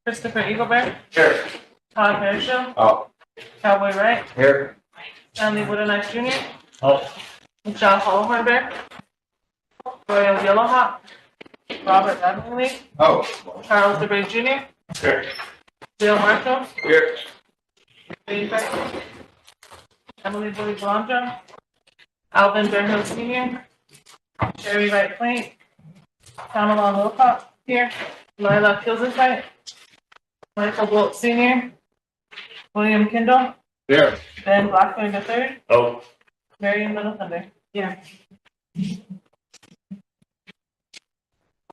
Christopher Eaglebear. Here. Todd Herschel. Oh. Cowboy Wright. Here. Stanley Woodenice Jr. Oh. Michelle Hallhornbear. Royal Yellowhawk. Robert Evans. Oh. Charles DeBray Jr. Here. Bill Marshall. Here. Dave Becker. Emily Billy Blondra. Alvin Bearhill Sr. Sherry Wright Plaint. Pamela Wilcox here. Lila Kilsifite. Michael Bolt Sr. William Kindle. Here. Ben Blackburn III. Oh. Marion Little Thunder. Yeah.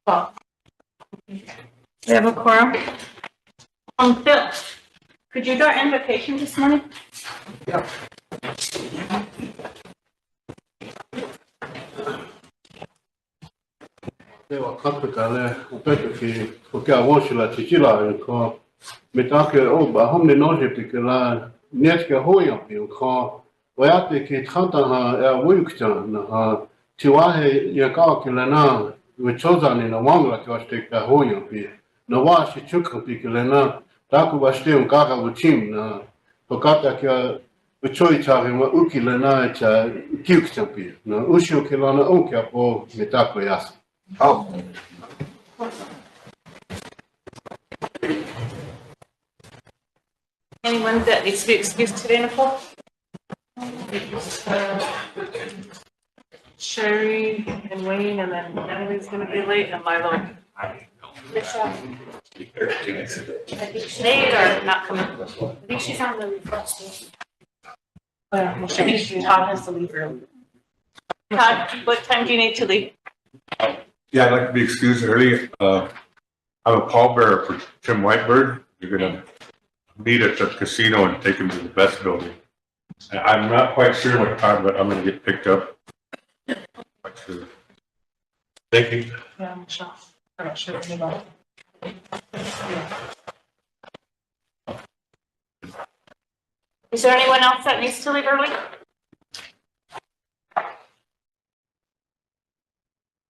Well, we have a quorum. Phil, could you do our invocation this morning? Yeah. Dewa kapika le upeke ki porque a woshi la tijila ko metake o ba homne noje pike la net ke hoya pi ko wayate ki khata ha ya wuyukta na ha tiwahe ya ka ki la na wichoza ni na wangla ki waste ka hoya pi na wa shi chuka pike le na ta ku waste un ka ka wuchim na pokata ki wichoi chari ma uki le na cha kiukta pi na ushu ki la na onke apo metako yas. Oh. Anyone that needs to be excused today, Nicole? Sherry and Wayne, and then Emily's gonna be late, and Milo. Michelle. They are not coming. I think she's on the request. Well, Todd has to leave early. Todd, what time do you need to leave? Yeah, I'd like to be excused early. I'm a pallbearer for Tim Whitebird. You're gonna meet at the casino and take him to the best building. I'm not quite sure what time, but I'm gonna get picked up. Quite sure. Thank you. Yeah, Michelle. I'm not sure about it. Is there anyone else that needs to leave early?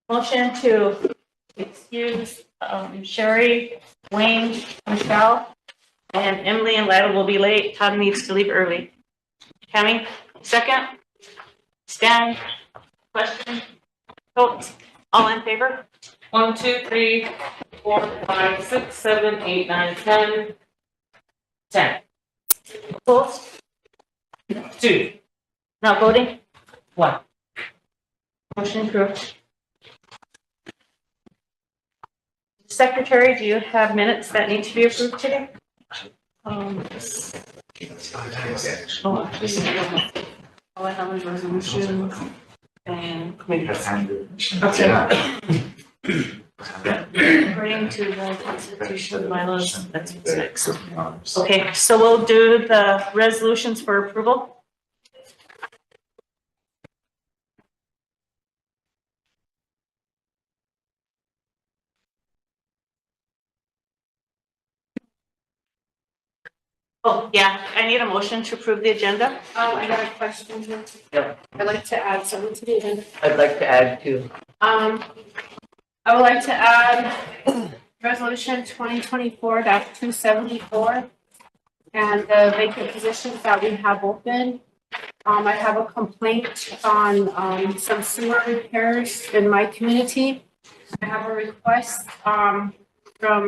Motion to excuse Sherry, Wayne, Michelle, and Emily and Lila will be late. Todd needs to leave early. Tammy, second. Stan, question, vote. All in favor? 1, 2, 3, 4, 5, 6, 7, 8, 9, 10. 10. Opposed? 2. Not voting? 1. Motion approved. Secretary, do you have minutes that need to be approved today? Oh, all I have is resolutions and committees. Okay. According to the Constitution bylaws, that's what's next. Okay, so we'll do the resolutions for approval. Oh, yeah, I need a motion to approve the agenda. Oh, I got a question here. Yep. I'd like to add something to the agenda. I'd like to add to. I would like to add resolution 2024-274 and the vacant positions that we have open. I have a complaint on some sewer repairs in my community. I have a request from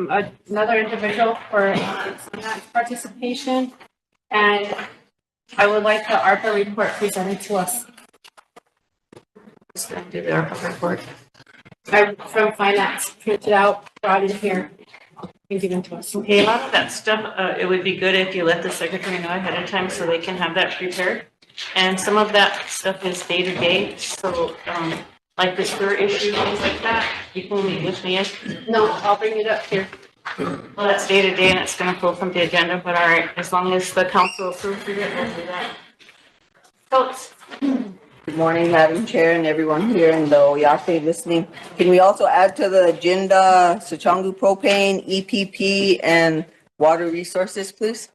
another individual for participation, and I would like the ARPA report presented to us. Just gonna do the ARPA report. I'm from finance, printed out, brought in here, and given to us. Okay, a lot of that stuff, it would be good if you let the secretary know ahead of time so they can have that prepared. And some of that stuff is day to day, so like the sewer issue, things like that, you can meet with me. No, I'll bring it up here. Well, that's day to day and it's gonna pull from the agenda, but all right, as long as the council approves it, we'll do that. Votes. Good morning, Madam Chair and everyone here in the Oaki listening. Can we also add to the agenda Sachangu propane, EPP, and water resources, please?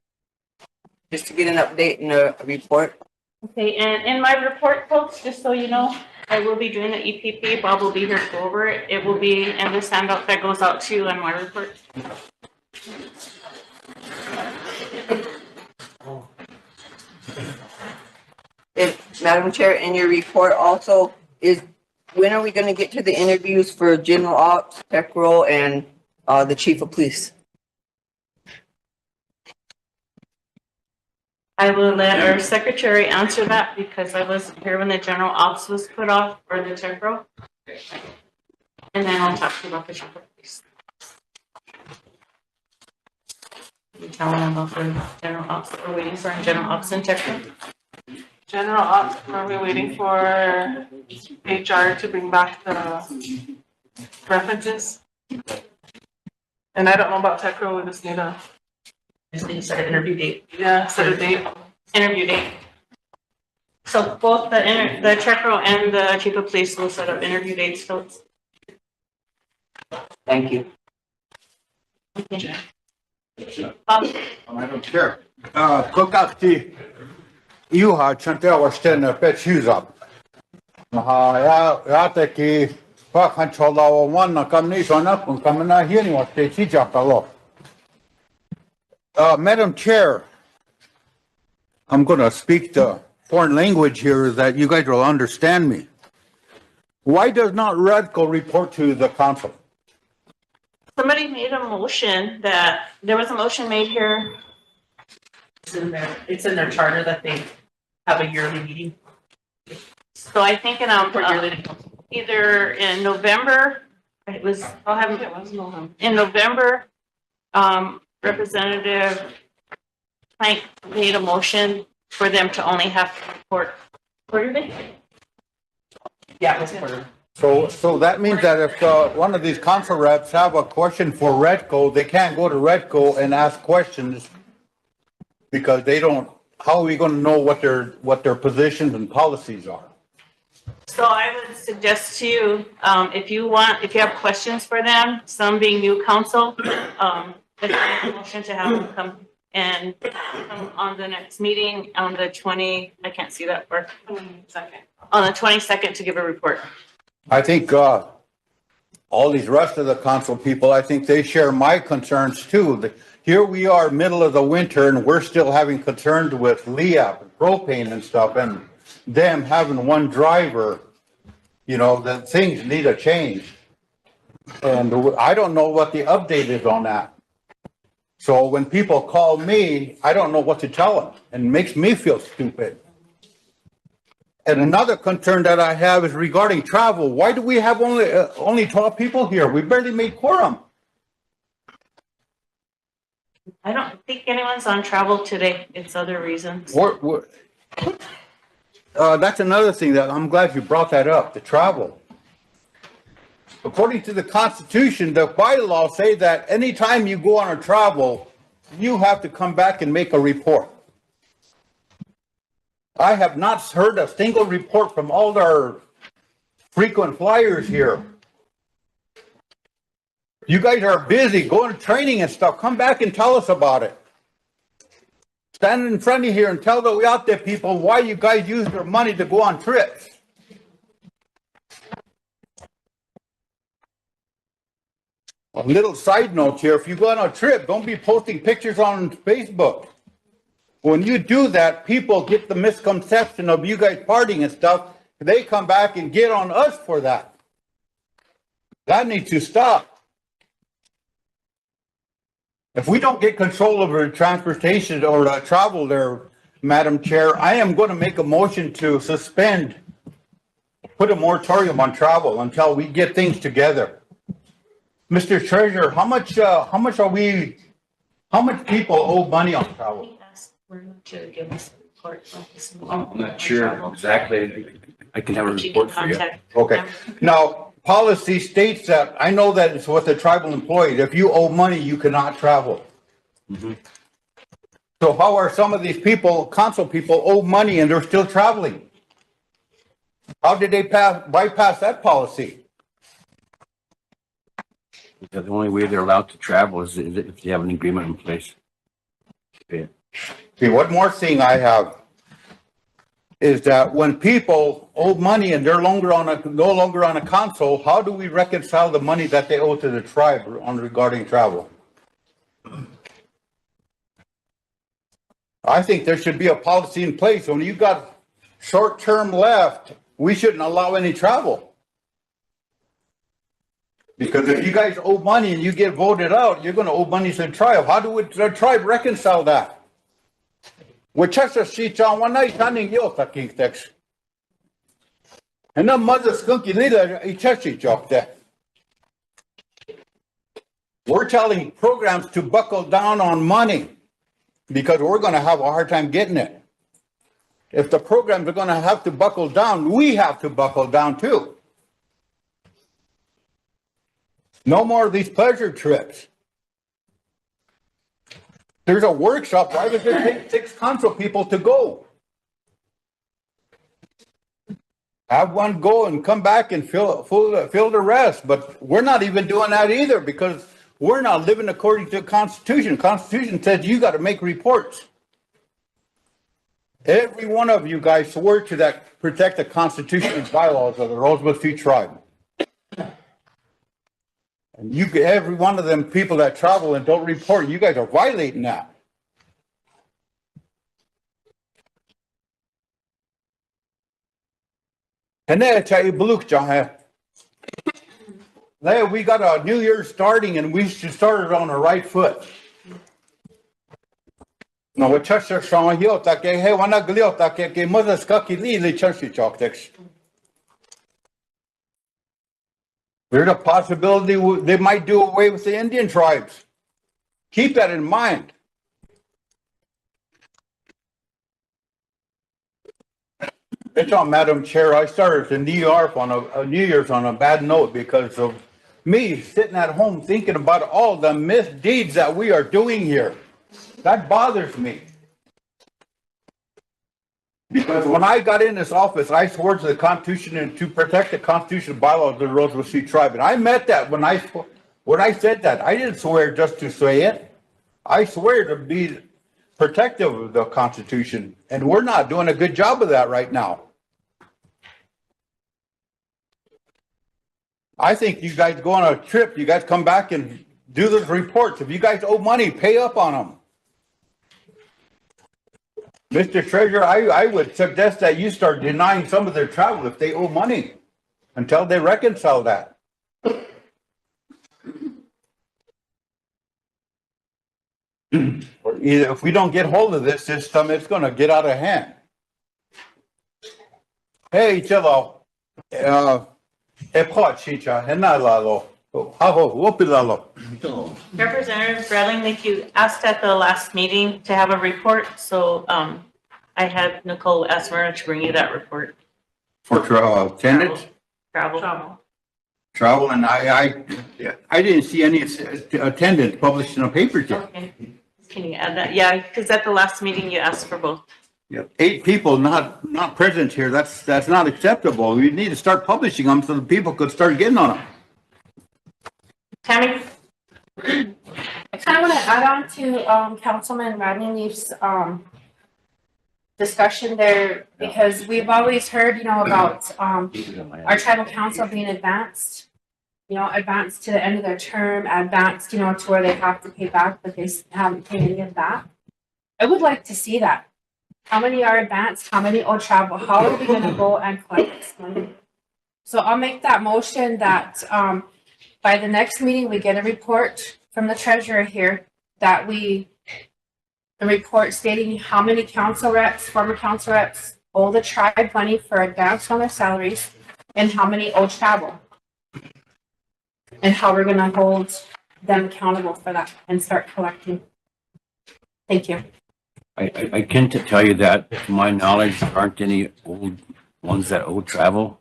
Just to get an update and a report. Okay, and in my report, folks, just so you know, I will be doing the EPP. Bob will be here to go over it. It will be in this handout that goes out to you on my report. Madam Chair, in your report also is, when are we gonna get to the interviews for general ops, tech role, and, the chief of police? I will let our secretary answer that because I wasn't here when the general ops was put off for the tech row. And then I'll talk to you about the chief of police. You tell them about the general ops, we're waiting for general ops and tech row. General ops, are we waiting for HR to bring back the references? And I don't know about tech row, we just need a, Just need to set an interview date. yeah, set a date. Interview date. So both the tech row and the chief of police will set up interview dates, so it's. Thank you. Madam Chair, kokatti Juha Chantel sten pets up. Ja teki pakanchola one kam ni sona kun kamna hieni wa te chijakalo. Madam Chair, I'm going to speak the foreign language here that you guys will understand me. Why does not Redco report to the council? Somebody made a motion that, there was a motion made here. It's in their charter that they have a yearly meeting. So I think in, For yearly. either in November, it was, I'll have, It was November. in November, Representative Plank made a motion for them to only have to report quarterly. Yeah, it was quarter. So that means that if one of these council reps have a question for Redco, they can't go to Redco and ask questions because they don't, how are we going to know what their positions and policies are? So I would suggest to you, if you have questions for them, some being new council, let's make a motion to have them come and come on the next meeting on the 20, I can't see that far, Second. on the 22nd to give a report. I think all these rest of the council people, I think they share my concerns too. Here we are, middle of the winter, and we're still having concerns with LEAP and propane and stuff, and them having one driver, the things need a change. And I don't know what the update is on that. So when people call me, I don't know what to tell them, and it makes me feel stupid. And another concern that I have is regarding travel. Why do we have only 12 people here? We barely made quorum. I don't think anyone's on travel today. It's other reasons. That's another thing that I'm glad you brought that up, the travel. According to the Constitution, the bylaws say that anytime you go on a travel, you have to come back and make a report. I have not heard a single report from all our frequent flyers here. You guys are busy going to training and stuff. Come back and tell us about it. Stand in front of here and tell the out there people why you guys use your money to go on trips. A little side note here, if you go on a trip, don't be posting pictures on Facebook. When you do that, people get the misconception of you guys partying and stuff. They come back and get on us for that. That needs to stop. If we don't get control over transportation or travel there, Madam Chair, I am going to make a motion to suspend, put a moratorium on travel until we get things together. Mr. Treasurer, how much people owe money on travel? To give us a report. I'm not sure exactly. I can have a report for you. Okay. Now, policy states that, I know that it's with the tribal employees, if you owe money, you cannot travel. Mm-hmm. So how are some of these people, council people, owe money and they're still traveling? How did they bypass that policy? Because the only way they're allowed to travel is if they have an agreement in place. Yeah. See, one more thing I have is that when people owe money and they're no longer on a council, how do we reconcile the money that they owe to the tribe regarding travel? I think there should be a policy in place. When you got short-term left, we shouldn't allow any travel. Because if you guys owe money and you get voted out, you're gonna owe money to the tribe. How do the tribe reconcile that? Wachasa si chawanai taning yo taking text. And the mother skunky leader, ichachi job there. We're telling programs to buckle down on money because we're gonna have a hard time getting it. If the programs are gonna have to buckle down, we have to buckle down too. No more of these pleasure trips. There's a workshop, why does it take 6 council people to go? Have one go and come back and fill the rest, but we're not even doing that either because we're not living according to the Constitution. Constitution says you got to make reports. Every one of you guys swore to that, protect the Constitution and bylaws of the Rosebud Sioux tribe. And you, every one of them people that travel and don't report, you guys are violating that. And then we got a new year starting and we should start it on the right foot. No, we touch our strong heel, take hey, one of the take mother skucky lee churchy chalk. There's a possibility they might do away with the Indian tribes. Keep that in mind. It's on, Madam Chair. I started in New York on a New Year's on a bad note because of me sitting at home thinking about all the misdeeds that we are doing here. That bothers me. Because when I got in this office, I swore to the Constitution and to protect the Constitution bylaws of the Rosebud Sioux tribe. And I meant that when I said that. I didn't swear just to say it. I swear to be protective of the Constitution. And we're not doing a good job of that right now. I think you guys go on a trip, you guys come back and do those reports. If you guys owe money, pay up on them. Mr. Treasurer, I would suggest that you start denying some of their travel if they owe money until they reconcile that. Or either if we don't get hold of this system, it's going to get out of hand. Hey, Chilo. Representative Bradley, like you asked at the last meeting to have a report, so I had Nicole ask Myrna to bring you that report. For attendance? Travel. Travel, and I didn't see any attendance published in the paper yet. Okay. Can you add that? Yeah, because at the last meeting you asked for both. Yeah, 8 people not present here. That's not acceptable. We need to start publishing them so the people could start getting on them. Tammy? I kind of want to add on to Councilman Radney's discussion there because we've always heard, about our tribal council being advanced, advanced to the end of their term, advanced, to where they have to pay back, but they haven't paid any of that. I would like to see that. How many are advanced? How many owe travel? How are we going to go and collect this money? So I'll make that motion that by the next meeting, we get a report from the treasurer here that a report stating how many council reps, former council reps owe the tribe money for advance on their salaries and how many owe travel. And how we're going to hold them accountable for that and start collecting. Thank you. I can't tell you that, to my knowledge, there aren't any old ones that owe travel.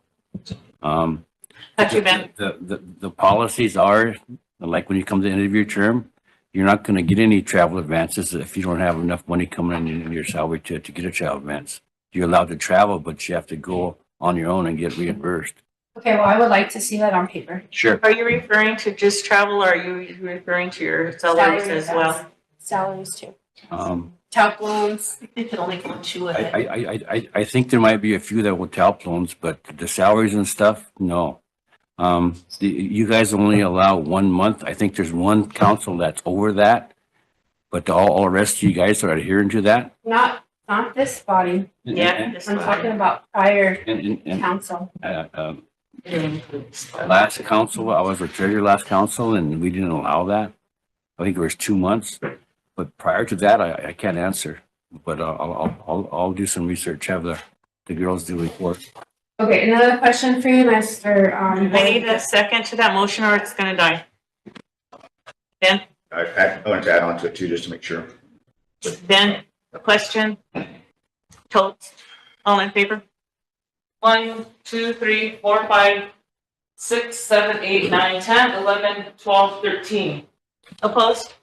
That's your bad. The policies are, like when you come to the end of your term, you're not going to get any travel advances if you don't have enough money coming in your salary to get a travel advance. You're allowed to travel, but you have to go on your own and get reimbursed. Okay, well, I would like to see that on paper. Sure. Are you referring to just travel or are you referring to your salaries as well? Salaries too. Talc loans. You can only go 2 ahead. I think there might be a few that will talc loans, but the salaries and stuff, no. You guys only allow 1 month. I think there's one council that's over that, but all the rest of you guys are adhering to that. Not not this body. Yeah. this I'm one. talking about prior And, council. last council, I was a treasurer last council and we didn't allow that. I think it was 2 months, but prior to that, I can't answer. But I'll do some research, have the girls do report. Okay, another question for you, Mr. I need a second to that motion or it's gonna die. Ben, I wanted to add on to it too, just to make sure. Ben, a question? Totes, all in favor? 1, 2, 3, 4, 5, 6, 7, 8, 9, 10, 11, 12, 13. Opposed?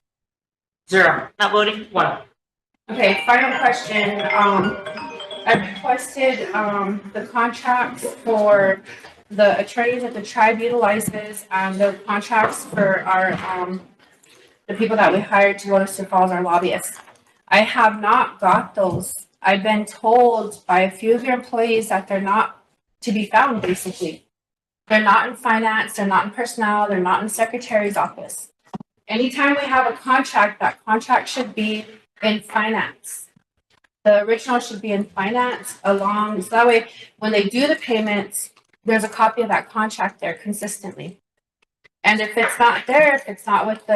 0. Not voting? 1. Okay, final question. I requested, the contracts for the attorneys that the tribe utilizes and the contracts for our, the people that we hired to go to Sioux Falls, our lobbyists. I have not got those. I've been told by a few of your employees that they're not to be found, basically. They're not in finance, they're not in personnel, they're not in secretary's office. Anytime we have a contract, that contract should be in finance. The original should be in finance along, so that way, when they do the payments, there's a copy of that contract there consistently. And if it's not there, if it's not with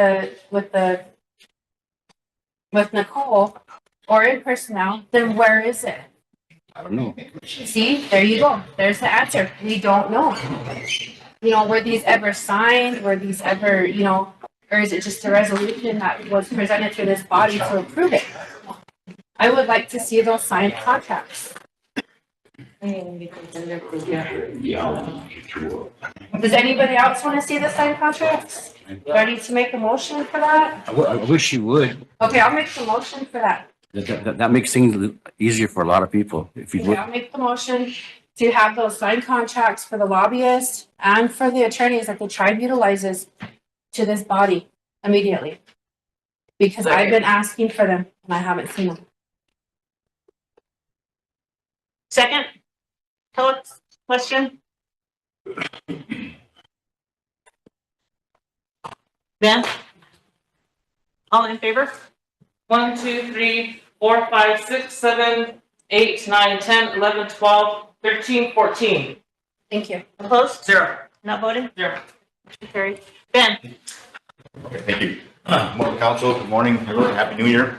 Nicole or in personnel, then where is it? I don't know. See, there you go. There's the answer. We don't know. You know, were these ever signed? Were these ever, you know, or is it just a resolution that was presented to this body to approve it? I would like to see those signed contracts. Does anybody else want to see the signed contracts? Do I need to make a motion for that? I wish you would. Okay, I'll make the motion for that. That makes things easier for a lot of people. If you Okay, would. I'll make the motion to have those signed contracts for the lobbyists and for the attorneys that the tribe utilizes to this body immediately. Because I've been asking for them and I haven't seen them. Second? Totes, question? Ben? All in favor? 1, 2, 3, 4, 5, 6, 7, 8, 9, 10, 11, 12, 13, 14. Thank you. Opposed? 0. Not voting? 0. Carried. Ben? Okay, thank you. Morning, council. Good morning, everyone. Happy New Year.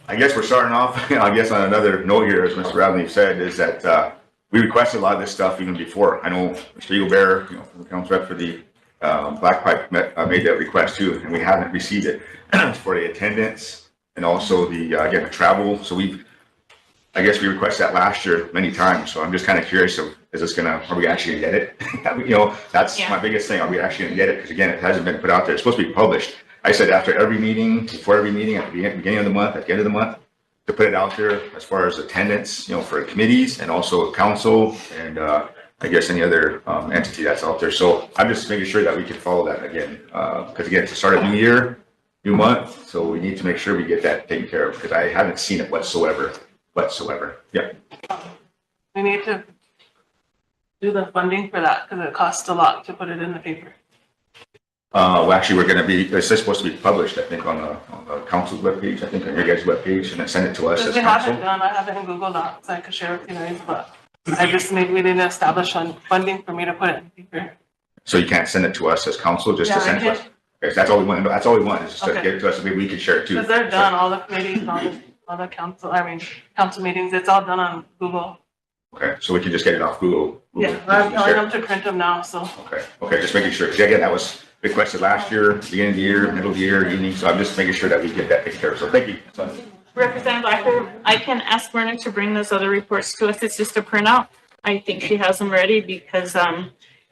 I guess we're starting off, I guess on another note here, as Mr. Radley said, is that we requested a lot of this stuff even before. I know Mr. Eaglebear, you know, from the council rep for the Black Pipe made that request too, and we haven't received it for the attendance and also the, again, the travel. So I guess we requested that last year many times. So I'm just kind of curious of, is this are we actually gonna get it? You know, that's my biggest thing. Are we actually gonna get it? Because again, it hasn't been put out there. It's supposed to be published. I said after every meeting, before every meeting, at the beginning of the month, at the end of the month, to put it out there as far as attendance, you know, for committees and also council and I guess any other entity that's out there. So I'm just making sure that we can follow that again. Because again, it's the start of new year, new month. So we need to make sure we get that taken care of because I haven't seen it whatsoever. Yeah. We need to do the funding for that because it costs a lot to put it in the paper. Well, actually, we're going to be, it's just supposed to be published, I think, on the council's webpage, I think, on your guys' webpage, and then send it to us as We haven't council. done, I have it in Google Docs, I could share with you guys, but I just we need to establish funding for me to put it in paper. So you can't send it to us as council, just to Yeah, I send to us? can. Okay, so that's all we want, that's all we want, is just to Okay. get it to us, so maybe we can share it too. Because they're done, all the committees, all the council meetings, it's all done on Google. Okay, so we can just get it off Google. Yeah, just I'm telling share. them to print them now, so. Okay, just making sure, because again, that was requested last year, beginning of the year, middle of the year, evening, so I'm just making sure that we get that taken care of, so thank you. So, Representative Blackburn, I can ask Myrna to bring those other reports to us. It's just a printout. I think she has them ready because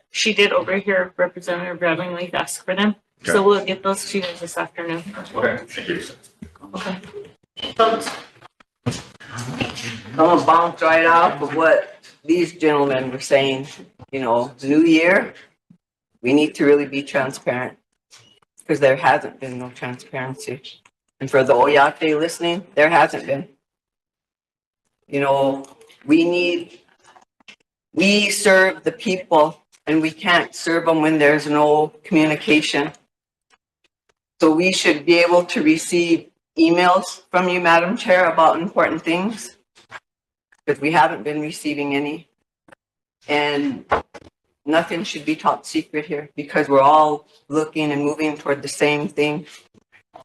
she did overhear Representative Bradley ask for them. So we'll get those to you guys this afternoon. Okay, thank you. Okay. Votes. I'm gonna bounce right off of what these gentlemen were saying. You know, new year, we need to really be transparent because there hasn't been no transparency. And for the Oaki listening, there hasn't been. You know, we serve the people and we can't serve them when there's no communication. So we should be able to receive emails from you, Madam Chair, about important things, because we haven't been receiving any. And nothing should be top secret here, because we're all looking and moving toward the same thing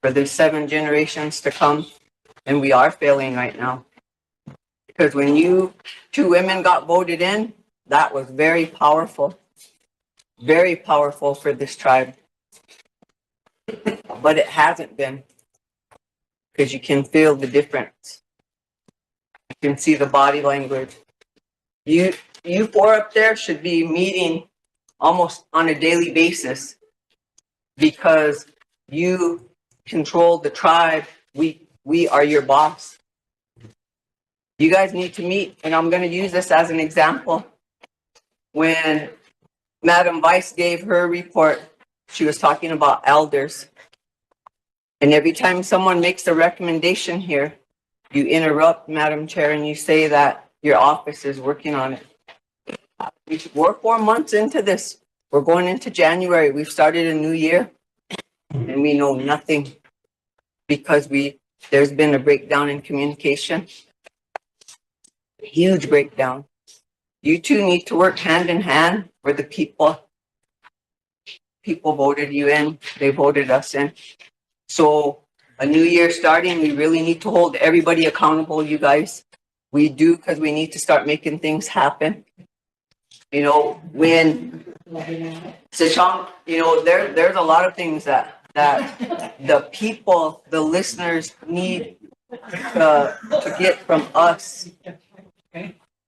for the 7 generations to come. And we are failing right now. Because when you 2 women got voted in, that was very powerful for this tribe. But it hasn't been, because you can feel the difference. You can see the body language. You 4 up there should be meeting almost on a daily basis, because you control the tribe. We are your boss. You guys need to meet, and I'm going to use this as an example. When Madam Vice gave her report, she was talking about elders. And every time someone makes a recommendation here, you interrupt, Madam Chair, and you say that your office is working on it. We're 4 months into this. We're going into January. We've started a new year, and we know nothing, because there's been a breakdown in communication. Huge breakdown. You 2 need to work hand in hand for the people. People voted you in. They voted us in. So a new year starting, we really need to hold everybody accountable, you guys. We do, because we need to start making things happen. You know, when Sichong, you know, there's a lot of things that the people, the listeners need to get from us.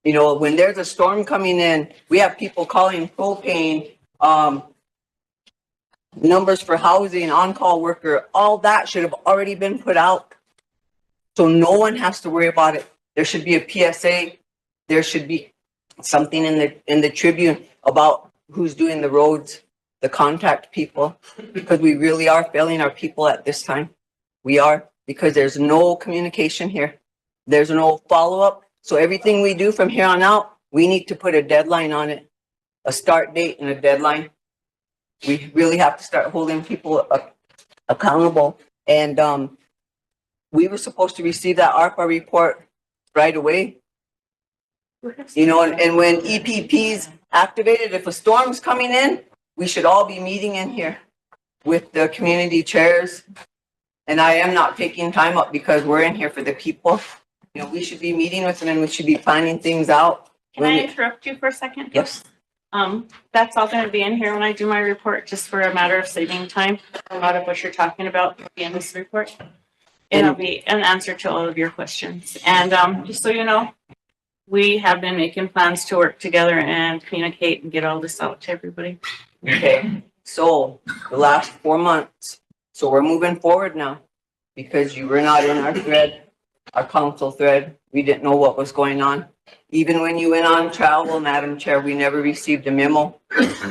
You know, when there's a storm coming in, we have people calling propane, numbers for housing, on-call worker, all that should have already been put out. So no one has to worry about it. There should be a PSA. There should be something in the Tribune about who's doing the roads, the contact people, because we really are failing our people at this time. We are, because there's no communication here. There's no follow-up. So everything we do from here on out, we need to put a deadline on it, a start date and a deadline. We really have to start holding people accountable. And we were supposed to receive that ARPA report right away. You know, and when EPP's activated, if a storm's coming in, we should all be meeting in here with the community chairs. And I am not taking time up, because we're in here for the people. You know, we should be meeting with them, and we should be planning things out. Can I interrupt you for a second? Yes. That's all going to be in here when I do my report, just for a matter of saving time. A lot of what you're talking about will be in this report. And it'll be an answer to all of your questions. And just so you know, we have been making plans to work together and communicate and get all this out to everybody. Okay, so the last 4 months, so we're moving forward now, because you were not in our thread, our council thread. We didn't know what was going on. Even when you went on travel, Madam Chair, we never received a memo.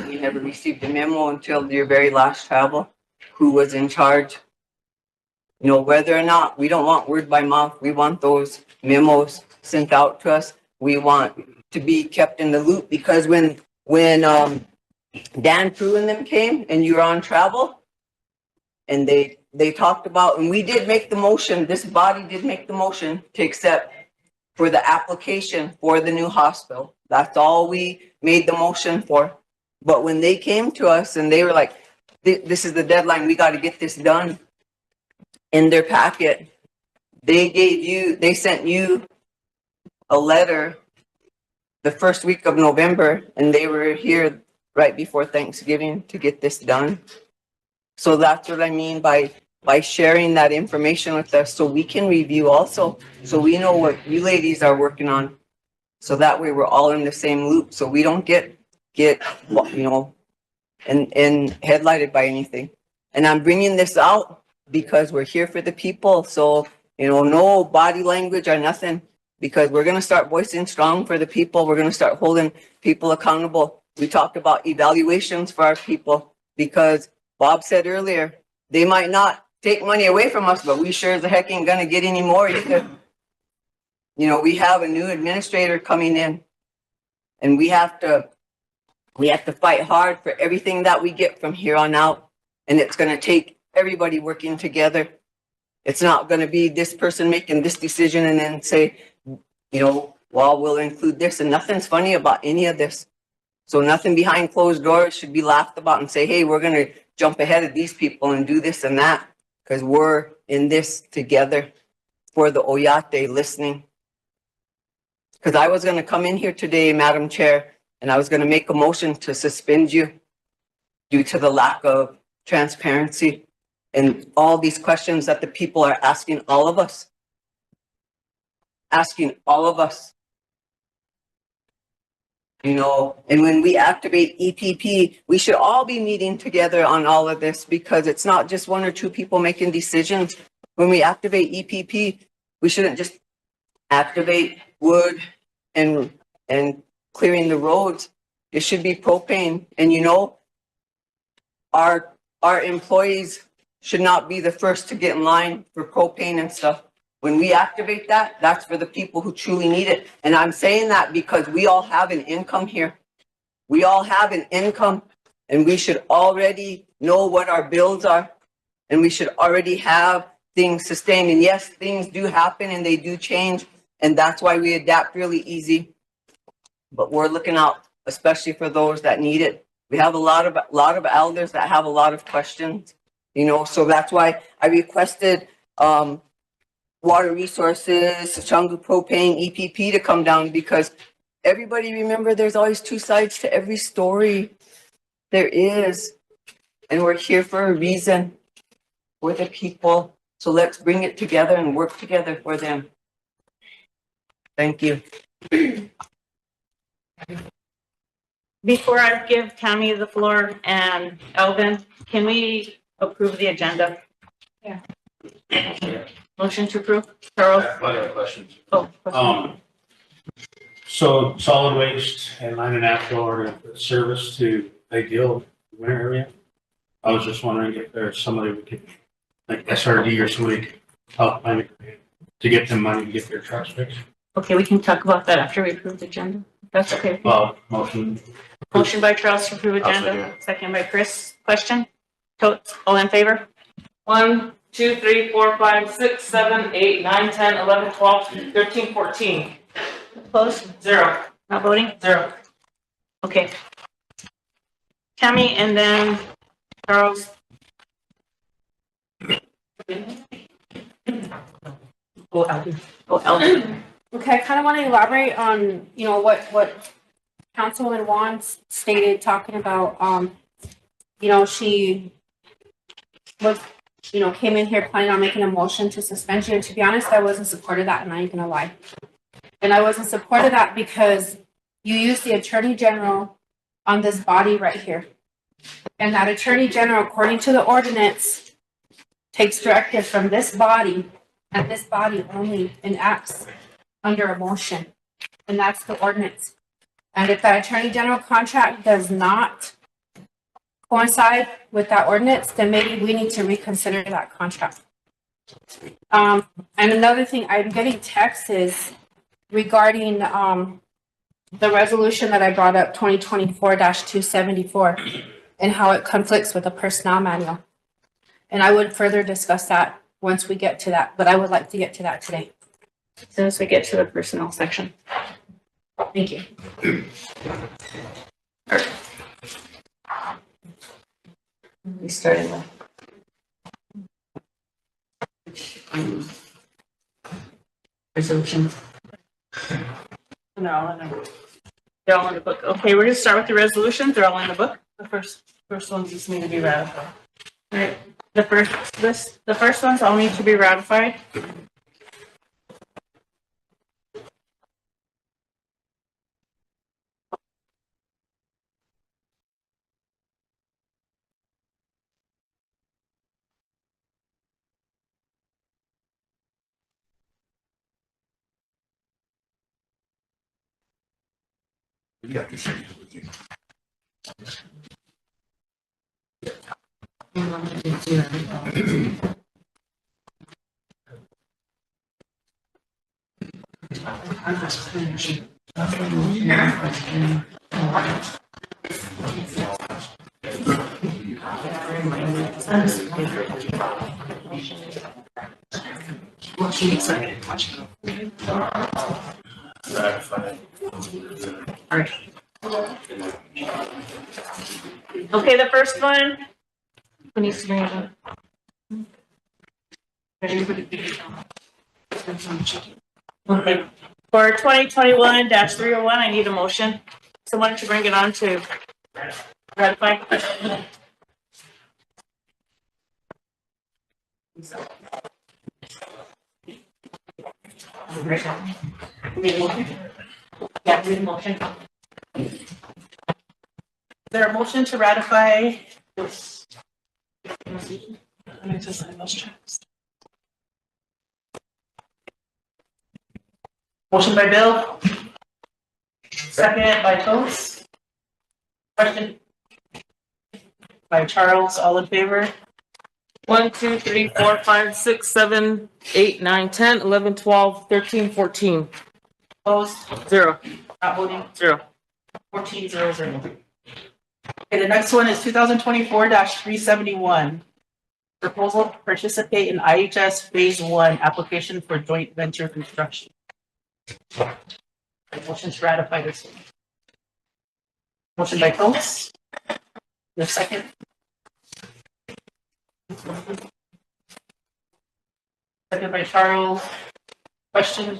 We never received a memo until your very last travel. Who was in charge? You know, whether or not, we don't want word by mouth. We want those memos sent out to us. We want to be kept in the loop, because when Dan Prue and them came and you were on travel, and they talked about, and we did make the motion, this body did make the motion to accept for the application for the new hospital. That's all we made the motion for. But when they came to us and they were like, this is the deadline, we got to get this done, in their packet, they sent you a letter the first week of November, and they were here right before Thanksgiving to get this done. So that's what I mean by sharing that information with us, so we can review also, so we know what you ladies are working on. So that way we're all in the same loop, so we don't get you know, and headlighted by anything. And I'm bringing this out because we're here for the people. So, you know, no body language or nothing, because we're going to start voicing strong for the people. We're going to start holding people accountable. We talked about evaluations for our people, because Bob said earlier, they might not take money away from us, but we sure as the heck ain't going to get any more either. You know, we have a new administrator coming in, and we have to fight hard for everything that we get from here on out. And it's going to take everybody working together. It's not gonna be this person making this decision and then say, well, we'll include this, and nothing's funny about any of this. So nothing behind closed doors should be laughed about and say, hey, we're gonna jump ahead of these people and do this and that, because we're in this together for the Oyate listening. Because I was gonna come in here today, Madam Chair, and I was gonna make a motion to suspend you due to the lack of transparency and all these questions that the people are asking all of us. Asking all of us. And when we activate EPP, we should all be meeting together on all of this, because it's not just one or two people making decisions. When we activate EPP, we shouldn't just activate wood and clearing the roads. It should be propane. And our employees should not be the first to get in line for propane and stuff. When we activate that, that's for the people who truly need it. And I'm saying that because we all have an income here. We all have an income, and we should already know what our bills are, and we should already have things sustained. And yes, things do happen and they do change, and that's why we adapt really easy. But we're looking out, especially for those that need it. We have a lot of elders that have a lot of questions, so that's why I requested Water Resources, Sioux Propane, EPP to come down, because everybody remember there's always two sides to every story. There is. And we're here for a reason. We're the people. So let's bring it together and work together for them. Thank you. Before I give Tammy the floor and Elvin, can we approve the agenda? Yeah. Motion to approve, Charles? Other questions. Oh, question. So solid waste and line and natural are to service to ideal winter area. I was just wondering if there's somebody we could, like SRD or somebody could help find to get them money to get their trucks fixed. Okay, we can talk about that after we approve the agenda. That's okay. Motion. Motion by Charles to approve agenda, second by Chris. Question? Totes, all in favor? 1, 2, 3, 4, 5, 6, 7, 8, 9, 10, 11, 12, 13, 14. Opposed? 0. Not voting? 0. Okay. Tammy and then Charles. Go Elvin. Go Elvin. Okay, I kind of want to elaborate on, what Councilwoman Juan stated, talking about, she was, came in here planning on making a motion to suspend you. And to be honest, I wasn't supportive of that, and I ain't gonna lie. And I wasn't supportive of that because you use the Attorney General on this body right here. And that Attorney General, according to the ordinance, takes directive from this body, and this body only enacts under a motion. And that's the ordinance. And if that Attorney General contract does not coincide with that ordinance, then maybe we need to reconsider that contract. And another thing, I'm getting texts regarding the resolution that I brought up, 2024-274, and how it conflicts with the personnel manual. And I would further discuss that once we get to that, but I would like to get to that today. As soon as we get to the personnel section. Thank you. We started with resolution. No, They're all in the book. Okay, we're gonna start with the resolutions. They're all in the book. the first ones just need to be ratified. All right. The first ones all need to be ratified. You have to say everything. Motion second. Ratify. Okay, the first one. Who needs to bring it up? Okay. For 2021-301, I need a motion. Someone to bring it on to ratify. Yeah, read the motion. Is there a motion to ratify this? I need to sign those checks. Motion by Bill. Second by Coates. Question by Charles, all in favor? 1, 2, 3, 4, 5, 6, 7, 8, 9, 10, 11, 12, 13, 14. Opposed? 0. Not voting? 0. 14-0-0. Okay, the next one is 2024-371. Proposal to participate in IHS Phase 1 application for joint venture construction. Motion to ratify this one. Motion by Coates. Your second. Second by Charles. Question?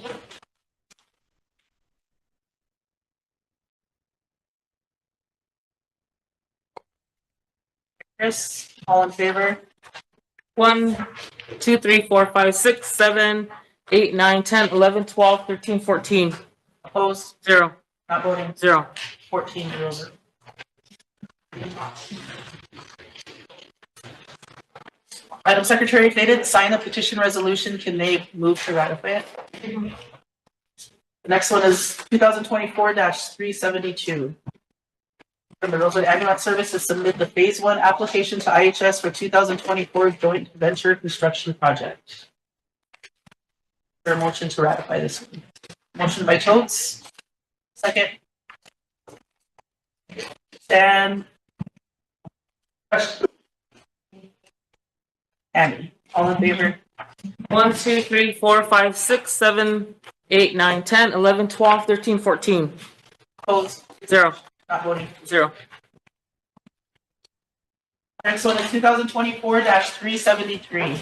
Chris, all in favor? 1, 2, 3, 4, 5, 6, 7, 8, 9, 10, 11, 12, 13, 14. Opposed? 0. Not voting? 0. 14-0-0. Madam Secretary, if they didn't sign the petition resolution, can they move to ratify it? The next one is 2024-372. From the Rosebud Agricultural Services submit the Phase 1 application to IHS for 2024 joint venture construction project. Is there a motion to ratify this one? Motion by Coates. Second. Dan. Question. Annie, all in favor? 1, 2, 3, 4, 5, 6, 7, 8, 9, 10, 11, 12, 13, 14. Opposed? 0. Not voting. 0. Next one is 2024-373.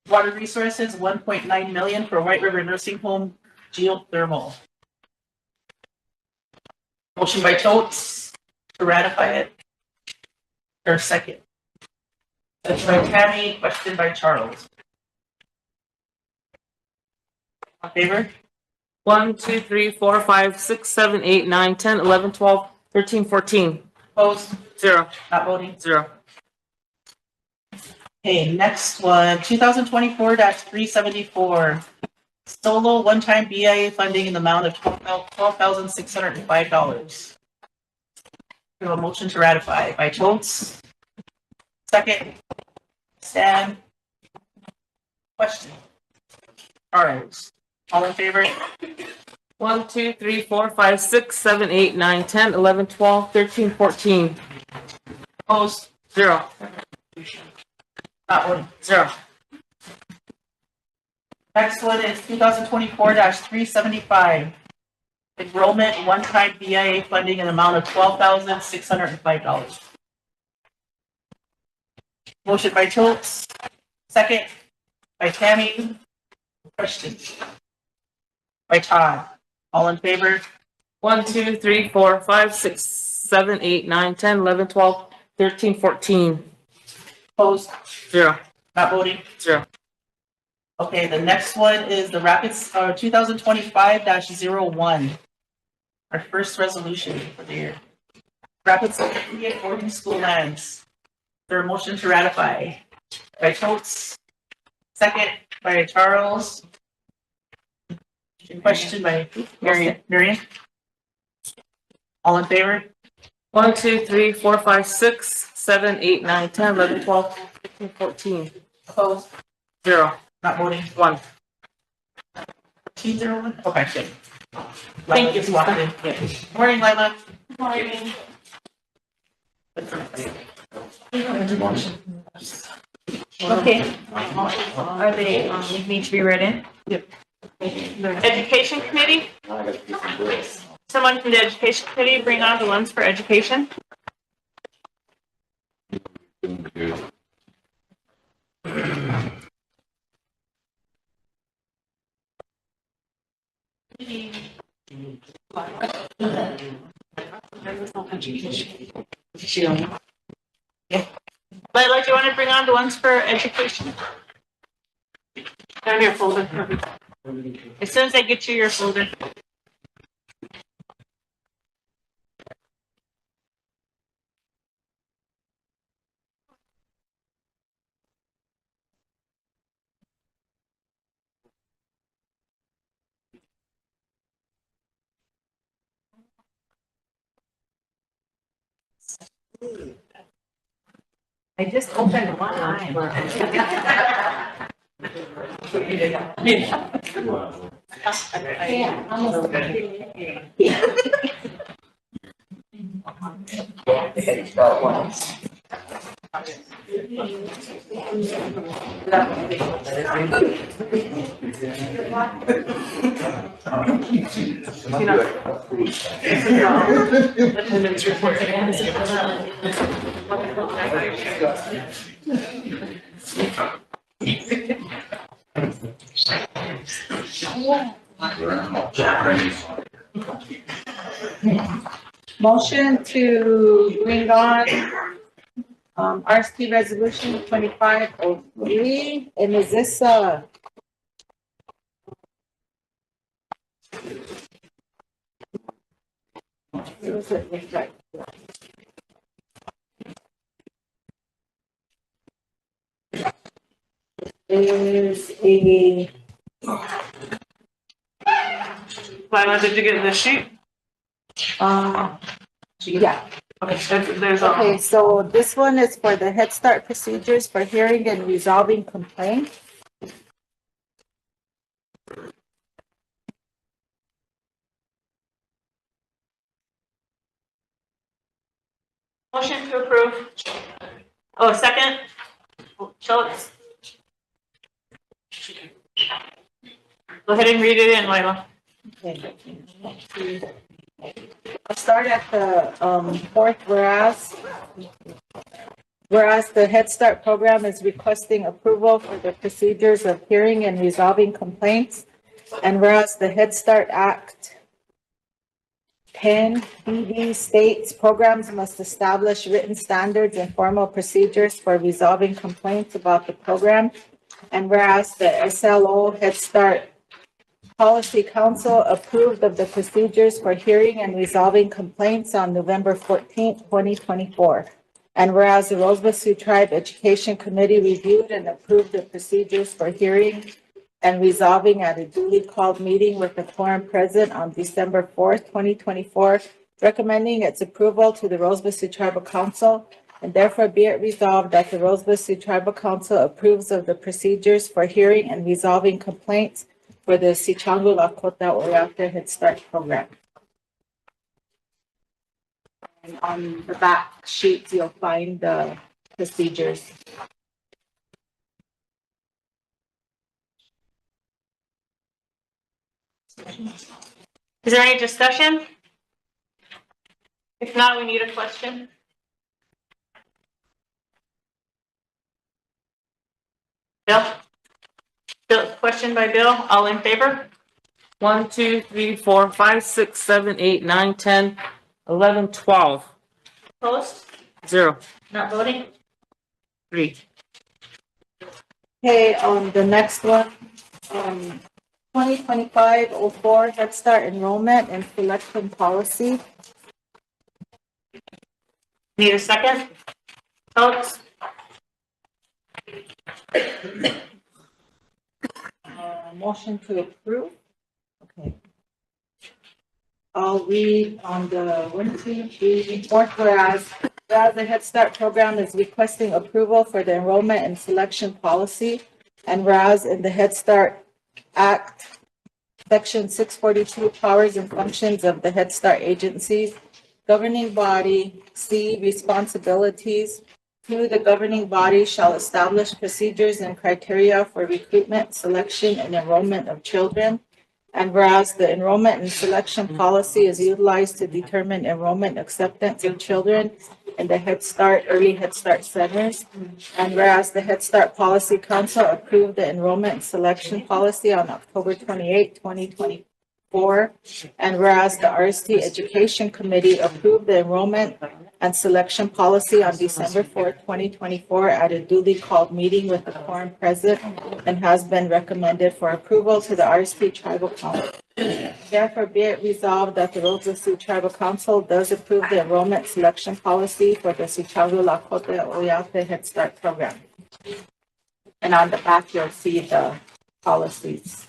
Water Resources, 1.9 million for White River Nursing Home geothermal. Motion by Coates to ratify it. Or second. That's by Tammy, question by Charles. In favor? 1, 2, 3, 4, 5, 6, 7, 8, 9, 10, 11, 12, 13, 14. Opposed? 0. Not voting? 0. Okay, next one, 2024-374. Solo one-time BIA funding in the amount of $12,605. We have a motion to ratify by Coates. Second. Stan. Question. All right. All in favor? 1, 2, 3, 4, 5, 6, 7, 8, 9, 10, 11, 12, 13, 14. Opposed? 0. Not voting. 0. Next one is 2024-375. Enrollment one-time BIA funding in the amount of $12,605. Motion by Coates. Second by Tammy. Question. By Todd. All in favor? 1, 2, 3, 4, 5, 6, 7, 8, 9, 10, 11, 12, 13, 14. Opposed? 0. Not voting? 0. Okay, the next one is the Rapids, 2025-01. Our first resolution for the year. Rapids boarding school lands. Is there a motion to ratify? By Coates. Second by Charles. Question by Marion. All in favor? 1, 2, 3, 4, 5, 6, 7, 8, 9, 10, 11, 12, 13, 14. Opposed? 0. Not voting? 1. 201? Okay, good. Thank you. Lila's walked in. Morning, Lila. Okay. Are they, need to be read in? Yep. Education committee? Someone from the education committee, bring on the ones for education. Lila, do you want to bring on the ones for education? Down your folder. As soon as I get you your folder. I just opened one eye. Yeah, almost. Attendance report. Motion to bring on RST Resolution 2503, and is this is a Lila, did you get this sheet? yeah. Okay, there's Okay, so this one is for the Head Start procedures for hearing and resolving complaints. Motion to approve. Oh, second? Schultz? Go ahead and read it in, Lila. I'll start at the fourth whereas. Whereas the Head Start program is requesting approval for the procedures of hearing and resolving complaints. And whereas the Head Start Act 10 BB states programs must establish written standards and formal procedures for resolving complaints about the program. And whereas the SLO Head Start Policy Council approved of the procedures for hearing and resolving complaints on November 14th, 2024. And whereas the Rosebud Sioux Tribe Education Committee reviewed and approved the procedures for hearing and resolving at a duly called meeting with the quorum present on December 4th, 2024, recommending its approval to the Rosebud Sioux Tribal Council. And therefore be it resolved that the Rosebud Sioux Tribal Council approves of the procedures for hearing and resolving complaints for the Sichangu Lakota Oyate Head Start program. And on the back sheets, you'll find the procedures. Is there any discussion? If not, we need a question. Bill? Bill, question by Bill, all in favor? 1, 2, 3, 4, 5, 6, 7, 8, 9, 10, 11, 12. Opposed? 0, Not voting? 3. Okay, the next one, 2025-04 Head Start enrollment and selection policy. Need a second? Schultz? Motion to approve. Okay. I'll read on the 1, 2, 3, 4th whereas the Head Start program is requesting approval for the enrollment and selection policy. And whereas in the Head Start Act, Section 642, powers and functions of the Head Start agencies, governing body, C, responsibilities, Two, the governing body shall establish procedures and criteria for recruitment, selection, and enrollment of children. And whereas the enrollment and selection policy is utilized to determine enrollment acceptance of children in the early Head Start centers. And whereas the Head Start Policy Council approved the enrollment and selection policy on October 28, 2024. And whereas the RST Education Committee approved the enrollment and selection policy on December 4th, 2024 at a duly called meeting with the quorum present and has been recommended for approval to the RST Tribal Council. Therefore, be it resolved that the Rosebud Sioux Tribal Council does approve the enrollment selection policy for the Sioux Lakota Oyate Head Start program. And on the back, you'll see the policies.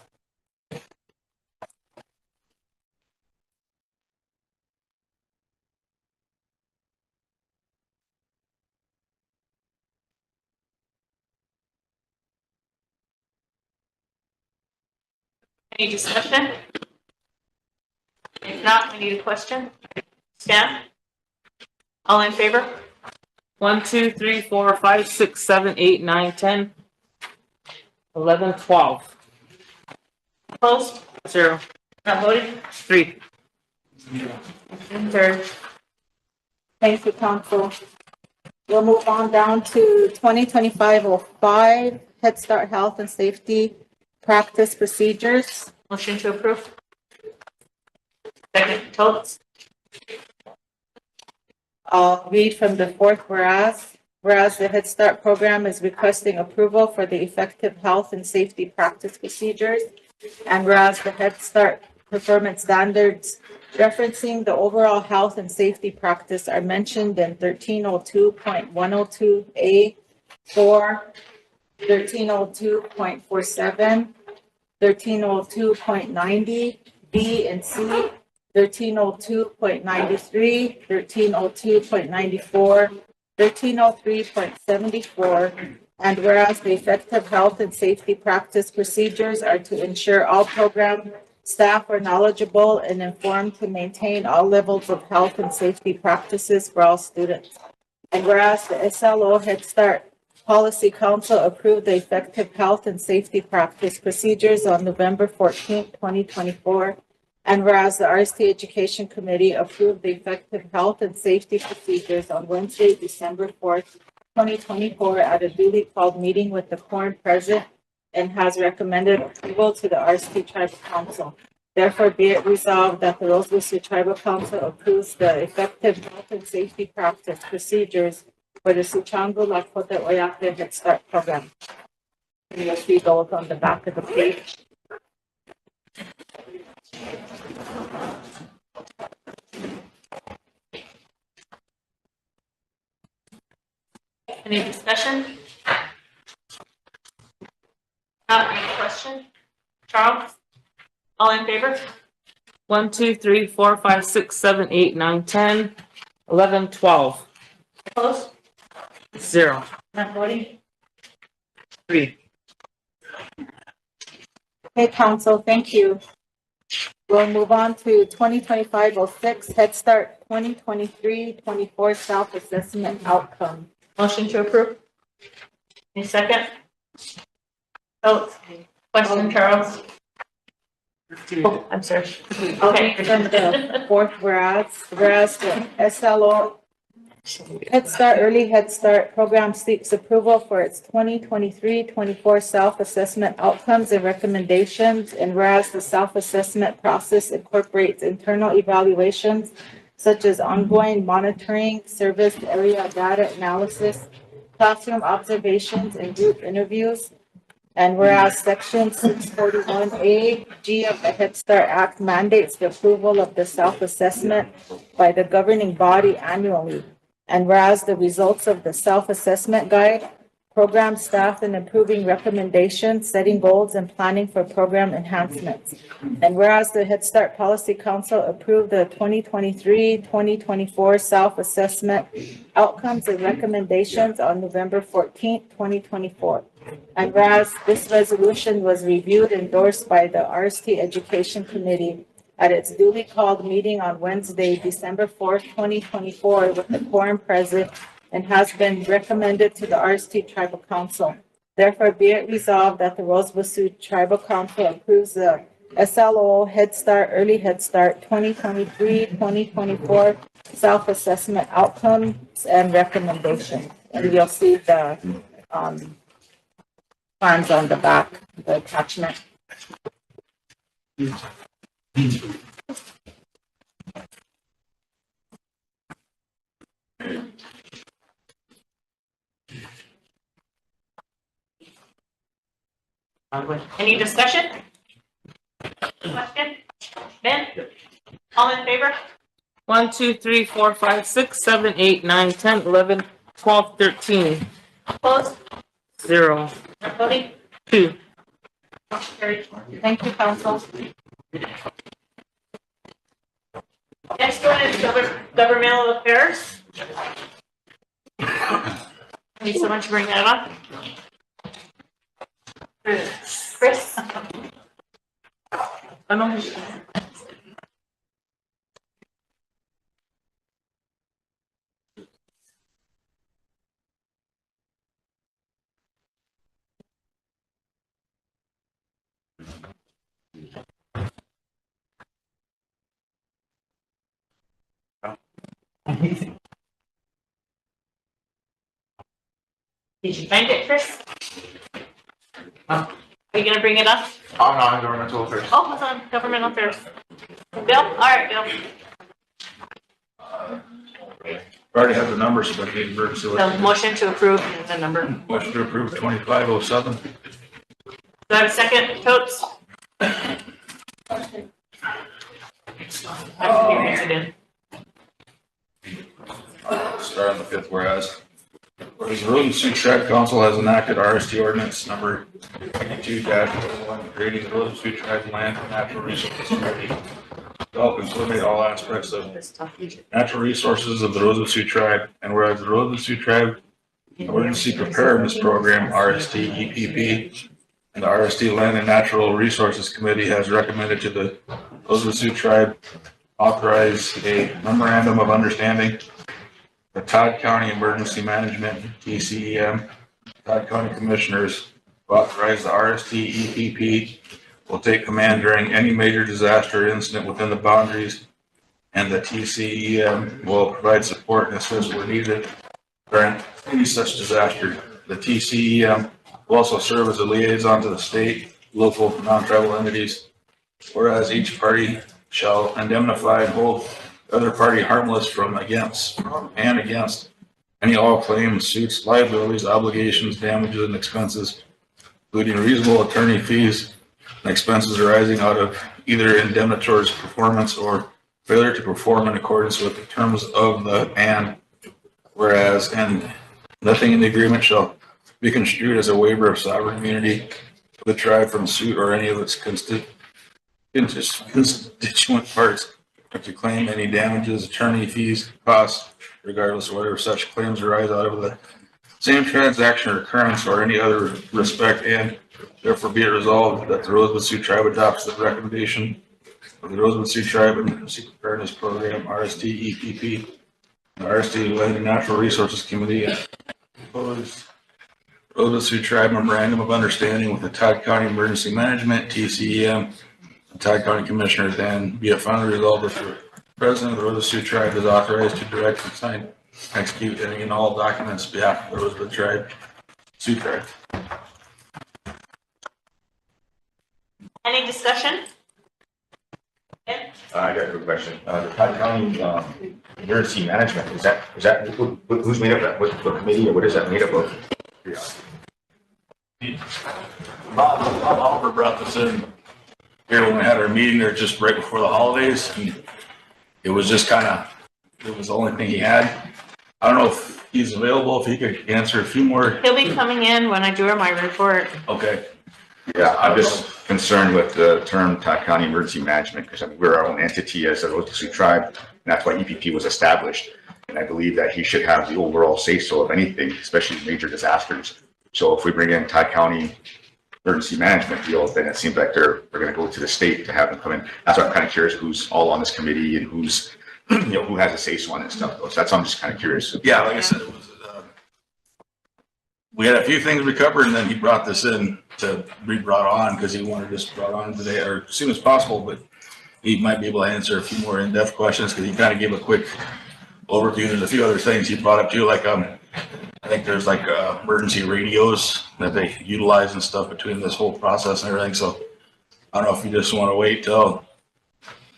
Any discussion? If not, we need a question. Stan? All in favor? 1, 2, 3, 4, 5, 6, 7, 8, 9, 10, 11, 12. Opposed? 0, Not voting? 3. Third. Thank you, Council. We'll move on down to 2025-05 Head Start Health and Safety Practice Procedures. Motion to approve. Second, Totes. I'll read from the fourth whereas. Whereas the Head Start program is requesting approval for the effective health and safety practice procedures. And whereas the Head Start performance standards referencing the overall health and safety practice are mentioned in 1302.102A4, 1302.47, 1302.90, B and C, 1302.93, 1302.94, 1303.74, and whereas the effective health and safety practice procedures are to ensure all program staff are knowledgeable and informed to maintain all levels of health and safety practices for all students. And whereas the SLO Head Start Policy Council approved the effective health and safety practice procedures on November 14, 2024. And whereas the RST Education Committee approved the effective health and safety procedures on Wednesday, December 4th, 2024 at a duly called meeting with the quorum present and has recommended approval to the RST Tribal Council. Therefore, be it resolved that the Rosebud Sioux Tribal Council approves the effective health and safety practice procedures for the Sioux Lakota Oyate Head Start program. And you'll see those on the back of the page. Any discussion? Any question? Charles? All in favor? 1, 2, 3, 4, 5, 6, 7, 8, 9, 10, 11, 12. Opposed? 0, Not voting? 3. Okay, Council, thank you. We'll move on to 2025-06 Head Start 2023-24 Self-Assessment Outcome. Motion to approve. Any second? Totes. Question, Charles? Oh, I'm sorry. Okay. From the fourth whereas the SLO Head Start Early Head Start program seeks approval for its 2023-24 self-assessment outcomes and recommendations. And whereas the self-assessment process incorporates internal evaluations such as ongoing monitoring, service area data analysis, classroom observations, and group interviews. And whereas Section 641A G of the Head Start Act mandates the approval of the self-assessment by the governing body annually. And whereas the results of the self-assessment guide, program staff in improving recommendations, setting goals, and planning for program enhancements. And whereas the Head Start Policy Council approved the 2023-2024 self-assessment outcomes and recommendations on November 14th, 2024. And whereas this resolution was reviewed and endorsed by the RST Education Committee at its duly called meeting on Wednesday, December 4th, 2024, with the quorum present and has been recommended to the RST Tribal Council. Therefore, be it resolved that the Rosebud Sioux Tribal Council approves the SLO Head Start, Early Head Start 2023-2024 self-assessment outcomes and recommendations. And you'll see the plans on the back, the attachment. Any discussion? Question? Ben? All in favor? 1, 2, 3, 4, 5, 6, 7, 8, 9, 10, 11, 12, 13. Opposed? 0. Voting? 2. Motion carried. Thank you, council. Next one is governmental affairs. Thank you so much for bringing that up. Chris? I know. Did you find it, Chris? Are you gonna bring it up? Oh, no, I'm governmental affairs. Oh, it's on governmental affairs. Bill? All right, Bill. Already have the numbers, but I need emergency. So motion to approve the number. Motion to approve 2507. Do I have a second, Coates? Start on the fifth whereas. Whereas the Rosebud Sioux Tribe Council has enacted RST ordinance number 22-1, creating the Rosebud Sioux Tribe Land and Natural Resources Committee. Develop and coordinate all aspects of natural resources of the Rosebud Sioux Tribe, and whereas the Rosebud Sioux Tribe Emergency Preparedness Program, RST EPP, and the RST Land and Natural Resources Committee has recommended to the Rosebud Sioux Tribe authorize a memorandum of understanding. The Todd County Emergency Management, TCEM, Todd County Commissioners authorize the RST EPP will take command during any major disaster incident within the boundaries, and the TCEM will provide support and assist where needed during any such disaster. The TCEM will also serve as a liaison to the state, local, non-tribal entities, whereas each party shall indemnify and hold the other party harmless from against any all claims, suits, liabilities, obligations, damages, and expenses, including reasonable attorney fees and expenses arising out of either indemnitor's performance or failure to perform in accordance with the terms of the and whereas, and nothing in the agreement shall be construed as a waiver of sovereign immunity of the tribe from suit or any of its constituent parts to claim any damages, attorney fees, costs, regardless of whether such claims arise out of the same transaction or occurrence or any other respect, and therefore be it resolved that the Rosebud Sioux Tribe adopts the recommendation of the Rosebud Sioux Tribe Emergency Preparedness Program, RST EPP, and RST Land and Natural Resources Committee, proposed Rosebud Sioux Tribe memorandum of understanding with the Todd County Emergency Management, TCEM, and Todd County Commissioners, and be it finally resolved that the President of the Rosebud Sioux Tribe is authorized to direct and sign, execute any and all documents on behalf of the Rosebud Tribe, Sioux Tribe. Any discussion? Yeah. I got a quick question. The Todd County Emergency Management, is that, who's made up of that? What committee or what is that made up of? Bob Oliver brought this in here when we had our meeting there just right before the holidays. And it was just it was the only thing he had. I don't know if he's available, if he could answer a few more. He'll be coming in when I do my report. Okay. Yeah, I'm just concerned with the term Todd County Emergency Management, because I mean, we're our own entity as the Rosebud Sioux Tribe, and that's why EPP was established. And I believe that he should have the overall say-so of anything, especially major disasters. So if we bring in Todd County Emergency Management deal, then it seems like we're going to go to the state to have them come in. That's why I'm kind of curious who's all on this committee and who's, who has a say-so on this stuff. So that's why I'm just kind of curious. Yeah, like I said, it was we had a few things we covered, and then he brought this in to be brought on because he wanted this brought on today or as soon as possible, but he might be able to answer a few more in-depth questions because he kind of gave a quick overview. There's a few other things he brought up too, like I think there's like emergency radios that they utilize and stuff between this whole process and everything. So I don't know if you just want to wait till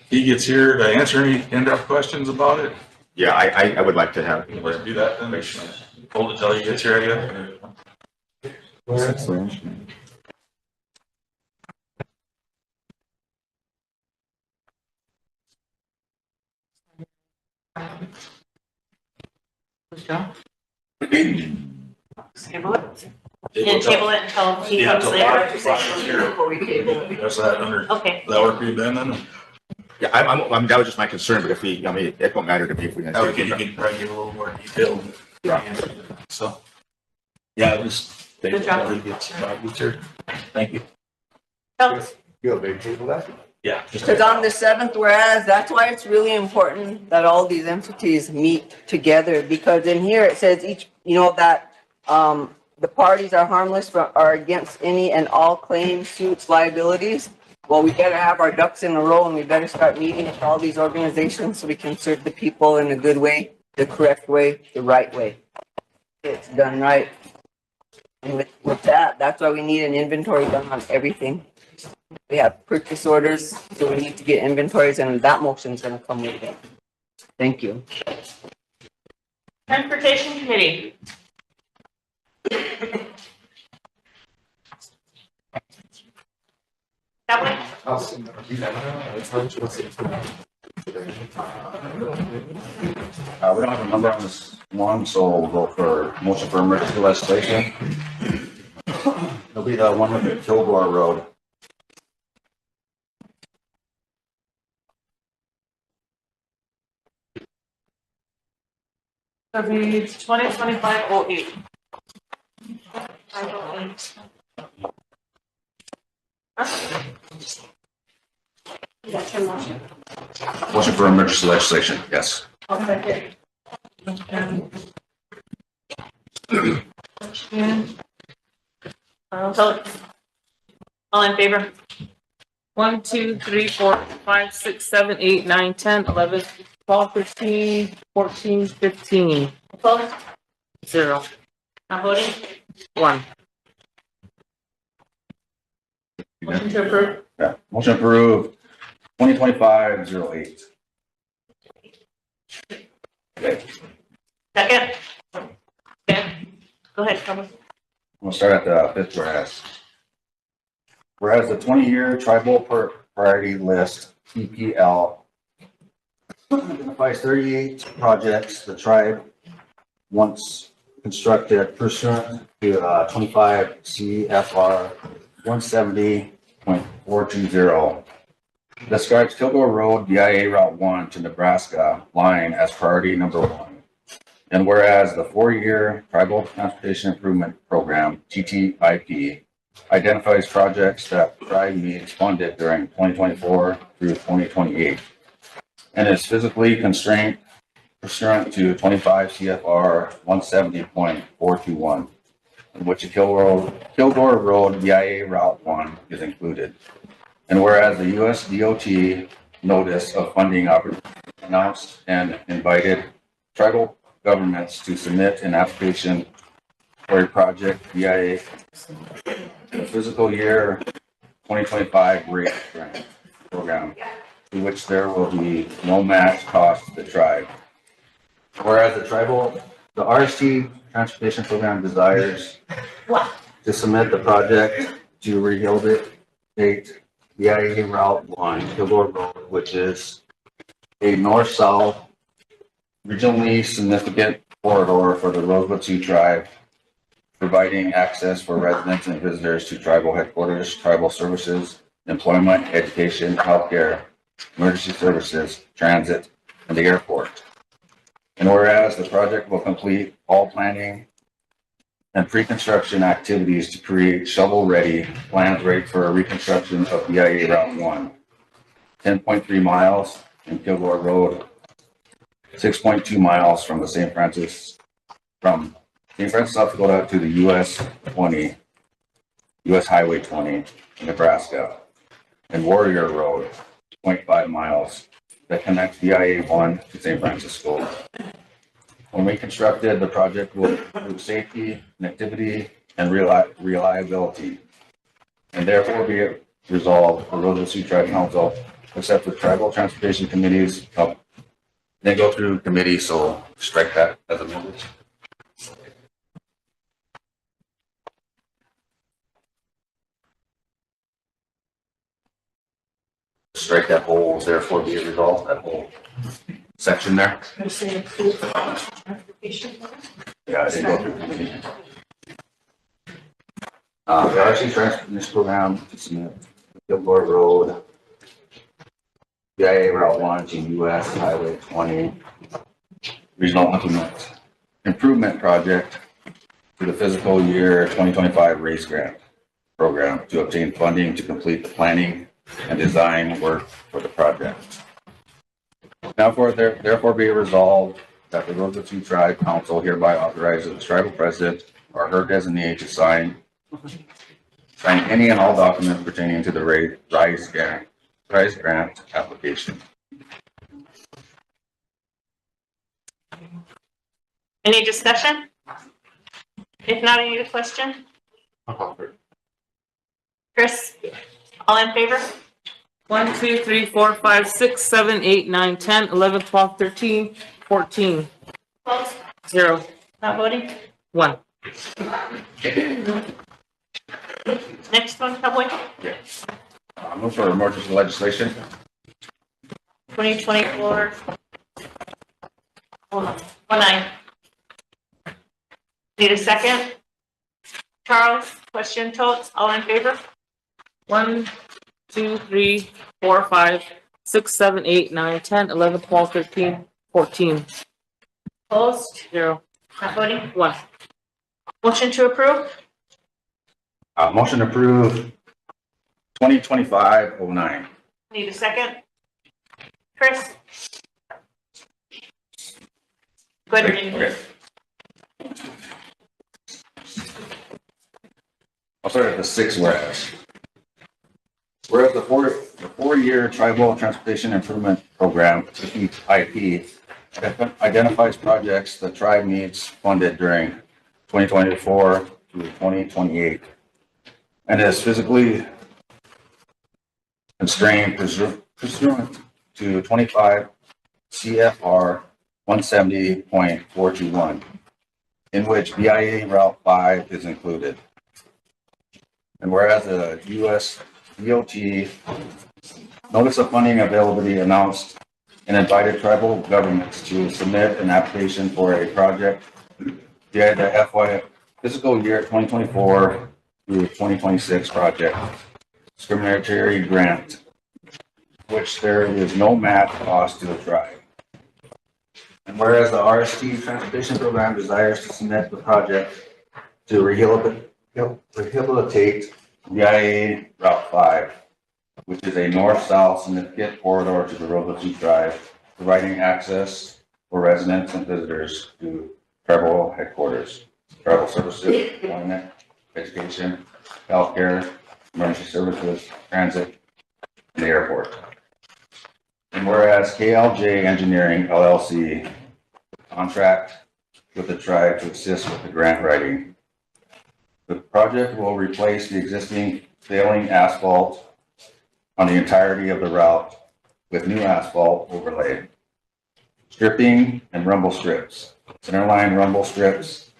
he gets here to answer any in-depth questions about it. Yeah, I would like to have. Let's do that then. Hold it till he gets here, I guess. Table it. And table it until he Yeah, comes until later. That's that under, Okay. that work for you, Ben, then? Yeah, I mean, that was just my concern, but if we, I mean, it won't matter to me if we. Okay, you can probably give a little more detailed. Yeah. So, yeah, it was. Good job. Thank you. You have a big table that? Yeah. Because on the 7th, whereas, that's why it's really important that all these entities meet together, because in here it says each, that the parties are harmless are against any and all claims, suits, liabilities. Well, we better have our ducks in a row and we better start meeting with all these organizations so we can serve the people in a good way, the correct way, the right way. It's done right. And with that, that's why we need an inventory done on everything. We have purchase orders, so we need to get inventories, and that motion is gonna come with it. Thank you. Transportation Committee. That way? We don't have a number on this one, so we'll go for motion for emergency legislation. It'll be the one with Kilgore Road. So be 2025-08. That's your motion. Motion for emergency legislation, yes. All in favor? 1, 2, 3, 4, 5, 6, 7, 8, 9, 10, 11, 12, 13, 14, 15. Opposed? 0. Not voting? 1. Motion to approve? Yeah, motion approved, 2025-08. Okay, Second? Okay. Go ahead, Thomas. we'll start at the 5th whereas. Whereas the 20-year tribal priority list, TPL, identifies 38 projects the tribe wants constructed pursuant to 25 CFR 170.420. Describes Kilgore Road, BIA Route 1 to Nebraska line as priority number 1. And whereas the 4-year Tribal Transportation Improvement Program, TTIP, identifies projects that tribe needs funded during 2024 through 2028 and is physically constrained pursuant to 25 CFR 170.421, in which a Kilgore Road BIA Route 1 is included. And whereas the U.S. DOT notice of funding announced and invited tribal governments to submit an application for a project BIA the fiscal year 2025 rate grant program, to which there will be no match cost to the tribe. Whereas the RST Transportation Program desires to submit the project to rehabilitate BIA Route 1, Kilgore Road, which is a north-south regionally significant corridor for the Rosebud Sioux tribe, providing access for residents and visitors to tribal headquarters, tribal services, employment, education, healthcare, emergency services, transit, and the airport. And whereas the project will complete all planning and pre-construction activities to create shovel-ready plans ready for a reconstruction of BIA Route 1, 10.3 miles in Kilgore Road, 6.2 miles from the St. Francis St. Francis, South Dakota to the US Highway 20 in Nebraska, and Warrior Road, 0.5 miles, that connects VIA 1 to St. Francis School. When we constructed, the project will improve safety, connectivity, and reliability, and therefore be it resolved, the Rosebud Sioux Tribe Council accept the tribal transportation committees, then go through committee, so strike that as amended. Strike that whole, therefore be it resolved, that whole section there. Yeah, I didn't go through committee. The RST Transportation Program to submit Gilmore Road, VIA Route 1 to US Highway 20 Regional Improvement Project to the fiscal year 2025 race grant program to obtain funding to complete the planning and design work for the project. Now, therefore be it resolved that the Rosebud Sioux Tribe Council hereby authorizes the tribal president or her designee to sign any and all documents pertaining to the RISE grant application. Any discussion? If not, any question? Chris, all in favor? 1, 2, 3, 4, 5, 6, 7, 8, 9, 10, 11, 12, 13, 14. Opposed? 0. Not voting? 1. Next one, Cowboy? Yes. Move for emergency legislation. 2024. Hold on. 19. Need a second? Charles, question, Totes, all in favor? 1, 2, 3, 4, 5, 6, 7, 8, 9, 10, 11, 12, 13, 14. Opposed? 0. Not voting? 1. Motion to approve? Motion to approve 2025-09. Need a second? Chris? Good. Okay. I'll start at the 6 whereas. Whereas the four-year Tribal Transportation Improvement Program, IIP, identifies projects the tribe needs funded during 2024 through 2028, and is physically constrained pursuant to 25 CFR 170.421, in which BIA Route 5 is included. And whereas the U.S. DOT Notice of Funding Availability announced and invited tribal governments to submit an application for a project via the FY fiscal year 2024 through 2026 project discriminatory grant, which there is no match cost to the tribe. And whereas the RST Transportation Program desires to submit the project to rehabilitate VIA Route 5, which is a north-south significant corridor to the Rosebud Sioux Tribe, providing access for residents and visitors to tribal headquarters, tribal services, employment, education, healthcare, emergency services, transit, and the airport. And whereas KLJ Engineering LLC contract with the tribe to assist with the grant writing, the project will replace the existing failing asphalt on the entirety of the route with new asphalt overlay, stripping and rumble strips, centerline rumble strips,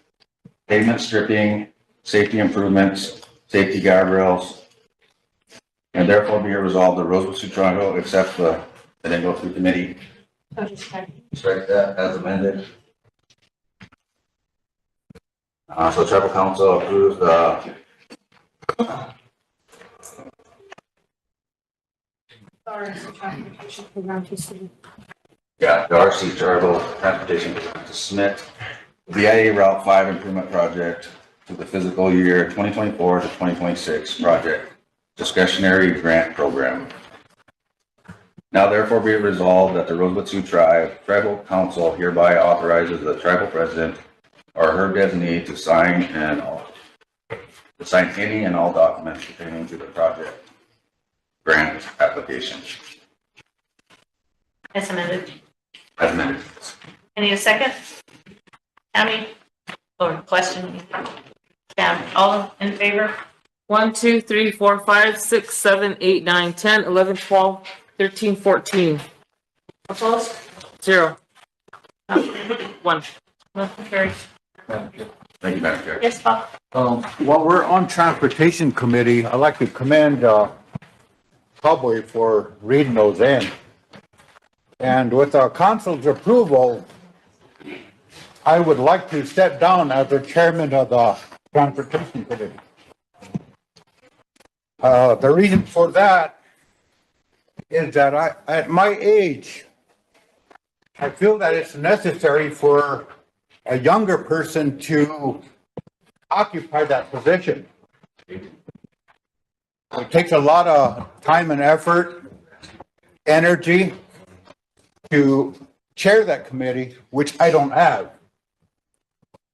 pavement stripping, safety improvements, safety guardrails, and therefore be it resolved the Rosebud Sioux Tribe accept the, and then go through committee. Strike that as amended. So tribal council approves the the RC Tribal Transportation Program to submit the VIA Route 5 Improvement Project to the fiscal year 2024 to 2026 project discretionary grant program. Now therefore be it resolved that the Rosebud Sioux Tribal Council hereby authorizes the tribal president or her designee to sign any and all documents pertaining to the project grant application As amended. as amended. Any a second? Tammy? Or question? Sam, all in favor? 1, 2, 3, 4, 5, 6, 7, 8, 9, 10, 11, 12, 13, 14. Opposed? 0. 1. Motion carries. Thank you, Madam Chair. Yes, Bob? While we're on Transportation Committee, I'd like to commend Cowboy for reading those in. And with our council's approval, I would like to step down as the chairman of the Transportation Committee. The reason for that is that at my age, I feel that it's necessary for a younger person to occupy that position. It takes a lot of time and effort, energy to chair that committee, which I don't have.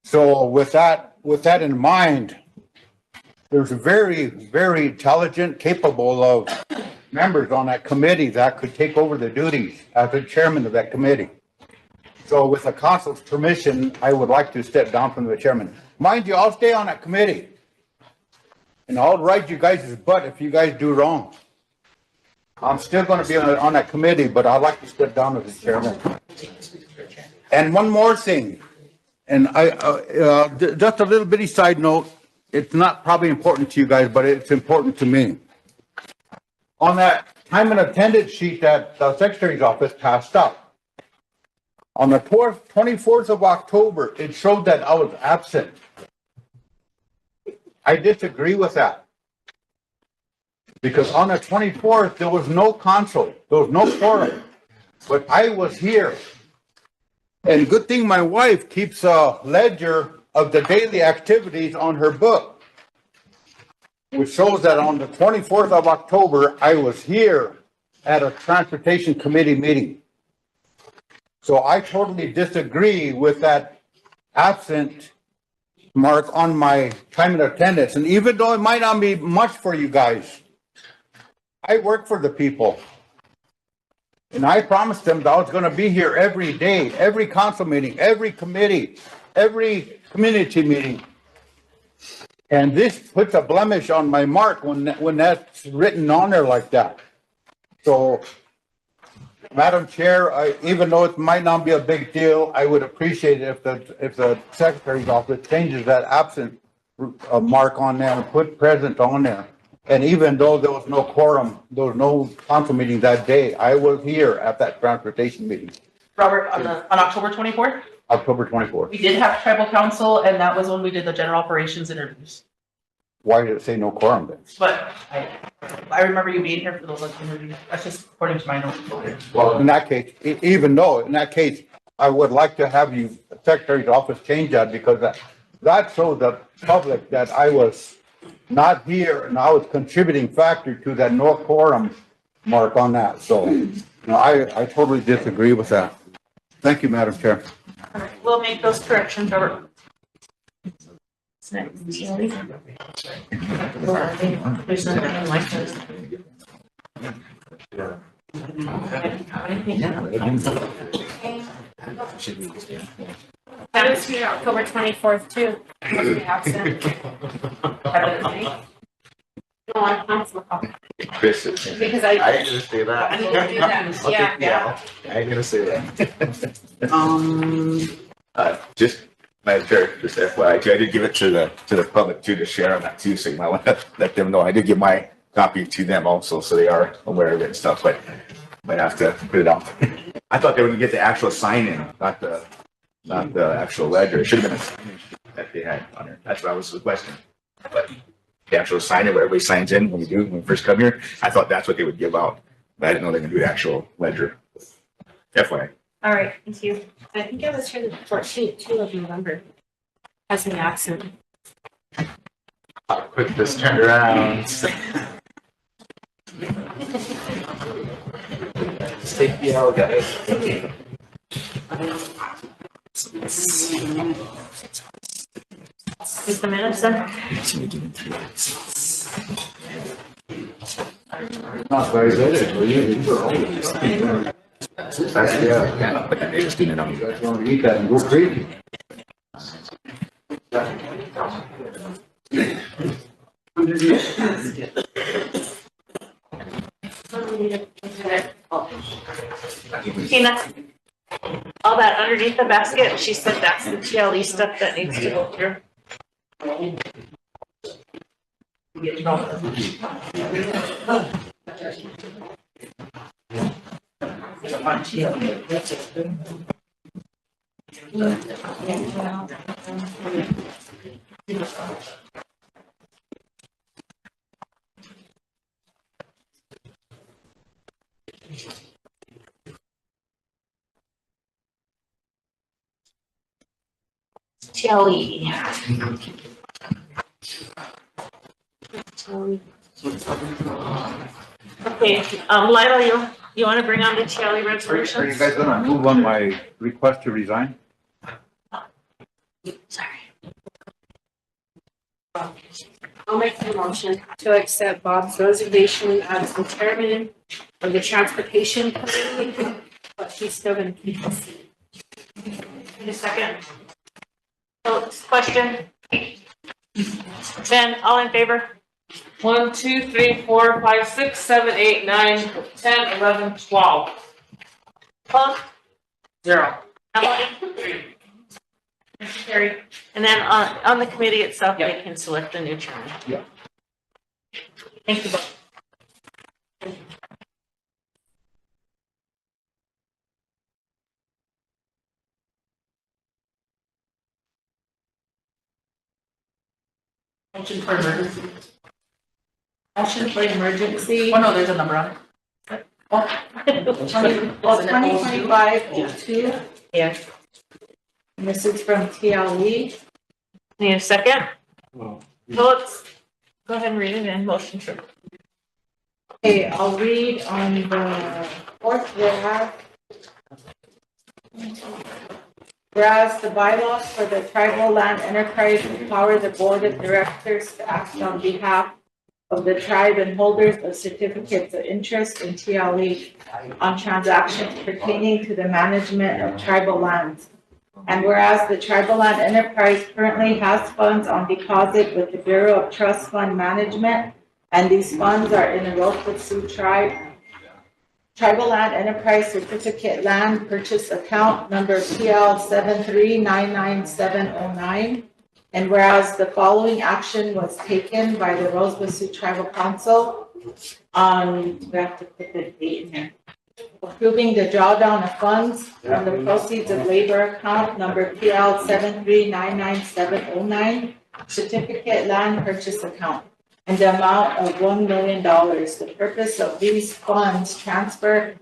So with that in mind, there's very, very intelligent, capable of members on that committee that could take over the duties as the chairman of that committee. So with the council's permission, I would like to step down from the chairman. Mind you, I'll stay on that committee. And I'll ride you guys' butt if you guys do wrong. I'm still going to be on that committee, but I'd like to step down as the chairman. And one more thing, and just a little bitty side note, it's not probably important to you guys, but it's important to me. On that time and attendance sheet that the secretary's office passed up, on the 24th of October, it showed that I was absent. I disagree with that. Because on the 24th, there was no council, there was no quorum, but I was here. And good thing my wife keeps a ledger of the daily activities on her book, which shows that on the 24th of October, I was here at a Transportation Committee meeting. So I totally disagree with that absent mark on my time and attendance. And even though it might not be much for you guys, I work for the people. And I promised them that I was going to be here every day, every council meeting, every committee, every community meeting. And this puts a blemish on my mark when that's written on there like that. So, Madam Chair, even though it might not be a big deal, I would appreciate it if the Secretary's office changes that absent mark on there and put present on there. And even though there was no quorum, there was no council meeting that day, I was here at that transportation meeting, Robert, on October 24th, October 24th. we did have tribal council, and that was when we did the general operations interviews. Why did it say no quorum then? But I remember you being here for those interviews. That's just according to my notes. Well, in that case, even though, in that case, I would like to have you, Secretary's office, change that because that shows the public that I was not here and I was contributing factor to that no quorum mark on that. So, I totally disagree with that. Thank you, Madam Chair. All right, we'll make those corrections, Robert. Next, Shelley. There's nothing like this. I was here October 24th too. I was absent. No, I'm council. Chris, Because I ain't gonna say that. I didn't do that. Yeah. I ain't gonna say that. Just, Madam Chair, just FYI, too, I did give it to the public too, to share on that too, so you might want to let them know. I did give my copy to them also, so they are aware of it and stuff, but might have to put it out. I thought they were gonna get the actual sign in, not the actual ledger. It should have been a sign that they had on there. That's what I was requesting. But the actual sign in where everybody signs in when we first come here, I thought that's what they would give out. But I didn't know they were gonna do the actual ledger. FYI. All right, thank you. I think I was here the 14th too of November as an absent. How quick this turned around. Just take the L, guys. Is the minutes then? Not very good. That's, yeah. But they just didn't know. You guys want to eat that and go crazy? Tina, all that underneath the basket, she said that's the TLE stuff that needs to go through. TLE. Okay, Lila, you want to bring on the TLE Are you resolutions? guys gonna move on my request to resign? Sorry. I'll make the motion to accept Bob's resignation as the chairman of the transportation committee, but he's still gonna keep the seat. In a second. So, question? Ben, all in favor? 1, 2, 3, 4, 5, 6, 7, 8, 9, 10, 11, 12. Opposed? 0. Emily? Carried. And then on the committee itself, they can select the new chairman. Yeah. Thank you both. Motion for emergency. Motion for emergency. Oh, no, there's a number on it. Oh, 2025-02. Yes. And this is from TLE. Need a second? So let's go ahead and read it in motion for. Okay, I'll read on the fourth whereas. Whereas the bylaws for the tribal land enterprise empower the board of directors to act on behalf of the tribe and holders of certificates of interest in TLE on transactions pertaining to the management of tribal lands. And whereas the tribal land enterprise currently has funds on deposit with the Bureau of Trust Fund Management, and these funds are in the Rosebud Sioux Tribe Tribal Land Enterprise Certificate Land Purchase Account number PL 7399709. And whereas the following action was taken by the Rosebud Sioux Tribal Council on, we have to put the date in here, approving the drawdown of funds from the proceeds of labor account number PL 7399709, certificate land purchase account, and the amount of $1 million. The purpose of these funds transfer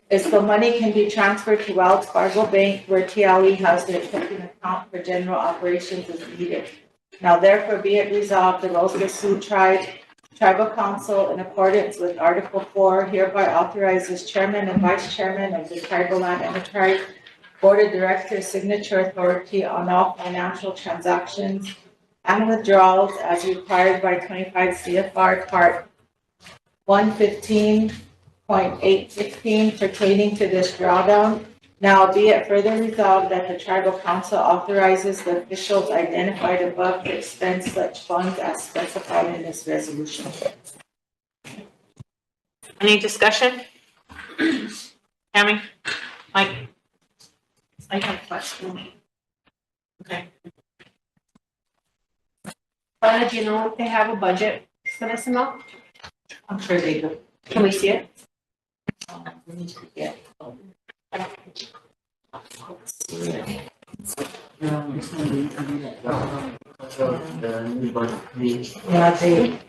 is so money can be transferred to Wells Fargo Bank, where TLE has their checking account for general operations as needed. Now therefore be it resolved, the Rosebud Sioux Tribal Council, in accordance with Article 4, hereby authorizes Chairman and Vice Chairman of the Tribal Land Enterprise Board of Directors signature authority on all financial transactions and withdrawals as required by 25 CFR Part 115.816 pertaining to this drawdown. Now be it further resolved that the Tribal Council authorizes the officials identified above to expend such funds as specified in this resolution. Any discussion? Tammy? Mike? I have a question. Okay. Do you know if they have a budget for this amount? I'm sure they do. Can we see it? Yeah. Yeah,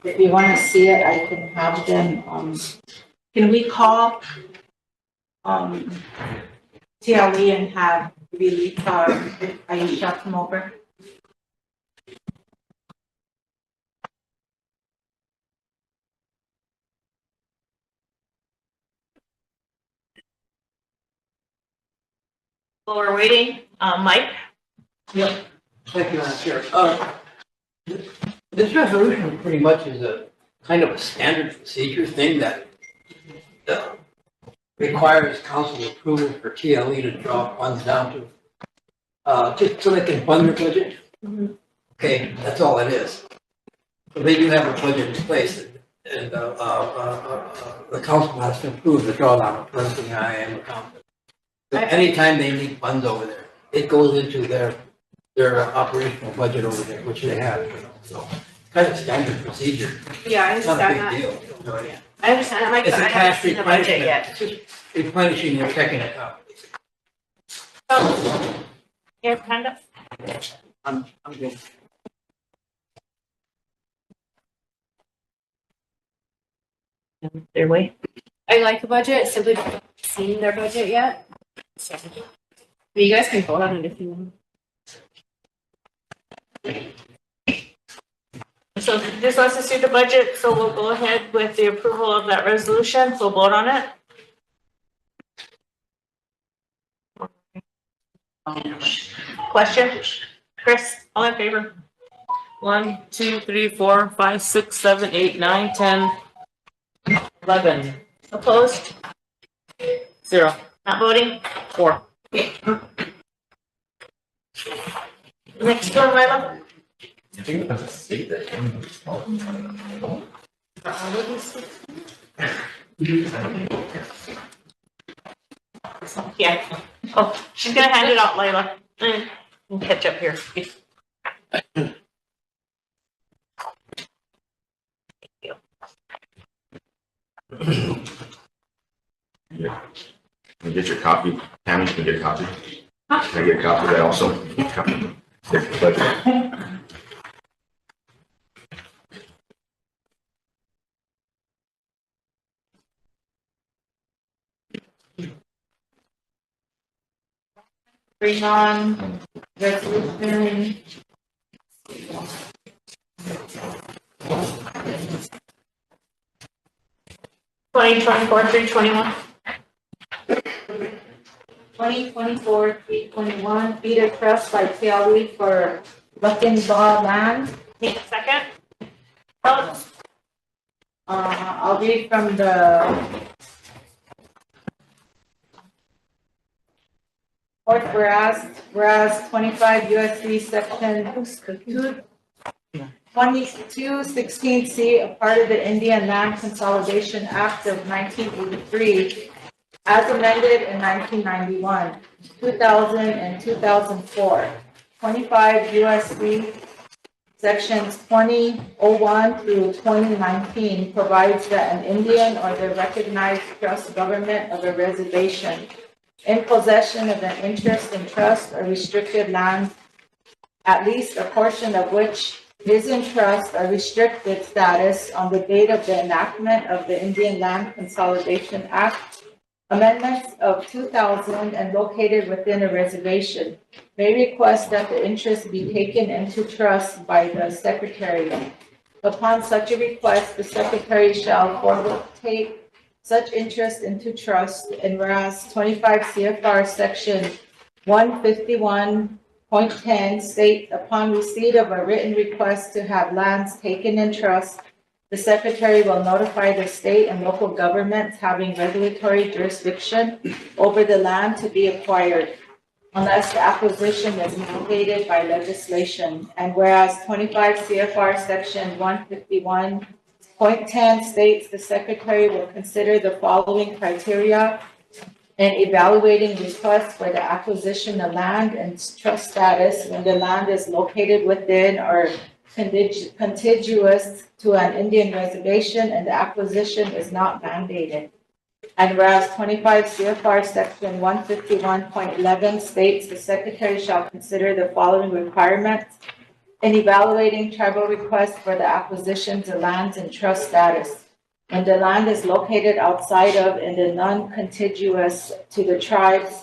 if you want to see it, I can have them, can we call, TLE and have Aisha come over? While we're waiting, Mike? Thank you, Madam Chair. This resolution pretty much is a kind of a standard procedure thing that requires council approval for TLE to draw funds down to, just so they can fund their budget. Okay, that's all it is. So they do have a budget in place, and the council has to approve the drawdown of funds in the IAM account. But anytime they need funds over there, it goes into their operational budget over there, which they have, you know, so kind of standard procedure. Yeah, I It's not understand a that. big deal. You know, I understand that, Mike, It's but a I haven't cash seen the budget replenishment. yet. It's just replenishing your checking account. So, your hand up? I'm good. Their way. I like the budget, simply because I haven't seen their budget yet. So, you guys can vote on it if you want. So this wants to see the budget, so we'll go ahead with the approval of that resolution, we'll vote on it. Question? Chris, all in favor? 1, 2, 3, 4, 5, 6, 7, 8, 9, 10, 11. Opposed? 0. Not voting? 4. Next one, Milo? I think that's a state that. Yeah. Oh, she's gonna hand it out, Lila. We'll catch up here. Yeah. Can you get your copy? Tammy, can you get a copy? Can I get a copy of that also? Copy. Pleasure. Bring on resolution. Twenty 321. 2024-321, Peter Trust by TLE for Luckenbaugh land. Need a second? Oh, I'll read from the fourth whereas 25 USC section 2216C, a part of the Indian Land Consolidation Act of 1983, as amended in 1991, 2000, and 2004. 25 USC sections 2001 through 2019 provides that an Indian or the recognized trust government of a reservation in possession of an interest in trust or restricted land, at least a portion of which is in trust or restricted status on the date of the enactment of the Indian Land Consolidation Act, amendments of 2000, and located within a reservation, may request that the interest be taken into trust by the Secretary. Upon such a request, the Secretary shall forward take such interest into trust, and whereas 25 CFR section 151.10 states, upon receipt of a written request to have lands taken in trust, the Secretary will notify the state and local governments having regulatory jurisdiction over the land to be acquired, unless the acquisition is mandated by legislation. And whereas 25 CFR section 151.10 states, the Secretary will consider the following criteria in evaluating requests for the acquisition of land and trust status when the land is located within or contiguous to an Indian reservation and the acquisition is not mandated. And whereas 25 CFR section 151.11 states, the Secretary shall consider the following requirements in evaluating tribal requests for the acquisitions of lands and trust status. When the land is located outside of and the non-contiguous to the tribe's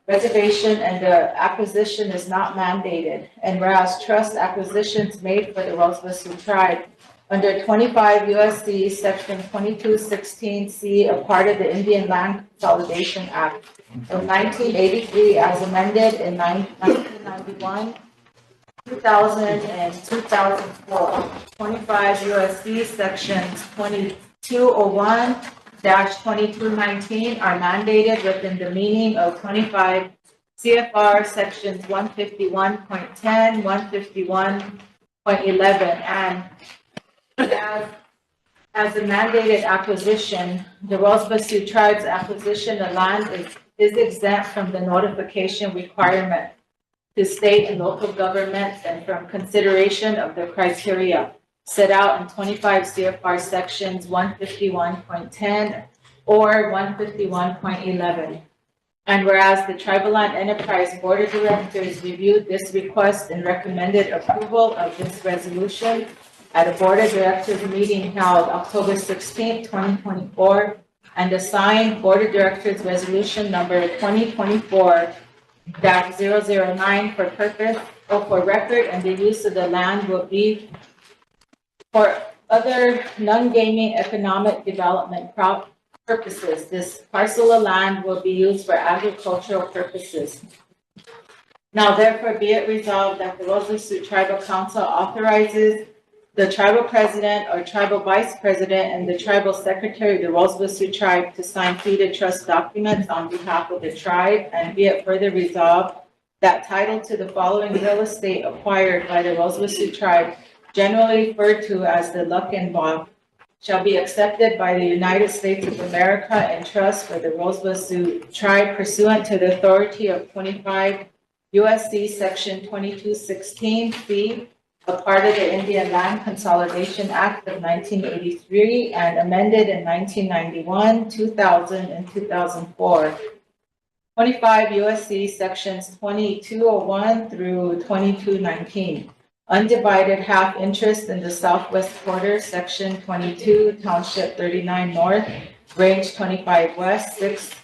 reservation and the acquisition is not mandated. And whereas trust acquisitions made for the Rosebud tribe under 25 USC section 2216C, a part of the Indian Land Consolidation Act of 1983 as amended in 1991, 2000 and 2004. 25 USC sections 2201-2219 are mandated within the meaning of 25 CFR sections 151.10, 151.11, and as a mandated acquisition, the Rosebud Sioux Tribe's acquisition of land is exempt from the notification requirement to state and local governments and from consideration of the criteria set out in 25 CFR sections 151.10 or 151.11. And whereas the Tribal Land Enterprise Board of Directors reviewed this request and recommended approval of this resolution at a Board of Directors meeting held October 16, 2024, and assigned Board of Directors Resolution number 2024-009 for purpose or for record, and the use of the land will be for other non-gaming economic development purposes. This parcel of land will be used for agricultural purposes. Now therefore be it resolved that the Rosebud Sioux Tribal Council authorizes the tribal president or tribal vice president and the tribal secretary of the Rosebud Sioux Tribe to sign deed trust documents on behalf of the tribe, and be it further resolved that title to the following real estate acquired by the Rosebud Sioux Tribe, generally referred to as the Luck and Bob, shall be accepted by the United States of America in trust for the Rosebud Sioux Tribe pursuant to the authority of 25 USC section 2216C, a part of the Indian Land Consolidation Act of 1983 and amended in 1991, 2000, and 2004. 25 USC sections 2201 through 2219. Undivided half interest in the southwest quarter, section 22, township 39 north, range 25 west, 6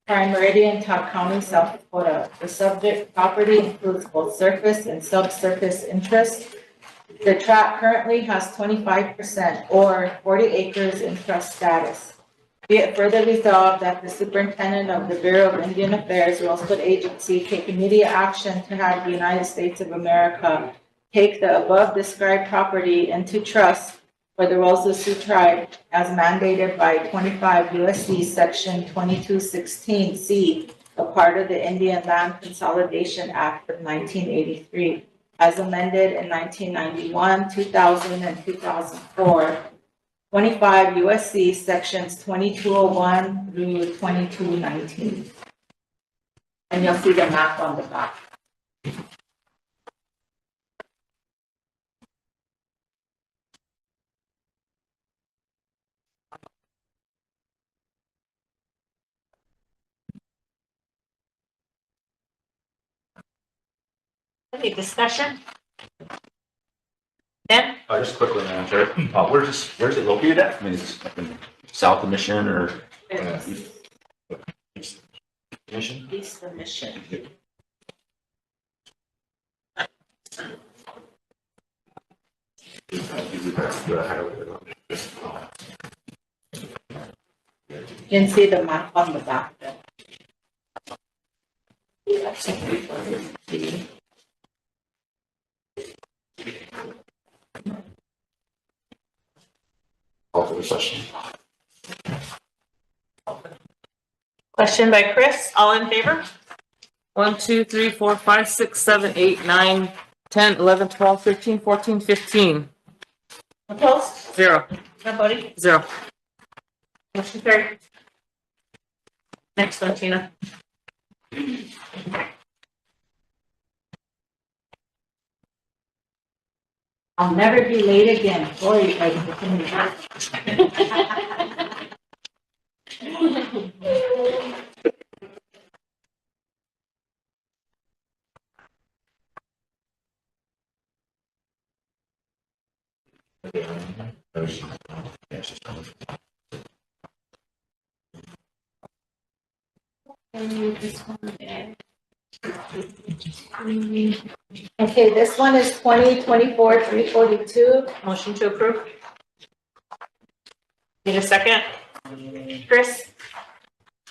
Prime Meridian, Todd County, South Dakota. The subject property includes both surface and subsurface interests. The tract currently has 25% or 40 acres in trust status. Be it further resolved that the superintendent of the Bureau of Indian Affairs, Rosebud Agency, take immediate action to have the United States of America take the above described property into trust for the Rosebud Sioux Tribe as mandated by 25 USC section 2216C, a part of the Indian Land Consolidation Act of 1983, as amended in 1991, 2000, and 2004. 25 USC sections 2201 through 2219. And you'll see the map on the back. Any discussion? Ben? Just quickly, Madam Chair, where's it located at? I mean, is it up in south of Mission or? Mission? East of Mission. You can see the map on the back there. Call for the session. Question by Chris, all in favor? 1, 2, 3, 4, 5, 6, 7, 8, 9, 10, 11, 12, 13, 14, 15. Opposed? 0. Nobody? 0. Motion carried. Next one, Tina. I'll never be late again. Boy, you guys are Okay, this one is 2024-342. Motion to approve. Need a second? Chris?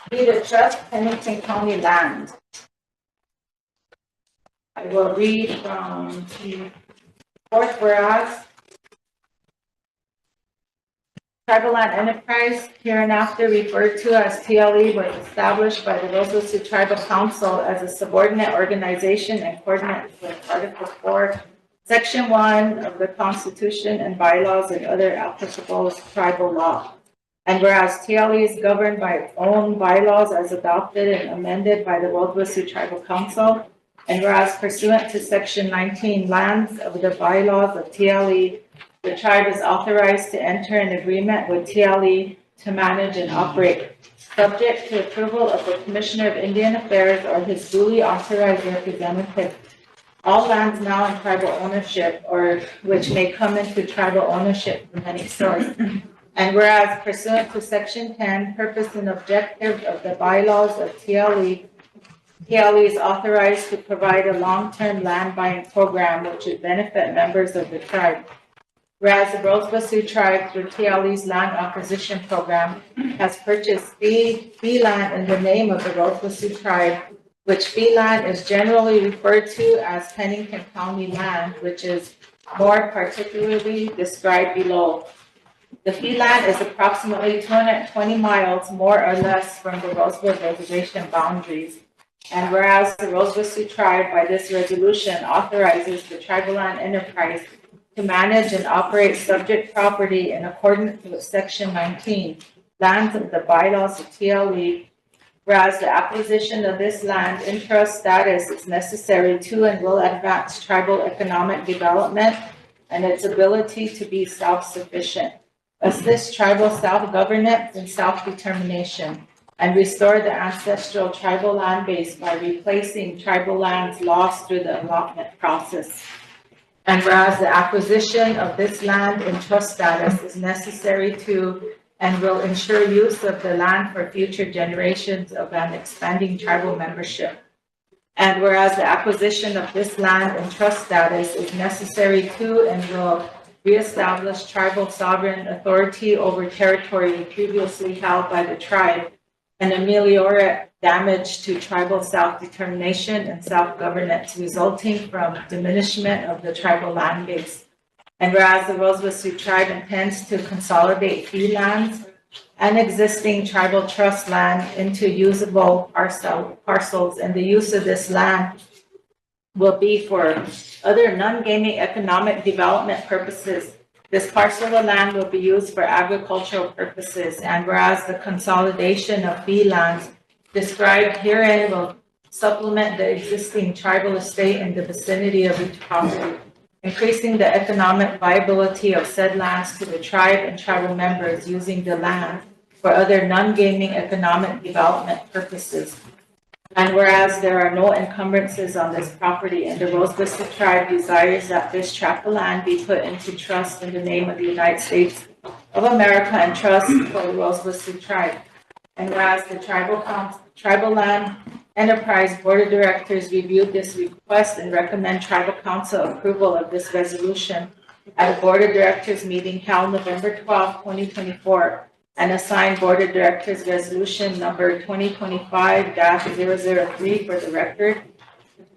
Deed of trust, Pennington County land. I will read from the fourth whereas. Tribal Land Enterprise, hereinafter referred to as TLE, was established by the Rosebud Sioux Tribal Council as a subordinate organization in accordance with Article 4, Section 1 of the Constitution and bylaws and other applicable tribal law. And whereas TLE is governed by its own bylaws as adopted and amended by the Rosebud Sioux Tribal Council, and whereas pursuant to Section 19 lands of the bylaws of TLE, the tribe is authorized to enter an agreement with TLE to manage and operate, subject to approval of the Commissioner of Indian Affairs or his duly authorized representative. All lands now in tribal ownership or which may come into tribal ownership from any source. And whereas pursuant to Section 10, purpose and objective of the bylaws of TLE is authorized to provide a long-term land buying program which would benefit members of the tribe. Whereas the Rosebud Sioux Tribe, through TLE's land acquisition program, has purchased fee land in the name of the Rosebud Sioux Tribe, which fee land is generally referred to as Pennington County land, which is more particularly described below. The fee land is approximately 220 miles, more or less, from the Rosebud Reservation boundaries. And whereas the Rosebud Sioux Tribe, by this resolution, authorizes the Tribal Land Enterprise to manage and operate subject property in accordance with Section 19, lands of the bylaws of TLE, whereas the acquisition of this land in trust status is necessary to and will advance tribal economic development and its ability to be self-sufficient, assist tribal self-governance and self-determination, and restore the ancestral tribal land base by replacing tribal lands lost through the allotment process. And whereas the acquisition of this land in trust status is necessary to and will ensure use of the land for future generations of an expanding tribal membership. And whereas the acquisition of this land in trust status is necessary to and will reestablish tribal sovereign authority over territory previously held by the tribe and ameliorate damage to tribal self-determination and self-governance resulting from diminishment of the tribal land base. And whereas the Rosebud Sioux Tribe intends to consolidate fee lands and existing tribal trust land into usable parcels, and the use of this land will be for other non-gaming economic development purposes. This parcel of land will be used for agricultural purposes, and whereas the consolidation of fee lands described herein will supplement the existing tribal estate in the vicinity of each property, increasing the economic viability of said lands to the tribe and tribal members using the land for other non-gaming economic development purposes. And whereas there are no encumbrances on this property, and the Rosebud Sioux Tribe desires that this tract of land be put into trust in the name of the United States of America and trust for the Rosebud Sioux Tribe. And whereas the Tribal Land Enterprise Board of Directors reviewed this request and recommend Tribal Council approval of this resolution at a Board of Directors meeting held November 12, 2024. And assign Board of Directors Resolution number 2025-003 for the record.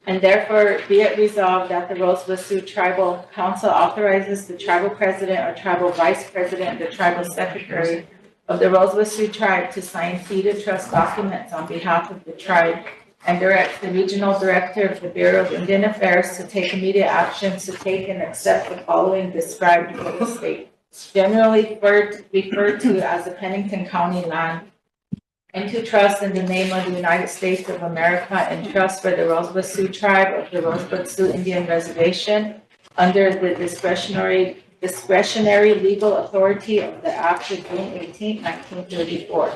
And therefore be it resolved that the Rosebud Sioux Tribal Council authorizes the tribal president or tribal vice president, the tribal secretary of the Rosebud Sioux Tribe to sign deed of trust documents on behalf of the tribe, and directs the regional director of the Bureau of Indian Affairs to take immediate actions to take and accept the following described real estate, generally referred to as the Pennington County land, into trust in the name of the United States of America and trust for the Rosebud Sioux Tribe of the Rosebud Sioux Indian Reservation under the discretionary legal authority of the Act of June 18, 1934.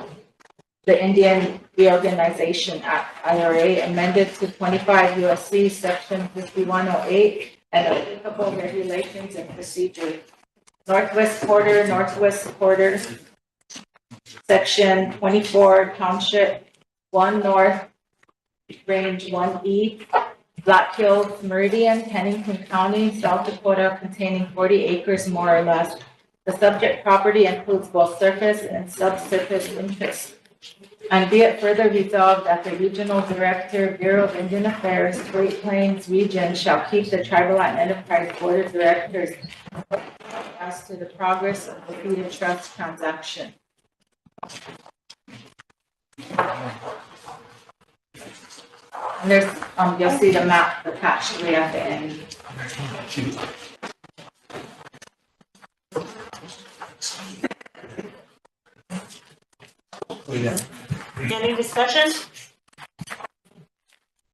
The Indian Reorganization Act, IRA, amended to 25 U.S.C. Section 5108 and applicable regulations and procedures. Northwest quarter, Section 24, Township 1 North, Range 1E, Black Hills Meridian, Pennington County, South Dakota, containing 40 acres more or less. The subject property includes both surface and subsurface interests. And be it further resolved that the Regional Director, Bureau of Indian Affairs, Great Plains Region shall keep the Tribal Land Enterprise Board of Directors as to the progress of the deed of trust transaction. And there's, you'll see the map attached way at the end. Any discussion?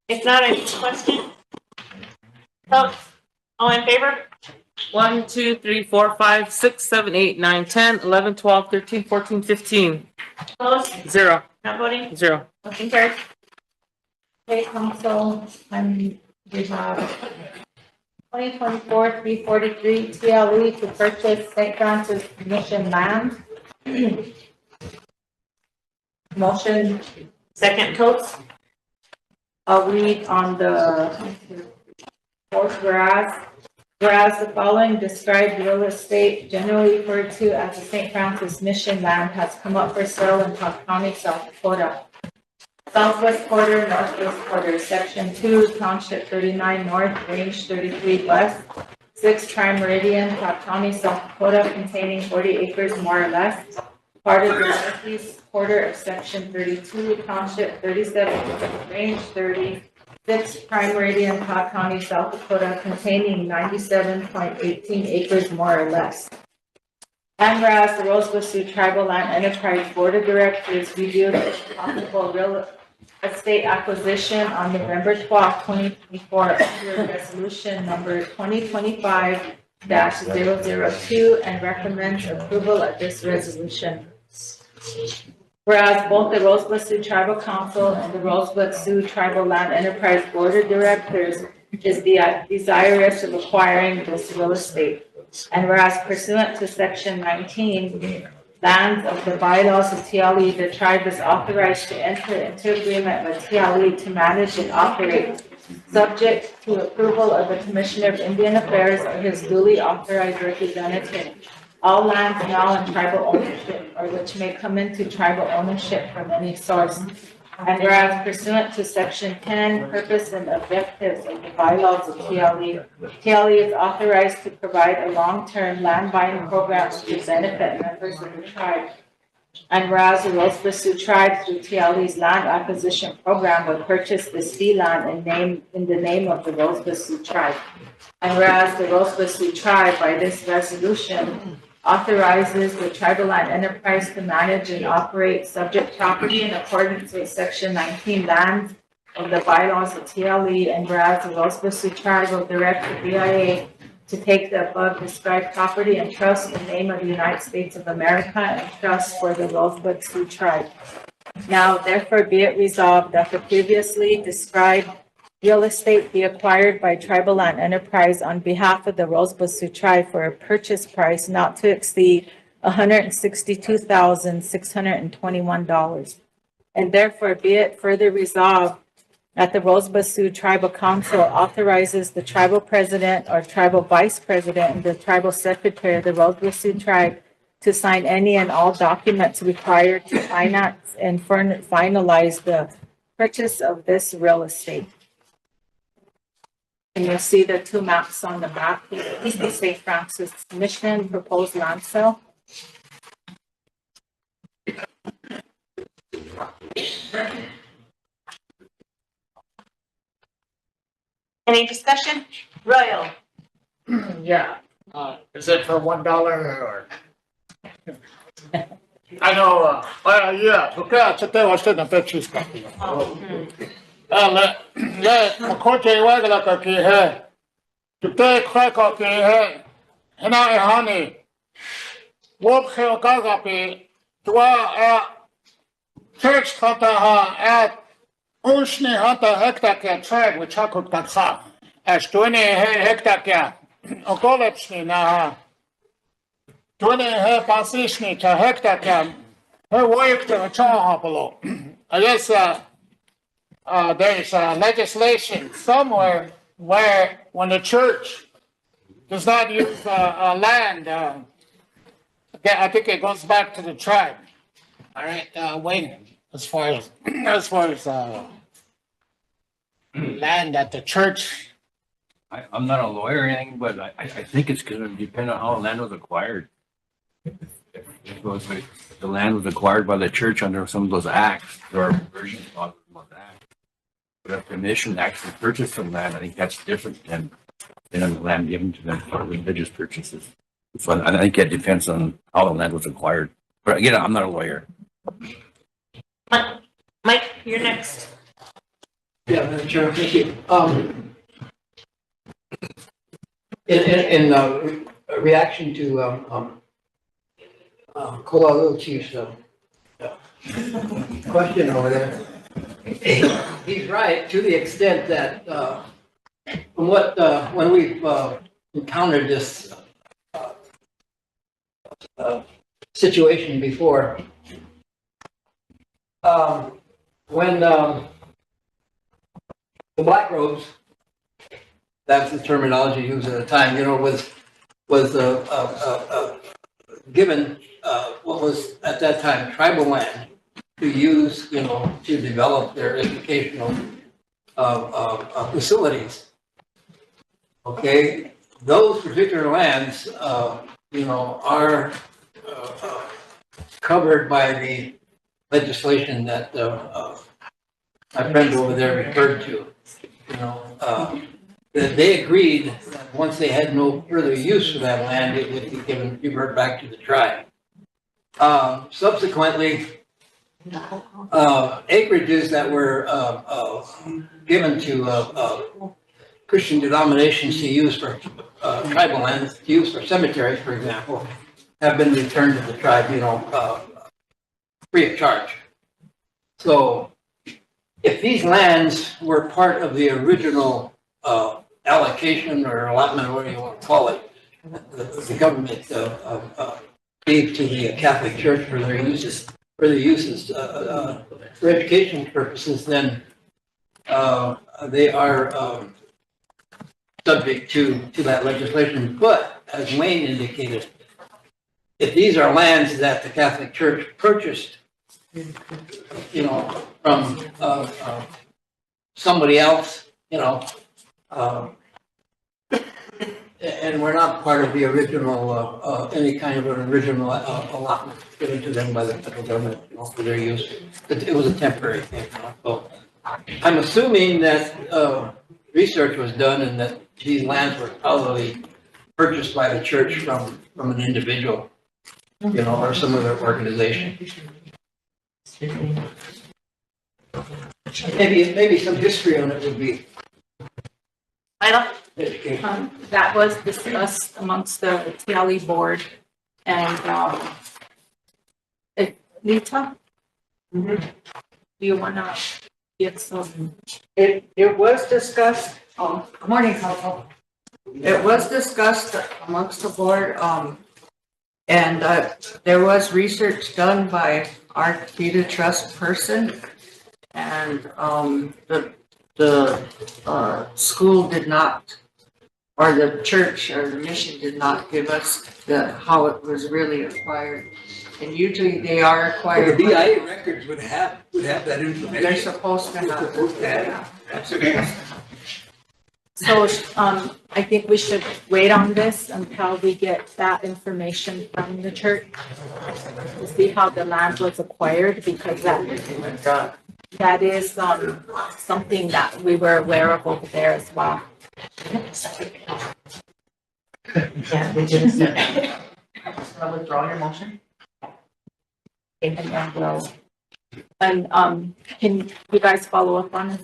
If not, any question? Vote. All in favor? 1, 2, 3, 4, 5, 6, 7, 8, 9, 10, 11, 12, 13, 14, 15. Opposed? 0. Not voting? 0. Motion carried. Okay, council, we have 2024-343 TLE to purchase St. Francis Mission land. Motion. Second, Coates. I'll read on the fourth whereas the following described real estate generally referred to as the St. Francis Mission land has come up for sale in Cobb County, South Dakota. Southwest quarter, northwest quarter, section 2, township 39 north, range 33 west, 6 tri-meridian, Cobb County, South Dakota, containing 40 acres more or less. Part of the northeast quarter of section 32, township 37, range 30, 6 tri-meridian, Cobb County, South Dakota, containing 97.18 acres more or less. And whereas the Rosebud Sioux Tribal Land Enterprise Board of Directors reviewed a possible real estate acquisition on November 12, 2024, under resolution number 2025-002 and recommends approval of this resolution. Whereas both the Rosebud Sioux Tribal Council and the Rosebud Sioux Tribal Land Enterprise Board of Directors is desirous of acquiring this real estate. And whereas pursuant to section 19, lands of the bylaws of TLE, the tribe is authorized to enter into agreement with TLE to manage and operate, subject to approval of the Commissioner of Indian Affairs or his duly authorized representative. All lands now in tribal ownership or which may come into tribal ownership from any source. And whereas pursuant to section 10, purpose and objectives of the bylaws of TLE, TLE is authorized to provide a long-term land buying program to benefit members of the tribe. And whereas the Rosebud Sioux tribe through TLE's land acquisition program will purchase this fee land in the name of the Rosebud Sioux tribe. And whereas the Rosebud Sioux tribe by this resolution authorizes the tribal land enterprise to manage and operate subject property in accordance with section 19 lands of the bylaws of TLE, and whereas the Rosebud Sioux tribe will direct the BIA to take the above described property and trust in the name of the United States of America and trust for the Rosebud Sioux tribe. Now, therefore, be it resolved that the previously described real estate be acquired by Tribal Land Enterprise on behalf of the Rosebud Sioux tribe for a purchase price not to exceed $162,621. And therefore, be it further resolved that the Rosebud Sioux Tribal Council authorizes the tribal president or tribal vice president and the tribal secretary of the Rosebud Sioux tribe to sign any and all documents required to finance and finalize the purchase of this real estate. And you'll see the two maps on the map. This is St. Francis Mission proposed land sale. Any discussion? Royal. Yeah, is it for $1 or? I know, yeah, okay, so there was the pictures. Koche wagla ka ki hai, today crack up hai, and I honey. Walk here, Gagapi, Dwa church Kataha at Ushni Hata Hectare tribe, which I could cut as 20 hectare, Okolepsni Naha, 20 pasishni to hectare, her work to a chahapolo. I guess there's legislation somewhere where when the church does not use land, I think it goes back to the tribe. All right, Wayne. as far as, land at the church. I'm not a lawyer or anything, but I think it's gonna depend on how the land was acquired. If the land was acquired by the church under some of those acts, there are versions of that act. But if the nation actually purchased some land, I think that's different than the land given to them for religious purchases. So I think it depends on how the land was acquired. But again, I'm not a lawyer. Mike, you're next. Yeah, Madam Chair, thank you. In reaction to Colorado Chief's question over there, he's right to the extent that from what when we've encountered this situation before, when the black robes, that's the terminology used at the time, was given what was at that time tribal land to use, to develop their educational facilities. Okay, those particular lands, are covered by the legislation that my friend over there referred to. That they agreed that once they had no further use for that land, it would be given, revert back to the tribe. Subsequently, acreages that were given to Christian denominations to use for tribal lands, to use for cemeteries, for example, have been returned to the tribe, free of charge. So, if these lands were part of the original allocation or allotment, or whatever you want to call it, the government gave to the Catholic Church for their uses, for education purposes, then they are subject to that legislation. But as Wayne indicated, if these are lands that the Catholic Church purchased, from somebody else, and we're not part of the original, any kind of an original allotment given to them by the federal government, for their use. It was a temporary thing. So I'm assuming that research was done and that these lands were probably purchased by the church from an individual, or some other organization. Maybe some history on it would be. That was discussed amongst the TLE board and Lita, do you want to get some? It was discussed, good morning, council. It was discussed amongst the board, and there was research done by our data trust person, and the school did not, or the church or the mission did not give us how it was really acquired. And usually they are acquired. The BIA records would have that information. They're supposed to have that. So, I think we should wait on this until we get that information from the church to see how the land was acquired, because that is, something that we were aware of over there as well. Yeah, we did. Withdraw your motion. And then we'll, can you guys follow up on this?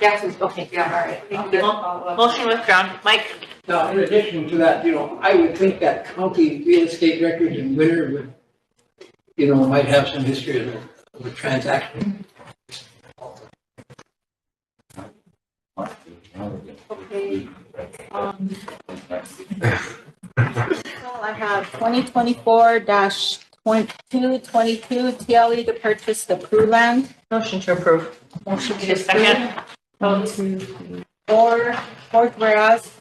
Yes, okay, yeah, all right. Thank you. Motion withdrawn. Mike? Now, in addition to that, I would think that county real estate records in Winter would, might have some history of the transaction. Okay. So I have 2024-2222 TLE to purchase the Prue land. Motion to approve. Motion to second. 1, 2, 3, 4. Fourth, whereas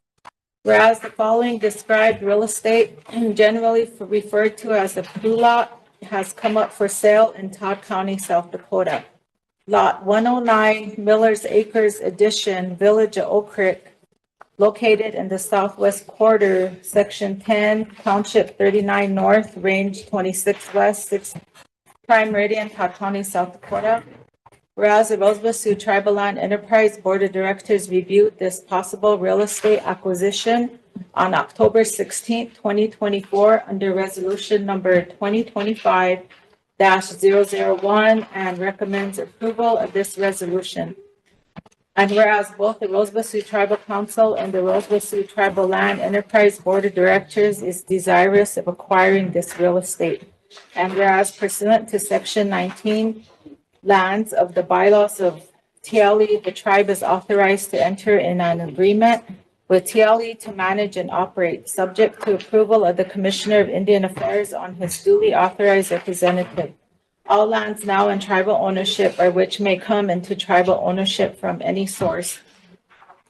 the following described real estate generally referred to as a Prue lot has come up for sale in Todd County, South Dakota. Lot 109 Miller's Acres Addition, Village of Oak Creek, located in the southwest quarter, section 10, township 39 north, range 26 west, 6 prime meridian, Todd County, South Dakota. Whereas the Rosebud Sioux Tribal Land Enterprise Board of Directors reviewed this possible real estate acquisition on October 16th, 2024, under resolution number 2025-001, and recommends approval of this resolution. And whereas both the Rosebud Sioux Tribal Council and the Rosebud Sioux Tribal Land Enterprise Board of Directors is desirous of acquiring this real estate. And whereas pursuant to section 19 lands of the bylaws of TLE, the tribe is authorized to enter in an agreement with TLE to manage and operate, subject to approval of the Commissioner of Indian Affairs on his duly authorized representative. All lands now in tribal ownership or which may come into tribal ownership from any source.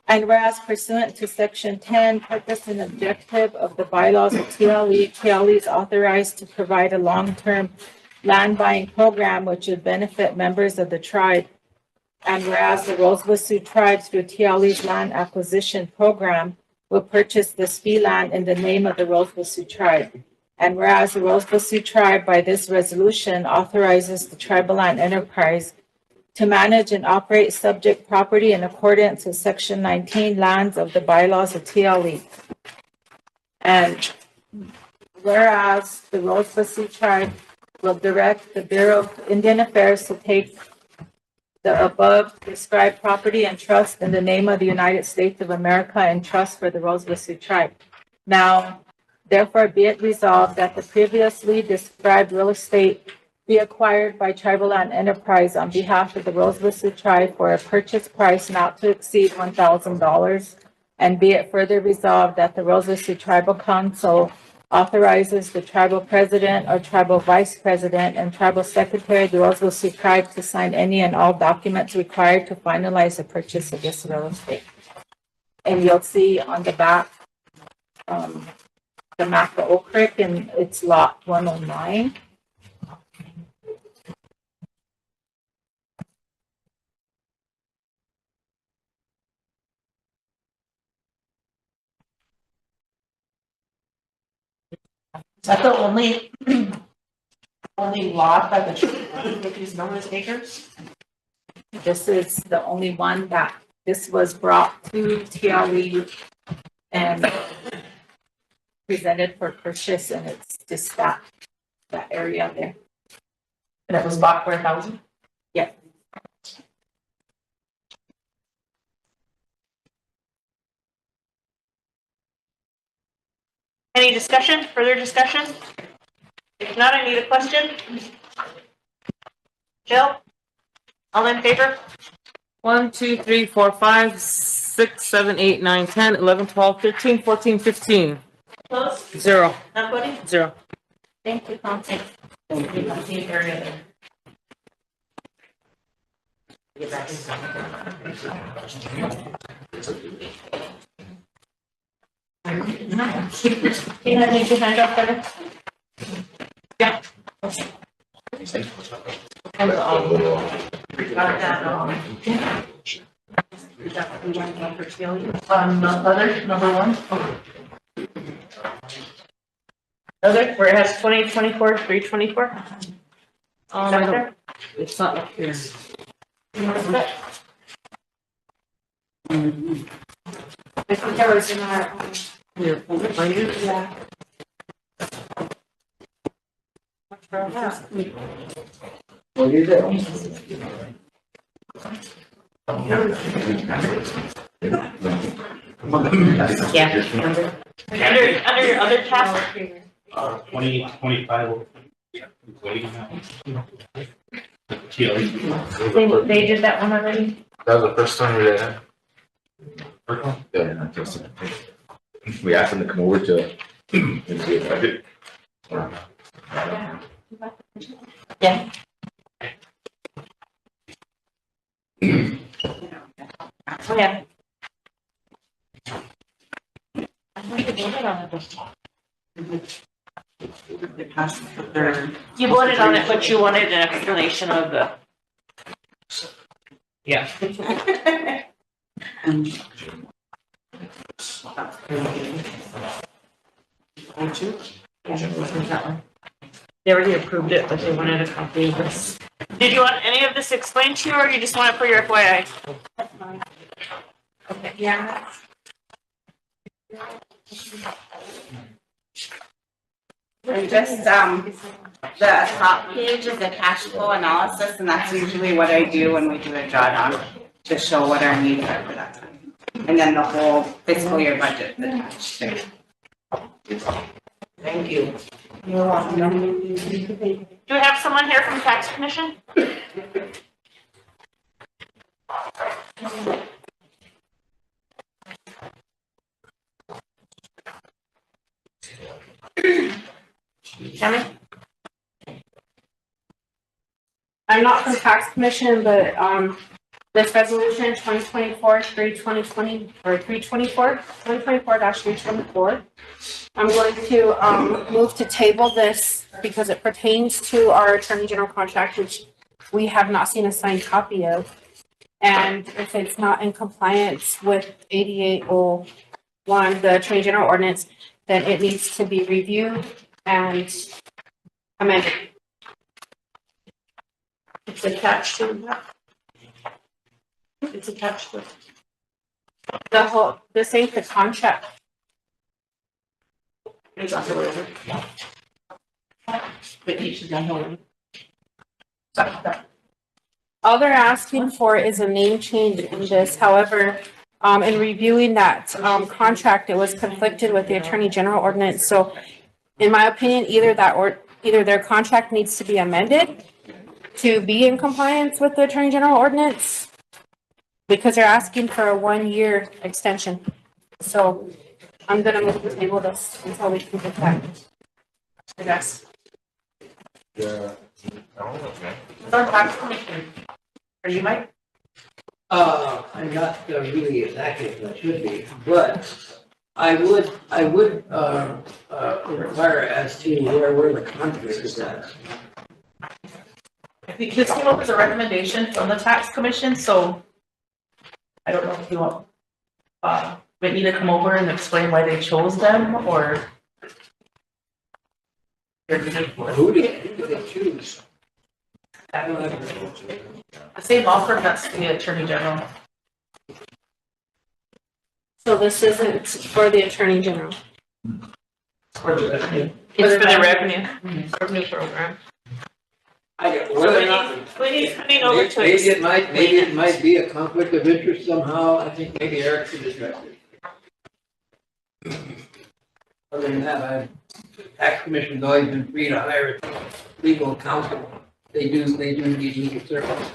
And whereas pursuant to section 10, purpose and objective of the bylaws of TLE, TLE is authorized to provide a long-term land buying program which would benefit members of the tribe. And whereas the Rosebud Sioux Tribe through TLE's land acquisition program will purchase this fee land in the name of the Rosebud Sioux Tribe. And whereas the Rosebud Sioux Tribe by this resolution authorizes the tribal land enterprise to manage and operate subject property in accordance with section 19 lands of the bylaws of TLE. And whereas the Rosebud Sioux Tribe will direct the Bureau of Indian Affairs to take the above described property and trust in the name of the United States of America and trust for the Rosebud Sioux Tribe. Now, therefore, be it resolved that the previously described real estate be acquired by Tribal Land Enterprise on behalf of the Rosebud Sioux Tribe for a purchase price not to exceed $1,000. And be it further resolved that the Rosebud Sioux Tribal Council authorizes the tribal president or tribal vice president and tribal secretary of the Rosebud Sioux Tribe to sign any and all documents required to finalize the purchase of this real estate. And you'll see on the back, the map of Oak Creek, and it's lot 109. Is that the only lot that the tribe is known as acres? This is the only one that this was brought to TLE and presented for purchase, and it's just that area there. And it was bought for $1,000? Yeah. Any discussion, further discussion? If not, I need a question. Jill? All in favor? 1, 2, 3, 4, 5, 6, 7, 8, 9, 10, 11, 12, 13, 14, 15. Opposed? 0. Not voting? 0. Thank you, Council. Area there. Can I make your hand up there? Yeah. Other, number one. Other, where it has 2024, 324? It's not up here. I think that was in our, Here, right here. yeah. What is it? Yeah. Under your other tab? 2025. Waiting now. They did that one already? That was the first time we did it. Yeah, not just- we asked them to come over to. into the budget. Yeah. Oh, yeah. I think they voted on it. They passed their. You voted on it, but you wanted an explanation of the. Yeah. They already approved it, but they wanted a copy of this. Did you want any of this explained to you, or you just want it for your FYI? Okay, yeah. Just, the top page is the cash flow analysis, and that's usually what I do when we do a drawdown, to show what our needs are for that time. And then the whole fiscal year budget attached to it. Thank you. You're welcome. Do we have someone here from Tax Commission? Tammy? I'm not from Tax Commission, but, this resolution 2024-320 or 2024-324. I'm going to, move to table this because it pertains to our Attorney General contract, which we have not seen a signed copy of. And if it's not in compliance with 8801, the Attorney General ordinance, then it needs to be reviewed and amended. It's attached to that. It's attached to it. This ain't the contract. It's on the way. But each is on the way. All they're asking for is a name change in this. However, in reviewing that, contract, it was conflicted with the Attorney General ordinance. So in my opinion, either their contract needs to be amended to be in compliance with the Attorney General ordinance, because they're asking for a 1-year extension. So I'm gonna move to table this until we can get that. Yes. Yeah. It's our Tax Commission. Are you Mike? I'm not really as active as I should be, but I would inquire as to where the conflict is at. I think this came up as a recommendation from the Tax Commission, so I don't know if you want, Whitney to come over and explain why they chose them, or. Who did they choose? The same law firm that's the Attorney General. So this isn't for the Attorney General. It's for the revenue. It's for the revenue program. I don't know whether or not. Whitney's coming over to Maybe it might be a conflict of interest somehow. I think maybe Eric should address it. Other than that, Tax Commission's always been free to hire legal counsel. They do need legal service.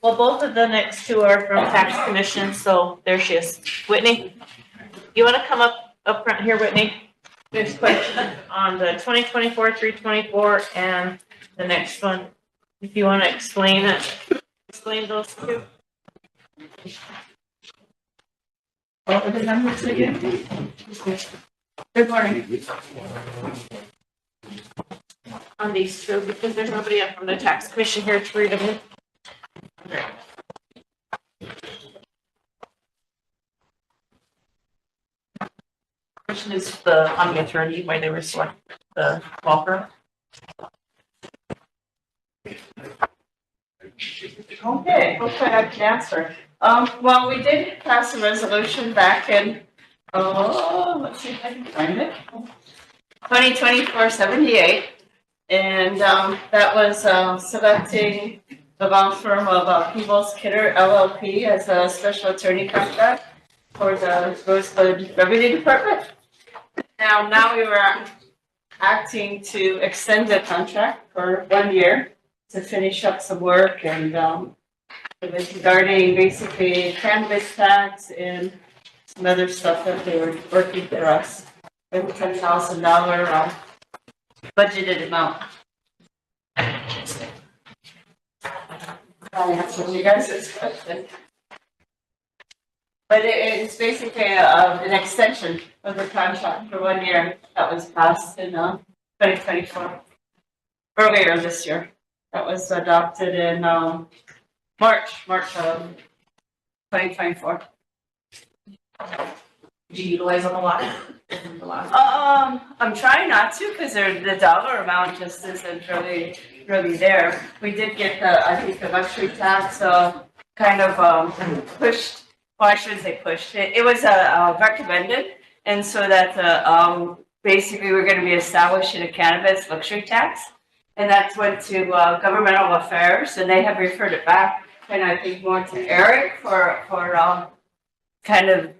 Well, both of the next two are from Tax Commission, so there she is. Whitney, you want to come up front here, Whitney? There's question on the 2024-324 and the next one. If you want to explain those two. Oh, the numbers again. Good morning. On these two, because there's nobody up from the Tax Commission here to read them. Question is the county attorney, why they were selected the law firm. Okay, hopefully I can answer. Well, we did pass a resolution back in, let's see if I can find it. 2024-78, and that was selecting the law firm of Peebles Kidder LLP as a special attorney contract for the Rosebud Revenue Department. Now we were acting to extend the contract for 1 year to finish up some work, and it was regarding basically cannabis tax and some other stuff that they were working for us. With a $10,000 budgeted amount. I'll answer you guys' question. But it's basically an extension of the contract for 1 year that was passed in 2024. Earlier this year. That was adopted in, March of 2024. Do you utilize them a lot? I'm trying not to, because the dollar amount just isn't really there. We did get I think the luxury tax, kind of, pushed, well, I shouldn't say pushed, it was, recommended. And so that, basically we're gonna be establishing a cannabis luxury tax. And that's went to, governmental affairs, and they have referred it back, and I think more to Eric for, kind of,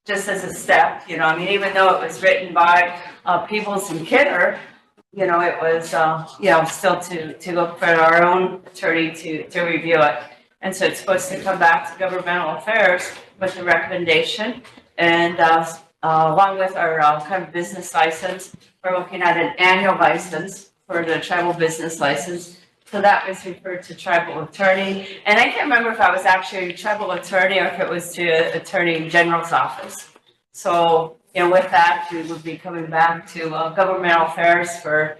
just as a step, you know, I mean, even though it was written by Peoples and Kidder, you know, it was, still to look for our own attorney to review it. And so it's supposed to come back to governmental affairs with a recommendation. And along with our kind of business license, we're looking at an annual license for the tribal business license. So that was referred to tribal attorney. And I can't remember if I was actually a tribal attorney or if it was to Attorney General's office. So, you know, with that, we would be coming back to governmental affairs for,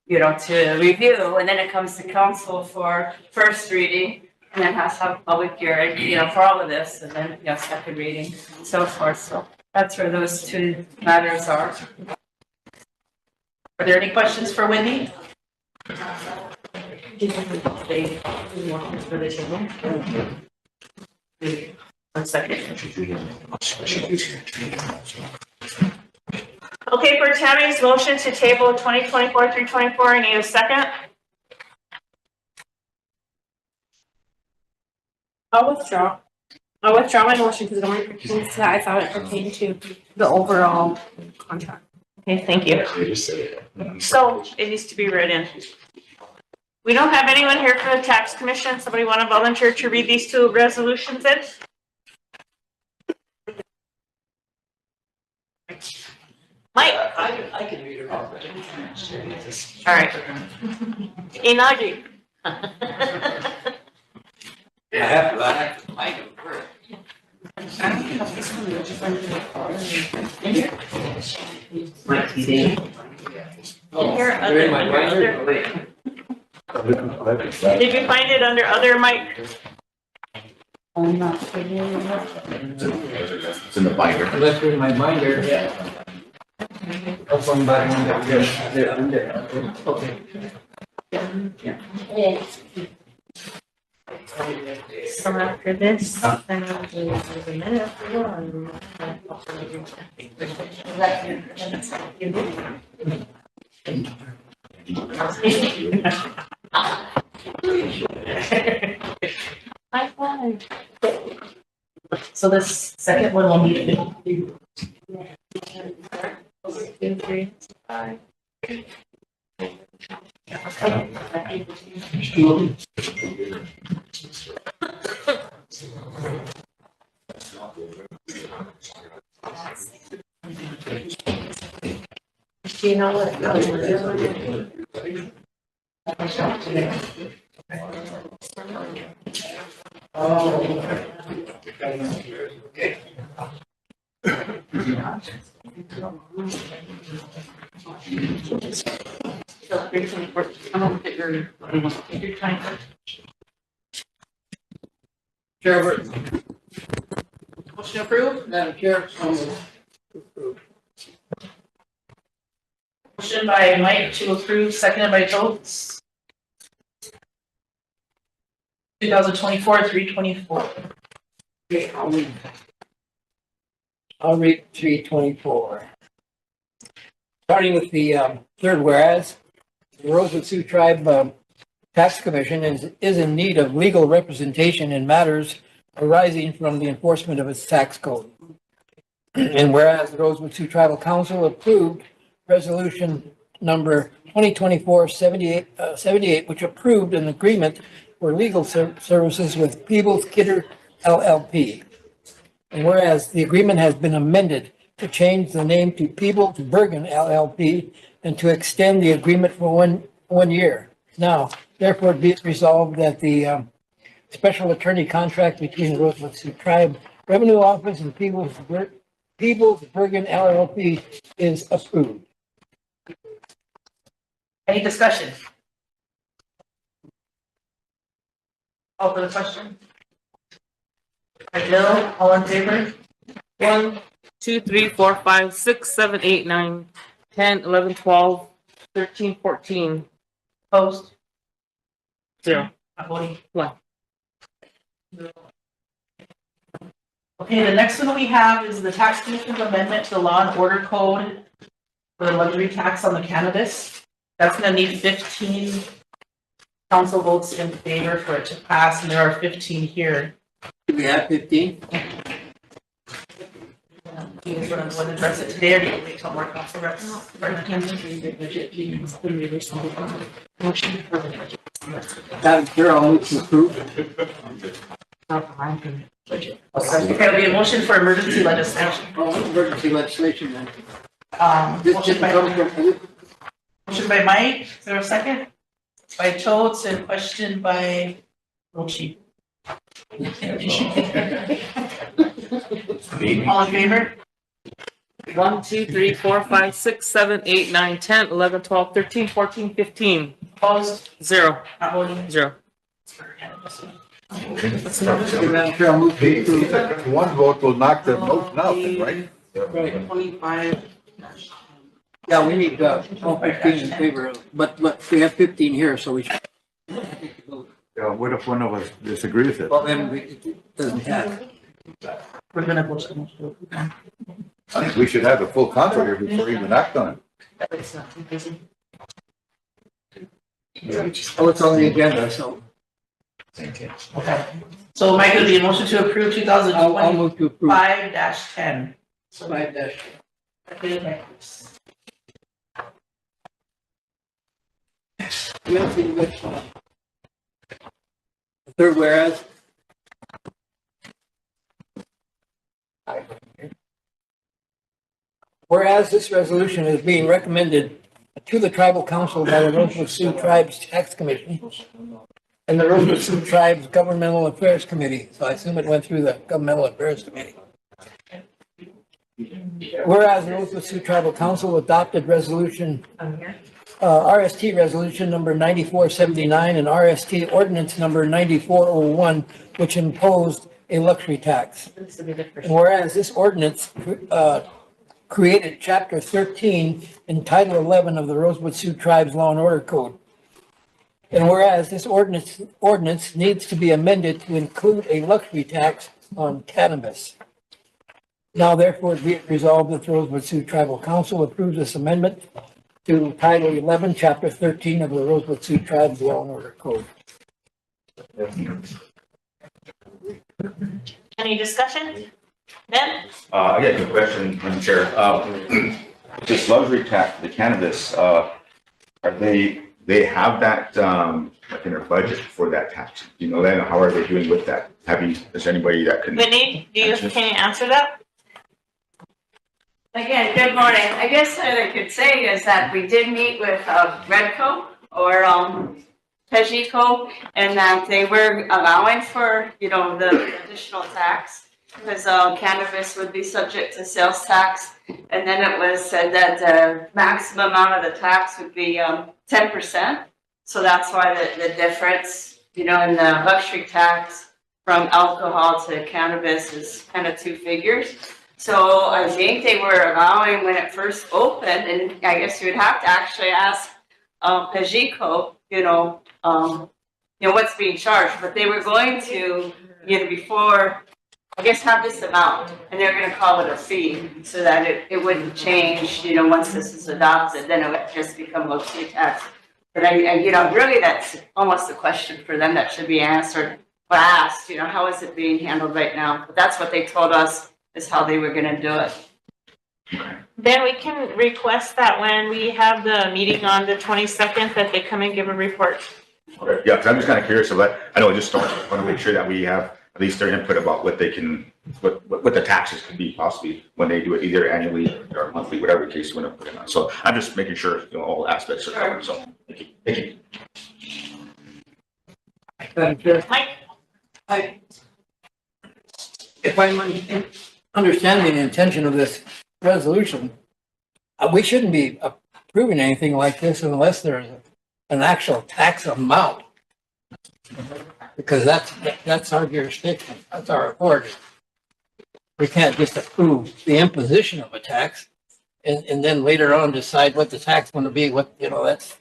you know, to review. And then it comes to council for first reading, and then has to have a public hearing, you know, for all of this, and then, you know, second reading, so forth. So that's where those two matters are. Are there any questions for Wendy? One second. Okay, for Tammy's motion to table 2024-324, I need a second. I'll withdraw my motion because it only pertains to that. I thought it pertained to the overall contract. Okay, thank you. So it needs to be read in. We don't have anyone here for the tax commission. Somebody want to volunteer to read these two resolutions in? Mike? I can read it all. All right. Inagi. I have to, I can work. Did you find it under other, Mike? It's in the binder. Unless we're in my binder, yeah. Up on back under. Okay. So after this, then I'll do the minute. High five. So this second one will need to be. 2, 3, 5. Do you know what? Chair, Motion approved. Madam Chair, so moved. Motion by Mike to approve, seconded by Jones. 2024-324. Okay, I'll read 324. Starting with the third whereas, the Rosebud Sioux Tribe Tax Commission is in need of legal representation in matters arising from the enforcement of its tax code. And whereas the Rosebud Sioux Tribal Council approved resolution number 2024-78, which approved an agreement for legal services with Peoples Kidder LLP. And whereas the agreement has been amended to change the name to Peoples Bergen LLP and to extend the agreement for one year. Now, therefore, be it resolved that the special attorney contract between the Rosebud Sioux Tribe Revenue Office and Peoples Bergen LLP is approved. Any discussion? Call for the question. Bill, all in favor? 1, 2, 3, 4, 5, 6, 7, 8, 9, 10, 11, 12, 13, 14. Opposed? 0. Not voting. 1. Okay, the next one we have is the tax commission's amendment to the law and order code for the luxury tax on the cannabis. That's gonna need 15 council votes in favor for it to pass, and there are 15 here. Do we have 15? Do you guys want to address it today, or do you wait till more council reps? Madam Chair, I'll move to approve. Okay, it'll be a motion for emergency legislation. Emergency legislation then. Motion This by, comes from, motion by Mike, is there a second? By Choates and question by Rochi. All in favor? 1, 2, 3, 4, 5, 6, 7, 8, 9, 10, 11, 12, 13, 14, 15. Opposed? 0. Not voting? 0. Madam Chair, I'll move to approve. One vote will knock the vote out, right? Right. 25. Yeah, we need, all 15 in favor of, but we have 15 here, so we should. Yeah, what if one of us disagrees with it? Well, then it doesn't have. We're gonna vote the motion. I think we should have the full council here before we even act on it. It's not too busy. Oh, it's on the agenda, so. Okay. So Mike, it'll be a motion to approve I'll move to approve. 2025-10. 5-. We have to which one? Third whereas. Whereas this resolution is being recommended to the tribal council by the Rosebud Sioux Tribes Tax Commission and the Rosebud Sioux Tribes Governmental Affairs Committee, so I assume it went through the Governmental Affairs Committee. Whereas the Rosebud Sioux Tribal Council adopted resolution, RST resolution number 9479 and RST ordinance number 9401, which imposed a luxury tax. And whereas this ordinance created Chapter 13 in Title 11 of the Rosebud Sioux Tribes Law and Order Code. And whereas this ordinance needs to be amended to include a luxury tax on cannabis. Now therefore be it resolved that the Rosebud Sioux Tribal Council approves this amendment to Title 11, Chapter 13 of the Rosebud Sioux Tribes Law and Order Code. Any discussion? Ben? I got a good question, Madam Chair. This luxury tax, the cannabis, they have that, like in their budget for that tax? You know that, how are they doing with that? Is there anybody that can? Whitney, can you answer that? Again, good morning. I guess what I could say is that we did meet with Redco or Pejico, and that they were allowing for, the additional tax, because cannabis would be subject to sales tax. And then it was said that the maximum amount of the tax would be 10%. So that's why the difference, in the luxury tax from alcohol to cannabis is kind of two figures. So I think they were allowing when it first opened, and I guess you would have to actually ask Pejico, what's being charged, but they were going to, before, I guess, have this amount, and they're going to call it a fee, so that it wouldn't change, once this is adopted, then it would just become luxury tax. But really that's almost a question for them that should be answered, or asked, how is it being handled right now? But that's what they told us is how they were going to do it. Then we can request that when we have the meeting on the 22nd, that they come and give a report. Okay, yeah, because I'm just kind of curious of that. I know I just want to make sure that we have at least their input about what they can, what the taxes could be possibly when they do it either annually or monthly, whatever the case you want to put it on. So I'm just making sure, all aspects are covered. So thank you. Thank you. Mike? If I'm understanding the intention of this resolution, we shouldn't be approving anything like this unless there's an actual tax amount. Because that's our jurisdiction, that's our authority. We can't just approve the imposition of a tax and then later on decide what the tax is going to be, that's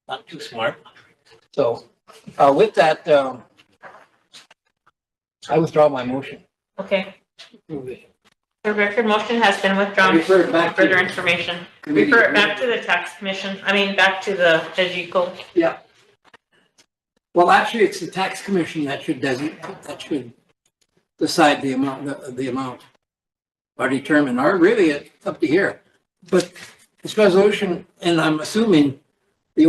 not too smart. So, with that, I withdraw my motion. Okay. The record motion has been withdrawn. Refer it back to Further the information. committee. Refer it back to the tax commission, back to the EGICO. Yeah. Well, actually, it's the tax commission that should decide the amount or determine, or really it's up to here. But this resolution, and I'm assuming the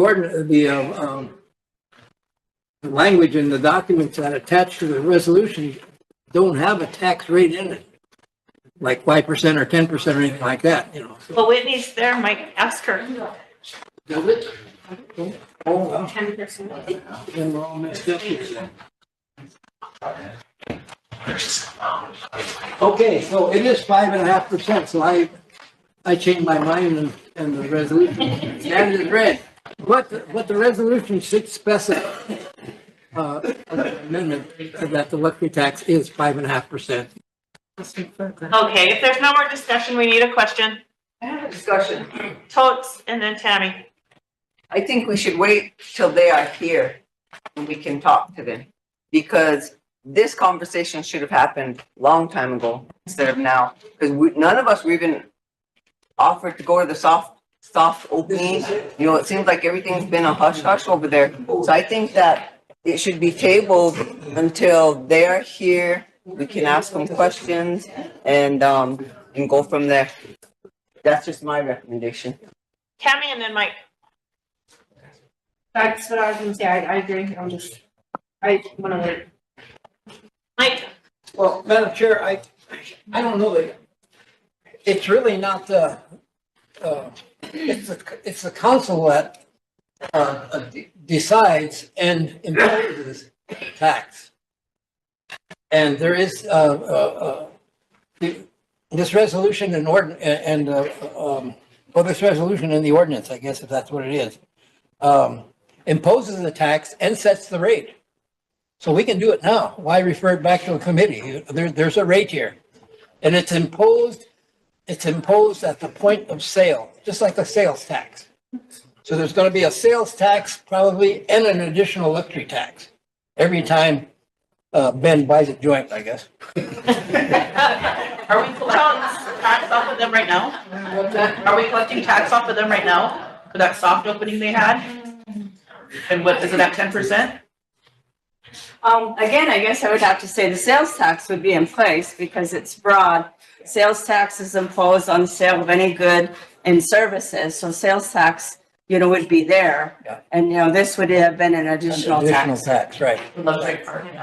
language in the documents that attach to the resolution don't have a tax rate in it, like 5% or 10% or anything like that, Well, Whitney's there, Mike, ask her. Does it? Oh, well. 10%. Then we're all messed up here. Okay, so it is 5.5%, so I changed my mind and the resolution stands as read. What the resolution should specify, amendment that the luxury tax is 5.5%. Okay, if there's no more discussion, we need a question. I have a discussion. Totes and then Tammy. I think we should wait till they are here and we can talk to them. Because this conversation should have happened a long time ago instead of now. Because none of us were even offered to go to the soft opening. It seems like everything's been a hush hush over there. So I think that it should be tabled until they are here. We can ask them questions and go from there. That's just my recommendation. Tammy and then Mike. That's what I was gonna say. I agree. I wanna wait. Mike. Well, Madam Chair, I don't know. It's really not it's the council that decides and imposes tax. And there is this resolution and this resolution in the ordinance, I guess, if that's what it is, imposes the tax and sets the rate. So we can do it now. Why refer it back to a committee? There's a rate here. And it's imposed at the point of sale, just like a sales tax. So there's going to be a sales tax probably and an additional luxury tax every time Ben buys a joint, I guess. Are we collecting tax off of them right now? Are we collecting tax off of them right now for that soft opening they had? And what, is it at 10%? Again, I guess I would have to say the sales tax would be in place because it's broad. Sales tax is imposed on the sale of any good and services. So sales tax, would be there. Yeah. And, this would have been an additional tax. Right.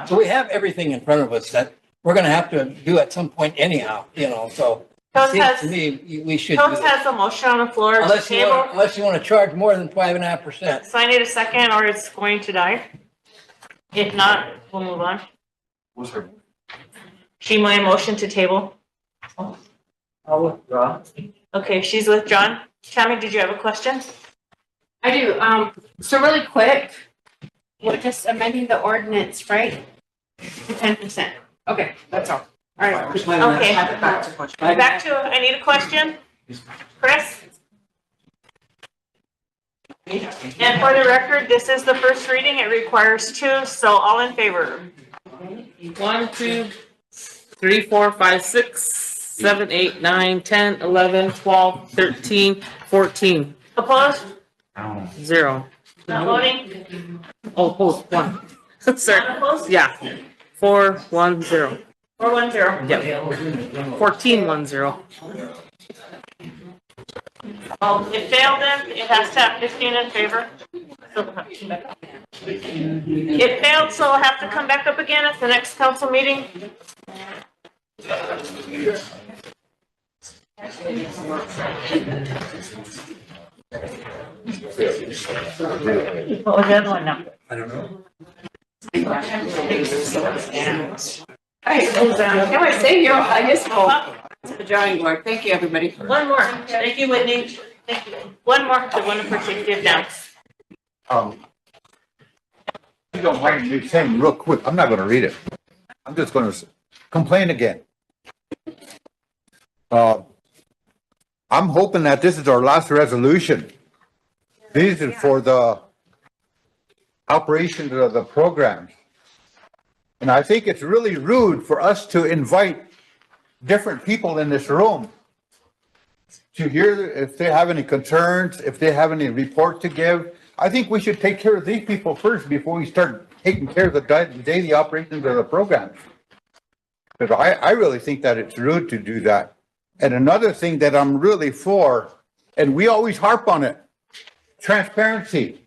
So we have everything in front of us that we're going to have to do at some point anyhow, so. Totes Seems has, to me, we should. Totes has a motion on the floor to Unless table. you want to charge more than 5.5%. So I need a second or it's going to die. If not, we'll move on. What's her? She made a motion to table. I'll withdraw. Okay, she's withdrawn. Tammy, did you have a question? I do. So really quick, we're just amending the ordinance, right? 10%. Okay, that's all. All right. Okay. Back to question. Back to, I need a question. Chris? And for the record, this is the first reading. It requires 2, so all in favor? 1, 2, 3, 4, 5, 6, 7, 8, 9, 10, 11, 12, 13, 14. Opposed? 0. Not voting? Oh, opposed, 1. Sorry. Opposed? Yeah. 4, 1, 0. 410. Yep. 14, 1, 0. It failed then. It has to have 15 in favor. It failed, so I'll have to come back up again at the next council meeting. What was the other one now? I don't know. Can I say I guess we'll the drawing board. Thank you, everybody. One more. Thank you, Whitney. Thank you. One more, the one in particular down. You don't mind me saying real quick, I'm not gonna read it. I'm just gonna complain again. I'm hoping that this is our last resolution. These are for the operation of the programs. And I think it's really rude for us to invite different people in this room to hear if they have any concerns, if they have any report to give. I think we should take care of these people first before we start taking care of the daily operations of the programs. Because I really think that it's rude to do that. And another thing that I'm really for, and we always harp on it, transparency.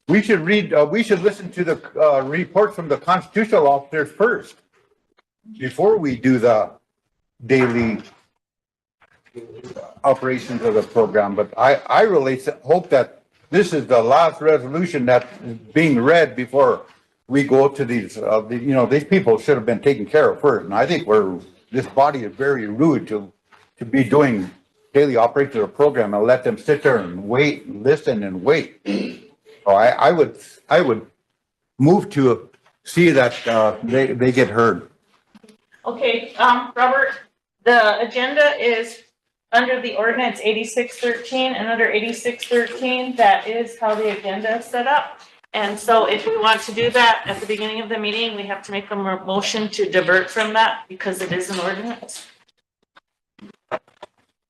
We should listen to the report from the constitutional officers first before we do the daily operations of the program. But I really hope that this is the last resolution that is being read before we go to these, these people should have been taken care of first. And I think this body is very rude to be doing daily operations of the program and let them sit there and wait and listen and wait. So I would move to see that they get heard. Okay, Robert, the agenda is under the ordinance 8613, and under 8613, that is how the agenda is set up. And so if we want to do that at the beginning of the meeting, we have to make a motion to divert from that because it is an ordinance.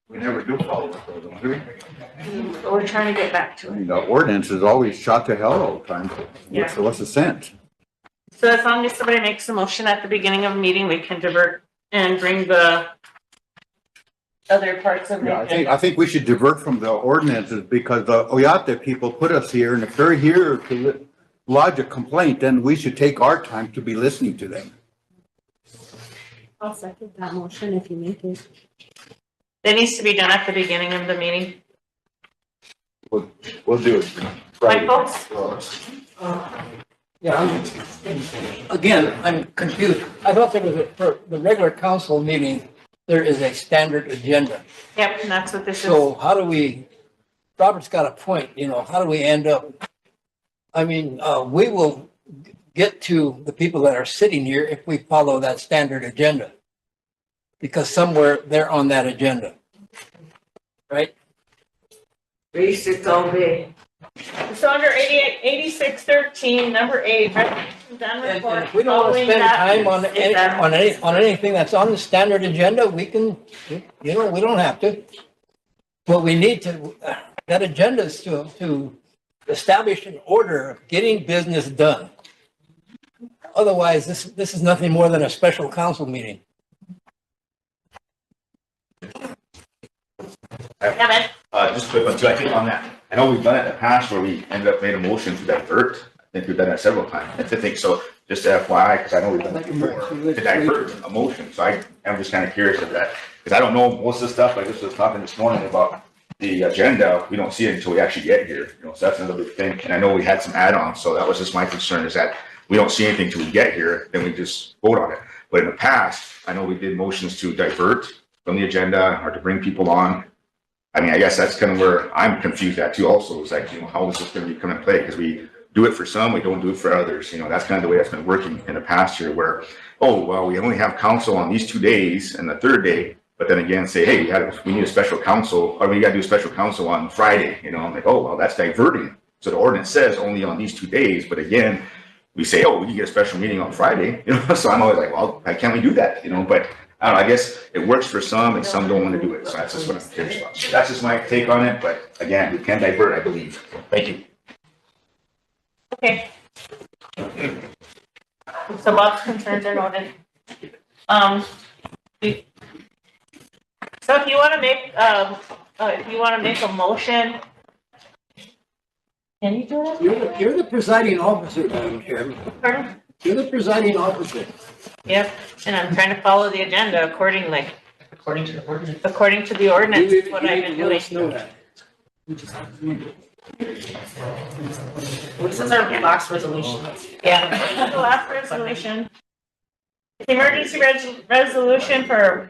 We never do follow the program, do we? But we're trying to get back to it. The ordinance is always shot to hell all the time. Yeah. What's the sense? So as long as somebody makes a motion at the beginning of a meeting, we can divert and bring the other parts of the agenda. I think we should divert from the ordinances because the Oyate people put us here, and if they're here to lodge a complaint, then we should take our time to be listening to them. I'll second that motion if you make it. It needs to be done at the beginning of the meeting. We'll do it. Michael? Yeah, I'm confused. I thought there was for the regular council meeting, there is a standard agenda. Yep, and that's what this is. So how do we, Robert's got a point, how do we end up? I mean, we will get to the people that are sitting here if we follow that standard agenda. Because somewhere they're on that agenda. Right? Basic OB. So under 8613, number 8, recommendations and And report. if we don't want to spend time on anything that's on the standard agenda, we can, we don't have to. But we need to, that agenda is to establish an order of getting business done. Otherwise, this is nothing more than a special council meeting. Just a quick one too, I think on that, I know we've done it in the past where we ended up made a motion to divert. I think we've done that several times. I think so, just FYI, because I know we've done it before, to divert a motion. So I'm just kind of curious of that, because I don't know most of the stuff. I just was talking this morning about the agenda. We don't see it until we actually get here, so that's another big thing. And I know we had some add-ons, so that was just my concern, is that we don't see anything till we get here, then we just vote on it. But in the past, I know we did motions to divert from the agenda or to bring people on. I mean, I guess that's kind of where I'm confused at too also, is like, how is this going to be coming to play? Because we do it for some, we don't do it for others. That's kind of the way that's been working in the past year where, oh, well, we only have council on these 2 days and the third day, but then again say, hey, we need a special council, or we got to do a special council on Friday. I'm like, oh, well, that's diverting. So the ordinance says only on these 2 days, but again, we say, oh, we can get a special meeting on Friday. So I'm always like, well, why can't we do that? But I don't know, I guess it works for some and some don't want to do it. So that's just what I'm curious about. So that's just my take on it. But again, we can divert, I believe. Thank you. Okay. So Bob's concerns are noted. So if you want to make a motion, can you do it? You're the presiding officer, Madam Chairman. Pardon? You're the presiding officer. Yep, and I'm trying to follow the agenda accordingly. According to the ordinance. According to the ordinance, is what I've been doing. This is our last resolution. Yeah, the last resolution. Emergency resolution for,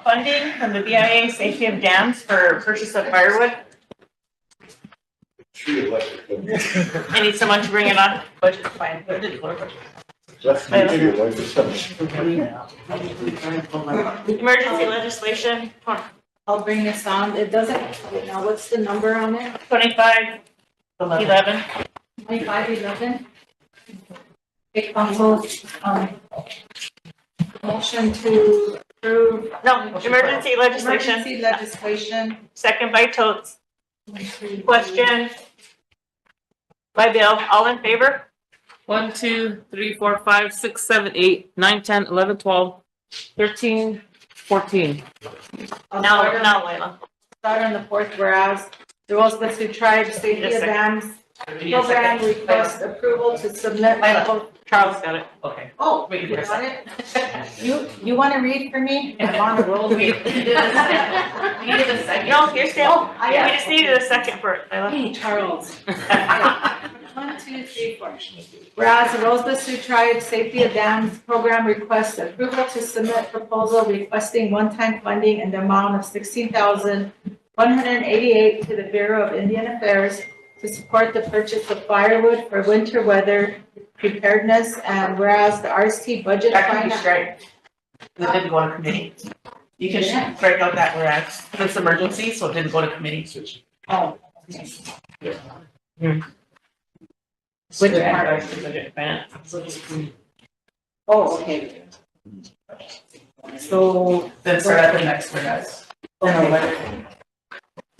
funding from the BIA Safety of Dams for purchase of firewood. I need someone to bring it on. Budget, fine. Emergency legislation, I'll bring this on. It doesn't, now what's the number on it? 2511. 2511. Okay, council, motion to approve. No, emergency legislation. Emergency legislation. Second by Totes. Question by Bill. All in favor? 1, 2, 3, 4, 5, 6, 7, 8, 9, 10, 11, 12, 13, 14. Now, Layla. Start on the fourth, whereas the Rosebud Sioux Tribe Safety of Dams Program requests approval to submit. Charles got it. Okay. Oh, you want it? You want to read for me? I'm on a roll. We needed a second. No, you're still. We just needed a second for it, Layla. Hey, Charles. 1, 2, 3, 4. Whereas the Rosebud Sioux Tribe Safety of Dams Program requests approval to submit proposal requesting one-time funding in the amount of $16,188 to the Bureau of Indian Affairs to support the purchase of firewood for winter weather preparedness, and whereas the RST budget. That can be straight. It didn't go to committee. You can strike out that whereas it's emergency, so it didn't go to committee. Oh. Okay. Which part? Oh, okay. So. Then start at the next whereas. Okay.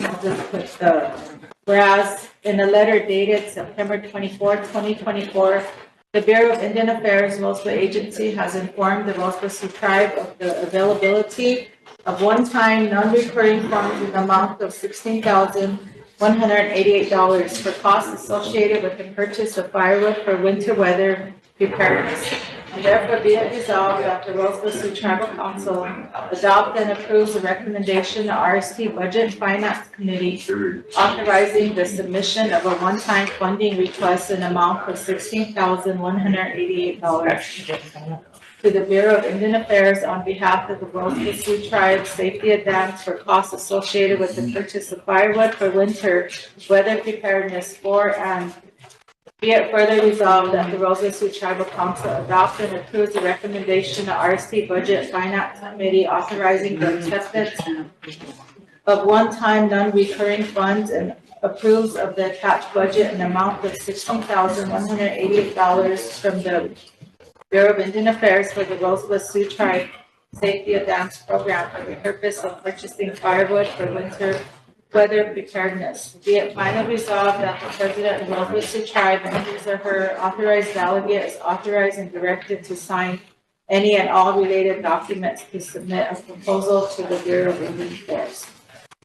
I'll just put the, whereas in a letter dated September 24, 2024, the Bureau of Indian Affairs Rosebud Agency has informed the Rosebud Sioux Tribe of the availability of one-time non-recurring funds in the amount of $16,188 for costs associated with the purchase of firewood for winter weather preparedness. And therefore be it resolved that the Rosebud Sioux Tribal Council adopt and approves the recommendation of RST Budget and Finance Committee authorizing the submission of a one-time funding request in amount of $16,188 to the Bureau of Indian Affairs on behalf of the Rosebud Sioux Tribe Safety of Dams for costs associated with the purchase of firewood for winter weather preparedness for, and be it further resolved that the Rosebud Sioux Tribal Council adopt and approve the recommendation of RST Budget Finance Committee authorizing the acceptance of one-time non-recurring funds and approves of the attached budget in amount of $16,188 from the Bureau of Indian Affairs for the Rosebud Sioux Tribe Safety of Dams Program for the purpose of purchasing firewood for winter weather preparedness. Be it finally resolved that the President of the Rosebud Sioux Tribe and his or her authorized delegate is authorized and directed to sign any and all related documents to submit a proposal to the Bureau of Indian Affairs.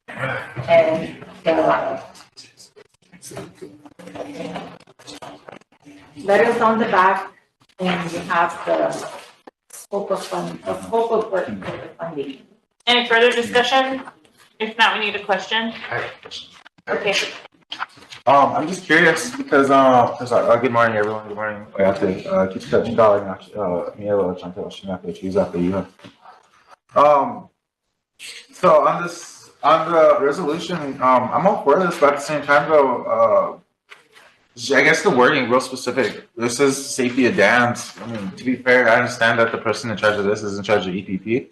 And letters on the back, and you have the scope of fund, the scope of work for the funding. Any further discussion? If not, we need a question. Okay. I'm just curious because good morning everyone. Good morning. I have to keep touching dog so on the resolution, I'm all for this, but at the same time though, I guess the wording real specific. This is safety of dams. I mean, to be fair, I understand that the person in charge of this is in charge of EPP.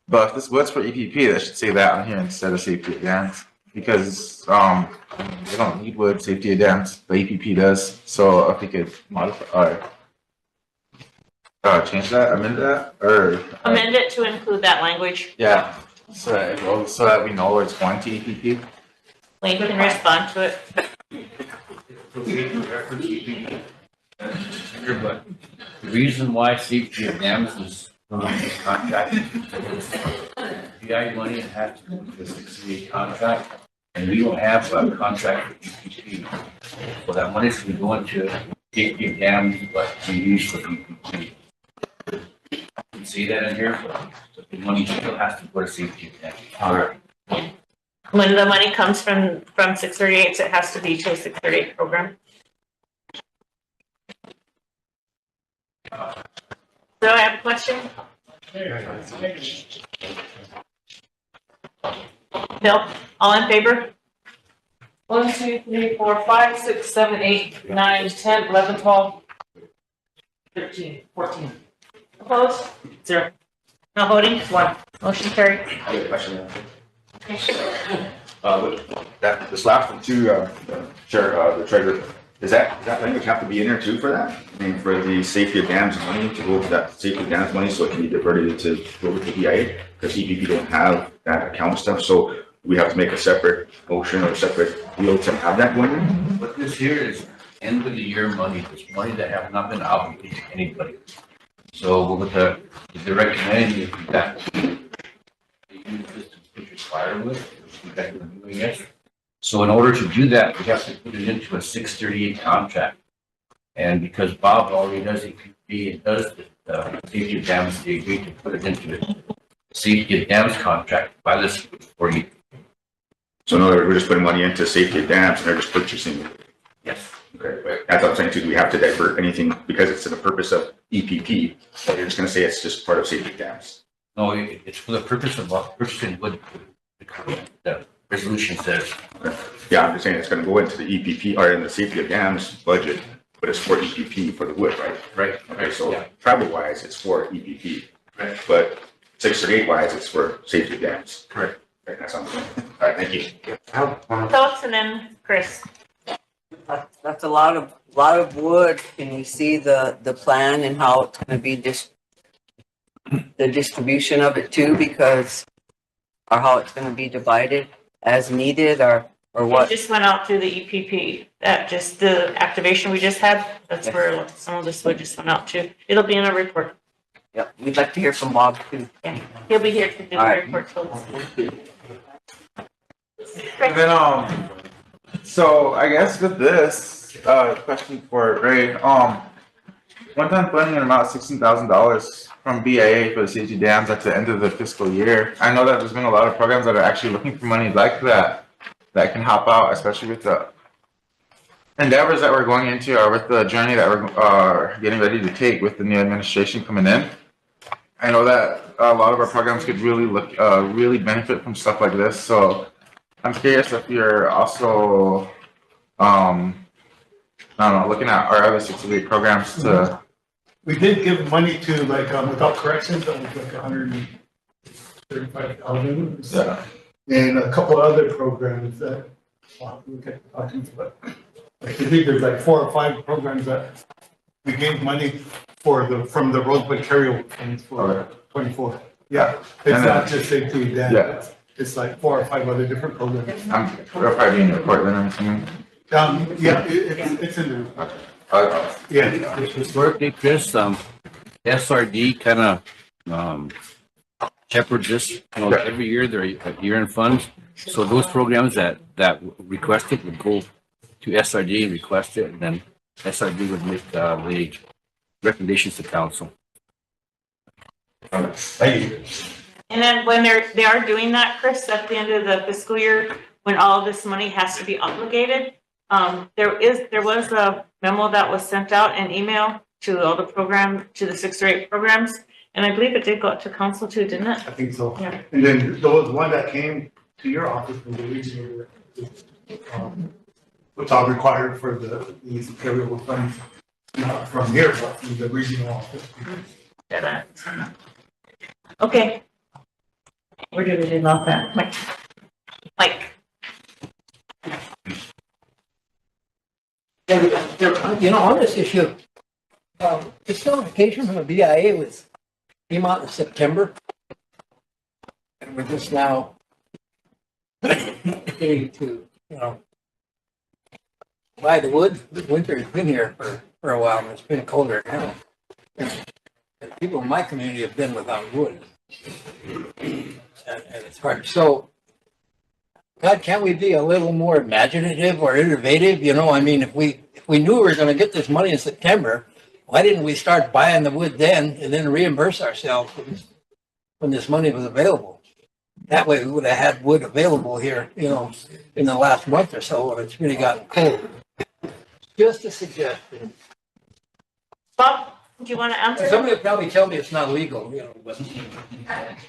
But if this was for EPP, they should say that on here instead of safety of dams, because they don't need wood safety of dams, the EPP does. So if we could modify or change that, amend that, or Amend it to include that language. yeah, so that we know where it's going to EPP. Lane can respond to it. But the reason why safety of dams is contract. BI money has to go to the 68 contract, and we don't have a contract with EPP. So that money is going to go into safety of dams, but we use for EPP. You can see that in here, but the money still has to go to safety of dams. When the money comes from 638, it has to be to a 638 program. So I have a question. Bill, all in favor? 1, 2, 3, 4, 5, 6, 7, 8, 9, 10, 11, 12, 13, 14. Opposed? 0. Not voting? 1. Motion carried. I have a question. This last one too, Chair, the treasurer, does that language have to be in there too for that? I mean, for the safety of dams money to go to that safety of dams money so it can be diverted into over to BIA? Because EPP don't have that account stuff, so we have to make a separate motion or separate deal to have that going in? What this here is end of the year money, it's money that have not been obligated to anybody. So with the recommending is that they use this to purchase firewood, we've been doing it. So in order to do that, we have to put it into a 638 contract. And because Bob already does EPP and does the safety of dams, they agreed to put it into the safety of dams contract by this for you. So in other words, we're just putting money into safety of dams and they're just purchasing it? Yes. Okay, but that's what I'm saying too, do we have to divert anything because it's to the purpose of EPP, but you're just gonna say it's just part of safety of dams? No, it's for the purpose of purchasing wood. The resolution says. Yeah, I'm just saying it's gonna go into the EPP or in the safety of dams budget, but it's for EPP for the wood, right? Right. Okay, so tribal wise, it's for EPP. Right. But 638 wise, it's for safety of dams. Correct. Okay, that's something. All right, thank you. Phillips and then Chris. That's a lot of wood. Can you see the plan and how it's gonna be the distribution of it too, because, or how it's gonna be divided as needed or It what? just went out through the EPP. That just the activation we just had. That's where some of this wood just went out to. It'll be in a report. Yep, we'd like to hear from Bob too. Yeah, he'll be here to do the All right. report. And then, so I guess with this, question for Ray, one-time funding in amount of $16,000 from BIA for the safety dams at the end of the fiscal year. I know that there's been a lot of programs that are actually looking for money like that can help out, especially with the endeavors that we're going into or with the journey that we're getting ready to take with the new administration coming in. I know that a lot of our programs could really really benefit from stuff like this. So I'm curious if you're also, I don't know, looking at our other 608 programs to. We did give money to like, without corrections, that was like 135,000. Yeah. And a couple other programs that, we kept talking about. I think there's like 4 or 5 programs that we gave money for from the Rosebud carryover funds for 24. Yeah, it's not just safety dam. Yeah. It's like 4 or 5 other different programs. We're probably in Portland, I'm assuming. Yeah, it's in there. Yeah. Historically, Chris, SRD kind of shepherds this, every year, their year-end funds. So those programs that request it would go to SRD and request it, and then SRD would make the recommendations to council. Thank you. And then when they are doing that, Chris, at the end of the fiscal year, when all this money has to be obligated, there was a memo that was sent out, an email to all the to the 6 or 8 programs. And I believe it did go out to council too, didn't it? I think so. Yeah. And then there was one that came to your office from the regional, which are required for these carryover funds, not from here, but from the regional office. Yeah, okay. Where did we leave off at? Mike. You know, on this issue, this notification from the BIA came out in September. And we're just now getting to, buy the wood. The winter has been here for a while, and it's been colder now. And people in my community have been without wood. And it's hard. So, God, can't we be a little more imaginative or innovative? I mean, if we knew we were going to get this money in September, why didn't we start buying the wood then and then reimburse ourselves when this money was available? That way we would have had wood available here, in the last month or so when it's really gotten cold. Just a suggestion. Bob, Do you want to answer? Somebody will probably tell me it's not legal, you know, but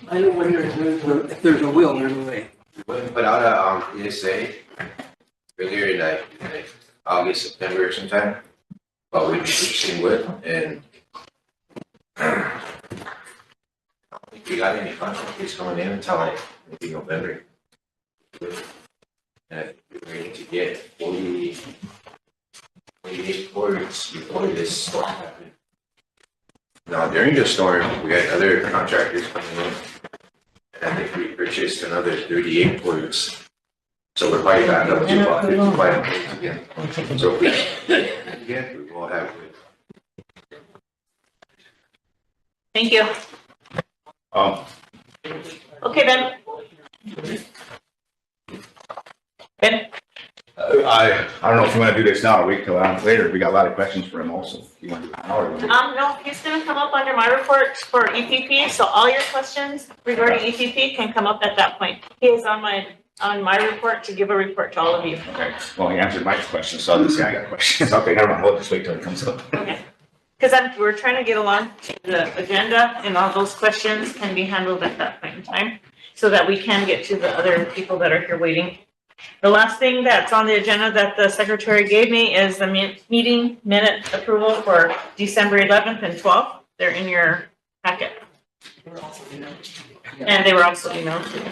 I know when if there's a will, there's a way. Put out a ESA earlier in like August, September or sometime. But we've been purchasing wood and I don't think we got any contractors coming in until like maybe November. And we're going to get 48 quarters before this storm happened. Now during the storm, we had other contractors coming in. And I think we purchased another 38 quarters. So we're probably back up to about 55 quarters again. So if we again, we will have it. Thank you. Okay, Ben. Ben? I don't know if you want to do this now or wait till later. We got a lot of questions for him also. You want to do it now or? No, he's gonna come up under my report for EPP, so all your questions regarding EPP can come up at that point. He is on my report to give a report to all of you. Okay, well, he answered my question, so I'll just say I got questions. Okay, never mind, we'll just wait till it comes up. Okay. Because we're trying to get along to the agenda and all those questions can be handled at that point in time so that we can get to the other people that are here waiting. The last thing that's on the agenda that the secretary gave me is the meeting minute approval for December 11th and 12th. They're in your packet. And they were also emailed to you.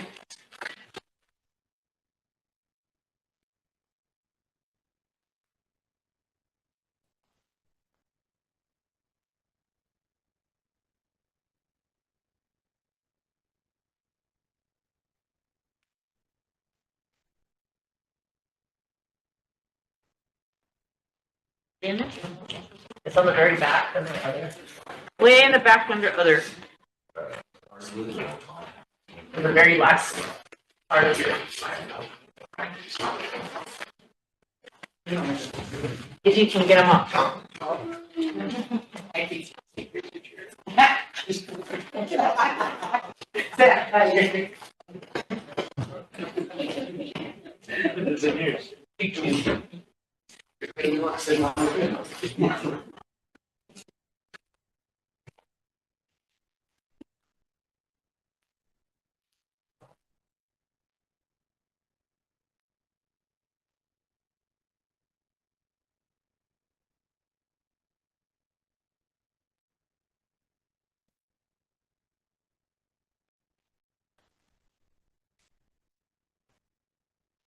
It's on the very back under other. Way in the back under other. The very last part of it. If you can get them up.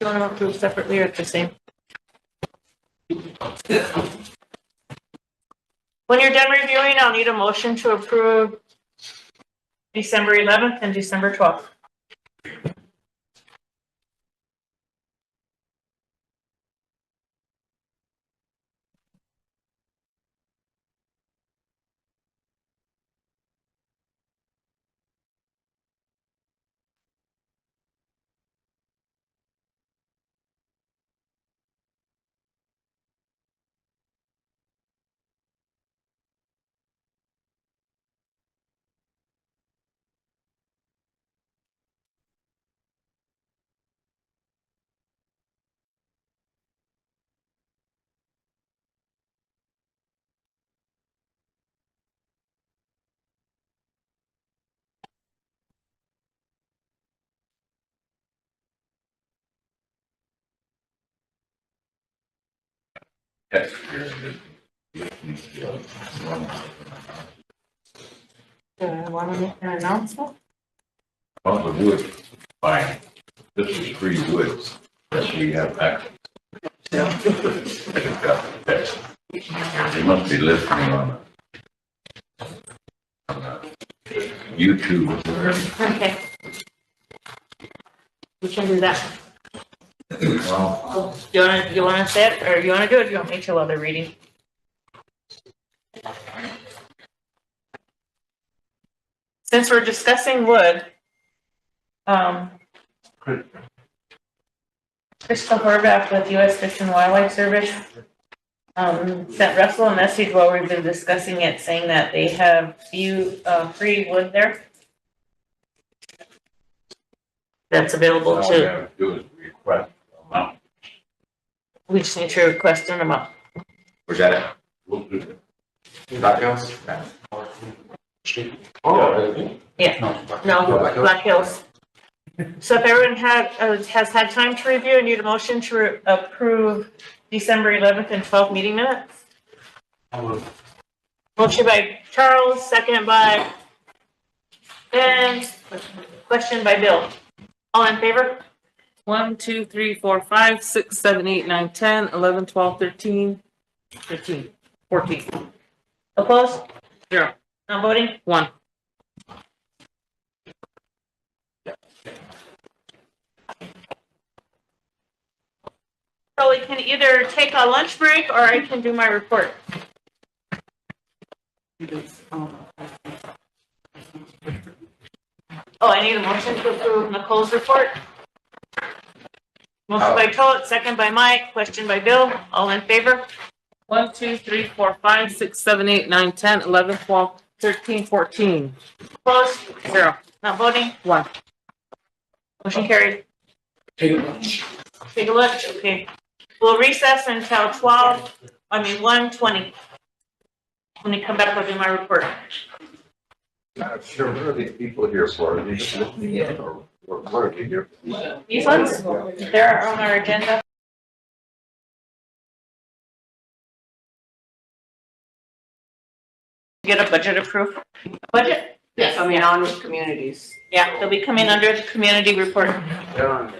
You want to approve separately or the same? When you're done reviewing, I'll need a motion to approve December 11th and December 12th. Yes. Do I want to make an announcement? On the wood, fine. This is free wood that we have access. They must be listening on YouTube. Okay. We can do that. Well, You wanna say it, or you wanna do it, or you want me to while they're reading? Since we're discussing wood, Crystal Horvath with U.S. Fish and Wildlife Service sent Russell a message while we've been discussing it, saying that they have free wood there that's available all we to. have to do is request amount. We just need to request an amount. Where's that at? We'll do that. Black Hills? Yeah, no, Black Hills. So if everyone has had time to review, I need a motion to approve December 11th and 12th meeting minutes. Motion by Charles, second by Ben, question by Bill. All in favor? 1, 2, 3, 4, 5, 6, 7, 8, 9, 10, 11, 12, 13, 15, 14. Opposed? 0. Not voting? 1. So we can either take a lunch break or I can do my report. Oh, I need a motion to approve Nicole's report. Motion by Todd, second by Mike, question by Bill. All in favor? 1, 2, 3, 4, 5, 6, 7, 8, 9, 10, 11, 12, 13, 14. Opposed? 0. Not voting? 1. Motion carried. Take a lunch. Take a lunch, okay. We'll recess until 1:20. When you come back, I'll do my report. Not sure, what are these people here for? Are they just listening in, or what are they here for? These ones, they're on our agenda. Get a budget approved. Budget? Yes, I mean, on with communities. Yeah, they'll be coming under the community report. They're on there.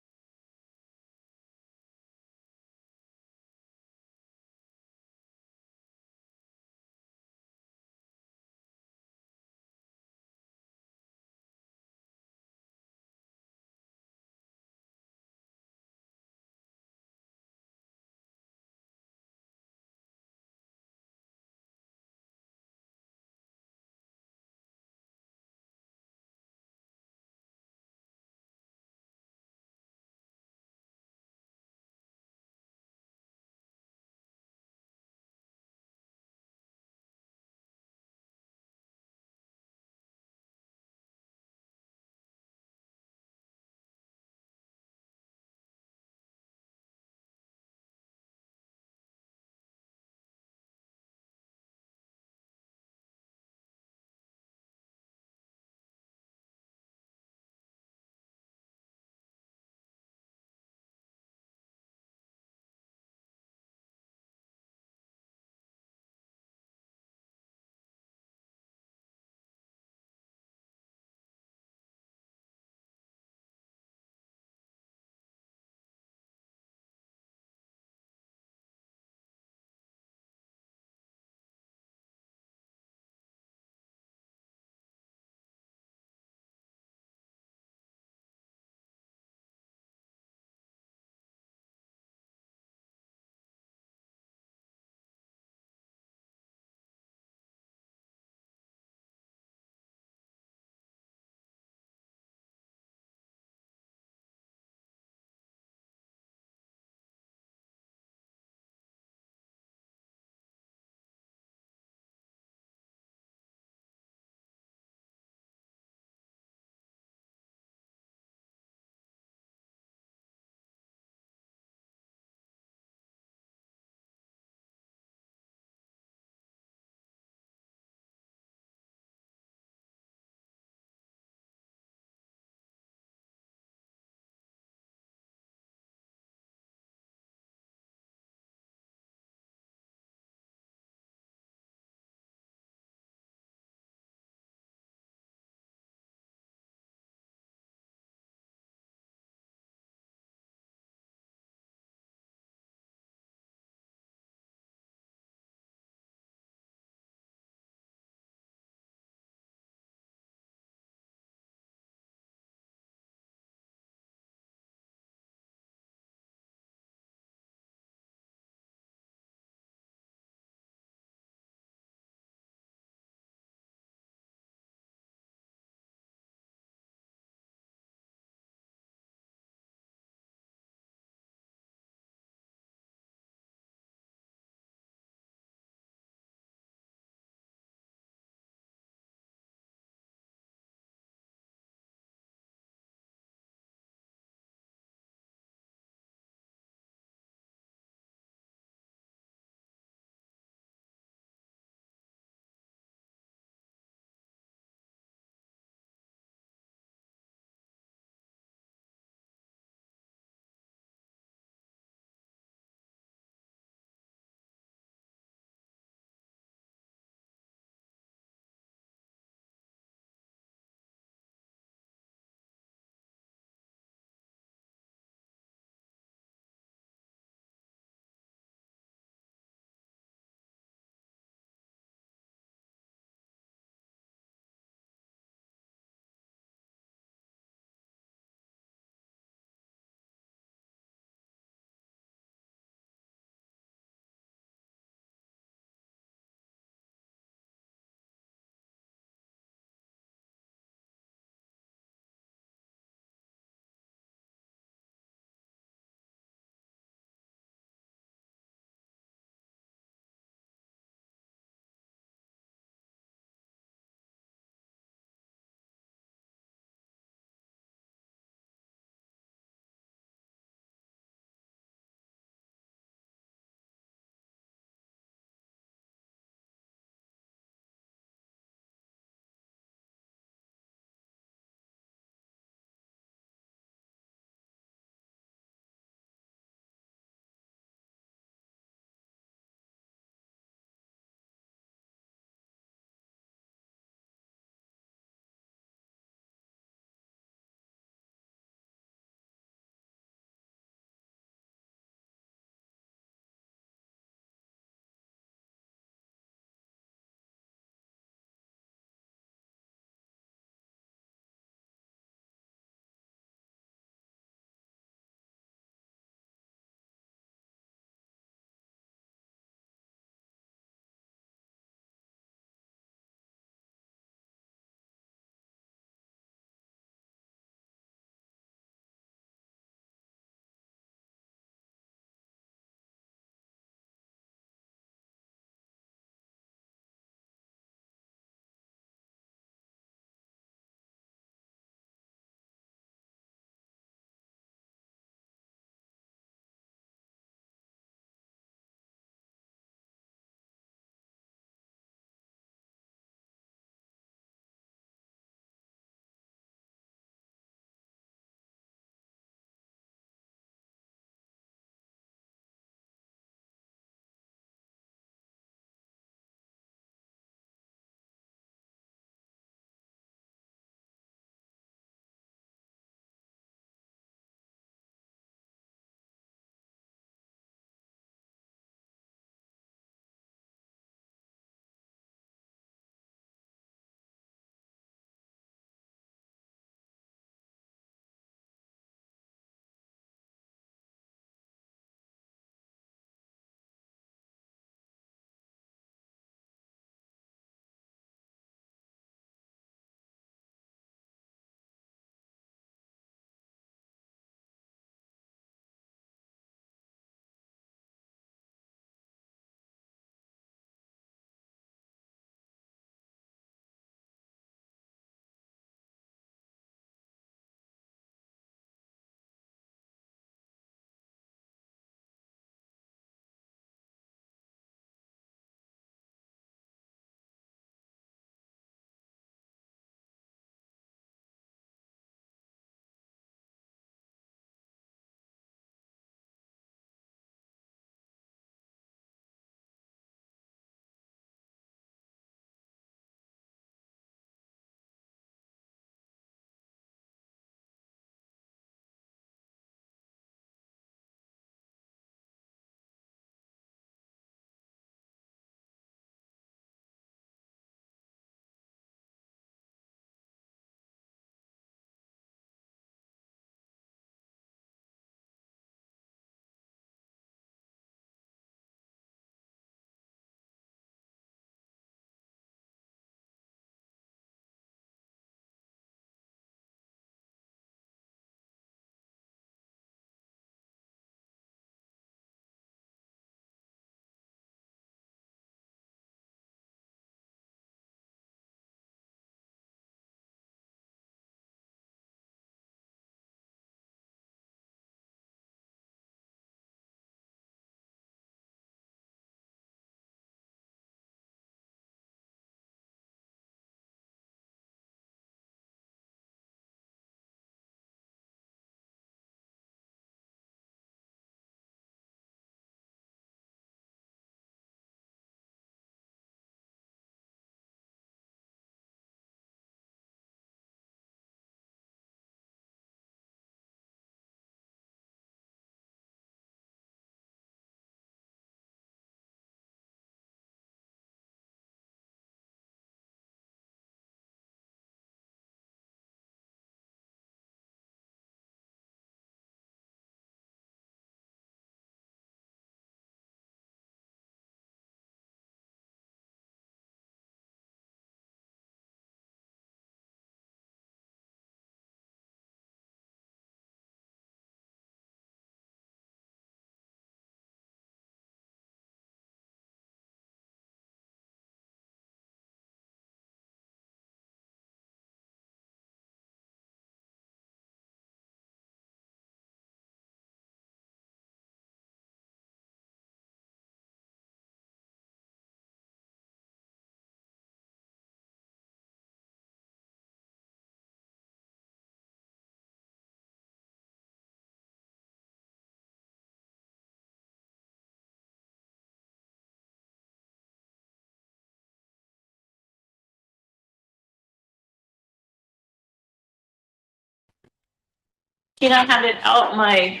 Tina handed out my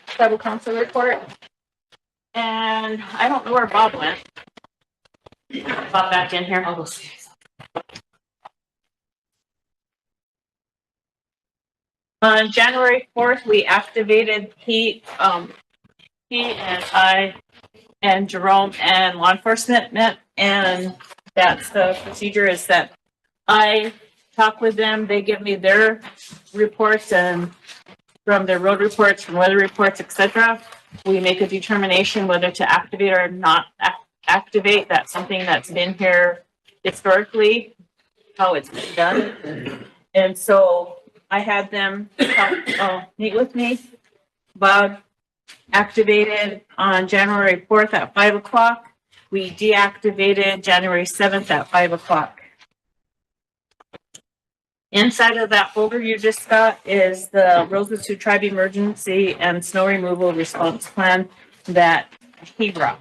tribal council report. And I don't know where Bob went. Bob back in here. I'll go see. On January 4th, we activated he and I and Jerome and law enforcement met, and that's the procedure is that I talk with them, they give me their reports and from their road reports, from weather reports, etc. We make a determination whether to activate or not activate. That's something that's been here historically, how it's been done. And so I had them meet with me. Bob activated on January 4th at 5 o'clock. We deactivated January 7th at 5 o'clock. Inside of that folder you just got is the Rosebud Sioux Tribe Emergency and Snow Removal Response Plan that he brought.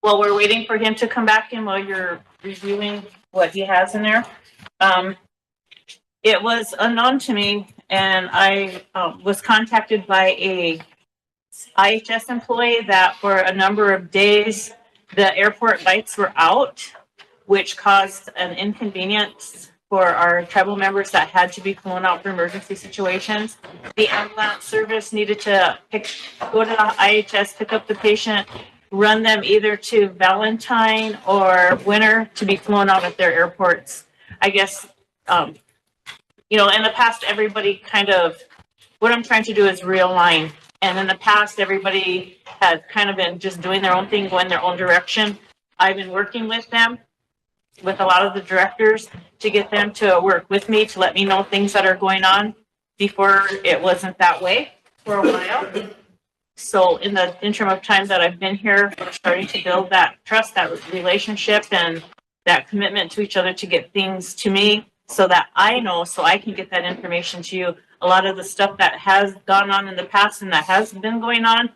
While we're waiting for him to come back in, while you're reviewing what he has in there, it was unknown to me, and I was contacted by a IHS employee that for a number of days, the airport lights were out, which caused an inconvenience for our tribal members that had to be flown out for emergency situations. The ambulance service needed to go to the IHS, pick up the patient, run them either to Valentine or Winter to be flown out at their airports. I guess, you know, in the past, everybody kind of, what I'm trying to do is realign. And in the past, everybody has kind of been just doing their own thing, going their own direction. I've been working with them, with a lot of the directors, to get them to work with me, to let me know things that are going on. Before, it wasn't that way for a while. So in the interim of time that I've been here, we're starting to build that trust, that relationship, and that commitment to each other to get things to me so that I know, so I can get that information to you. A lot of the stuff that has gone on in the past and that has been going on,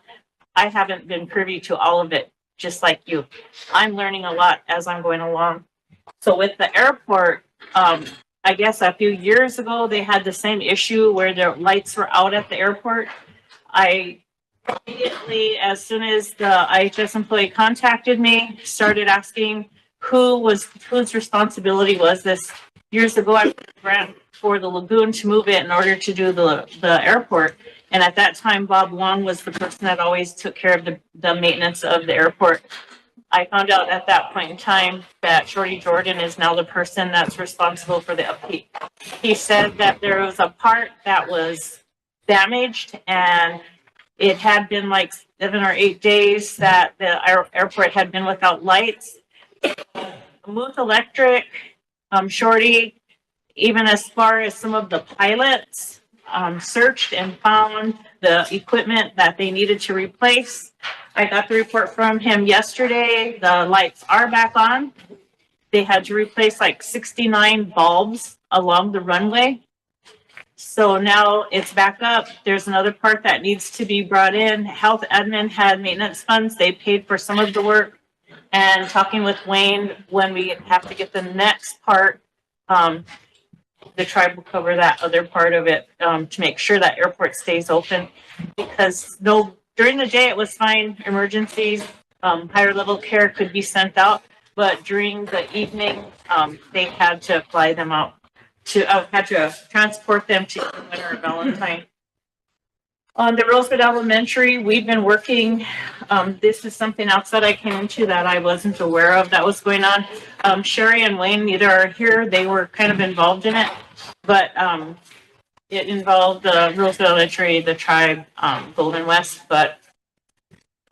I haven't been privy to all of it, just like you. I'm learning a lot as I'm going along. So with the airport, I guess a few years ago, they had the same issue where their lights were out at the airport. I immediately, as soon as the IHS employee contacted me, started asking whose responsibility was this. Years ago, I ran for the lagoon to move it in order to do the airport. And at that time, Bob Long was the person that always took care of the maintenance of the airport. I found out at that point in time that Shorty Jordan is now the person that's responsible for the upkeep. He said that there was a part that was damaged, and it had been like 7 or 8 days that the airport had been without lights. Muth Electric, Shorty, even as far as some of the pilots, searched and found the equipment that they needed to replace. I got the report from him yesterday. The lights are back on. They had to replace like 69 bulbs along the runway. So now it's back up. There's another part that needs to be brought in. Health admin had maintenance funds. They paid for some of the work. And talking with Wayne, when we have to get the next part, the tribe will cover that other part of it to make sure that airport stays open. Because during the day it was fine. Emergencies, higher level care could be sent out. But during the evening, they had to fly them out. Had to transport them to Winter or Valentine. On the Rosebud Elementary, we've been working, this is something else that I came into that I wasn't aware of that was going on. Sherry and Wayne neither are here. They were kind of involved in it, but it involved the Rosebud Elementary, the tribe, Golden West, but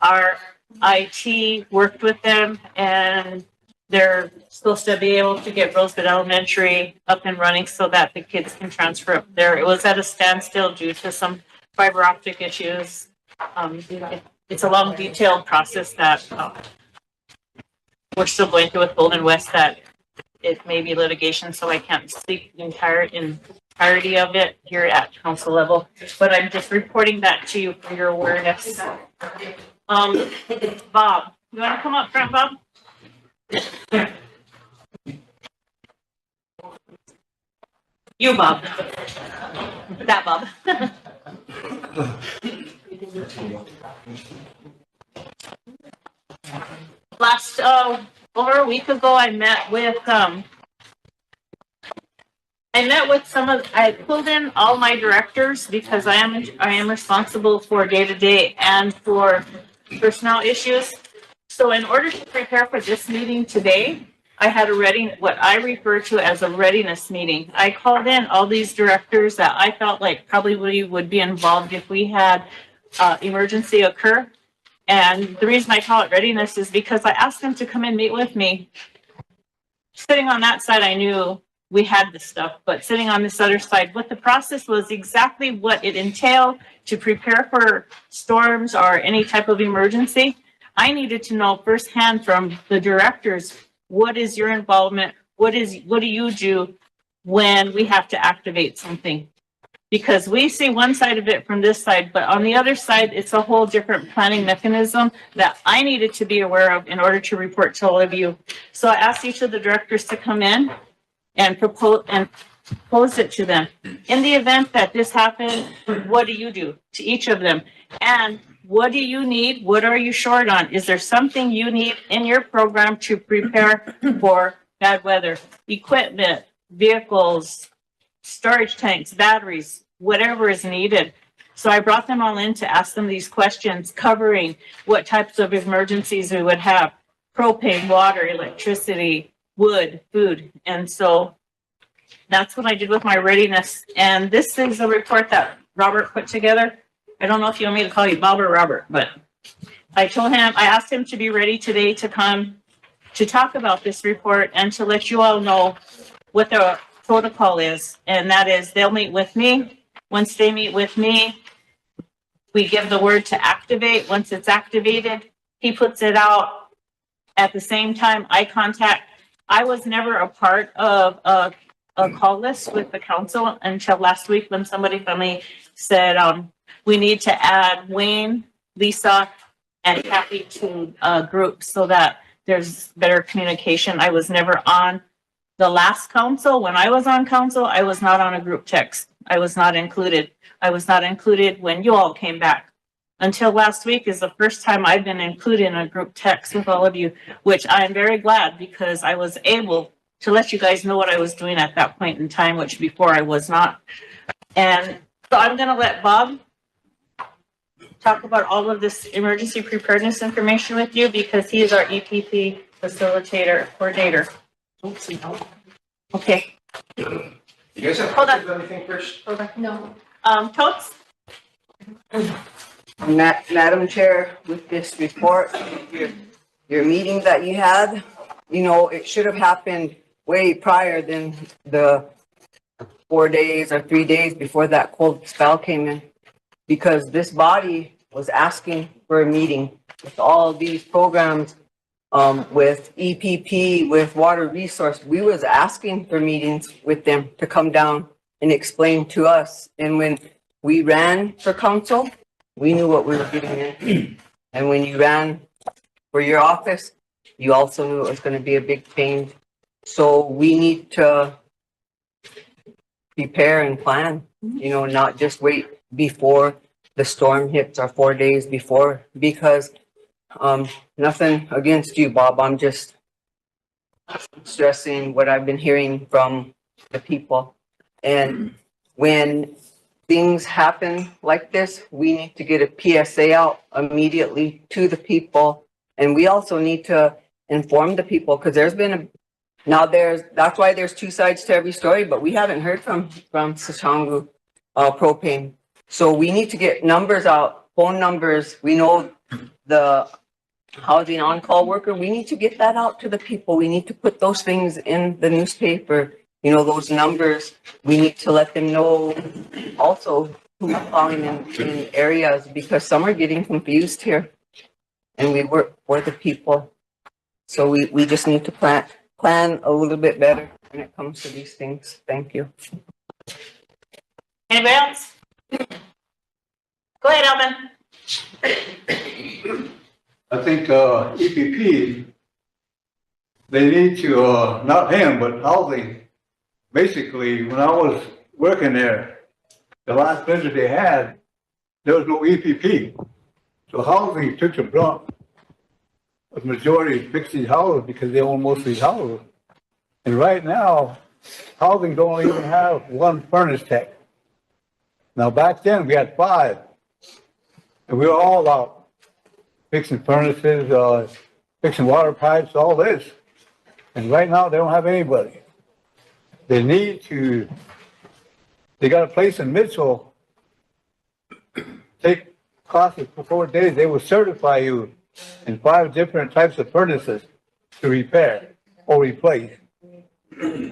our IT worked with them, and they're supposed to be able to get Rosebud Elementary up and running so that the kids can transfer up there. It was at a standstill due to some fiber optic issues. It's a long, detailed process that we're still going through with Golden West, that it may be litigation, so I can't speak the entirety of it here at council level, but I'm just reporting that to you for your awareness. Bob, you want to come up front, Bob? You, Bob. That Bob. Last, over a week ago, I met with I pulled in all my directors because I am responsible for day-to-day and for personnel issues. So in order to prepare for this meeting today, I had what I refer to as a readiness meeting. I called in all these directors that I felt like probably would be involved if we had emergency occur. And the reason I call it readiness is because I asked them to come and meet with me. Sitting on that side, I knew we had this stuff, but sitting on this other side, what the process was, exactly what it entailed to prepare for storms or any type of emergency. I needed to know firsthand from the directors, what is your involvement? What do you do when we have to activate something? Because we see one side of it from this side, but on the other side, it's a whole different planning mechanism that I needed to be aware of in order to report to all of you. So I asked each of the directors to come in and pose it to them. In the event that this happened, what do you do to each of them? And what do you need? What are you short on? Is there something you need in your program to prepare for bad weather? Equipment, vehicles, storage tanks, batteries, whatever is needed. So I brought them all in to ask them these questions covering what types of emergencies we would have: propane, water, electricity, wood, food. And so that's what I did with my readiness. And this is a report that Robert put together. I don't know if you want me to call you Bob or Robert, but I asked him to be ready today to come to talk about this report and to let you all know what the protocol is. And that is, they'll meet with me. Once they meet with me, we give the word to activate. Once it's activated, he puts it out. At the same time, I was never a part of a call list with the council until last week when somebody from me said, we need to add Wayne, Lisa, and Kathy to a group so that there's better communication. I was never on the last council. When I was on council, I was not on a group text. I was not included. I was not included when you all came back. Until last week is the first time I've been included in a group text with all of you, which I'm very glad because I was able to let you guys know what I was doing at that point in time, which before I was not. And so I'm going to let Bob talk about all of this emergency preparedness information with you because he is our EPP facilitator, coordinator. Okay. You guys have Hold on. anything first? Hold on. No. Totes? Madam Chair, with this report, your meeting that you had, it should have happened way prior than the 4 days or 3 days before that cold spell came in. Because this body was asking for a meeting with all these programs, with EPP, with water resource. We was asking for meetings with them to come down and explain to us. And when we ran for council, we knew what we were getting into. And when you ran for your office, you also knew it was going to be a big change. So we need to prepare and plan, not just wait before the storm hits or 4 days before, because nothing against you, Bob. I'm just stressing what I've been hearing from the people. And when things happen like this, we need to get a PSA out immediately to the people. And we also need to inform the people because that's why there's two sides to every story, but we haven't heard from Sioux propane. So we need to get numbers out, phone numbers. We know the housing on-call worker. We need to get that out to the people. We need to put those things in the newspaper. Those numbers, we need to let them know also who's calling in areas because some are getting confused here and we work for the people. So we just need to plan a little bit better when it comes to these things. Thank you. Anybody else? Go ahead, Alvin. I think EPP they need to, not him, but housing. Basically, when I was working there, the last visit they had, there was no EPP. So housing took the brunt. The majority fixed these houses because they own most of these houses. And right now, housing don't even have one furnace tech. Now back then we had 5. And we were all out fixing furnaces, fixing water pipes, all this. And right now they don't have anybody. They need to, they got a place in Mitchell, take classes for 4 days, they will certify you in 5 different types of furnaces to repair or replace.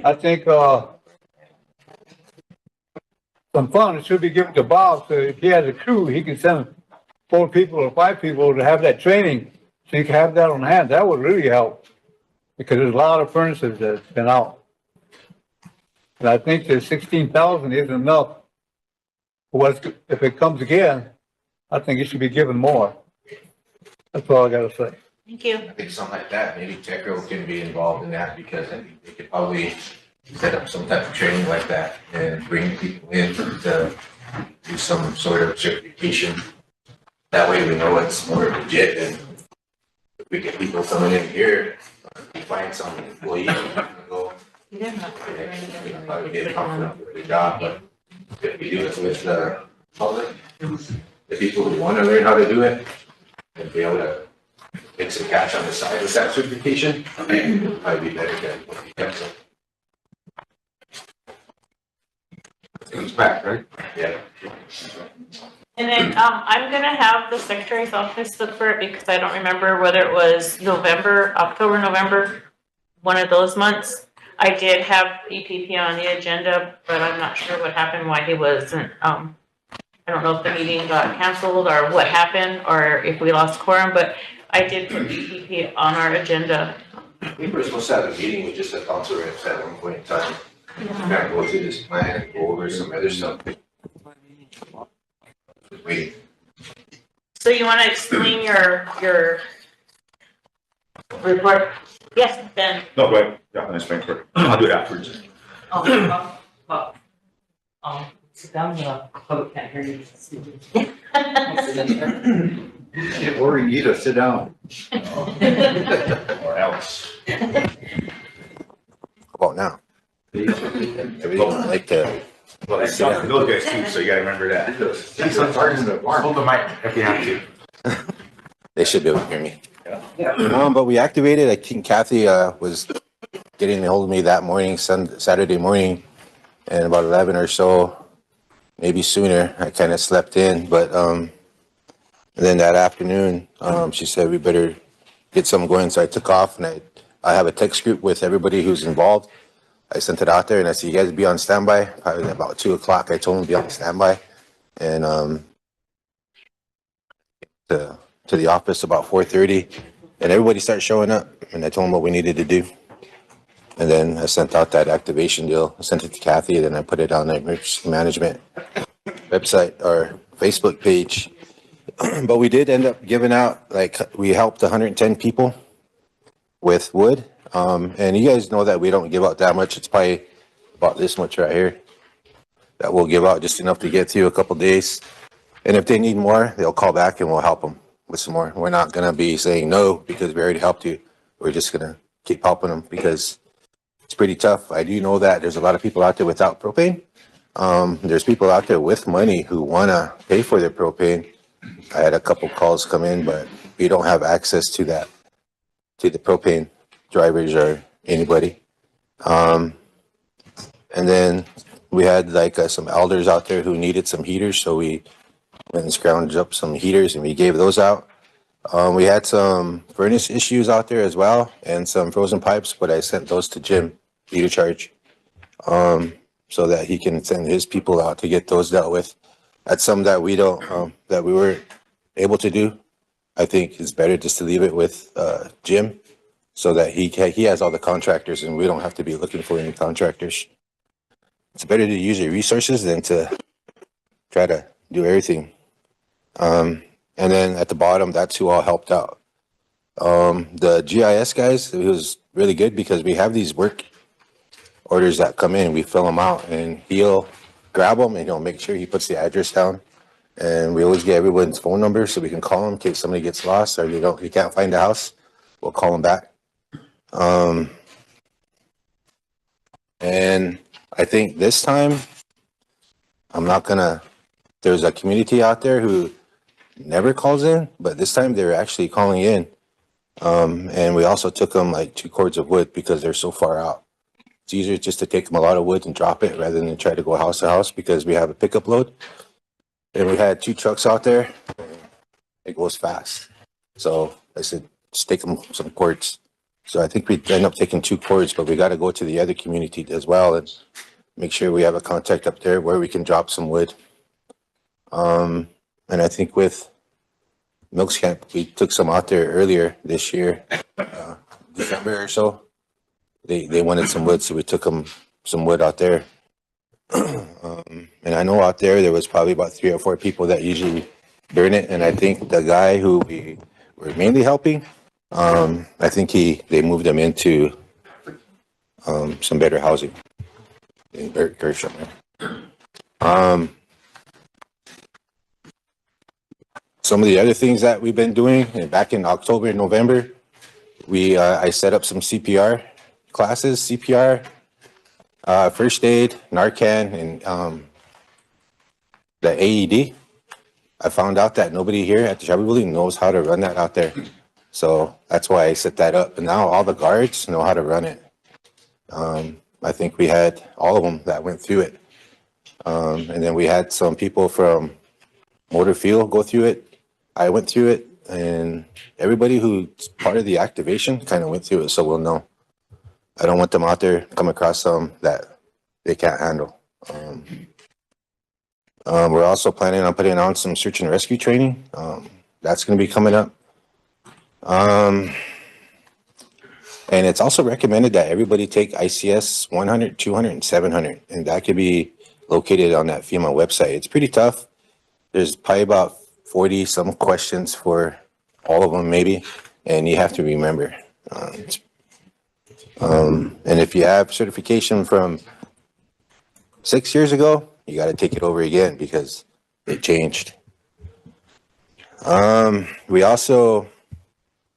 I think some funds should be given to Bob, so if he has a crew, he can send 4 people or 5 people to have that training, so you can have that on hand. That would really help, because there's a lot of furnaces that's been out. And I think the 16,000 isn't enough. If it comes again, I think it should be given more. That's all I gotta say. Thank you. I think something like that, maybe TechRo can be involved in that, because I think they could probably set up some type of training like that and bring people in to do some sort of certification. That way we know it's more legit, and if we get people coming in here, we find some employee who's gonna go. We can probably get confident with the job, but if we do it with the public, the people who want to learn how to do it, and be able to make some cash on the side with that certification, it'd probably be better than what we kept. It's back, right? Yeah. And then, I'm gonna have the secretary's office look for it because I don't remember whether it was October, November, one of those months. I did have EPP on the agenda, but I'm not sure what happened, why he wasn't, I don't know if the meeting got canceled or what happened, or if we lost quorum, but I did put EPP on our agenda. We were supposed to have a meeting with just the council reps at one point in time. Kind of go through this plan and go over some other stuff. Waiting. So you wanna explain your report? Yes, Ben. No, go ahead. Yeah, I'll explain quick. I'll do it afterwards. Sit down, the public can't hear you. Or you need to sit down. Or else. How about now? Everything like to. Well, it's those guys too, so you gotta remember that. Hold the mic if you have to. They should be able to hear me. But we activated, I think Kathy was getting a hold of me that morning, Saturday morning, and about 11 or so, maybe sooner, I kind of slept in, but then that afternoon, she said we better get something going, so I took off, and I have a text group with everybody who's involved. I sent it out there, and I said, you guys be on standby. Probably about 2 o'clock, I told them to be on standby, and to the office about 4:30, and everybody started showing up, and I told them what we needed to do. And then I sent out that activation deal. I sent it to Kathy, and then I put it on the emergency management website or Facebook page. But we did end up giving out, like, we helped 110 people with wood. And you guys know that we don't give out that much. It's probably about this much right here that we'll give out, just enough to get through a couple days. And if they need more, they'll call back and we'll help them with some more. We're not going to be saying no because we already helped you. We're just going to keep helping them because it's pretty tough. I do know that there's a lot of people out there without propane. There's people out there with money who want to pay for their propane. I had a couple calls come in, but we don't have access to that, to the propane drivers or anybody. And then we had like some elders out there who needed some heaters, so we went and scrounged up some heaters and we gave those out. We had some furnace issues out there as well and some frozen pipes, but I sent those to Jim, heater charge, so that he can send his people out to get those dealt with. That's some that we don't, that we weren't able to do. I think it's better just to leave it with Jim so that he has all the contractors and we don't have to be looking for any contractors. It's better to use your resources than to try to do everything. And then at the bottom, that's who all helped out. The GIS guys, it was really good because we have these work orders that come in, we fill them out and he'll grab them and he'll make sure he puts the address down. And we always get everyone's phone number so we can call them in case somebody gets lost or you can't find the house. We'll call them back. And I think this time there's a community out there who never calls in, but this time they're actually calling in. And we also took them like 2 cords of wood because they're so far out. It's easier just to take them a lot of wood and drop it rather than try to go house to house because we have a pickup load. And we had 2 trucks out there. It goes fast. So I said, just take them some cords. So I think we end up taking 2 cords, but we got to go to the other community as well and make sure we have a contact up there where we can drop some wood. And I think with Milks Camp, we took some out there earlier this year, December or so. They wanted some wood, so we took them some wood out there. And I know out there was probably about 3 or 4 people that usually burn it. And I think the guy who we were mainly helping, I think they moved him into some better housing in Gershom. Some of the other things that we've been doing, and back in October and November, I set up some CPR classes, CPR, first aid, Narcan, and the AED. I found out that nobody here at the Shelby Building knows how to run that out there. So that's why I set that up. And now all the guards know how to run it. I think we had all of them that went through it. And then we had some people from Motor Fuel go through it. I went through it, and everybody who's part of the activation kind of went through it, so we'll know. I don't want them out there come across some that they can't handle. We're also planning on putting on some search and rescue training. That's going to be coming up. And it's also recommended that everybody take ICS 100, 200, and 700, and that could be located on that FEMA website. It's pretty tough. There's probably about 40 some questions for all of them maybe, and you have to remember. And if you have certification from 6 years ago, you got to take it over again because it changed. We also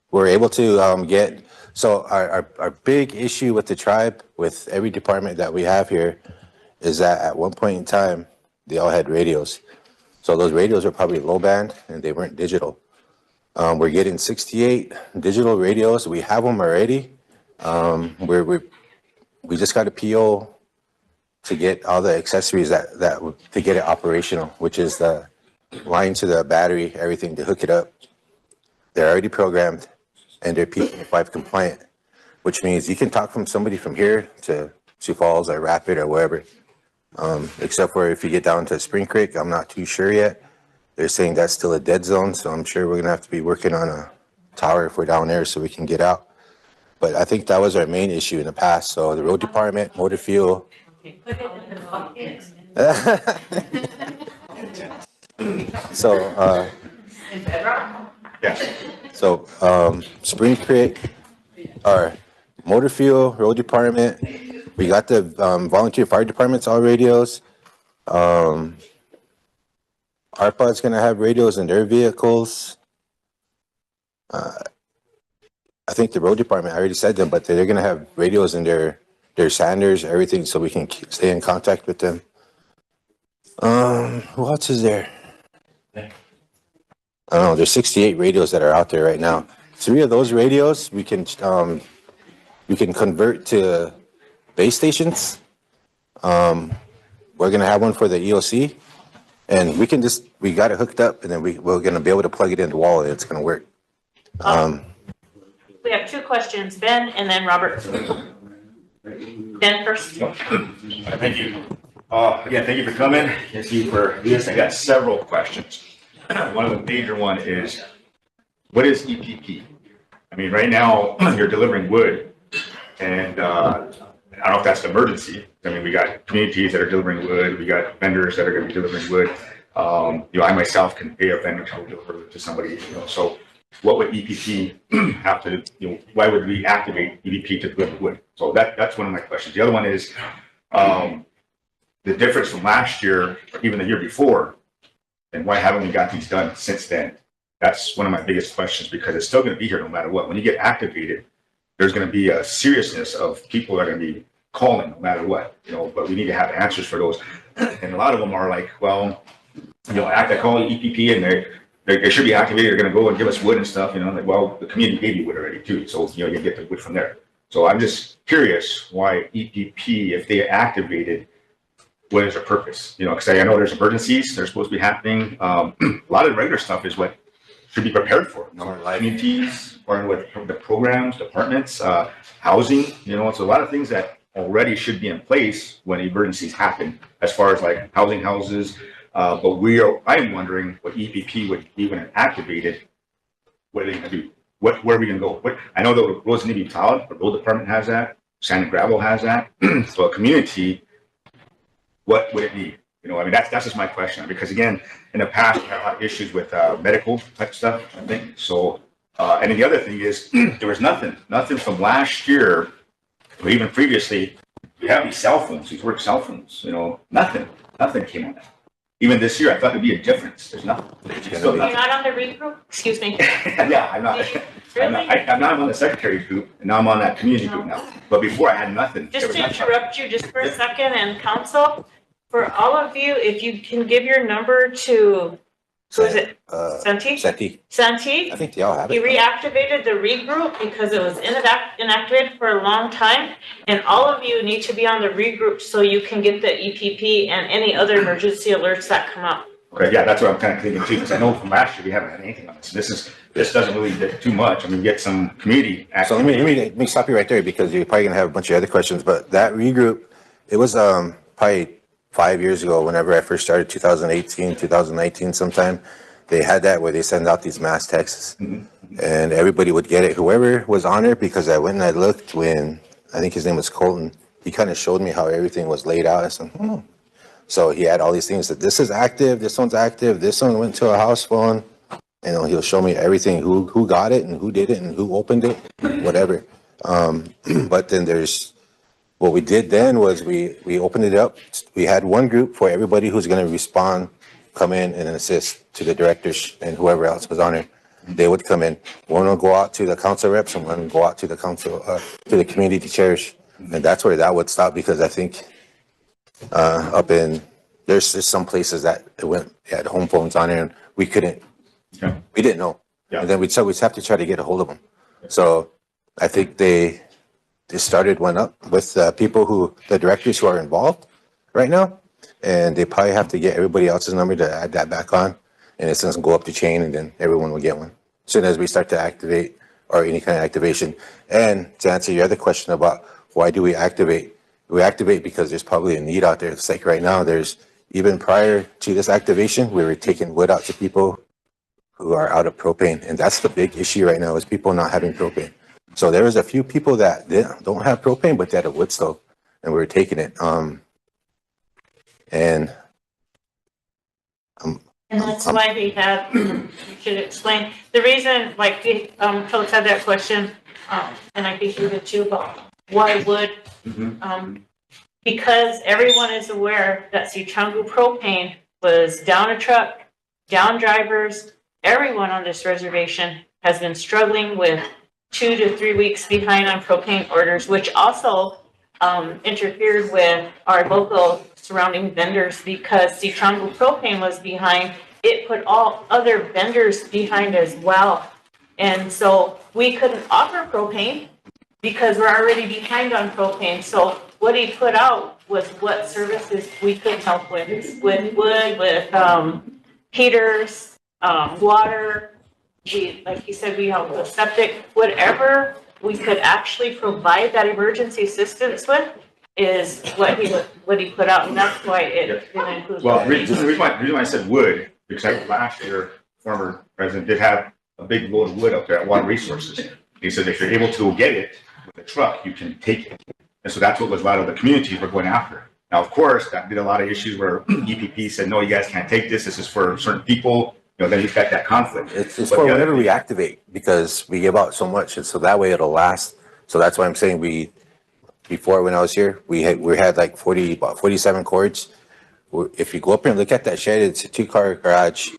were able to get, so our big issue with the tribe, with every department that we have here, is that at one point in time, they all had radios. So those radios were probably low band and they weren't digital. We're getting 68 digital radios. We have them already. We just got a PO to get all the accessories to get it operational, which is the line to the battery, everything to hook it up. They're already programmed and they're P5 compliant, which means you can talk from somebody from here to Sioux Falls or Rapid or wherever. Except for if you get down to Spring Creek, I'm not too sure yet. They're saying that's still a dead zone, so I'm sure we're gonna have to be working on a tower if we're down there so we can get out. But I think that was our main issue in the past. So the road department, motor fuel. So Spring Creek, our motor fuel, road department. We got the volunteer fire departments all radios. ARPA is going to have radios in their vehicles. I think the road department, I already said them, but they're going to have radios in their Sanders, everything, so we can stay in contact with them. Who else is there? I don't know. There's 68 radios that are out there right now. 3 of those radios we can convert to base stations. We're gonna have one for the EOC, and we got it hooked up, and then we're gonna be able to plug it in the wall, and it's gonna work. We have 2 questions, Ben and then Robert. Ben first. Thank you. Again, thank you for coming. Thank you for this. I got several questions. One of the major one is, what is EPP? I mean, right now you're delivering wood, and I don't know if that's an emergency. I mean, we got communities that are delivering wood. We got vendors that are going to be delivering wood. I myself can pay a vendor to deliver to somebody. So what would EPP have to, why would we activate EPP to deliver wood? So that's one of my questions. The other one is, the difference from last year, or even the year before, and why haven't we got these done since then? That's one of my biggest questions, because it's still going to be here no matter what. When you get activated, there's going to be a seriousness of people that are going to be calling no matter what, but we need to have answers for those. And a lot of them are like, well, I call EPP and they should be activated. They're going to go and give us wood and stuff, like, well, the community gave you wood already too. So, you get the wood from there. So I'm just curious why EPP, if they activated, what is their purpose? Because I know there's emergencies that are supposed to be happening. A lot of regular stuff is what should be prepared for. Communities, or with the programs, departments, housing. It's a lot of things that already should be in place when emergencies happen, as far as like housing houses. But I'm wondering what EPP would even activated. What are they going to do? Where are we going to go? I know the roads need to be plowed. The road department has that. Sand and gravel has that. So a community, what would it need? That's just my question, because again, in the past, we had a lot of issues with medical type stuff, I think. So, and then the other thing is, there was nothing from last year, or even previously. We have these cell phones, these work cell phones, nothing came on that. Even this year, I thought there'd be a difference. There's nothing. You're not on the regroup? Excuse me. Yeah, I'm not. I'm not on the secretary's group, and now I'm on that community group now. But before I had nothing. Just to interrupt you just for a second, and council, for all of you, if you can give your number to, who is it? Santi? Santi? I think they all have He it. reactivated the regroup because it was inactivated for a long time. And all of you need to be on the regroup so you can get the EPP and any other emergency alerts that come up. Okay, yeah, that's what I'm kind of thinking too, because I know from last year we haven't had anything on this. This doesn't really get too much. Get some community action. So let me stop you right there, because you're probably gonna have a bunch of other questions, but that regroup, it was probably 5 years ago, whenever I first started, 2018, 2019 sometime. They had that where they send out these mass texts, and everybody would get it, whoever was on it, because I went and I looked when, I think his name was Colton. He kind of showed me how everything was laid out. I said, So he had all these things that this is active, this one's active, this one went to a house phone. He'll show me everything, who got it and who did it and who opened it, whatever. But then what we did then was we opened it up. We had one group for everybody who's going to respond, come in and assist to the directors and whoever else was on it. They would come in. One will go out to the council reps, and one will go out to the council, to the community chairs. And that's where that would stop, because I think up in, there's some places that had home phones on there, and we didn't know. Yeah. And then we'd have to try to get a hold of them. So I think they started one up with the directors who are involved right now, and they probably have to get everybody else's number to add that back on, and it doesn't go up the chain, and then everyone will get one as soon as we start to activate, or any kind of activation. And to answer your other question about why do we activate because there's probably a need out there. It's like right now, even prior to this activation, we were taking wood out to people who are out of propane, and that's the big issue right now, is people not having propane. So there was a few people that don't have propane, but they had a wood stove, and we were taking it. And that's why they have, you should explain, the reason, like, Coach had that question, and I think you did too, about why would, because everyone is aware that Sioux propane was down a truck, down drivers, everyone on this reservation has been struggling with 2 to 3 weeks behind on propane orders, which also interfered with our local surrounding vendors, because Sioux propane was behind. It put all other vendors behind as well. And so we couldn't offer propane because we're already behind on propane. So what he put out was what services we could help with wood, with heaters, water. Like he said, we help with septic, whatever we could actually provide that emergency assistance with is what he put out, and that's why it didn't include. Well, the reason why I said wood, because last year, former president did have a big load of wood up there at Water Resources. He said if you're able to get it with a truck, you can take it. And so that's what was a lot of the communities were going after. Now, of course, that did a lot of issues where EPP said, no, you guys can't take this. This is for certain people. then you've got that conflict. It's But for the other whenever thing- we activate, because we give out so much, and so that way it'll last. So that's why I'm saying before when I was here, we had like about 47 cords. If you go up and look at that shed, it's a 2-car garage.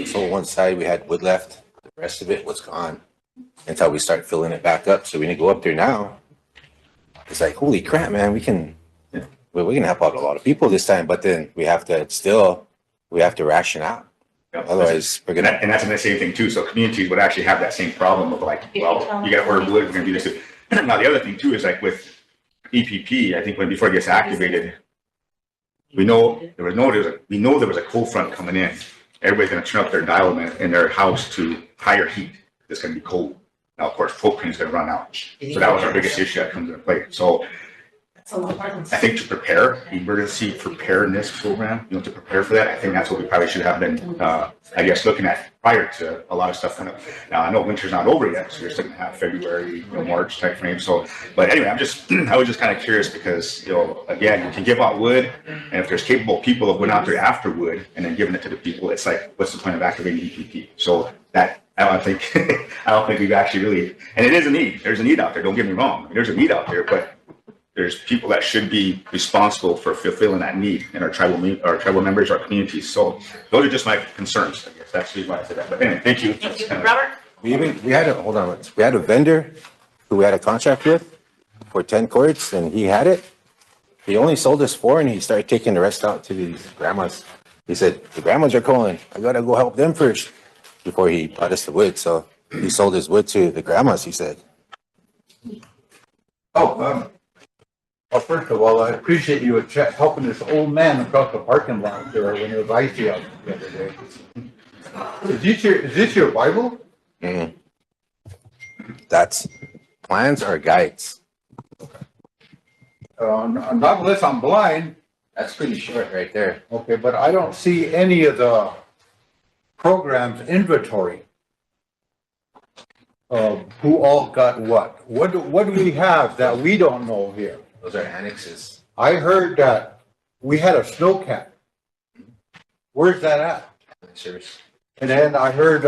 So one side we had wood left, the rest of it was gone until we start filling it back up. So when you go up there now, it's like, holy crap, man, we can help out a lot of people this time, but then we have to ration out. Otherwise, we're gonna. And that's the same thing too. So communities would actually have that same problem of like, well, you got to order wood. We're going to do this. Now the other thing too is like with EPP. I think before it gets activated, we know there was a cold front coming in. Everybody's going to turn up their dial in their house to higher heat. It's going to be cold. Now, of course, propane is going to run out. So that was our biggest issue that comes into play. So I think to prepare, the emergency preparedness program, to prepare for that, I think that's what we probably should have been, I guess, looking at prior to a lot of stuff kind of. Now, I know winter's not over yet, so you're still gonna have February, March type frame. So, but anyway, I was just kind of curious because, again, you can give out wood, and if there's capable people of going out there after wood and then giving it to the people, it's like, what's the point of activating EPP? So that, I don't think we've actually really, and it is a need. There's a need out there. Don't get me wrong. There's a need out there, but there's people that should be responsible for fulfilling that need in our tribal members, our communities. So those are just my concerns. I guess that's the reason why I said that. But anyway, thank you. Thank you. Robert? We had a vendor who we had a contract with for 10 cords, and he had it. He only sold us 4, and he started taking the rest out to these grandmas. He said, the grandmas are calling. I gotta go help them first before he brought us the wood. So he sold his wood to the grandmas, he said. Well, first of all, I appreciate you helping this old man across the parking lot there when it was icy out the other day. Is this your Bible? That's plans or guides. Not unless I'm blind. That's pretty short right there. Okay, but I don't see any of the program's inventory of who all got what. What do we have that we don't know here? Those are annexes. I heard that we had a snowcat. Where's that at? Service. And then I heard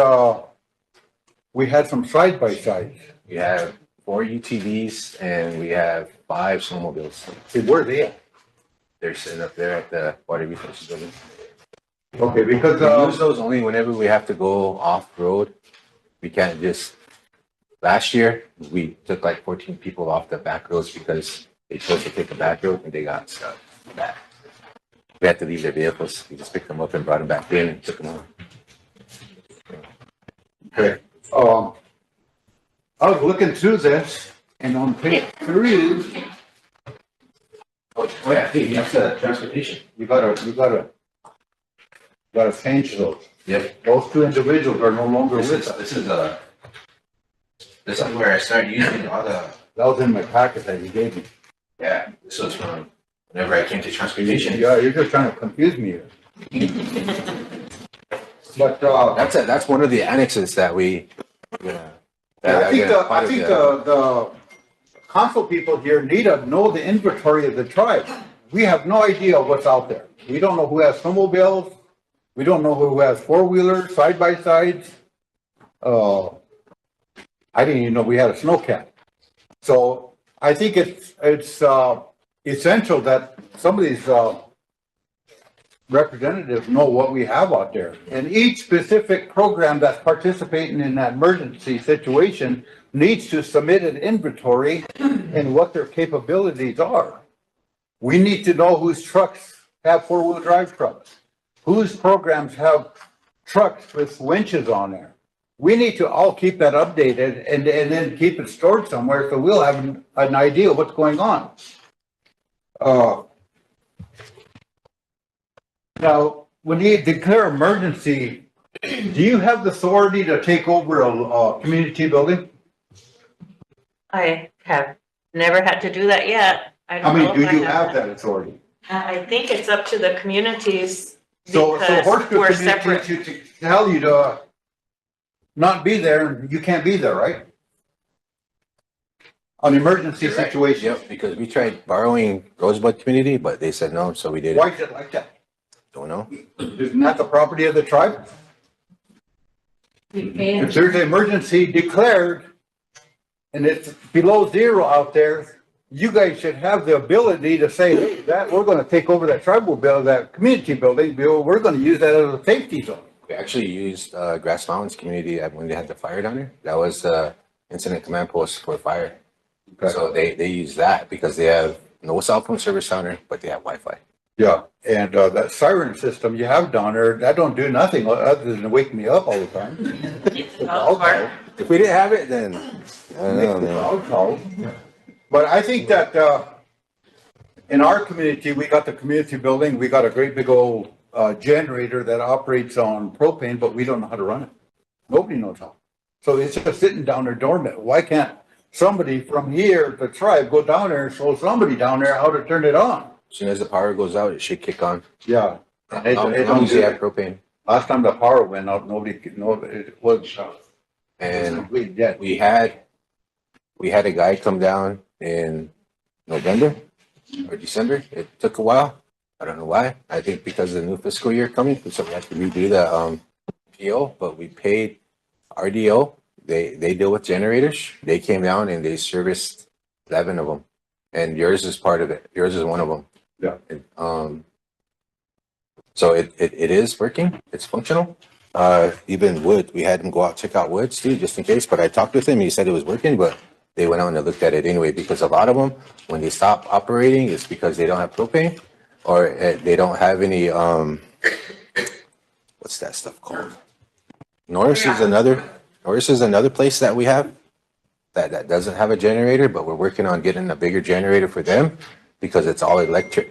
we had some side-by-sides. We have 4 UTVs and we have 5 snowmobiles. See, where are they at? They're sitting up there at the water resources building. Okay, because we use those only whenever we have to go off-road. We can't just. Last year, we took like 14 people off the back roads because they chose to take a back road and they got stuck back. We had to leave their vehicles. We just picked them up and brought them back in and took them home. Okay. I was looking through this and on page 3. Oh yeah, that's the transportation. You gotta change those. Yep. Those 2 individuals are no longer with us. This is where I started using all the. That was in my packet that you gave me. Yeah, this was from whenever I came to transportation. Yeah, you're just trying to confuse me here. But that's one of the annexes that we. I think the council people here need to know the inventory of the tribe. We have no idea what's out there. We don't know who has snowmobiles. We don't know who has 4-wheelers, side-by-sides. I didn't even know we had a snowcat. So I think it's essential that some of these representatives know what we have out there. And each specific program that's participating in that emergency situation needs to submit an inventory and what their capabilities are. We need to know whose trucks have 4-wheel drive trucks, whose programs have trucks with winches on there. We need to all keep that updated and then keep it stored somewhere so we'll have an idea of what's going on. Now, when you declare emergency, do you have the authority to take over a community building? I have never had to do that yet. I How don't know many if do I you have that authority? I think it's up to the communities So because Horseshoe we're community separate. to tell you to not be there, and you can't be there, right? On emergency situation. Yep, because we tried borrowing Rosebud community, but they said no, so we did Why it. is it like that? Don't know. Isn't that the property of the tribe? If there's an emergency declared and it's below zero out there, you guys should have the ability to say, hey, that, we're gonna take over that tribal building, that community building, we're gonna use that as a safety zone. We actually used Grass Mountains community when they had the fire down there. That was incident command post for fire. Okay. So they use that because they have no cell phone service down there, but they have Wi-Fi. Yeah, and that siren system you have down there, that don't do nothing other than wake me up all the time. If we didn't have it, then I don't know, man. But I think that in our community, we got the community building, we got a great big old generator that operates on propane, but we don't know how to run it. Nobody knows how. So it's just sitting down there dormant. Why can't somebody from here, the tribe, go down there and show somebody down there how to turn it on? As soon as the power goes out, it should kick on. Yeah. As long as you have propane. Last time the power went out, nobody, it was. And we had a guy come down in November or December. It took a while. I don't know why. I think because of the new fiscal year coming, so we have to redo the PO, but we paid RDO. They deal with generators. They came down and they serviced 11 of them. And yours is part of it. Yours is one of them. Yeah. So it is working. It's functional. Even Wood, we had him go out, check out Woods too, just in case. But I talked with him. He said it was working, but they went out and looked at it anyway, because a lot of them, when they stop operating, it's because they don't have propane or they don't have any, what's that stuff called? Norris is another place that we have that doesn't have a generator, but we're working on getting a bigger generator for them because it's all electric.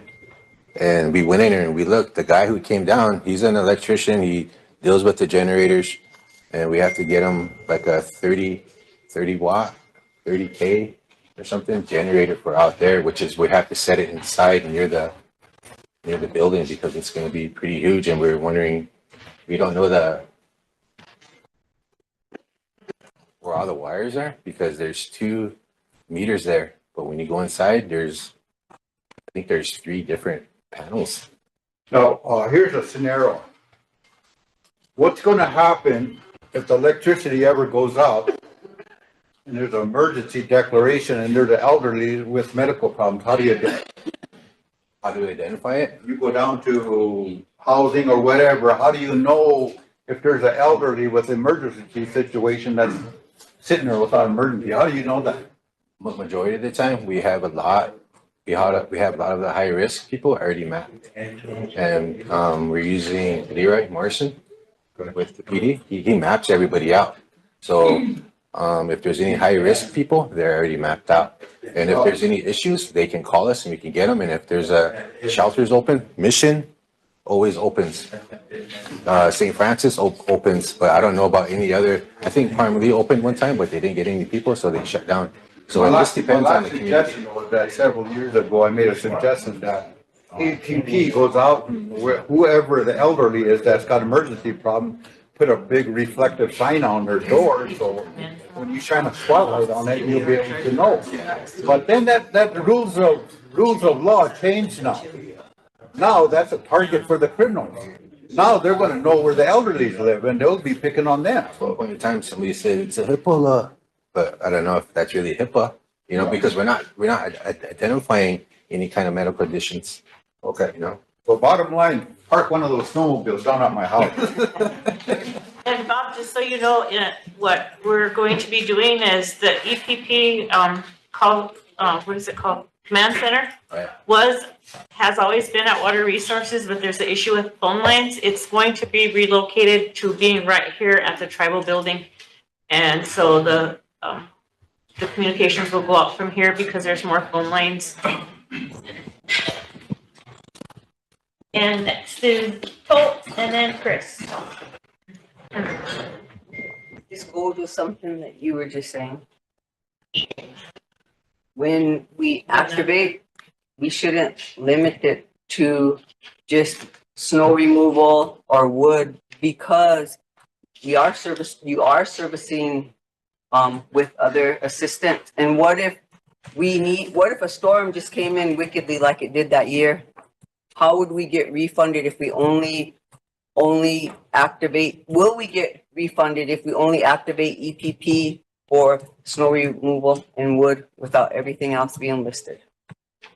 And we went in there and we looked, the guy who came down, he's an electrician. He deals with the generators, and we have to get him like a 30 watt, 30K or something generator for out there, which is, we have to set it inside near the building because it's going to be pretty huge. And we're wondering, we don't know where all the wires are because there's 2 meters there, but when you go inside, I think there's 3 different panels. Now, here's a scenario. What's going to happen if the electricity ever goes out and there's an emergency declaration and there's an elderly with medical problems? How do you identify it? You go down to housing or whatever. How do you know if there's an elderly with emergency situation that's sitting there without emergency? How do you know that? Majority of the time, we have a lot. We have a lot of the high risk people already mapped, and we're using Leroy Morrison with the PD. He maps everybody out. So if there's any high risk people, they're already mapped out. And if there's any issues, they can call us and we can get them. And if there's a shelters open, Mission always opens. St. Francis opens, but I don't know about any other. I think Parmalee opened one time, but they didn't get any people, so they shut down. So it just depends on the community. Was that several years ago, I made a suggestion that APP goes out and whoever the elderly is that's got emergency problem, put a big reflective sign on their door, so when you shine a spotlight on it, you'll be able to know. But then that rules of law changed now. Now that's a target for the criminals. Now they're gonna know where the elderlies live and they'll be picking on them. At one point in time, somebody said it's a HIPAA law, but I don't know if that's really HIPAA, because we're not identifying any kind of medical conditions. Okay. Well, bottom line, park one of those snowmobiles down at my house. And Bob, just so you know, what we're going to be doing is the EPP, what is it called? Command Center has always been at Water Resources, but there's an issue with phone lines. It's going to be relocated to being right here at the tribal building. And so the communications will go out from here because there's more phone lines. And next is Colt and then Chris. Just go to something that you were just saying. When we activate, we shouldn't limit it to just snow removal or wood, because you are servicing with other assistants. And what if a storm just came in wickedly like it did that year? How would we get refunded if we only activate? Will we get refunded if we only activate EPP or snow removal and wood without everything else being listed.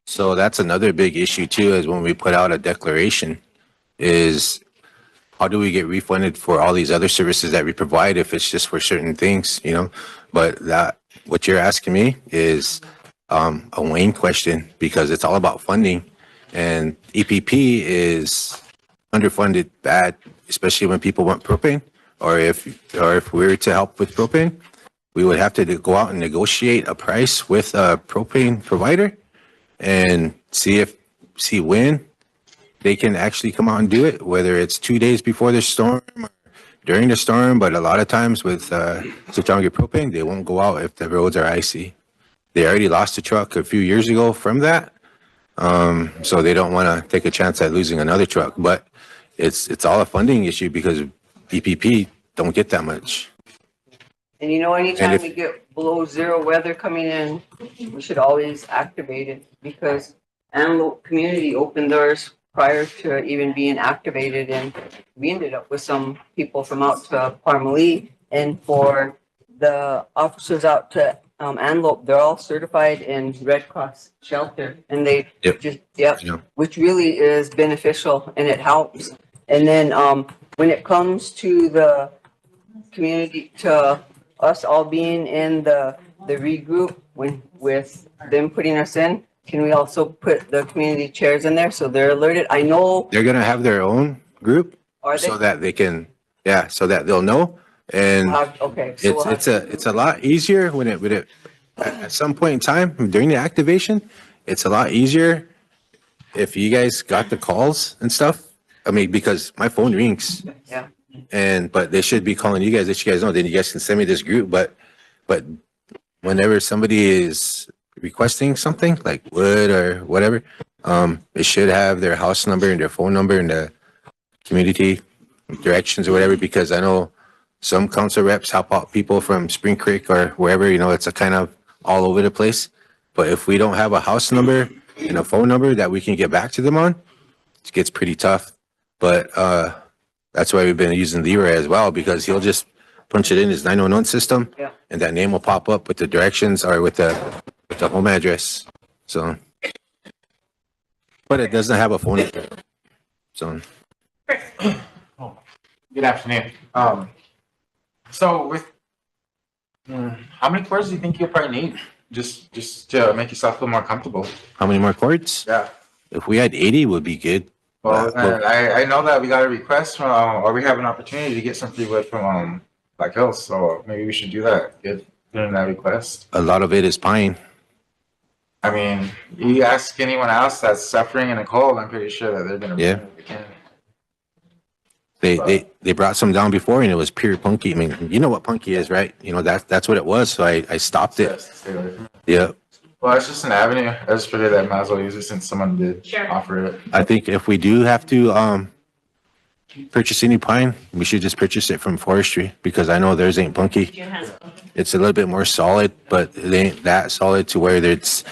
So that's another big issue too, is when we put out a declaration, is how do we get refunded for all these other services that we provide if it's just for certain things, you know? But that, what you're asking me is a Wayne question, because it's all about funding, and EPP is underfunded bad, especially when people want propane, or if we were to help with propane, we would have to go out and negotiate a price with a propane provider and see when they can actually come out and do it, whether it's 2 days before the storm or during the storm. But a lot of times with Sioux propane, they won't go out if the roads are icy. They already lost a truck a few years ago from that. So they don't want to take a chance at losing another truck, but it's all a funding issue because EPP don't get that much. And you know, anytime we get below zero weather coming in, we should always activate it, because Antelope community opened theirs prior to even being activated, and we ended up with some people from out to Parmalee. And for the officers out to Antelope, they're all certified in Red Cross shelter, and they which really is beneficial and it helps. And then when it comes to the community, to us all being in the regroup, with them putting us in, can we also put the community chairs in there so they're alerted? I know they're gonna have their own group, Are they? so that they can, so that they'll know. And okay, so it's a lot easier when it at some point in time during the activation. It's a lot easier if you guys got the calls and stuff. I mean, because my phone rings. Yeah. But they should be calling you guys, let you guys know. Then you guys can send me this group. But whenever somebody is requesting something like wood or whatever, it should have their house number and their phone number and the community directions or whatever. Because I know some council reps help out people from Spring Creek or wherever. You know, it's a kind of all over the place. But if we don't have a house number and a phone number that we can get back to them on, it gets pretty tough. But that's why we've been using Leroy as well, because he'll just punch it in his 911 system, and that name will pop up with the directions or with the home address. So, but it doesn't have a phone number. So, Good afternoon. So with how many cords do you think you'll probably need? Just to make yourself feel more comfortable. how many more cords? Yeah. If we had 80, would be good. Well, I know that we got a request from, or we have an opportunity to get some free wood from Black Hills, so maybe we should do that. Get in that request. A lot of it is pine. I mean, you ask anyone else that's suffering in the cold, I'm pretty sure that they're gonna bring what they can. They brought some down before, and it was pure punky. I mean, you know what punky is, right? You know, that's what it was. So I stopped it. Yeah. Well, it's just an avenue. I just figured that I might as well use it since someone did offer it. I think if we do have to purchase any pine, we should just purchase it from forestry, because I know theirs ain't punky. It's a little bit more solid, but it ain't that solid to where it's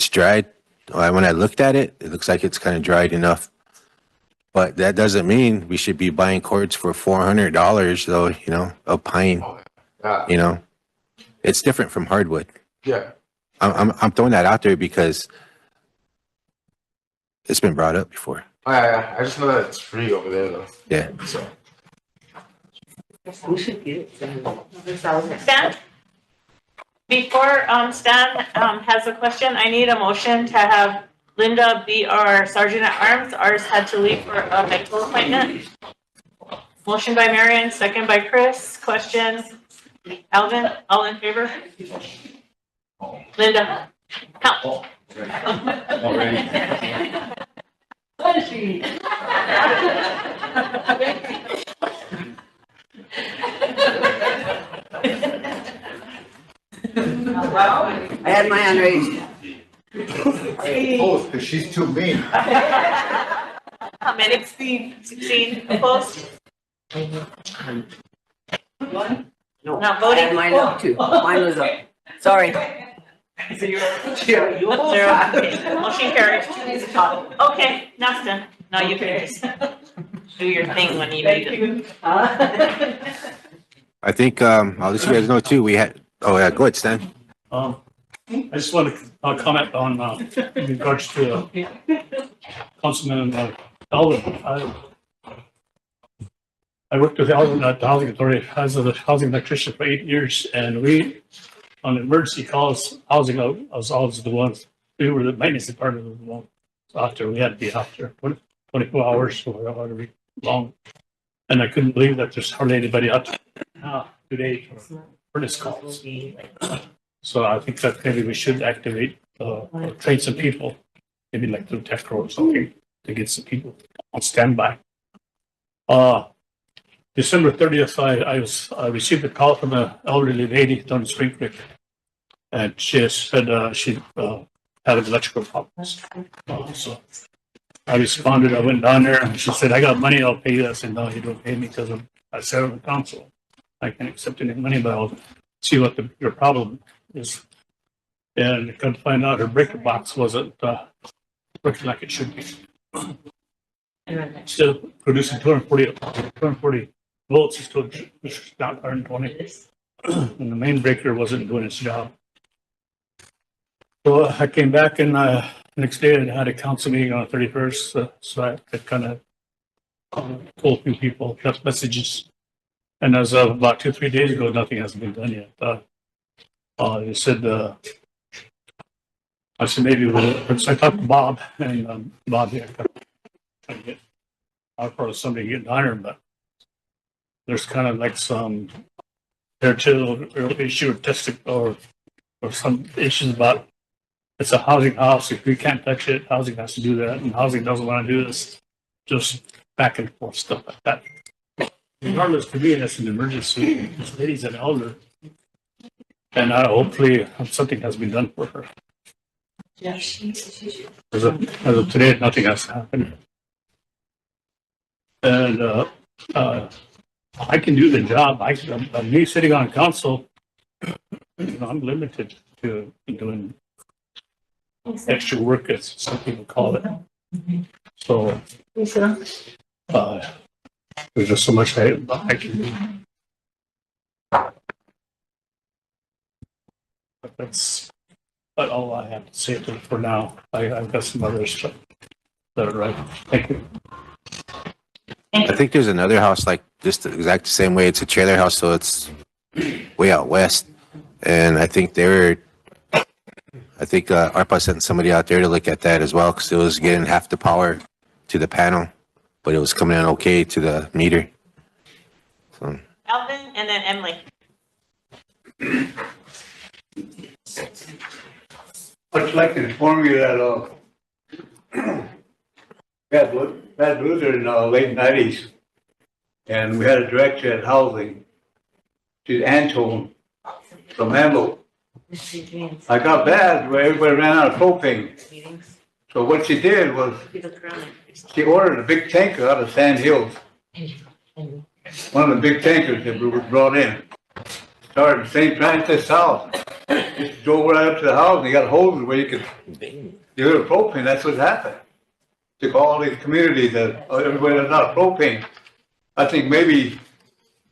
dried. When I looked at it, it looks like it's kind of dried enough. But that doesn't mean we should be buying cords for $400 though, you know, of pine. You know, it's different from hardwood. Yeah. I'm throwing that out there because it's been brought up before. I just know that it's free over there though. Yeah. So. We should get it. Stan? Before Stan has a question, I need a motion to have Linda be our Sergeant at Arms. Ours had to leave for a medical appointment. Motion by Marion, second by Chris. Question? Alvin, all in favor? Linda, count. What is she? I had my hand raised. Opposed, because she's too mean. How many? 16 opposed? One? No. Not voting? I had mine up too. Mine was up. Sorry. Zero. Motion carries. Okay, now Stan, now you can just do your thing when you need it. I think, I'll let you guys know too, we had, oh yeah, go ahead, Stan. I just want to comment on, in regards to Councilman Alvin. I worked with Alvin at the Housing Authority as a housing electrician for 8 years, and we, on emergency calls, housing, I was always the ones, we were the maintenance department of the one after, we had to be out there 24 hours or however long. And I couldn't believe that there's hardly anybody out today for this calls. So I think that maybe we should activate, or train some people, maybe like through tech or something, to get some people on standby. December 30th, I received a call from an elderly lady down in Spring Creek. And she said she had electrical problems. So I responded, I went down there and she said, I got money, I'll pay you. I said, no, you don't pay me because I serve on the council. I can't accept any money, but I'll see what your problem is. And I come to find out her breaker box wasn't working like it should be. Still producing 240 volts, is still not 120. And the main breaker wasn't doing its job. So I came back and next day I had a council meeting on the 31st. So I kind of told a few people, left messages. And as of about 2-3 days ago, nothing has been done yet. They said, I said maybe so I talked to Bob, and Bob here trying to get our part of somebody getting higher, but there's kind of like some territorial issue or testing or some issues about it's a housing house. If we can't touch it, housing has to do that, and housing doesn't want to do this. Just back and forth stuff like that. Regardless, to me, that's an emergency. This lady's an elder, and hopefully something has been done for her. Yes. As of today, nothing has happened. And I can do the job. Me sitting on council, I'm limited to doing extra work, as some people call it. So there's just so much I can do. But that's all I have to say for now. I've got some other stuff that are right. Thank you. I think there's another house like just the exact same way. It's a trailer house, so it's way out west. And I think ARPA sent somebody out there to look at that as well, because it was getting half the power to the panel, but it was coming in okay to the meter. So. Alvin and then Emily. I'd like to inform you that we had Luther in the late 90s, and we had a director at housing to Antone from Hamble. I got bad where everybody ran out of propane. So what she did was she ordered a big tanker out of Sand Hills. One of the big tankers that was brought in. Started the same time as this house. Just drove right up to the house and you got hoses where you could get rid of propane. That's what happened. Took all these communities that everybody that's not propane. I think maybe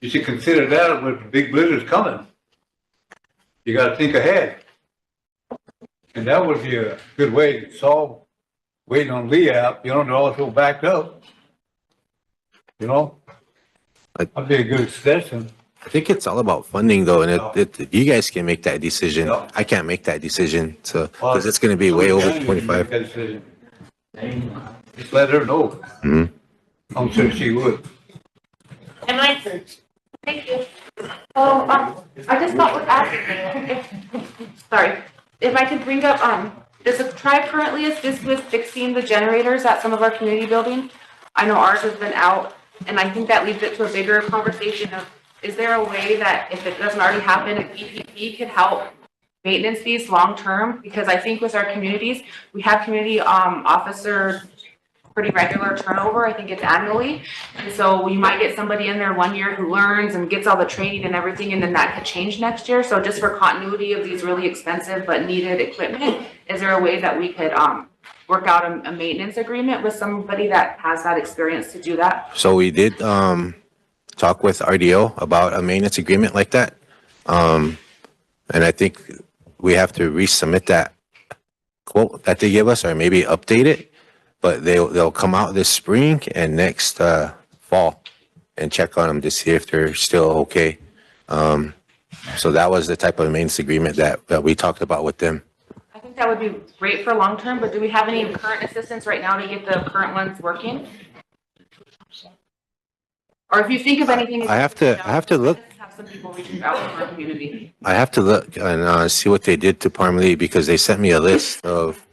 you should consider that with big blizzards coming. You got to think ahead. And that would be a good way to solve waiting on Leap. You don't know if it'll back up. You know? That'd be a good suggestion. I think it's all about funding though, and you guys can make that decision. Yeah. I can't make that decision, so because it's going to be way over 25. Just let her know. Mm-hmm. I'm sure she would. Emily? Thank you. I just thought would ask, sorry, if I could bring up, does the tribe currently assist with fixing the generators at some of our community buildings? I know ours has been out, and I think that leads it to a bigger conversation of, is there a way that if it doesn't already happen, an EPP could help maintenance fees long-term? Because I think with our communities, we have community officer pretty regular turnover. I think it's annually. And so you might get somebody in there 1 year who learns and gets all the training and everything, and then that could change next year. So just for continuity of these really expensive but needed equipment, is there a way that we could work out a maintenance agreement with somebody that has that experience to do that? So we did talk with RDO about a maintenance agreement like that. And I think we have to resubmit that quote that they give us, or maybe update it. But they'll come out this spring and next fall and check on them to see if they're still okay. So that was the type of maintenance agreement that we talked about with them. I think that would be great for long term, but do we have any current assistance right now to get the current ones working? Or if you think of anything. I have to look. Have some people reaching out to our community. I have to look and see what they did to Parmalee, because they sent me a list of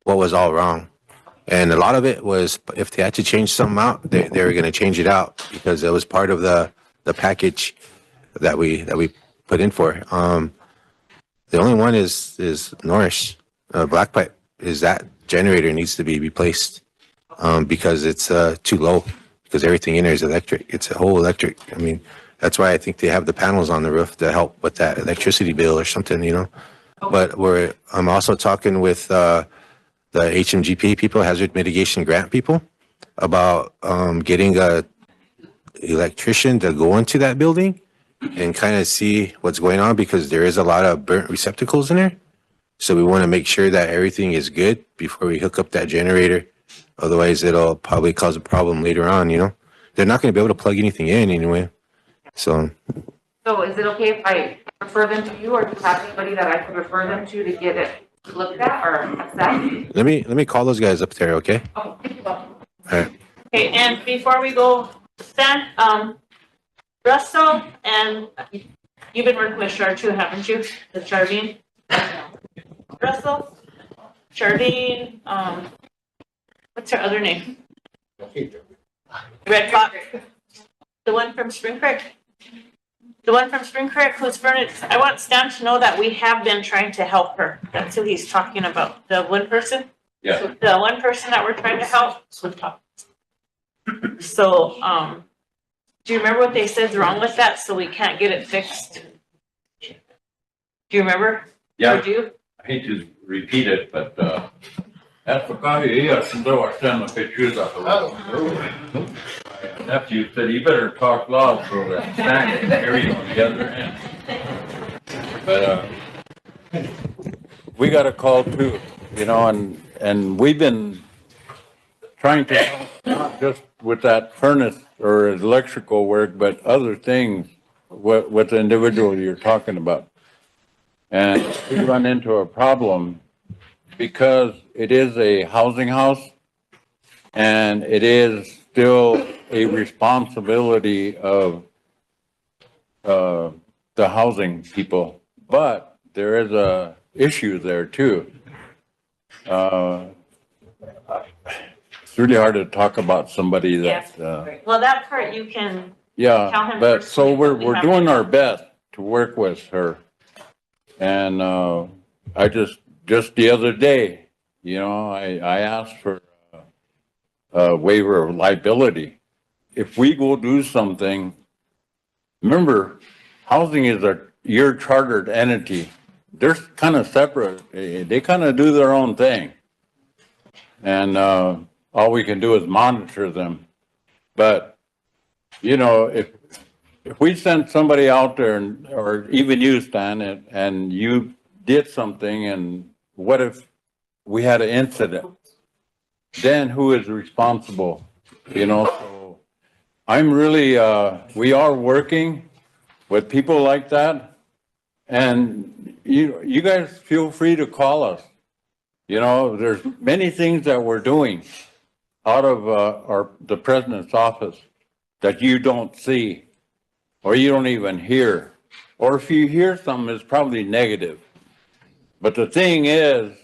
what was all wrong. And a lot of it was, if they had to change something out, they were going to change it out because it was part of the package that we put in for. The only one is Norris, Black Pipe, is that generator needs to be replaced because it's too low, because everything in there is electric. It's a whole electric. I mean, that's why I think they have the panels on the roof to help with that electricity bill or something, you know. But I'm also talking with the HMGP people, hazard mitigation grant people, about getting a electrician to go into that building and kind of see what's going on, because there is a lot of burnt receptacles in there. So we want to make sure that everything is good before we hook up that generator. Otherwise, it'll probably cause a problem later on, you know. They're not going to be able to plug anything in anyway. So is it okay if I refer them to you, or do you have anybody that I could refer them to get it looked at, or what's that? let me call those guys up there, okay? Oh, thank you, Bob. All right. Okay, and before we go, Stan, Russell, and you've been working with Char too, haven't you? The Charlene? Russell, Charlene, what's her other name? Red Fox. The one from Spring Creek? The one from Spring Creek who's furnished. I want Stan to know that we have been trying to help her. That's who he's talking about. The one person? Yeah. The one person that we're trying to help. So, do you remember what they said's wrong with that, so we can't get it fixed? Do you remember? Yeah. Or do you? I hate to repeat it, but, that's the guy, yeah, some of our son, if they choose up. Nephew said, you better talk loud so that Stan can hear you on the other end. But, we got a call too, you know, and we've been trying to help, not just with that furnace or electrical work, but other things with the individual you're talking about. And we run into a problem because it is a housing house and it is still a responsibility of the housing people, but there is a issue there too. It's really hard to talk about somebody that, Well, that part you can. Tell yeah, him but first so what we we're have doing to our do. best to work with her. And, I just the other day, you know, I asked for a waiver of liability. If we go do something, remember, housing is your chartered entity. They're kind of separate. They kind of do their own thing. And, all we can do is monitor them. But, you know, if we sent somebody out there or even you, Stan, and you did something, and what if we had an incident? Then who is responsible? You know, so I'm really, we are working with people like that. And you guys feel free to call us. You know, there's many things that we're doing out of the president's office that you don't see or you don't even hear. Or if you hear something, it's probably negative. But the thing is,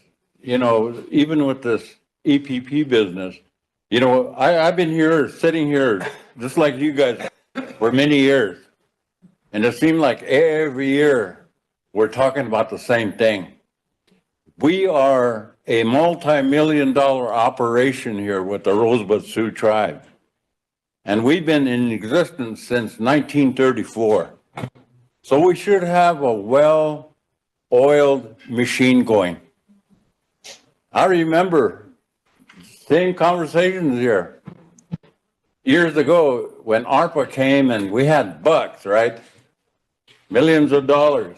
you know, even with this EPP business, you know, I've been here, sitting here, just like you guys for many years. And it seemed like every year we're talking about the same thing. We are a multi-million-dollar operation here with the Rosebud Sioux tribe. And we've been in existence since 1934. So we should have a well-oiled machine going. I remember same conversations here. years ago, when ARPA came and we had bucks, right? Millions of dollars.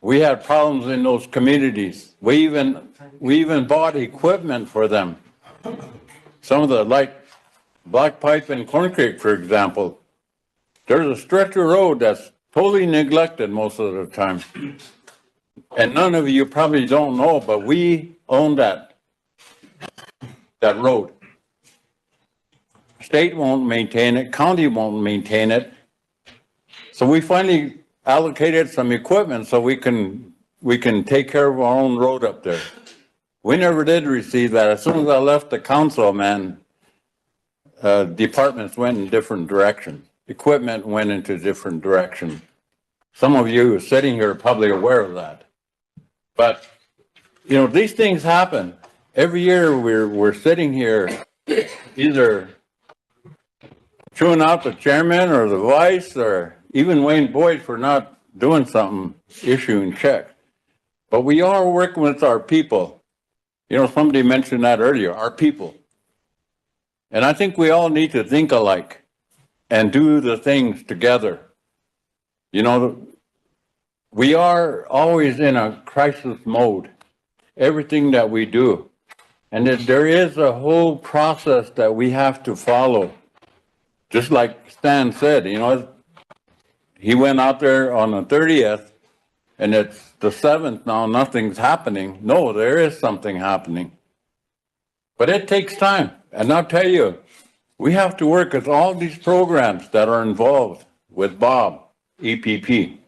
We had problems in those communities. We even bought equipment for them. Some of the, like Black Pipe and Corn Creek, for example. There's a stretch of road that's totally neglected most of the time. And none of you probably don't know, but we own that road. State won't maintain it, county won't maintain it. So we finally allocated some equipment so we can take care of our own road up there. We never did receive that. As soon as I left the council, man, departments went in different directions. Equipment went into different directions. Some of you sitting here are probably aware of that. But, you know, these things happen. Every year we're sitting here either chewing out the chairman or the vice or even Wayne Boyd for not doing something, issuing checks. But we are working with our people. You know, somebody mentioned that earlier, our people. And I think we all need to think alike and do the things together. You know, we are always in a crisis mode, everything that we do. And that there is a whole process that we have to follow. Just like Stan said, you know, he went out there on the 30th and it's the 7th now, nothing's happening. No, there is something happening. But it takes time. And I'll tell you, we have to work with all these programs that are involved with Bob, EPP.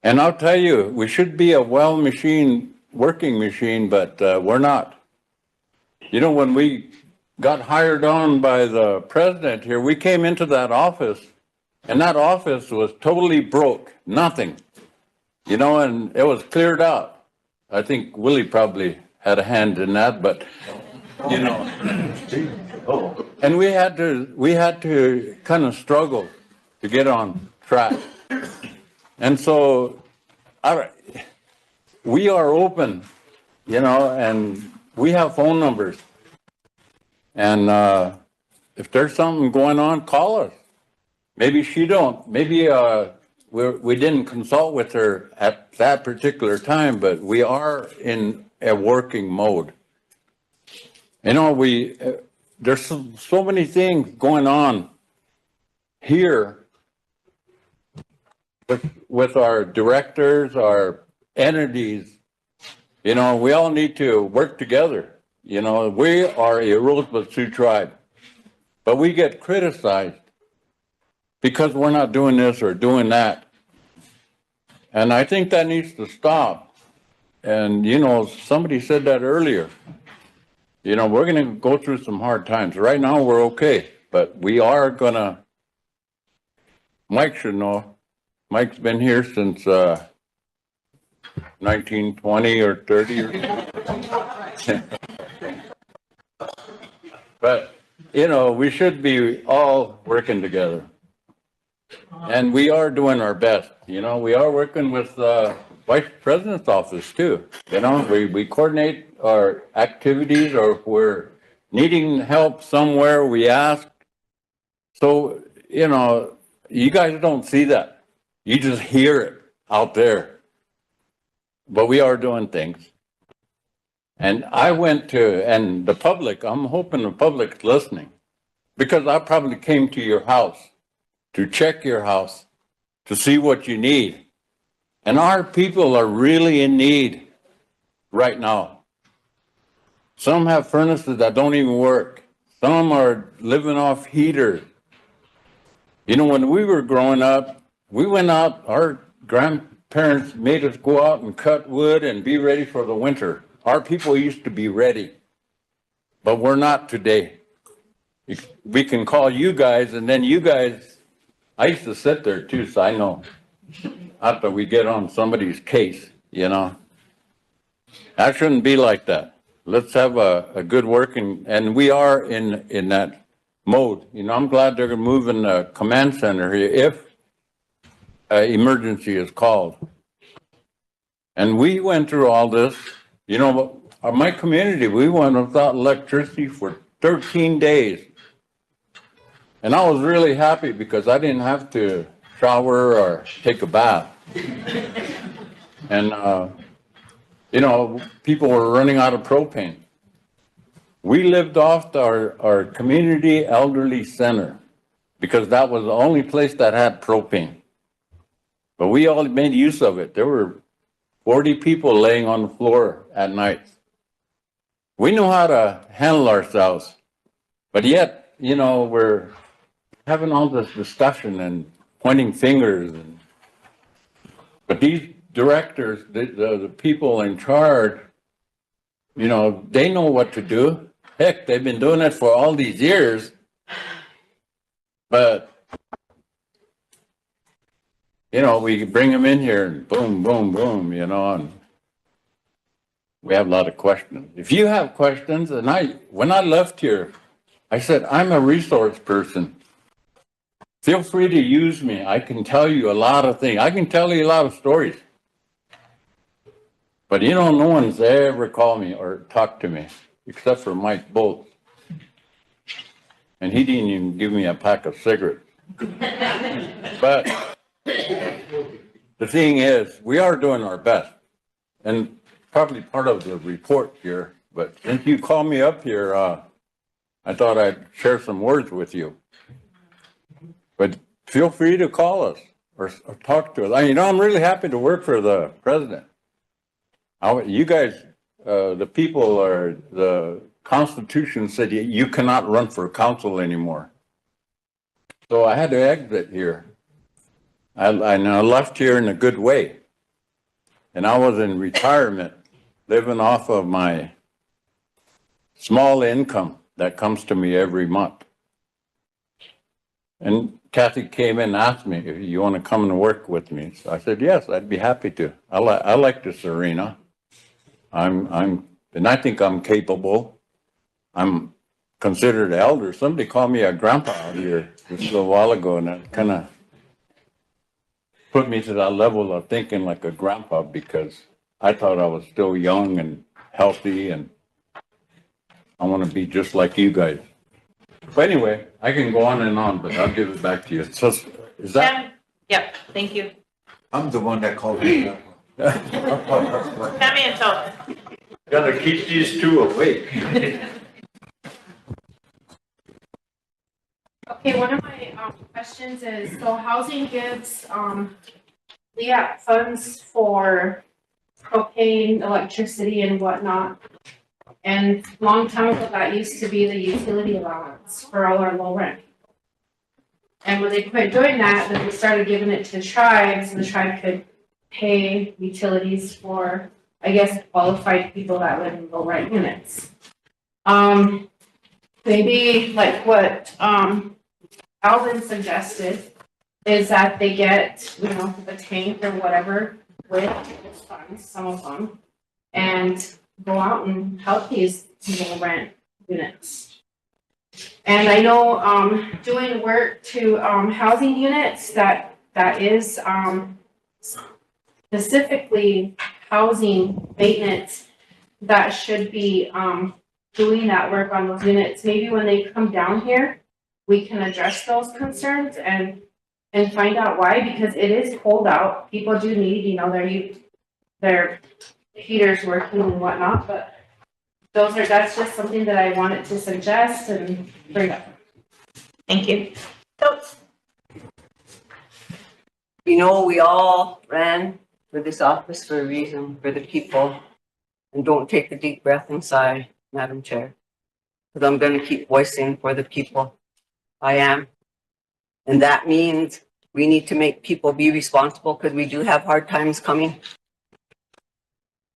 And I'll tell you, we should be a working machine, but we're not. You know, when we got hired on by the president here, we came into that office and that office was totally broke, nothing. You know, and it was cleared out. I think Willie probably had a hand in that, but you know. And we had to kind of struggle to get on track. And so we are open, you know, and we have phone numbers. And if there's something going on, call us. Maybe she don't. Maybe we didn't consult with her at that particular time, but we are in a working mode. You know, there's so many things going on here with our directors, our entities. You know, we all need to work together. You know, we are a Rosebud Sioux tribe, but we get criticized because we're not doing this or doing that. And I think that needs to stop. And, you know, somebody said that earlier. You know, we're going to go through some hard times. Right now, we're okay, but we are going to, Mike should know. Mike's been here since 1920 or 30 or But, you know, we should be all working together. And we are doing our best. You know, we are working with Vice President's office too. You know, we coordinate our activities, or if we're needing help somewhere, we ask. So, you know, you guys don't see that. You just hear it out there. But we are doing things. And I went to, and the public, I'm hoping the public's listening, because I probably came to your house to check your house, to see what you need. And our people are really in need right now. Some have furnaces that don't even work. Some are living off heaters. You know, when we were growing up, we went out, our grandparents made us go out and cut wood and be ready for the winter. Our people used to be ready, but we're not today. We can call you guys, and then you guys, I used to sit there too, so I know. After we get on somebody's case, you know. That shouldn't be like that. Let's have a good working, and we are in that mode. You know, I'm glad they're moving the command center here if emergency is called. And we went through all this. You know, my community, we went without electricity for 13 days. And I was really happy because I didn't have to shower or take a bath. And, you know, people were running out of propane. We lived off our community elderly center because that was the only place that had propane. But we all made use of it. There were 40 people laying on the floor at night. We know how to handle ourselves, but yet, you know, we're having all this discussion and pointing fingers. But these directors, the people in charge, you know, they know what to do. Heck, they've been doing it for all these years. But, you know, we bring them in here and boom, boom, boom, you know, and we have a lot of questions. If you have questions, and when I left here, I said, I'm a resource person. Feel free to use me. I can tell you a lot of things. I can tell you a lot of stories. But you know, no one's ever called me or talked to me, except for Mike Bolt. And he didn't even give me a pack of cigarettes. But the thing is, we are doing our best. And probably part of the report here, but since you called me up here, I thought I'd share some words with you. But feel free to call us or talk to us. You know, I'm really happy to work for the president. You guys, the people are, the Constitution said you cannot run for council anymore. So I had to exit here. I left here in a good way. And I was in retirement, living off of my small income that comes to me every month. And Kathy came in and asked me if you want to come and work with me. So I said, yes, I'd be happy to. I like this arena. And I think I'm capable. I'm considered elder. Somebody called me a grandpa out here just a little while ago, and that kind of put me to that level of thinking like a grandpa because I thought I was still young and healthy, and I want to be just like you guys. But anyway, I can go on and on, but I'll give it back to you. So is that? Yep, thank you. I'm the one that called you. Sammy and Todd. Gotta keep these two awake. Okay, one of my questions is, so housing gives LEAP funds for propane, electricity and whatnot. And long time ago, that used to be the utility allowance for all our low rent. And when they quit doing that, then they started giving it to tribes, and the tribe could pay utilities for, I guess, qualified people that live in low rent units. Maybe like what Alvin suggested is that they get, you know, a tank or whatever with those funds, some of them, and go out and help these low rent units. And I know doing work to housing units that is specifically housing maintenance that should be doing that work on those units. Maybe when they come down here, we can address those concerns and find out why, because it is cold out. People do need, you know, their heaters working and whatnot, but that's just something that I wanted to suggest and bring up. Thank you. You know, we all ran for this office for a reason, for the people. And don't take a deep breath and sigh, Madam Chair, because I'm going to keep voicing for the people. I am. And that means we need to make people be responsible, because we do have hard times coming.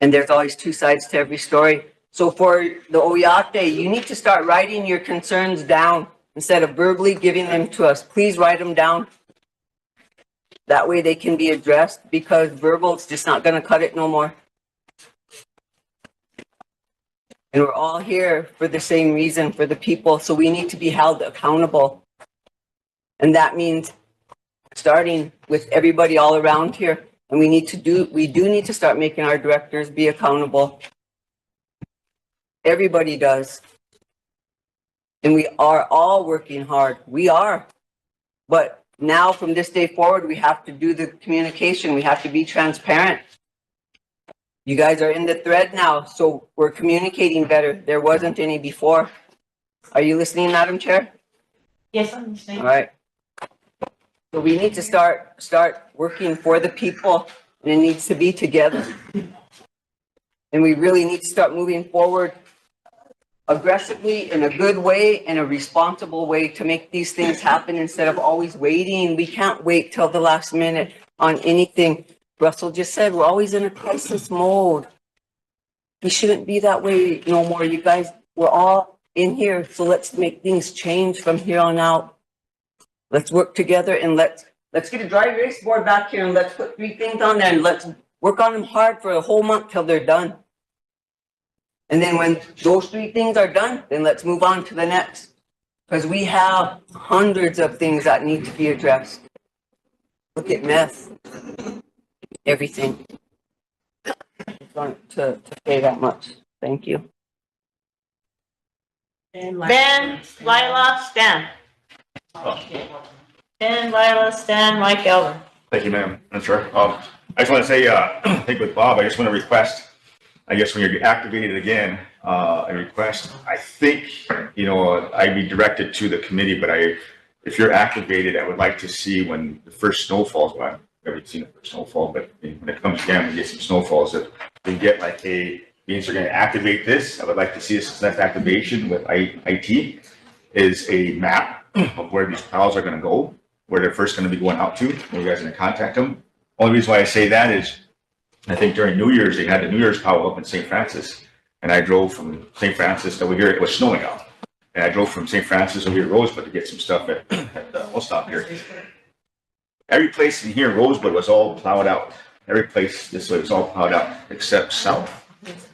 And there's always two sides to every story. So for the Oyate, you need to start writing your concerns down instead of verbally giving them to us. Please write them down. That way they can be addressed, because verbal is just not going to cut it no more. And we're all here for the same reason, for the people. So we need to be held accountable. And that means starting with everybody all around here. And we do need to start making our directors be accountable. Everybody does. And we are all working hard. We are. But now from this day forward, we have to do the communication. We have to be transparent. You guys are in the thread now, so we're communicating better. There wasn't any before. Are you listening, Madam Chair? Yes, I'm listening. All right. So we need to start working for the people, and it needs to be together. And we really need to start moving forward aggressively in a good way, in a responsible way to make these things happen instead of always waiting. We can't wait till the last minute on anything. Russell just said, we're always in a crisis mode. We shouldn't be that way no more. You guys, we're all in here, so let's make things change from here on out. Let's work together and let's get a dry erase board back here and let's put 3 things on there and let's work on them hard for a whole month till they're done. And then when those 3 things are done, then let's move on to the next. Because we have hundreds of things that need to be addressed. Look at meth. Everything. I just wanted to say that much. Thank you. Ben, Lila, Stan. Ben, Lila, Stan, Mike, Elvin. Thank you, ma'am. That's right. I just want to say, I think with Bob, I just want to request, I guess when you're activated again, a request, I think, you know, I'd be directed to the committee, but if you're activated, I would like to see when the first snowfalls, well, I've never seen the first snowfall, but when it comes down and get some snowfalls, that we get like means you're going to activate this. I would like to see this next activation with IT is a map of where these plows are going to go, where they're first going to be going out to, when you guys are going to contact them. Only reason why I say that is I think during New Year's, they had the New Year's plow up in St. Francis. And I drove from St. Francis over here. It was snowing out. And I drove from St. Francis over here to Rosebud to get some stuff at the whole stop here. Every place in here in Rosebud was all plowed out. Every place this way was all plowed out except south.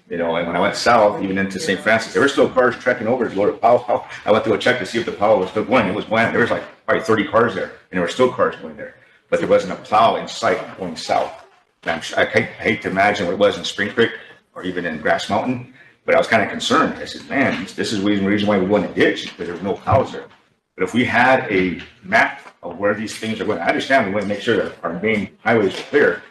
You know, and when I went south, even into St. Francis, there were still cars trekking over to go to plow. I went to go check to see if the plow was still going. It was going. There was like probably 30 cars there, and there were still cars going there. But there wasn't a plow in sight going south. And I hate to imagine what it was in Spring Creek or even in Grass Mountain, but I was kind of concerned. I said, man, this is the reason why we went to ditch, because there were no plows there. But if we had a map of where these things are going, I understand we want to make sure that our main highways are clear,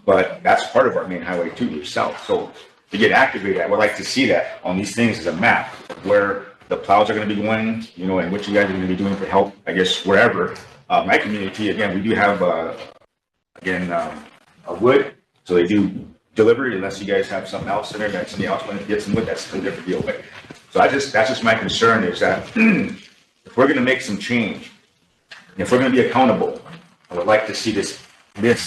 but that's part of our main highway too, south. So to get activated, I would like to see that on these things as a map of where the plows are going to be going, you know, and what you guys are going to be doing to help, I guess, wherever. My community, again, we do have, a wood, so they do delivery unless you guys have something else in there that somebody else wants to get some wood, that's a different deal. But so that's just my concern is that if we're going to make some change, if we're going to be accountable, I would like to see this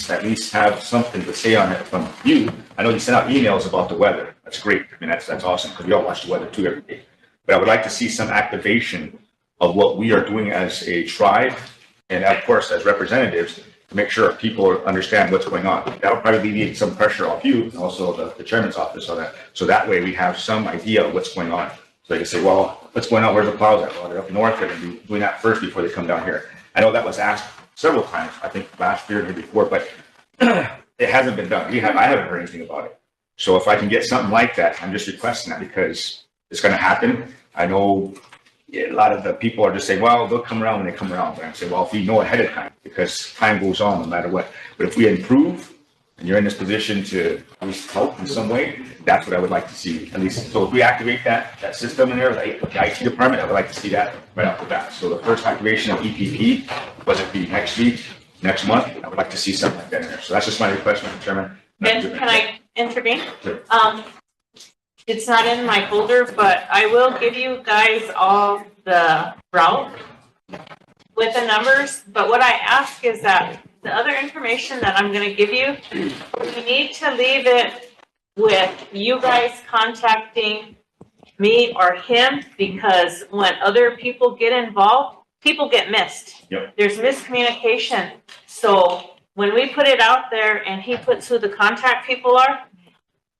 at least have something to say on it from you. I know you sent out emails about the weather. That's great. I mean, that's awesome because we all watch the weather too every day. But I would like to see some activation of what we are doing as a tribe and, of course, as representatives to make sure people understand what's going on. That would probably alleviate some pressure off you and also the chairman's office on that. So that way we have some idea of what's going on. So they can say, well, what's going on? Where's the plows at? Well, they're up north. They're going to be doing that first before they come down here. I know that was asked several times, I think last year and before, but it hasn't been done. I haven't heard anything about it. So if I can get something like that, I'm just requesting that because it's going to happen. I know a lot of the people are just saying, well, they'll come around when they come around. But I'm saying, well, if you know ahead of time, because time goes on no matter what. But if we improve and you're in this position to at least help in some way, that's what I would like to see. At least, so if we activate that system in there, the IT department, I would like to see that right off the bat. So the first activation of EPP, whether it be next week, next month, I would like to see something like that in there. So that's just my request, Mr. Chairman. Ben, can I intervene? It's not in my folder, but I will give you guys all the route with the numbers. But what I ask is that the other information that I'm going to give you, you need to leave it with you guys contacting me or him, because when other people get involved, people get missed. Yep. There's miscommunication. So when we put it out there and he puts who the contact people are,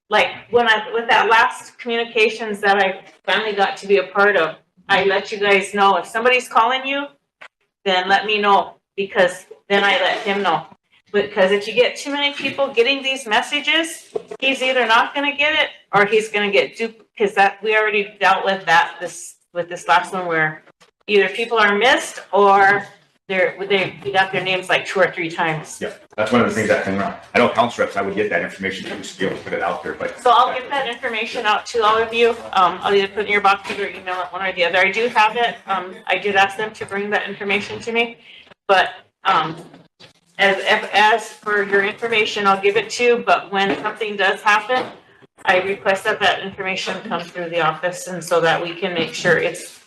like with that last communications that I finally got to be a part of, I let you guys know if somebody's calling you, then let me know, because then I let him know. Because if you get too many people getting these messages, he's either not going to get it or he's going to get duped, because that we already dealt with that this with this last one where either people are missed or we got their names like 2 or 3 times. Yeah, that's one of the things that came around. I know council reps, I would get that information to be able to put it out there, but. So I'll get that information out to all of you. I'll either put it in your boxes or email it, one or the other. I do have it. I did ask them to bring that information to me, but, as for your information, I'll give it to you, but when something does happen, I request that information comes through the office and so that we can make sure it's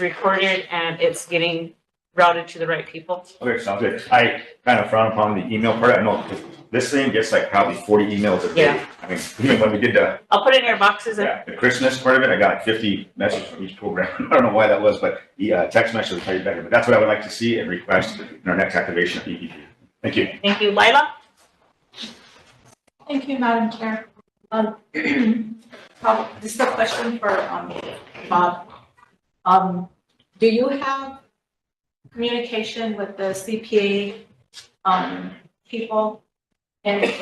recorded and it's getting routed to the right people. Okay, sounds good. I kind of frown upon the email part. I know this thing gets like probably 40 emails a day. Yeah. I mean, even when we did I'll put it in your boxes. the Christmas part of it, I got like 50 messages from each program. I don't know why that was, but text message will tell you better. But that's what I would like to see and request in our next activation of EPP. Thank you. Thank you. Lila? Thank you, Madam Chair. This is a question for, Bob. Do you have communication with the CPA, people? And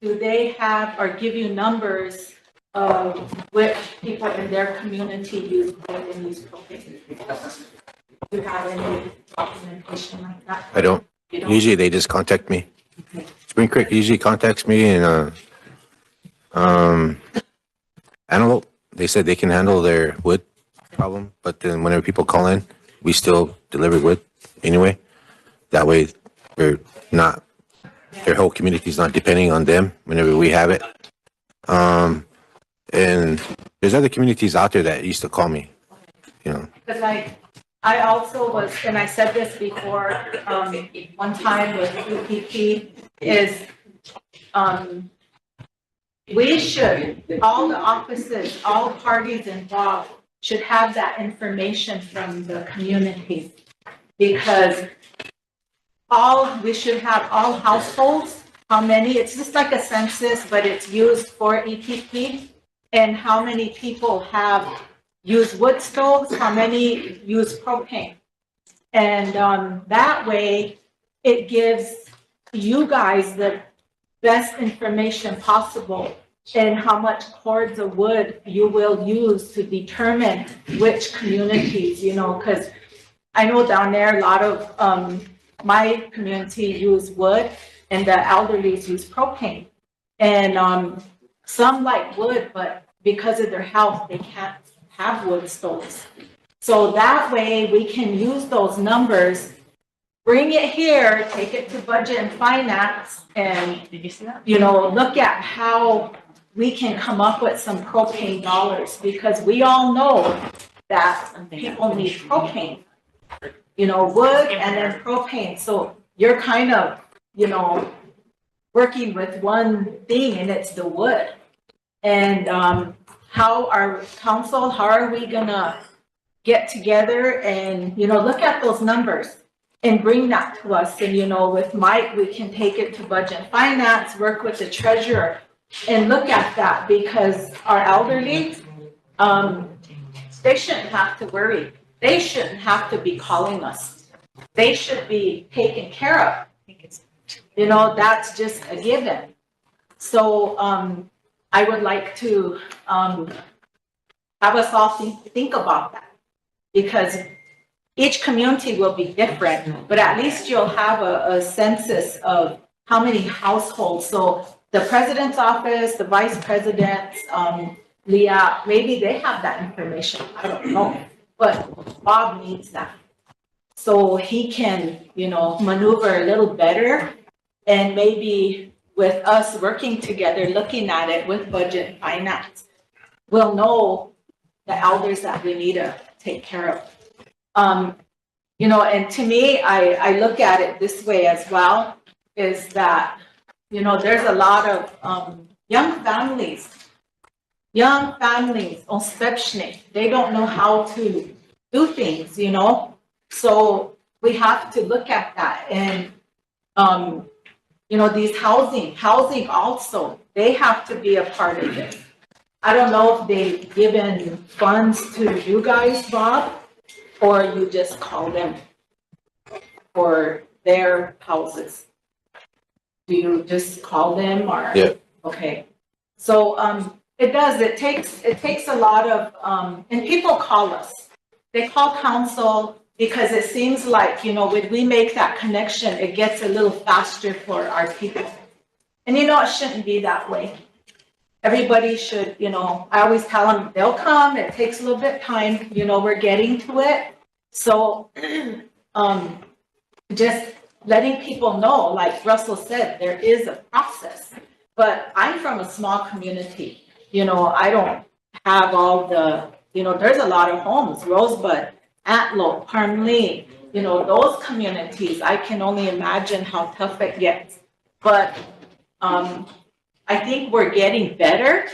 do they have or give you numbers of which people in their community use wood and use propane? Do you have any documentation like that? I don't. You don't? Usually they just contact me. Spring Creek usually contacts me and, Antelope, they said they can handle their wood problem, but then whenever people call in, we still deliver wood anyway. That way they're not, their whole community is not depending on them whenever we have it. And there's other communities out there that used to call me, you know. Because I also was, and I said this before, one time with UPP, is, we should, all the offices, all parties involved should have that information from the community. Because we should have all households, how many, it's just like a census, but it's used for EPP, and how many people have used wood stoves, how many use propane. And that way, it gives you guys the best information possible and how much cords of wood you will use to determine which communities, you know, because I know down there, a lot of my community use wood and the elderly use propane. And some like wood, but because of their health, they can't have wood stoves. So that way we can use those numbers, bring it here, take it to budget and finance, and, did you see that? You know, look at how we can come up with some propane dollars, because we all know that people need propane. You know, wood and then propane. So you're kind of, you know, working with one thing, and it's the wood. And how our council, how are we gonna get together and, you know, look at those numbers and bring that to us? And, you know, with Mike, we can take it to budget and finance, work with the treasurer and look at that, because our elderly, they shouldn't have to worry. They shouldn't have to be calling us. They should be taken care of. You know, that's just a given. So I would like to have us all think about that, because each community will be different, but at least you'll have a census of how many households. So the president's office, the vice presidents, Leah, maybe they have that information. I don't know, but Bob needs that. So he can, you know, maneuver a little better, and maybe with us working together, looking at it with budget and finance, we'll know the elders that we need to take care of. You know, and to me, I look at it this way as well, is that, you know, there's a lot of young families on Stepschnick, they don't know how to do things, you know? So we have to look at that. And, you know, these housing also, they have to be a part of it. I don't know if they've given funds to you guys, Bob, or you just call them for their houses. Do you just call them or? Yeah. Okay. So, It does. It takes a lot of, and people call us. They call council because it seems like, when we make that connection, it gets a little faster for our people. And it shouldn't be that way. Everybody should, I always tell them they'll come. It takes a little bit of time. We're getting to it. So, just letting people know, like Russell said, there is a process. But I'm from a small community. I don't have all the, there's a lot of homes, Rosebud, Antelope, Parmley, those communities. I can only imagine how tough it gets. But I think we're getting better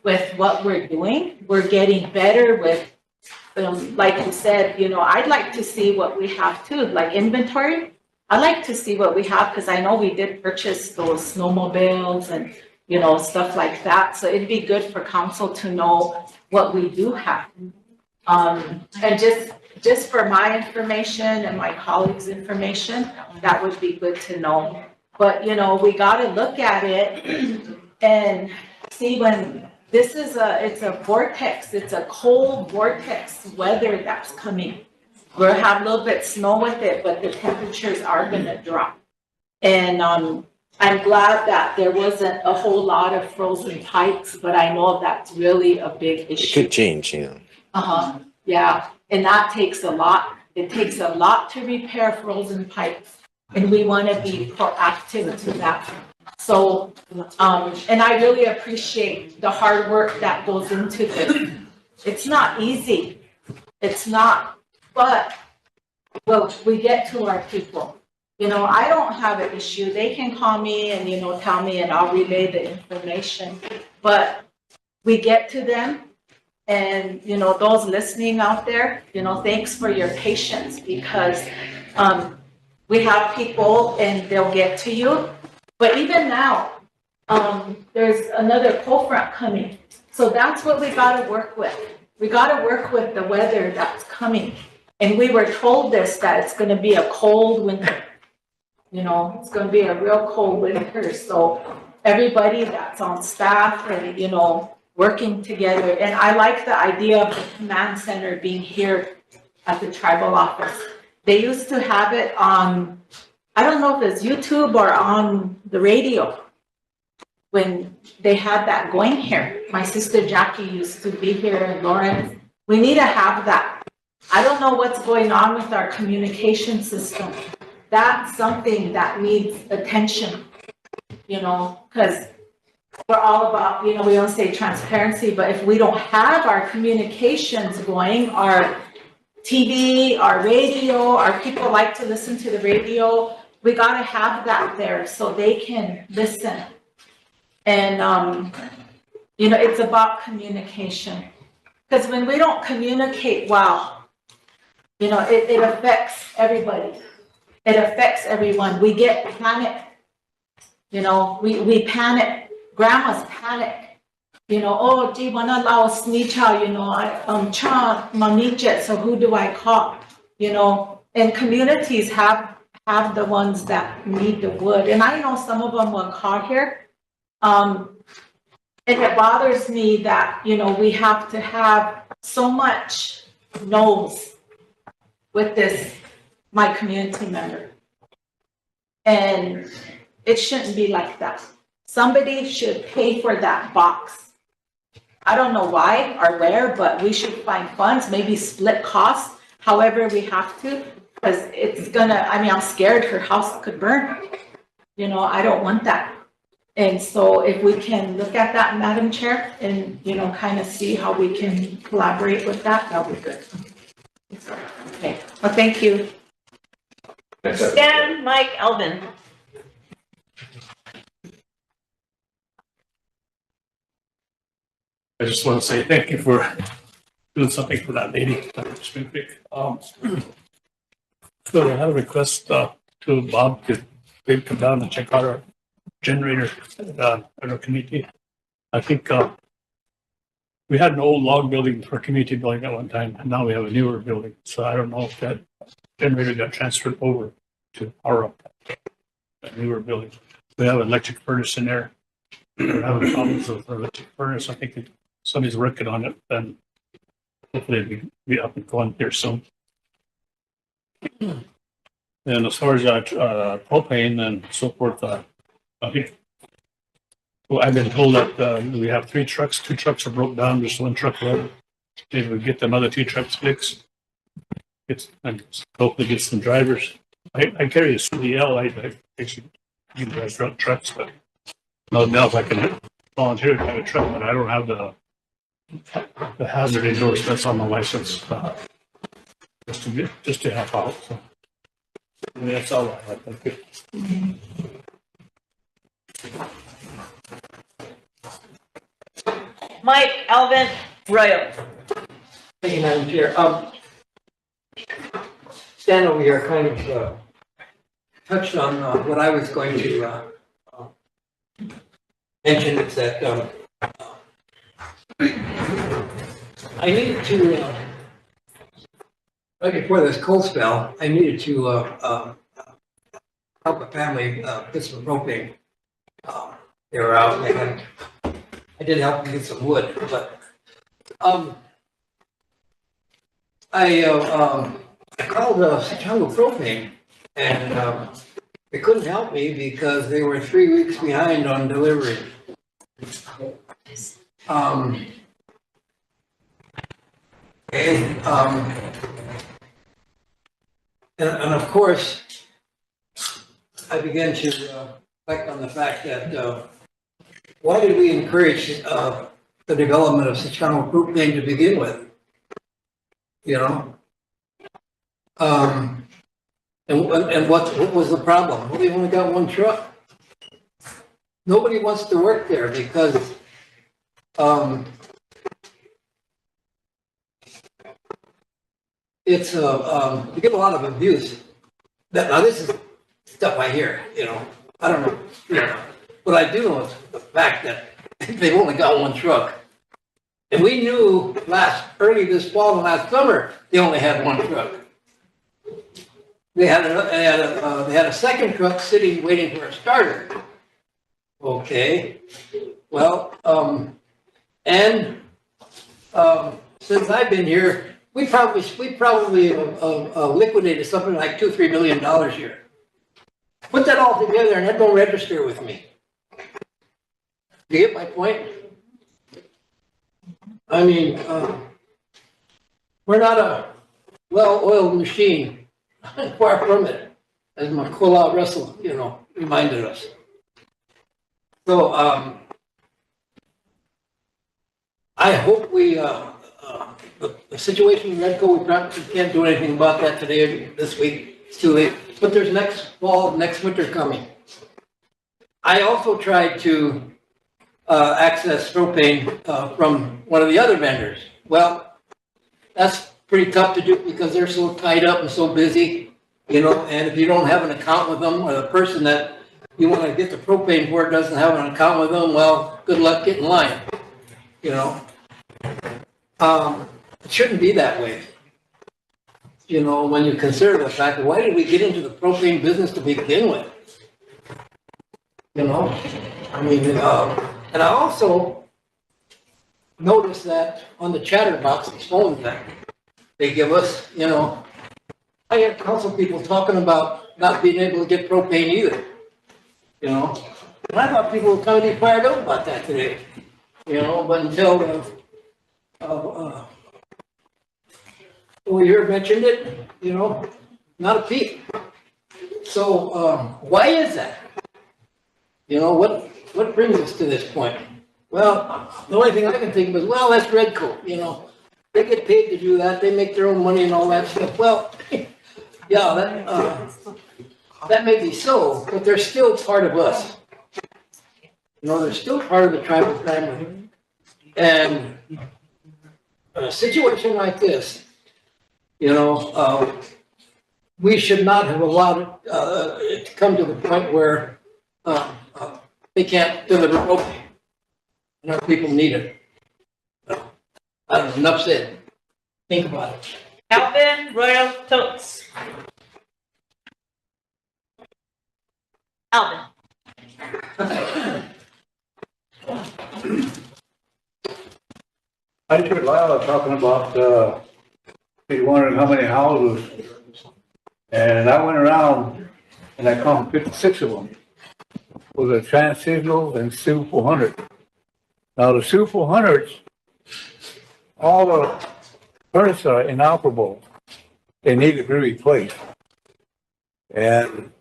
with what we're doing. We're getting better with, like you said, I'd like to see what we have too, like inventory. I'd like to see what we have because I know we did purchase those snowmobiles and, stuff like that. So it'd be good for council to know what we do have. And just for my information and my colleagues' information, that would be good to know. But, we got to look at it and see when this is it's a vortex. It's a cold vortex weather that's coming. We'll have a little bit snow with it, but the temperatures are going to drop. And I'm glad that there wasn't a whole lot of frozen pipes, but I know that's really a big issue. It could change, Yeah. And that takes a lot. It takes a lot to repair frozen pipes. And we want to be proactive to that. So, and I really appreciate the hard work that goes into this. It's not easy. It's not, but well, we get to our people. I don't have an issue. They can call me and, tell me and I'll relay the information. But we get to them. And, those listening out there, thanks for your patience because we have people and they'll get to you. But even now, there's another cold front coming. So that's what we got to work with. We got to work with the weather that's coming. And we were told that it's going to be a cold winter. It's going to be a real cold winter. So everybody that's on staff and, working together. And I like the idea of the command center being here at the tribal office. They used to have it on, I don't know if it's YouTube or on the radio when they had that going here. My sister Jackie used to be here in Lawrence. We need to have that. I don't know what's going on with our communication system. That's something that needs attention, because we're all about, we don't say transparency, but if we don't have our communications going, our TV, our radio, our people like to listen to the radio, we got to have that there so they can listen. And, it's about communication. Because when we don't communicate well, it affects everybody. It affects everyone. We get panic. We panic. Grandmas panic. Oh, gee, wanna lao snicha, cha maniche, so who do I call? And communities have the ones that need the wood. And I know some of them will call here. And it bothers me that, we have to have so much no's with this, my community member. And it shouldn't be like that. Somebody should pay for that box. I don't know why or where, but we should find funds, maybe split costs, however we have to, because it's I'm scared her house could burn. I don't want that. And so if we can look at that, Madam Chair, and, kind of see how we can collaborate with that, that'll be good. Okay, well, thank you. Dan, Mike, Elvin. I just want to say thank you for doing something for that lady. It's been quick. So I had a request to Bob to maybe come down and check out our generator at our community. I think we had an old log building for a community building at one time, and now we have a newer building. So I don't know if that generator got transferred over to our newer building. We have an electric furnace in there. we're having problems with our electric furnace. I think somebody's working on it, and hopefully it'll be up and going here soon. And as far as propane and so forth, I think, well, I've been told that we have 3 trucks. 2 trucks are broke down, just 1 truck left. Maybe we get them other 2 trucks fixed. And hopefully get some drivers. I carry a CDL. I actually you drive trucks, but nothing else. I can volunteer to have a truck, but I don't have the hazard endorsements on my license just to help out. So I mean, that's all I have. Thank you. Mike, Alvin, Royal. Thank you, Madam Chair. Stan over here kind of touched on what I was going to mention, is that I needed to, right before this cold spell, I needed to help a family get some propane. They were out, and I did help them get some wood, but I called Sioux Propane, and they couldn't help me because they were 3 weeks behind on delivery. And of course, I began to reflect on the fact that why did we encourage the development of Sioux Propane to begin with? You know? And what was the problem? Well, we only got 1 truck. Nobody wants to work there because it's you get a lot of abuse. Now this is stuff I hear, you know. I don't know, you know. What I do know is the fact that they've only got 1 truck. And we knew early this fall and last summer, they only had 1 truck. They had a second truck sitting waiting for a starter. Okay. Well, since I've been here, we probably liquidated something like $2-3 million here. Put that all together and that don't register with me. Do you get my point? I mean, we're not a well-oiled machine. Far from it, as McCullough Russell, you know, reminded us. So I hope the situation in Redco, we probably can't do anything about that today, this week. It's too late. But there's next fall, next winter coming. I also tried to access propane from one of the other vendors. Well, that's pretty tough to do because they're so tied up and so busy, you know, and if you don't have an account with them, or the person that you want to get the propane for doesn't have an account with them, well, good luck getting in line, you know. It shouldn't be that way. You know, when you consider the fact that why did we get into the propane business to begin with? You know, I mean, and I also noticed that on the chatterbox, the phone that they give us, you know, I hear council people talking about not being able to get propane either, you know. And I thought people were kind of fired up about that today, you know, but until we here mentioned it, you know, not a peep. So why is that? You know, what brings us to this point? Well, the only thing I can think of is, well, that's Redcoat, you know. They get paid to do that. They make their own money and all that stuff. Well, yeah, that may be so, but they're still part of us. You know, they're still part of the tribal family. And in a situation like this, you know, we should not have allowed it to come to the point where they can't deliver propane. And our people need it. I don't know, enough said. Think about it. Alvin, Royal, Totes. Alvin. fella talking about, he's wondering how many houses. And I went around and I counted 56 of them. Was a Transitional and Sioux 400. Now the Sioux 400s, all the furnaces are inoperable. They need to be replaced. And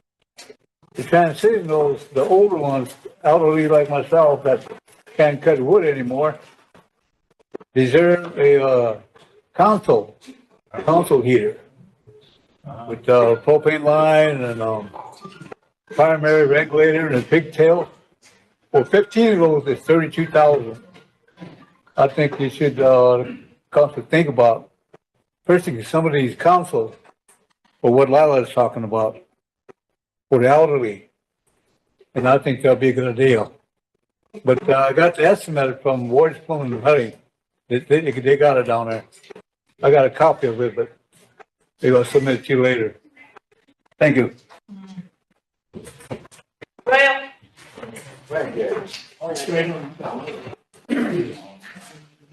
the Transitionals, the older ones, elderly like myself that can't cut wood anymore, deserve a council heater with propane line and primary regulator and a pigtail. Well, 15 of those is 32,000. I think you should council think about purchasing some of these councils for what Lila is talking about for the elderly, and I think that'll be a good deal. But I got the estimate from Ward's Plumbing and Honey. They got it down there. I got a copy of it, but they're gonna submit it to you later. Thank you. Well,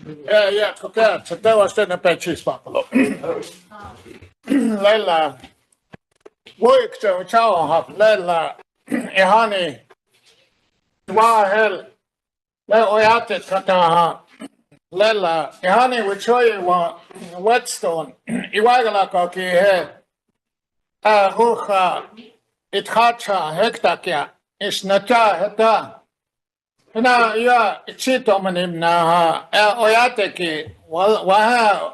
Yeah, okay. Today was in the purchase buffalo. Lila, work to chow have Lila, Ehani, Wahel, Leoyate Kataha, Lila, Ehani, which you want, Whetstone, Iwagala Koki head, Hucha, Ithacha, Hectakia, Isnata, Heta. Na ya chito manim na oyate ki waha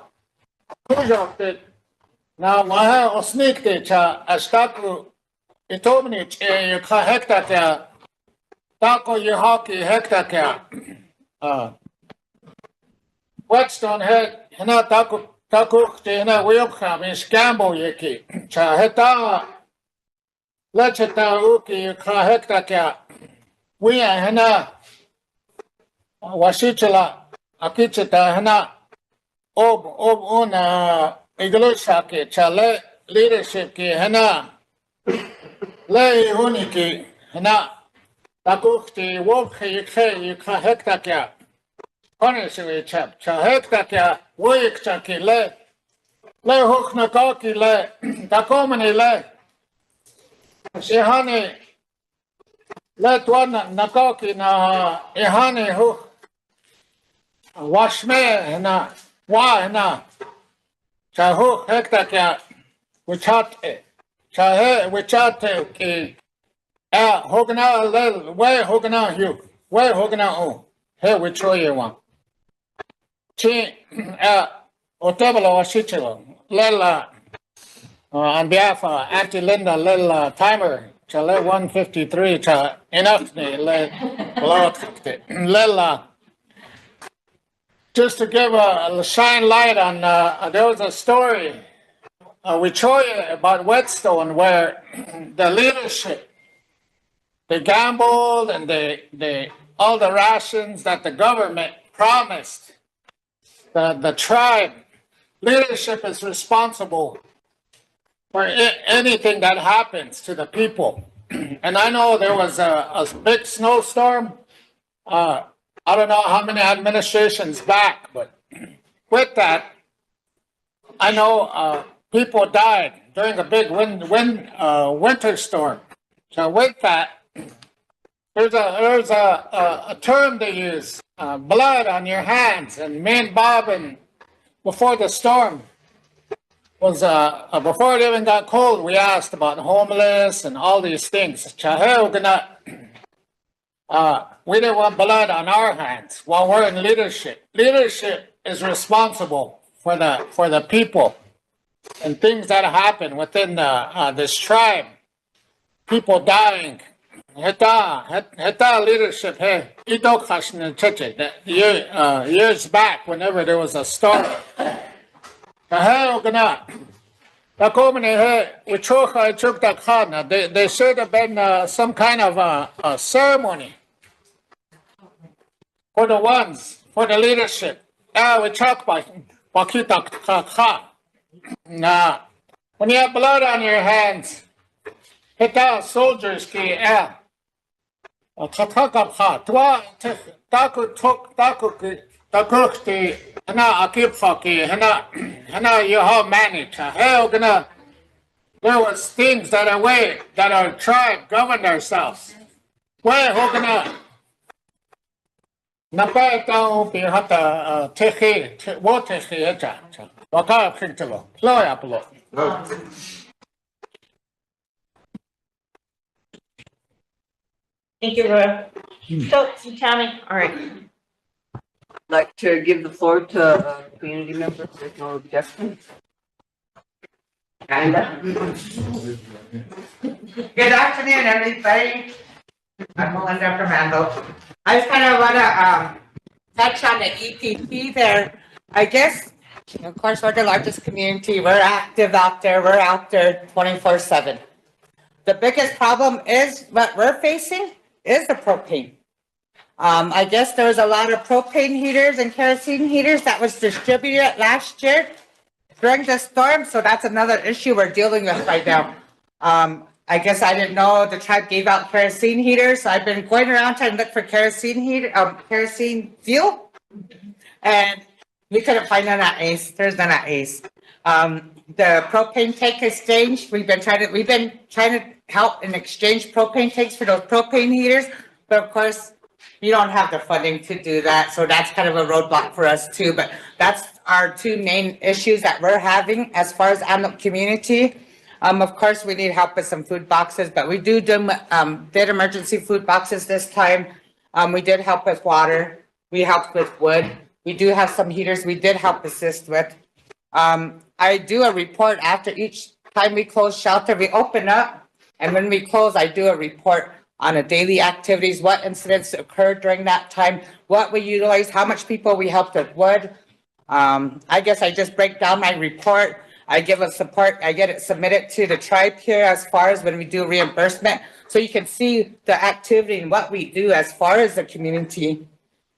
kujokte na waha osnikte cha astaku itomni e ka hekta ka tako ye hockey hekta ka Whetstone head na tako te na weyokha min scambo yeki cha heta lecheta uki ka hekta ka we hena Washichala, Akichita, Hana, Una, Iglushaki, Chale, leadership, ki Hana, Lay Huniki, Hana, Takukti, Woki, Yuka Hektakia, honestly, chap, Chahektakia, Wikchaki, Le Huknakaki, Le, Takomani, Le, Shihani, let one Nakoki, na Ehani, who. Washme na wa na chahu hekta kya wichate chahe wichate ki hogna le we hogna hu we hogna o he wichoye wa chi otebalo washichelo lela on behalf of Auntie Linda lela timer chale 153 cha enough le lela. Just to give a shine light on, there was a story we show you about Whetstone where the leadership, they gambled and they all the rations that the government promised. The tribe leadership is responsible for anything that happens to the people. And I know there was a big snowstorm. I don't know how many administrations back, but with that, I know people died during a big winter storm. So with that, there's a term they use, blood on your hands. And me and Bob, and before the storm was before it even got cold, we asked about homeless and all these things. We didn't want blood on our hands while we're in leadership. Leadership is responsible for the people and things that happen within this tribe. People dying. Heta leadership here. Years back, whenever there was a storm. There should have been some kind of a ceremony for the leadership. We talk about Nah. When you have blood on your hands, hit out soldiers ki Hana akip faki, hana you how manage. Hell gonna there was things that are way that our tribe govern themselves. Where who gonna Napa tao be hata teki what teki echa. Waka kintelo. Loya polo. Thank you, Roy. So, Tammy, all right. Like to give the floor to a community member, if there's no objection. And Good afternoon, everybody. I'm Melinda from Randall. I just kind of want to touch on the EPP there. I guess, of course, we're the largest community. We're active out there. We're out there 24/7. The biggest problem is what we're facing is the propane. I guess there was a lot of propane heaters and kerosene heaters that was distributed last year during the storm, so that's another issue we're dealing with right now. I guess I didn't know the tribe gave out kerosene heaters, so I've been going around trying to look for kerosene fuel, and we couldn't find none at Ace. There's none at Ace. The propane tank exchange, we've been trying to help and exchange propane tanks for those propane heaters, but of course, we don't have the funding to do that, so that's kind of a roadblock for us too. But that's our two main issues that we're having as far as Antelope community. Of course, we need help with some food boxes, but we did emergency food boxes this time. We did help with water. We helped with wood. We do have some heaters we did help assist with. I do a report after each time we close shelter. We open up, and when we close, I do a report on the daily activities, what incidents occurred during that time, what we utilized, how much people we helped with wood. I guess I just break down my report. I give a support, I get it submitted to the tribe here as far as when we do reimbursement. So you can see the activity and what we do as far as the community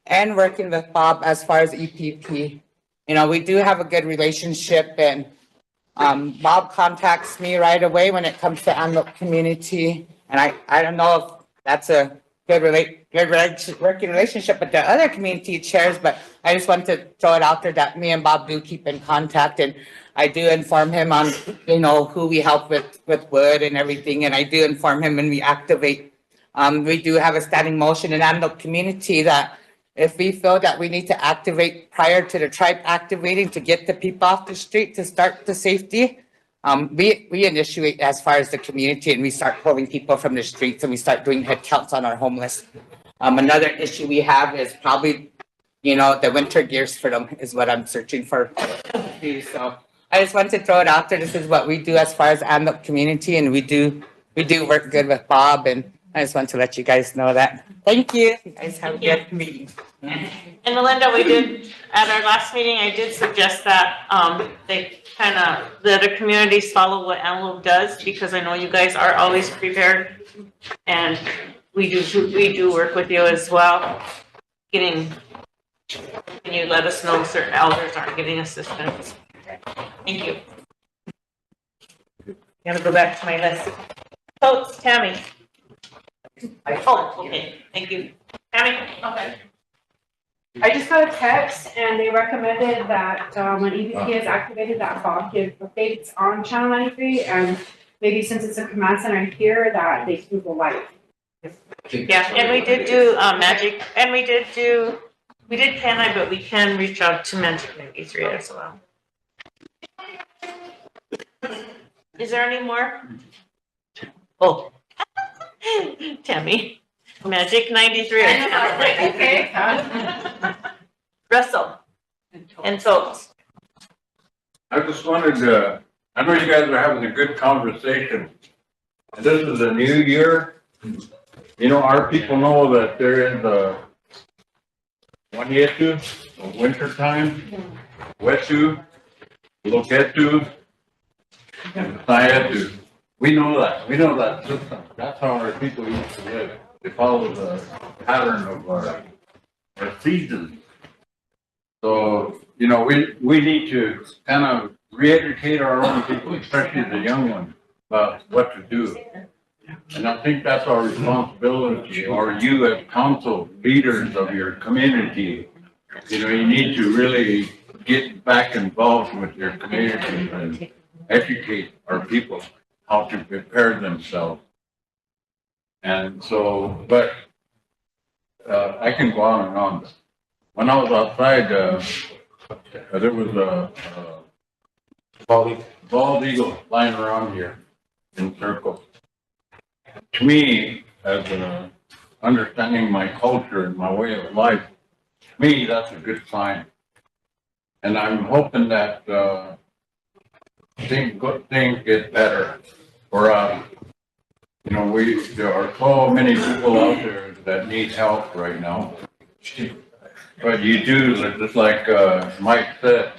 and working with Bob as far as EPP. You know, we do have a good relationship, and Bob contacts me right away when it comes to Antelope community. And I don't know if that's a good working relationship with the other community chairs, but I just want to throw it out there that me and Bob do keep in contact, and I do inform him on, you know, who we help with wood and everything, and I do inform him when we activate. We do have a standing motion in Antelope community that if we feel that we need to activate prior to the tribe activating to get the people off the street to start the safety, we initiate as far as the community, and we start pulling people from the streets, and we start doing head counts on our homeless. Another issue we have is probably, you know, the winter gears for them is what I'm searching for. So I just wanted to throw it out there. This is what we do as far as Antelope community, and we do work good with Bob, and I just want to let you guys know that. Thank you. You guys have a good meeting. And Melinda, we did, at our last meeting, I did suggest that, they the other communities follow what Antelope does, because I know you guys are always prepared. And we do work with you as well. Can you let us know if certain elders aren't getting assistance? Thank you. Gotta go back to my list. Oh, it's Tammy. Oh, okay, thank you. Tammy, okay. I just got a text and they recommended that when EVP has activated that Bob give updates on channel 93, and maybe since it's a command center here that they can go live. Yeah, and we did do Magic, and we did Can I, but we can reach out to Magic 93 as well. Is there any more? Oh, Tammy. Magic 93. Okay. Russell. And so. I just wanted to, I know you guys are having a good conversation. And this is a new year. You know, our people know that there is a one issue, winter time, wetu, loketu, and sayatu. We know that system. That's how our people used to live. They follow the pattern of our seasons. So, you know, we need to kind of re-educate our own people, especially the young ones, about what to do. And I think that's our responsibility, or you as council leaders of your community. You know, you need to really get back involved with your community and educate our people how to prepare themselves. And so, but I can go on and on. When I was outside, there was a bald eagle flying around here in circles. To me, as understanding my culture and my way of life, to me, that's a good sign. And I'm hoping that things get better for us. You know, there are so many people out there that need help right now. But you do, just like Mike said,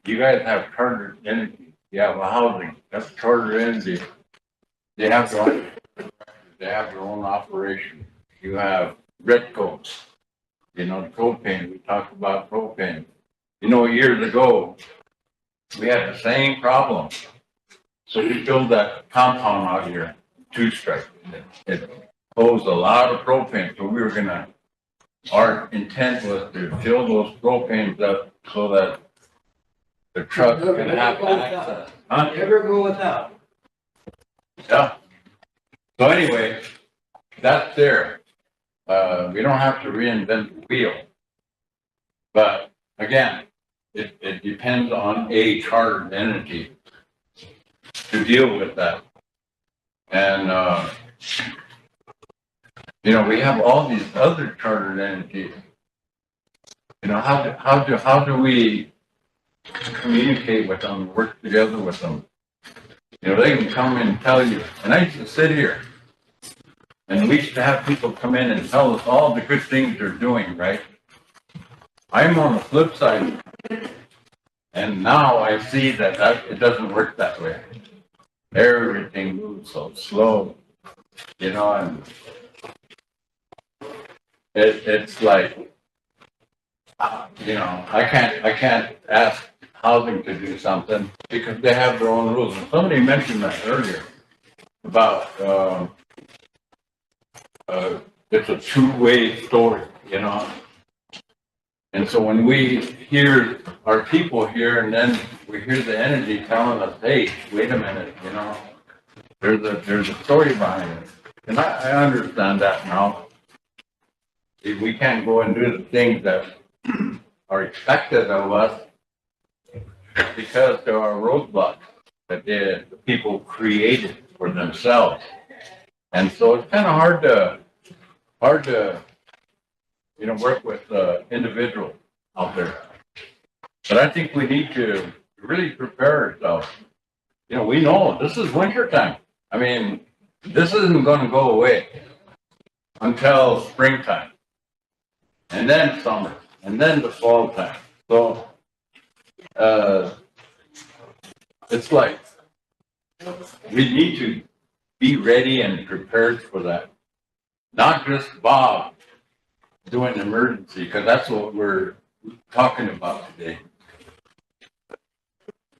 you guys have chartered energy. You have a housing. That's chartered energy. They have their own operation. You have Redco. You know, propane. We talked about propane. You know, years ago, we had the same problem. So we built that compound out here, two-strike. It posed a lot of propane. So we were gonna, our intent was to fill those propanes up so that the truck can have access. Huh? Never go without. Yeah. So anyway, that's there. We don't have to reinvent the wheel. But again, it depends on a chartered entity to deal with that. And, you know, we have all these other chartered entities. You know, how do we communicate with them, work together with them? You know, they can come in and tell you, and I used to sit here, and we used to have people come in and tell us all the good things they're doing, right? I'm on the flip side, and now I see that it doesn't work that way. Everything moves so slow, you know, and it's like, you know, I can't ask housing to do something because they have their own rules. And somebody mentioned that earlier about it's a two-way story, you know. And so when we hear our people here, and then we hear the entity telling us, "Hey, wait a minute, you know, there's a story behind it," and I understand that now. We can't go and do the things that are expected of us because there are roadblocks that the people created for themselves, and so it's kind of hard to you know, work with individuals out there. But I think we need to really prepare ourselves. You know, we know this is winter time. I mean, this isn't going to go away until springtime, and then summer, and then the fall time. So it's like we need to be ready and prepared for that. Not just Bob doing emergency, because that's what we're talking about today.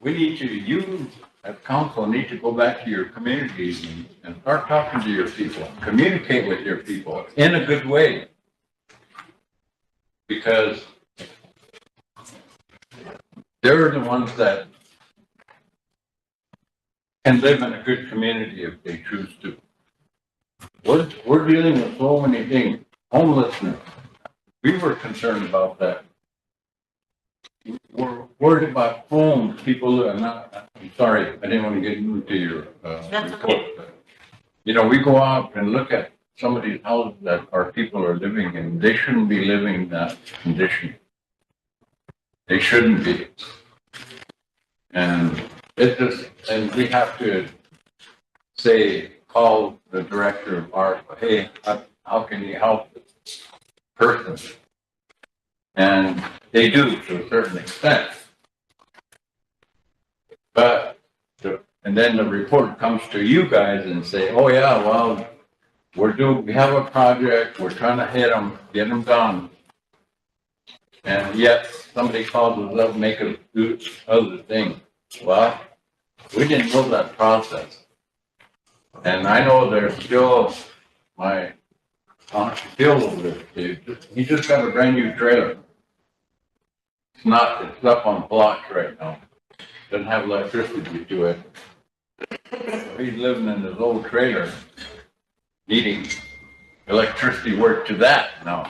We need to, you as council need to go back to your communities and start talking to your people, communicate with your people in a good way. Because they're the ones that can live in a good community if they choose to. We're dealing with so many things. Homelessness. We were concerned about that. We're worried about homes. People are not, I'm sorry, I didn't want to get into your report. But, you know, we go out and look at some of these houses that our people are living in. They shouldn't be living in that condition. They shouldn't be. And it just, and we have to say, call the director of ARPA, hey, how can you help this person? And they do to a certain extent. But, and then the report comes to you guys and say, oh yeah, well, we have a project, we're trying to hit them, get them done. And yet somebody calls us up, make us do other things. Well, we didn't know that process. And I know there's still my aunt Phil over there. He just got a brand new trailer. It's not, it's up on blocks right now. Doesn't have electricity to it. He's living in his old trailer, needing electricity work to that now.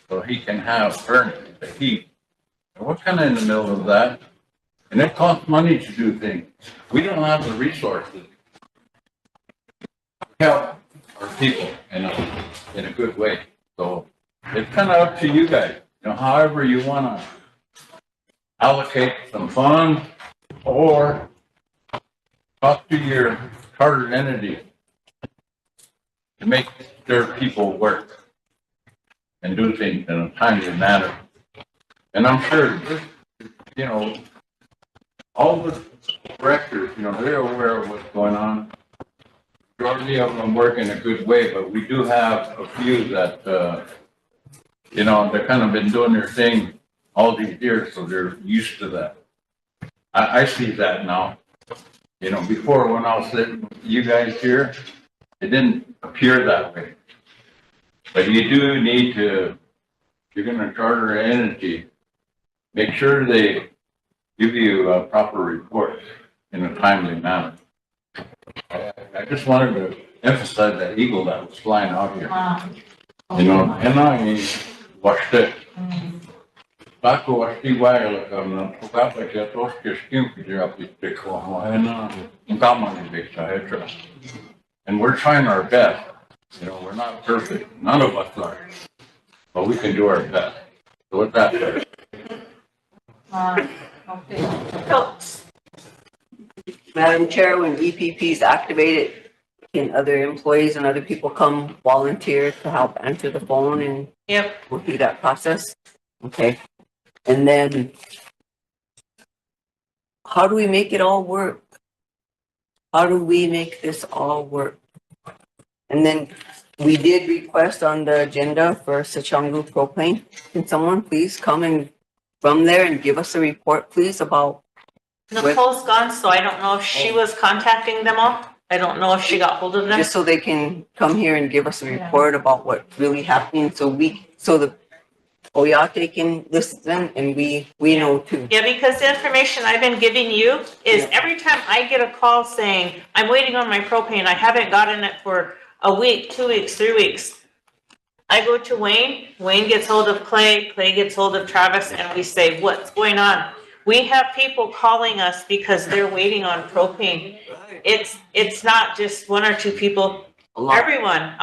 So he can have burning the heat. And we're kind of in the middle of that. And it costs money to do things. We don't have the resources to help our people in a good way. So it's kind of up to you guys. You know, however you want to allocate some funds or talk to your chartered entity to make their people work and do things in a timely manner. And I'm sure, you know, all the directors, you know, they're aware of what's going on. Majority of them work in a good way, but we do have a few that, you know, they've kind of been doing their thing all these years, so they're used to that. I see that now. You know, before when I was sitting with you guys here, it didn't appear that way. But you do need to, if you're going to charter an entity, make sure they give you a proper report in a timely manner. I just wanted to emphasize that eagle that was flying out here. You know, and I watched it. Tako wasti wala kam pagkapa siya tos kiskim siya pitiko mo hena ngama ni beksa hetra. And we're trying our best. You know, we're not perfect. None of us are. But we can do our best. So with that said. Madam Chair, when EPP is activated, can other employees and other people come volunteer to help answer the phone and go through that process? Okay. And then how do we make it all work? How do we make this all work? And then we did request on the agenda for Sioux propane. Can someone please come and from there and give us a report, please, about Nicole's gone, so I don't know if she was contacting them all. I don't know if she got hold of them. just so they can come here and give us a report about what's really happening, so the Oyate can listen and we know too. Yeah, because the information I've been giving you is every time I get a call saying, I'm waiting on my propane, I haven't gotten it for a week, 2 weeks, 3 weeks. I go to Wayne gets hold of Clay gets hold of Travis, and we say, what's going on? We have people calling us because they're waiting on propane. It's not just one or two people, everyone.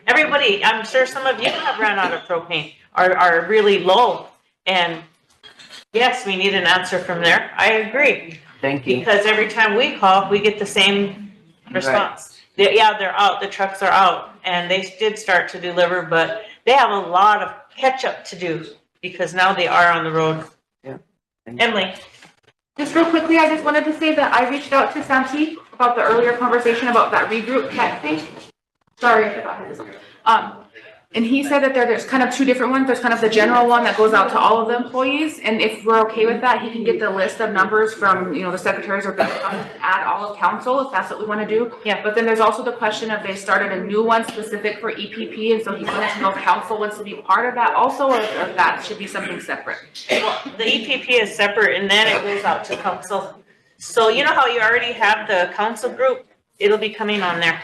Everybody, I'm sure some of you have run out of propane, are really low. And yes, we need an answer from there. I agree. Thank you. Because every time we call, we get the same response. Yeah, they're out, the trucks are out, and they did start to deliver, but they have a lot of catch up to do because now they are on the road. Yeah. Emily. Just real quickly, I just wanted to say that I reached out to Santi about the earlier conversation about that regroup texting. Sorry if I had this. And he said that there's kind of two different ones. There's kind of the general one that goes out to all of the employees. And if we're okay with that, he can get the list of numbers from, the secretaries or add all of council if that's what we want to do. Yeah. But then there's also the question of they started a new one specific for EPP. And so he wanted to know if council wants to be part of that also, or if that should be something separate. Well, the EPP is separate and then it goes out to council. So you know how you already have the council group? It'll be coming on there.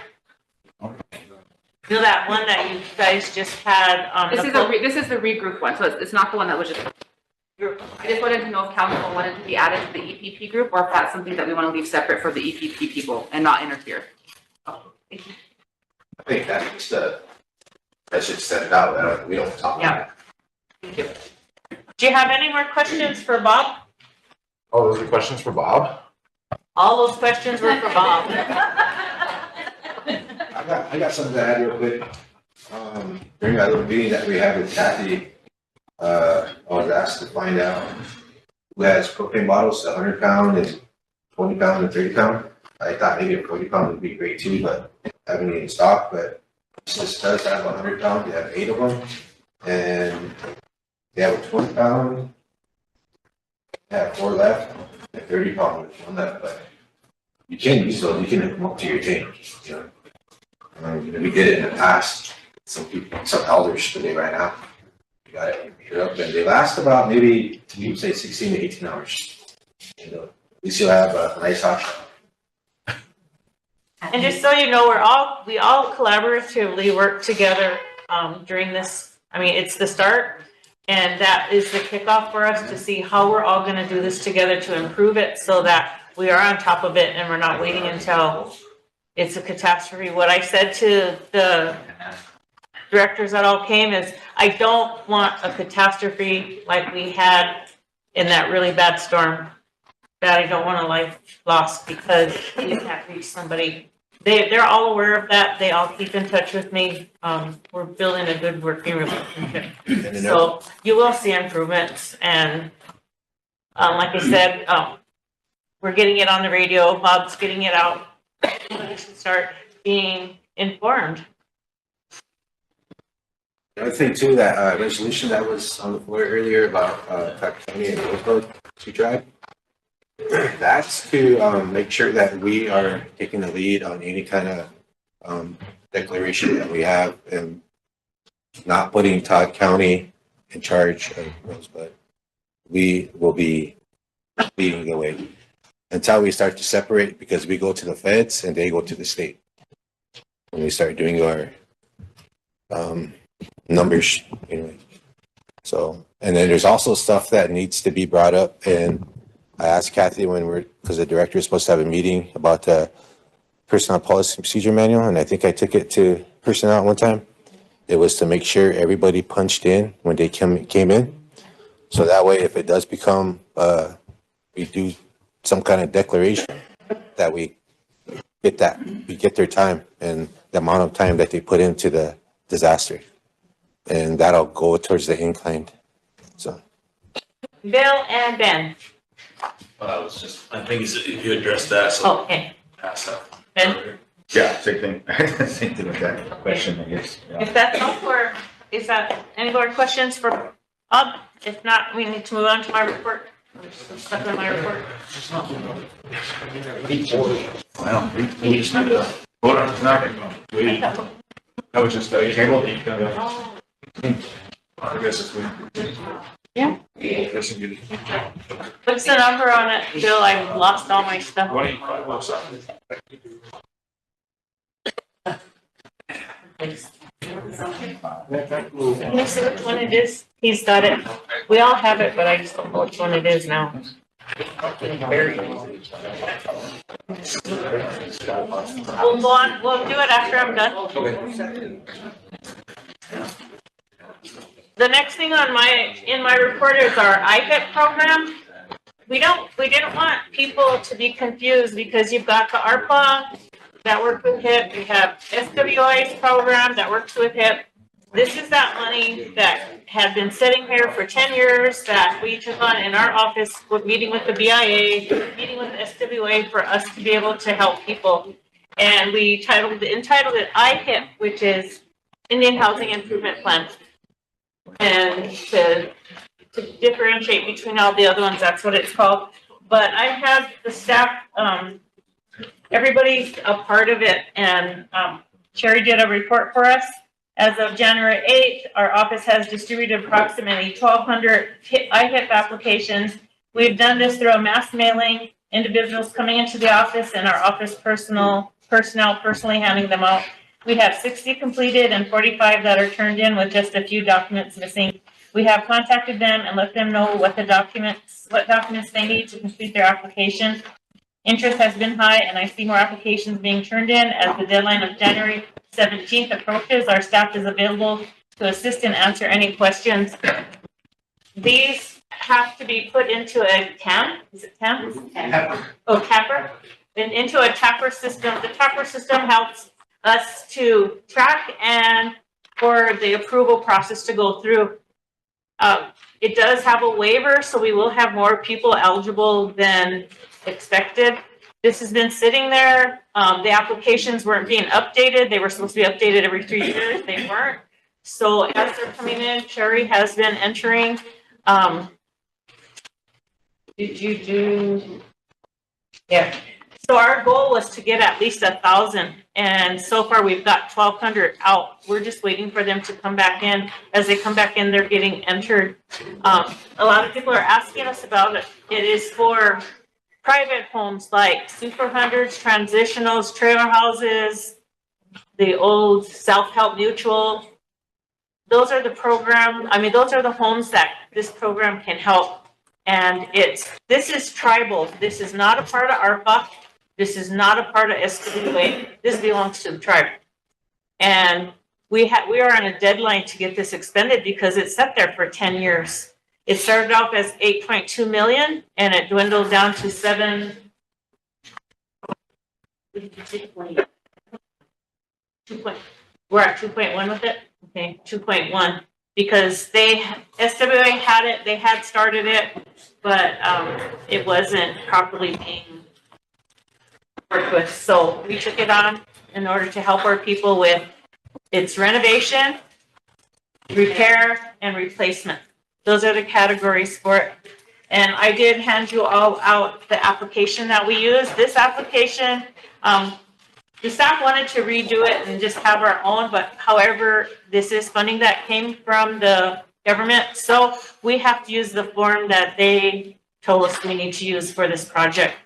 You know that one that you guys just had? This is the regroup one, so it's not the one that was just. I just wanted to know if council wanted to be added to the EPP group, or if that's something that we want to leave separate for the EPP people and not interfere. I think that's that should set it out. We don't talk about it. Do you have any more questions for Bob? Oh, those are questions for Bob? All those questions were for Bob. I got something to add real quick. During that little meeting that we had with Kathy, I was asked to find out who has propane bottles, 100 pound and 20 pound and 30 pound. I thought maybe a 40 pound would be great too, but I haven't any in stock. But this does have 100 pound. They have 8 of them, and they have a 20 pound. They have 4 left, and 30 pound with 1 left. But you can use those. You can hook them up to your tank. We did it in the past. Some people, some elders, but they ran out. We got it here up, and they last about maybe, you would say 16 to 18 hours. You know, at least you'll have a nice hot shower. And just so you know, we all collaboratively work together, during this. I mean, it's the start, and that is the kickoff for us to see how we're all gonna do this together to improve it so that we are on top of it and we're not waiting until it's a catastrophe. What I said to the directors that all came is, I don't want a catastrophe like we had in that really bad storm. That I don't want a life lost because you can't reach somebody. They're all aware of that. They all keep in touch with me. We're building a good working relationship. So you will see improvements, and like I said, we're getting it on the radio. Bob's getting it out. We should start being informed. The other thing too, that resolution that was on the floor earlier about Clark County and Rosebud to drive. That's to make sure that we are taking the lead on any kind of declaration that we have and not putting Todd County in charge of Rosebud. We will be leading the way until we start to separate, because we go to the feds and they go to the state. When we start doing our numbers, anyway. So, and then there's also stuff that needs to be brought up, and I asked Kathy because the director is supposed to have a meeting about the personnel policy and procedure manual, and I think I took it to personnel at one time. It was to make sure everybody punched in when they came in. So that way, if it does become, we do some kind of declaration, that we get their time and the amount of time that they put into the disaster. And that'll go towards the inclined, so. Bill and Ben. Well, I think if you address that, so. Okay. Pass that. Ben? Yeah, same thing. Same thing with that question, I guess. Yeah. If that's all for, is that any more questions for Bob? If not, we need to move on to my report. I'm just stuck on my report. Well, we just need to vote on it now. That was just a table. I guess if we. Yeah. What's the number on it, Bill? I've lost all my stuff. 2507. Let me see which one it is. He's got it. We all have it, but I just don't know which one it is now. We'll go on. We'll do it after I'm done. The next thing on in my report is our IHIP program. We didn't want people to be confused, because you've got the ARPA that works with HIP. You have SWI's program that works with HIP. This is that money that had been sitting here for 10 years that we took on in our office with meeting with the BIA, meeting with the SWA for us to be able to help people. And we entitled it IHIP, which is Indian Housing Improvement Plan. And to differentiate between all the other ones, that's what it's called. But I have the staff, everybody's a part of it, and Sherry did a report for us. As of January 8th, our office has distributed approximately 1,200 IHIP applications. We've done this through a mass mailing, individuals coming into the office, and our office personnel personally handing them out. We have 60 completed and 45 that are turned in with just a few documents missing. We have contacted them and let them know what documents they need to complete their application. Interest has been high, and I see more applications being turned in. As the deadline of January 17th approaches, our staff is available to assist and answer any questions. These have to be put into a TAM. Is it TAM? Oh, TAPR. Then into a TAPR system. The TAPR system helps us to track and for the approval process to go through. It does have a waiver, so we will have more people eligible than expected. This has been sitting there. The applications weren't being updated. They were supposed to be updated every 3 years. They weren't. So as they're coming in, Sherry has been entering. Did you do? Yeah. So our goal was to get at least 1,000, and so far we've got 1,200 out. We're just waiting for them to come back in. As they come back in, they're getting entered. A lot of people are asking us about it. It is for private homes like super hundreds, transitionals, trailer houses, the old self-help mutual. Those are the those are the homes that this program can help. And this is tribal. This is not a part of ARPA. This is not a part of SWA. This belongs to the tribe. And we are on a deadline to get this expended because it's sat there for 10 years. It started off as 8.2 million and it dwindled down to 7. We're at 2.1 with it. Okay, 2.1 because SWA had it. They had started it, but it wasn't properly being worked with. So we took it on in order to help our people with its renovation, repair, and replacement. Those are the categories for it. And I did hand you all out the application that we use. This application, the staff wanted to redo it and just have our own, but however, this is funding that came from the government. So we have to use the form that they told us we need to use for this project.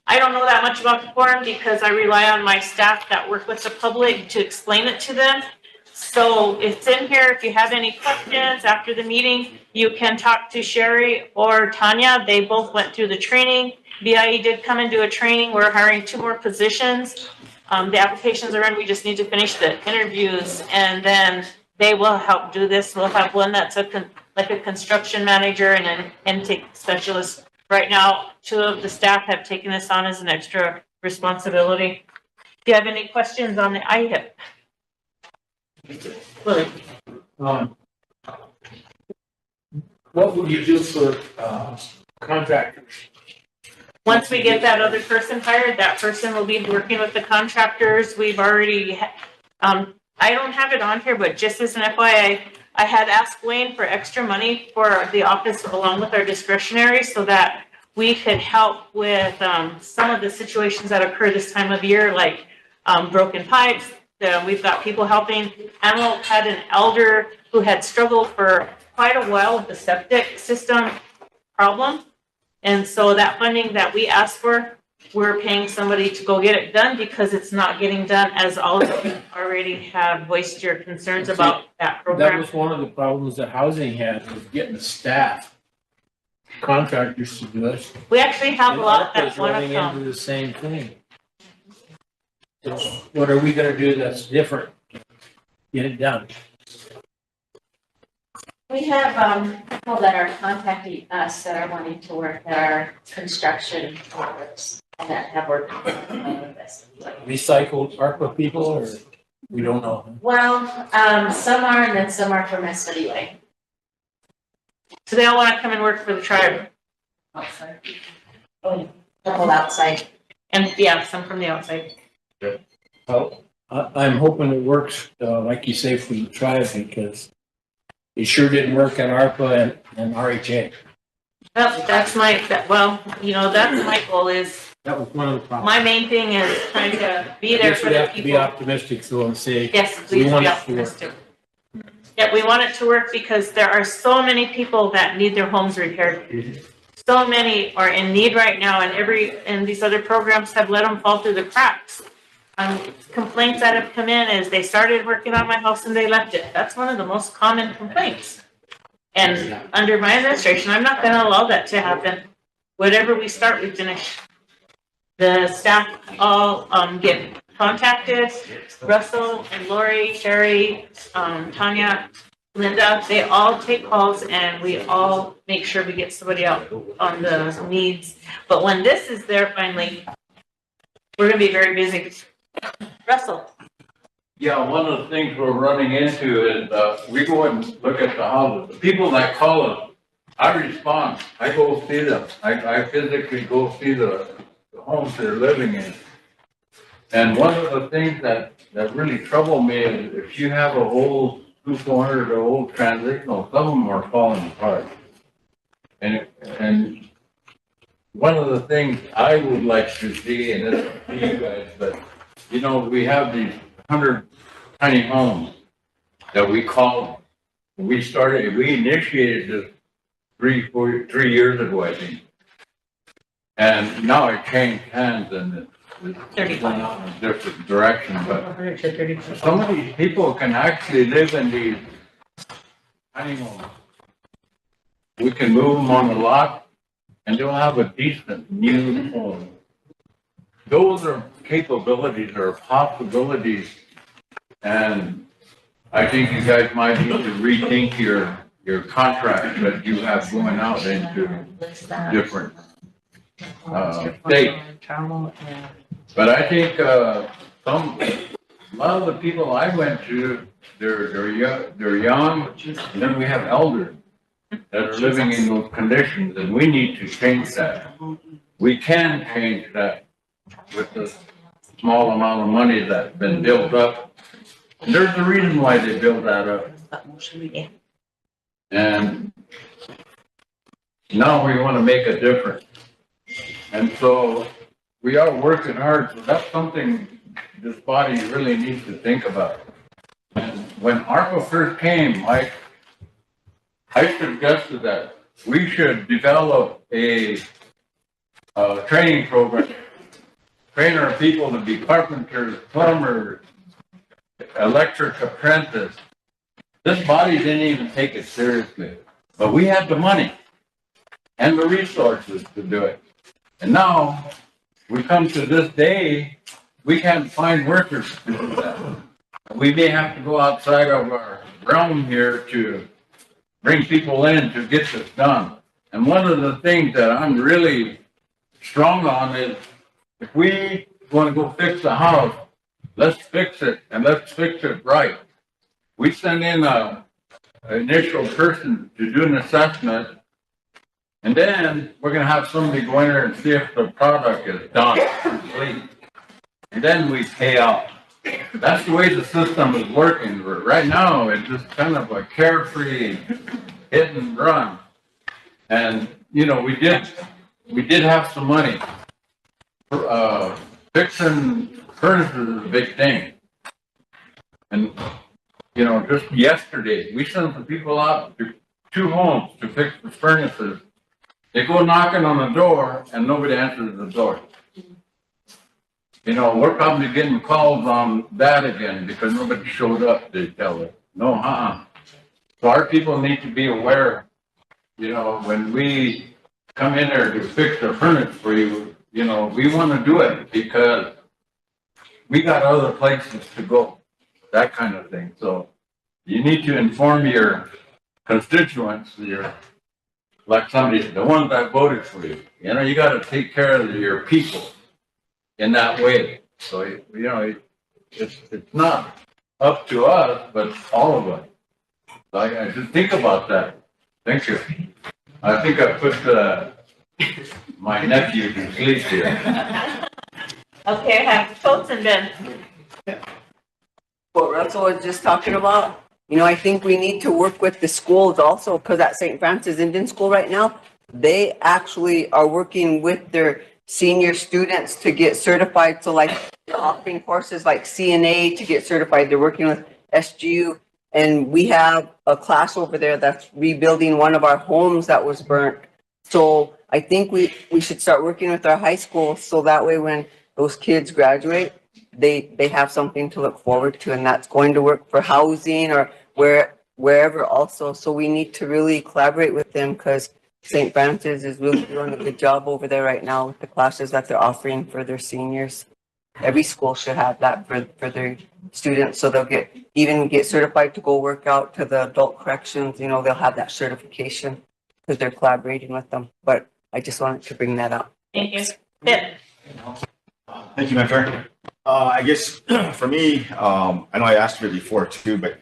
I don't know that much about the form because I rely on my staff that work with the public to explain it to them. So it's in here. If you have any questions after the meeting, you can talk to Sherry or Tanya. They both went through the training. BIE did come and do a training. We're hiring 2 more positions. The applications are in. We just need to finish the interviews and then they will help do this. We'll have one that's like a construction manager and an intake specialist. Right now, 2 of the staff have taken this on as an extra responsibility. Do you have any questions on the IHIP? Willie? What would you do for contractors? Once we get that other person hired, that person will be working with the contractors. We've already, I don't have it on here, but just as an FYI, I had asked Wayne for extra money for the office along with our discretionary so that we could help with some of the situations that occur this time of year, like broken pipes. We've got people helping. Antelope had an elder who had struggled for quite a while with the septic system problem. And so that funding that we asked for, we're paying somebody to go get it done because it's not getting done, as all of you already have voiced your concerns about that program. That was one of the problems that housing had, was getting the staff, contractors to do it. We actually have a lot that want to running come. into the same thing. So what are we gonna do that's different? Get it done. We have people that are contacting us that are wanting to work at our construction workers and that have worked with us. Recycled ARPA people, or we don't know? Well, some are, and then some are from SWA. So they all want to come and work for the tribe. Outside. Oh, couple outside. And yeah, some from the outside. Well, I'm hoping it works, like you say, for the tribe, because it sure didn't work at ARPA and RHA. That's my goal is, That was one of the problems. my main thing is trying to be there for We the have to be people. optimistic, so and say. Yes, we please want be it to work. optimistic. Yeah, we want it to work because there are so many people that need their homes repaired. So many are in need right now, and these other programs have let them fall through the cracks. Complaints that have come in is they started working on my house and they left it. That's one of the most common complaints. And under my administration, I'm not gonna allow that to happen. Whatever we start, we finish. The staff all get contacted. Russell and Lori, Sherry, Tanya, Linda, they all take calls and we all make sure we get somebody out on the needs. But when this is there finally, we're gonna be very busy. Russell. Yeah, one of the things we're running into is, we go and look at the houses. The people that call us, I respond. I go see them. I physically go see the homes they're living in. And one of the things that really trouble me is if you have a old 200 or old transitional, some of them are falling apart. And one of the things I would like to see, and it's up to you guys, but, you know, we have these 100 tiny homes that we initiated this 3 years ago, I think. And now it changed hands and it's going on in a different direction, but some of these people can actually live in these tiny homes. We can move them on the lot and they'll have a decent new home. Those are capabilities or possibilities, and I think you guys might need to rethink your contract that you have going out into different states. But I think a lot of the people I went to, they're young, and then we have elders that are living in those conditions, and we need to change that. We can change that with the small amount of money that's been built up. And there's a reason why they built that up. And now we want to make a difference. And so we are working hard. So that's something this body really needs to think about. And when ARPA first came, I suggested that we should develop a training program, train our people to be carpenters, plumbers, electric apprentice. This body didn't even take it seriously, but we had the money and the resources to do it. And now we come to this day, we can't find workers to do that. We may have to go outside of our realm here to bring people in to get this done. And one of the things that I'm really strong on is if we want to go fix the house, let's fix it and let's fix it right. We send in an initial person to do an assessment, and then we're going to have somebody go in there and see if the product is done, complete. And then we pay out. That's the way the system is working. Right now, it's just kind of a carefree hit and run. And, you know, we did have some money. Fixing furnaces is a big thing. And, you know, just yesterday, we sent some people out to 2 homes to fix the furnaces. They go knocking on the door and nobody answers the door. You know, we're probably getting calls on that again because nobody showed up, they tell us. No, So our people need to be aware, you know, when we come in there to fix the furnace for you, you know, we want to do it because we got other places to go, that kind of thing. So you need to inform your constituents, like somebody, the ones that voted for you. You know, you got to take care of your people in that way. So, you know, it's not up to us, but all of us. So I should think about that. Thank you. I think I put my nephew to sleep here. Okay, I have Schultz and Ben. What Russell was just talking about, you know, I think we need to work with the schools also, because at St. Francis Indian School right now, they actually are working with their senior students to get certified. So like they're offering courses like CNA to get certified. They're working with SGU. And we have a class over there that's rebuilding one of our homes that was burnt. So I think we should start working with our high schools so that way when those kids graduate, they have something to look forward to, and that's going to work for housing or wherever also. So we need to really collaborate with them because St. Francis is really doing a good job over there right now with the classes that they're offering for their seniors. Every school should have that for their students, so they'll get certified to go work out to the adult corrections. You know, they'll have that certification because they're collaborating with them. But I just wanted to bring that up. Thank you. Ben. Thank you, Madam Chair. I guess for me, I know I asked for it before too, but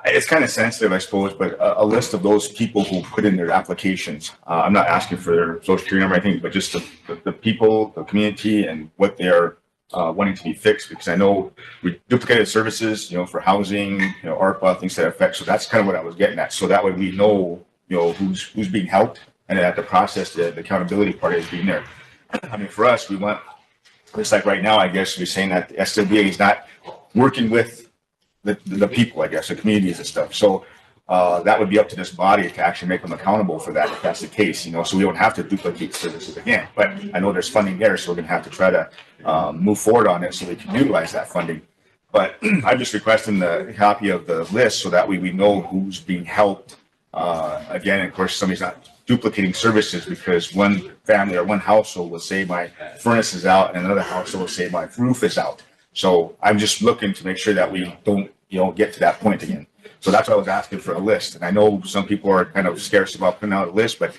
it's kind of sensitive, I suppose, but a list of those people who put in their applications. I'm not asking for their social security number, I think, but just the people, the community, and what they're wanting to be fixed. Because I know we duplicated services, you know, for housing, you know, ARPA, things that affect. So that's kind of what I was getting at. So that way we know, you know, who's being helped and that the process, the accountability part is being there. I mean, for us, we want, just like right now, I guess we're saying that the SWBA is not working with the people, I guess, the communities and stuff. So that would be up to this body to actually make them accountable for that, if that's the case, you know, so we don't have to duplicate services again. But I know there's funding there, so we're gonna have to try to move forward on it so we can utilize that funding. But I'm just requesting the copy of the list so that way we know who's being helped. Again, of course, somebody's not duplicating services, because one family or one household will say my furnace is out and another household will say my roof is out. So I'm just looking to make sure that we don't, you know, get to that point again. So that's why I was asking for a list. And I know some people are kind of scarce about putting out a list, but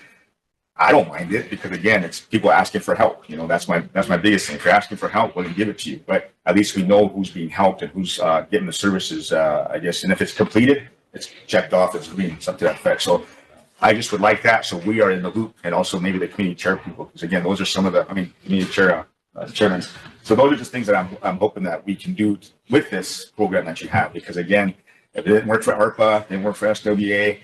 I don't mind it, because again, it's people asking for help. You know, that's my biggest thing. If you're asking for help, we're gonna give it to you. But at least we know who's being helped and who's getting the services, I guess. And if it's completed, it's checked off, it's green, something to that effect. So I just would like that, so we are in the loop, and also maybe the community chair people, because again, those are some of the, community chair, chairmen. So those are just things that I'm hoping that we can do with this program that you have, because again, if it didn't work for ARPA, it didn't work for SWA,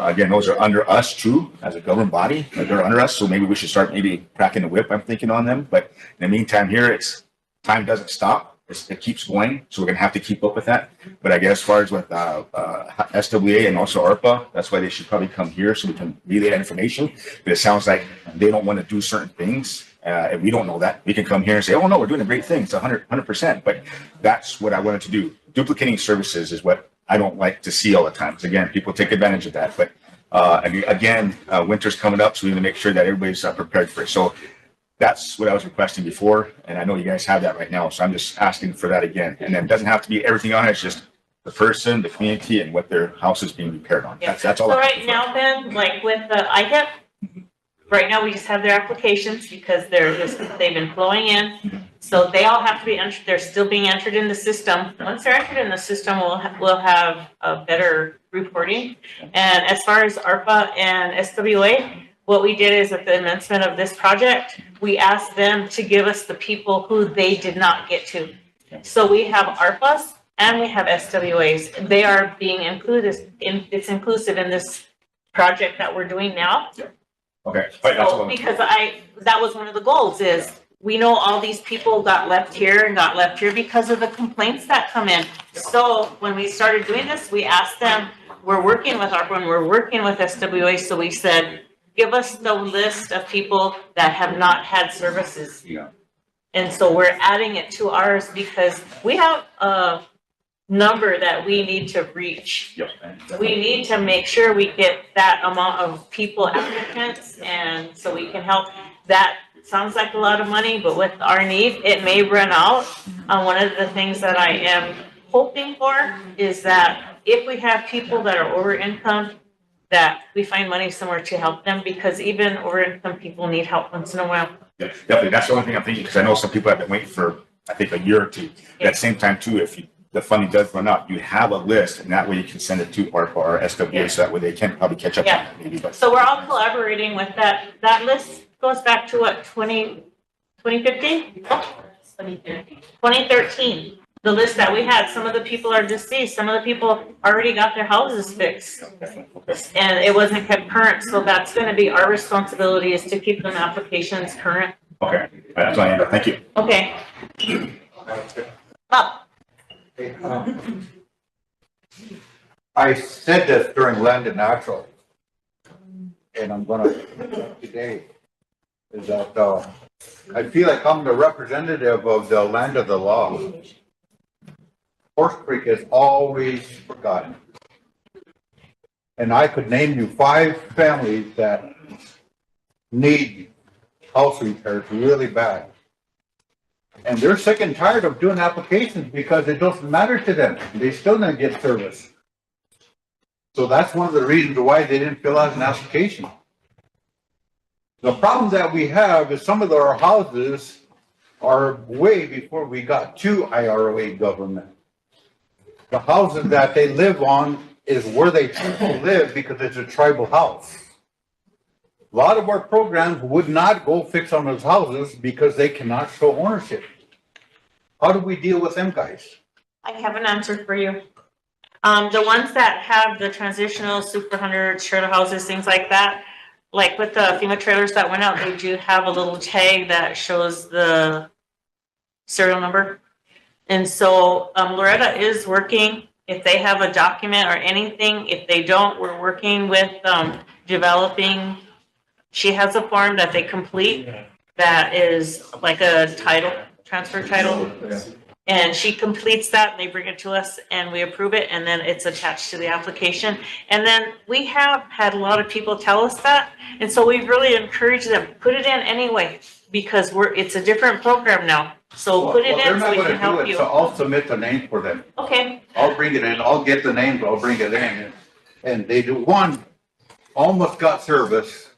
again, those are under us too, as a government body, they're under us, so maybe we should start maybe cracking the whip, I'm thinking, on them. But in the meantime here, time doesn't stop. It keeps going, so we're gonna have to keep up with that. But I guess as far as with SWA and also ARPA, that's why they should probably come here so we can relay that information. But it sounds like they don't want to do certain things, and we don't know that. We can come here and say, "Oh no, we're doing a great thing. It's 100%." But that's what I wanted to do. Duplicating services is what I don't like to see all the time. Because again, people take advantage of that. But again, winter's coming up, so we need to make sure that everybody's prepared for it. So that's what I was requesting before, and I know you guys have that right now, so I'm just asking for that again. And then it doesn't have to be everything on it, it's just the person, the community, and what their house is being repaired on. That's all. So right now, Ben, like with the ITEP, right now we just have their applications because they've been flowing in. So they all have to be entered, they're still being entered in the system. Once they're entered in the system, we'll have a better reporting. And as far as ARPA and SWA, what we did is at the commencement of this project, we asked them to give us the people who they did not get to. So we have ARPAs and we have SWAs. They are being included it's inclusive in this project that we're doing now. Okay. So, because that was one of the goals is we know all these people got left here and got left here because of the complaints that come in. So when we started doing this, we asked them, we're working with ARPA and we're working with SWA. So we said, give us the list of people that have not had services. Yeah. And so we're adding it to ours because we have a number that we need to reach. Yep. We need to make sure we get that amount of people applicants, and so we can help. That sounds like a lot of money, but with our need, it may run out. One of the things that I am hoping for is that if we have people that are over income, that we find money somewhere to help them, because even over income people need help once in a while. Yeah, definitely. That's the only thing I'm thinking, because I know some people have been waiting for, I think, a year or two. At the same time too, if the funding does run out, you have a list, and that way you can send it to ARPA or SWA, so that way they can probably catch up on it maybe. But So we're all collaborating with that. That list goes back to what, 2015? 2013. The list that we had, some of the people are deceased, some of the people already got their houses fixed. And it wasn't kept current, so that's gonna be our responsibility, is to keep them applications current. Okay, that's all I have. Thank you. Okay. Up. I said this during Land and Natural, and I'm gonna today, is that I feel like I'm the representative of the land of the law. Horse Creek is always forgotten. And I could name you 5 families that need house repairs really bad. And they're sick and tired of doing applications because it doesn't matter to them. They still don't get service. So that's one of the reasons why they didn't fill out an application. The problem that we have is some of our houses are way before we got to IRA government. The houses that they live on is where they people live because it's a tribal house. A lot of our programs would not go fix on those houses because they cannot show ownership. How do we deal with them guys? I have an answer for you. The ones that have the transitional super hundreds, shorter houses, things like that, like with the FEMA trailers that went out, they do have a little tag that shows the serial number. And so Loretta is working, if they have a document or anything, if they don't, we're working with developing, she has a form that they complete that is like a title, transfer title. And she completes that and they bring it to us and we approve it and then it's attached to the application. And then we have had a lot of people tell us that. And so we've really encouraged them, put it in anyway, because it's a different program now. So put it in so we can help you. So I'll submit the name for them. Okay. I'll bring it in, I'll get the names, I'll bring it in. And they do, one almost got service.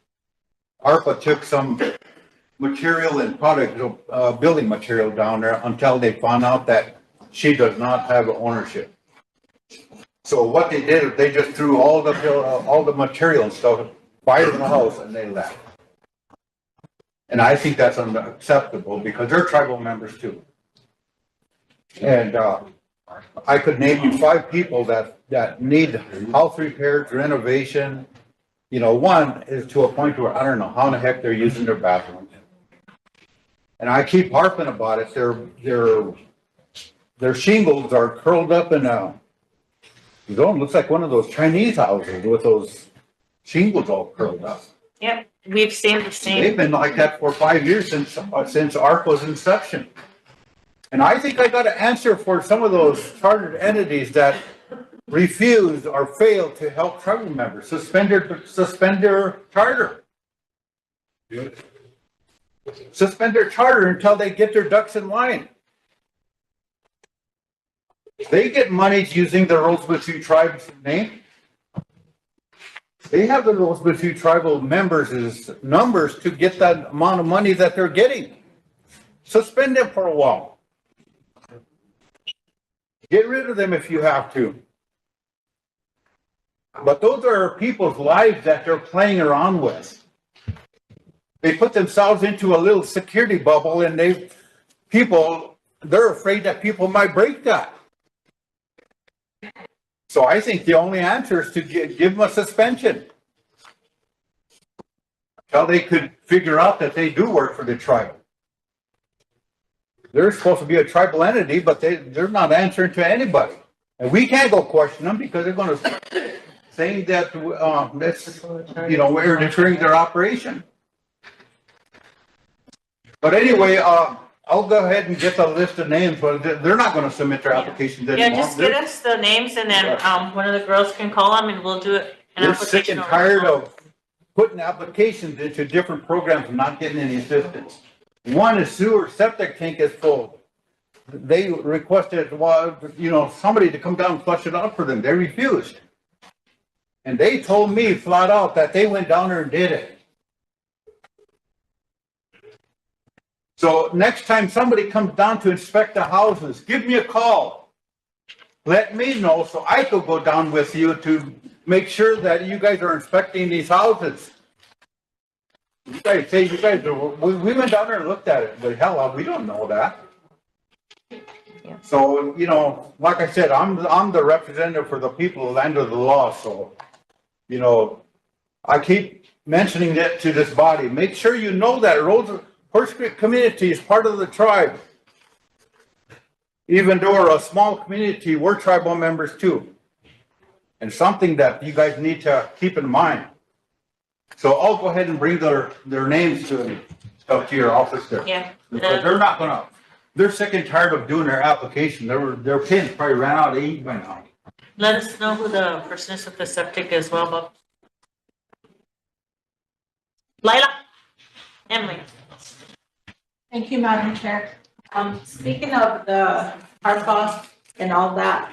ARPA took some material and product, building material down there until they found out that she does not have ownership. So what they did is they just threw all the material and stuff, fired in the house and they left. And I think that's unacceptable because they're tribal members too. And I could name you 5 people that need house repairs, renovation. You know, one is to a point where I don't know how the heck they're using their bathrooms. And I keep harping about it. Their shingles are curled up in it looks like one of those Chinese houses with those shingles all curled up. Yep, we've seen the same. They've been like that for 5 years since ARPA's inception. And I think I got an answer for some of those chartered entities that refuse or fail to help tribal members. Suspend their charter. Suspend their charter until they get their ducks in line. They get money using the Rosebud Sioux tribe's name. They have the Rosebud Sioux tribal members' numbers to get that amount of money that they're getting. Suspend them for a while. Get rid of them if you have to. But those are people's lives that they're playing around with. They put themselves into a little security bubble and they're afraid that people might break that. So I think the only answer is to give them a suspension. Until they could figure out that they do work for the tribe. They're supposed to be a tribal entity, but they're not answering to anybody. And we can't go question them because they're going to say that we're interfering their operation. But anyway, I'll go ahead and get the list of names, but they're not going to submit their applications anymore. Yeah, just get us the names and then one of the girls can call them and we'll do it. They're sick and tired of putting applications into different programs and not getting any assistance. One is sewer septic tank is full. They requested, somebody to come down and flush it out for them. They refused. And they told me flat out that they went down there and did it. So next time somebody comes down to inspect the houses, give me a call. Let me know so I could go down with you to make sure that you guys are inspecting these houses. You guys say we went down there and looked at it, but hell, we don't know that. Yeah. So, like I said, I'm the representative for the people under the law. So, I keep mentioning it to this body. Make sure you know that Horse Creek community is part of the tribe. Even though we're a small community, we're tribal members too. And something that you guys need to keep in mind. So I'll go ahead and bring their names to your office there. Yeah. Because they're sick and tired of doing their application. Their pins probably ran out of ink by now. Let us know who the person is with the septic as well, Bob. Lila, Emily. Thank you, Madam Chair. Speaking of the ARPA and all that,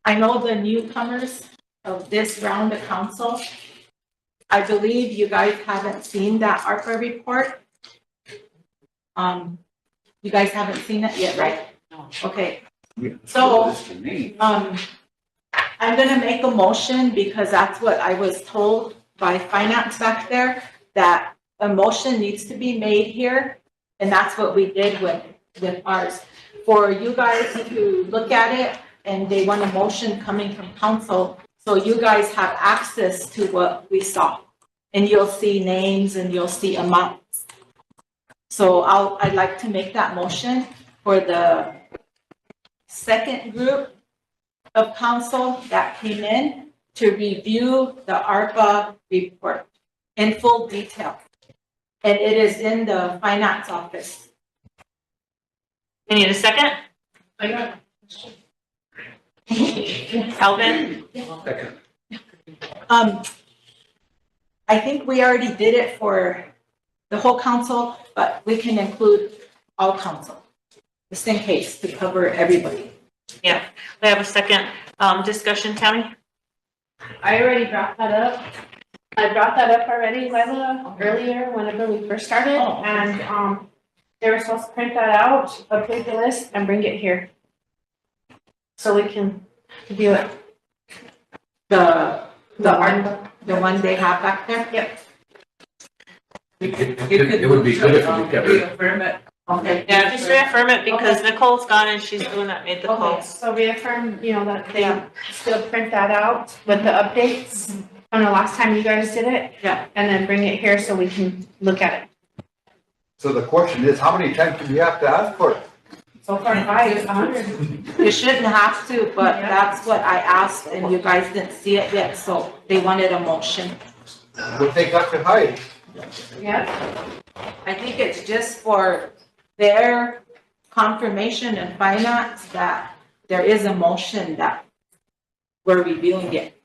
I know the newcomers of this round of council. I believe you guys haven't seen that ARPA report. You guys haven't seen it yet, right? No. Okay. So, I'm gonna make a motion because that's what I was told by finance back there, that a motion needs to be made here, and that's what we did with ours. For you guys to look at it, and they want a motion coming from council So you guys have access to what we saw. And you'll see names and you'll see amounts. So I'd like to make that motion for the second group of council that came in to review the ARPA report in full detail. And it is in the finance office. I need a second. I got Calvin? second. I think we already did it for the whole council, but we can include all council, just in case, to cover everybody. Yeah, we have a second, discussion, Tammy? I already brought that up. I brought that up already, Lila, earlier, whenever we first started, and, they were supposed to print that out, update the list, and bring it here. So we can view it. The one they have back there? Yep. It would be good if you kept it. Reaffirm it. Okay. Yeah, just reaffirm it because Nicole's gone and she's the one that made the Okay, calls. so reaffirm, that they still print that out with the updates from the last time you guys did it. Yeah. And then bring it here so we can look at it. So the question is, how many times do we have to ask for it? So far, 100. You shouldn't have to, but that's what I asked and you guys didn't see it yet, so they wanted a motion. What they got to hide? Yeah. I think it's just for their confirmation and finance that there is a motion that we're reviewing it.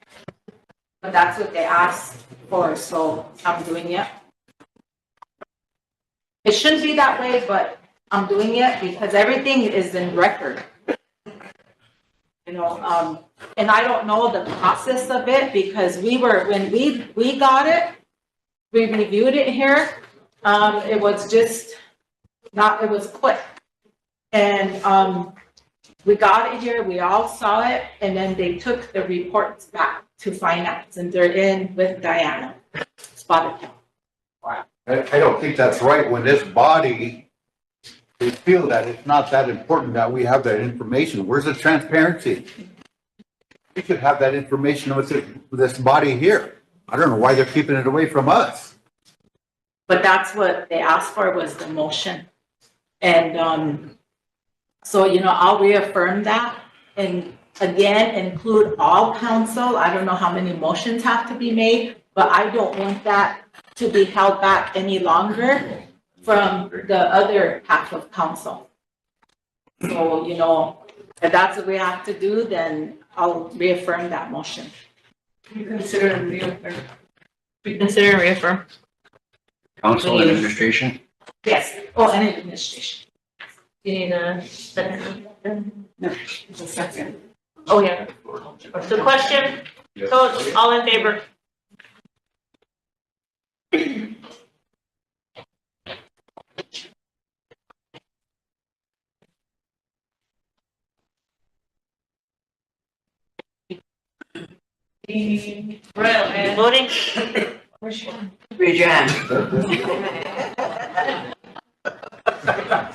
But that's what they asked for, so I'm doing it. It shouldn't be that way, but I'm doing it because everything is in record. And I don't know the process of it because when we got it, we reviewed it here. It was just it was quick. And we got it here, we all saw it, and then they took the reports back to finance and they're in with Diana Spotted. I don't think that's right when this body, they feel that it's not that important that we have that information. Where's the transparency? We should have that information with this body here. I don't know why they're keeping it away from us. But that's what they asked for was the motion. And so, I'll reaffirm that and again, include all council. I don't know how many motions have to be made, but I don't want that to be held back any longer from the other half of council. So, if that's what we have to do, then I'll reaffirm that motion. You consider and reaffirm. We consider and reaffirm. Council administration? Yes. Oh, and administration. You need a second? No, it's a second. Oh, yeah. So question, Coach, all in favor? Voting? Raise your hand.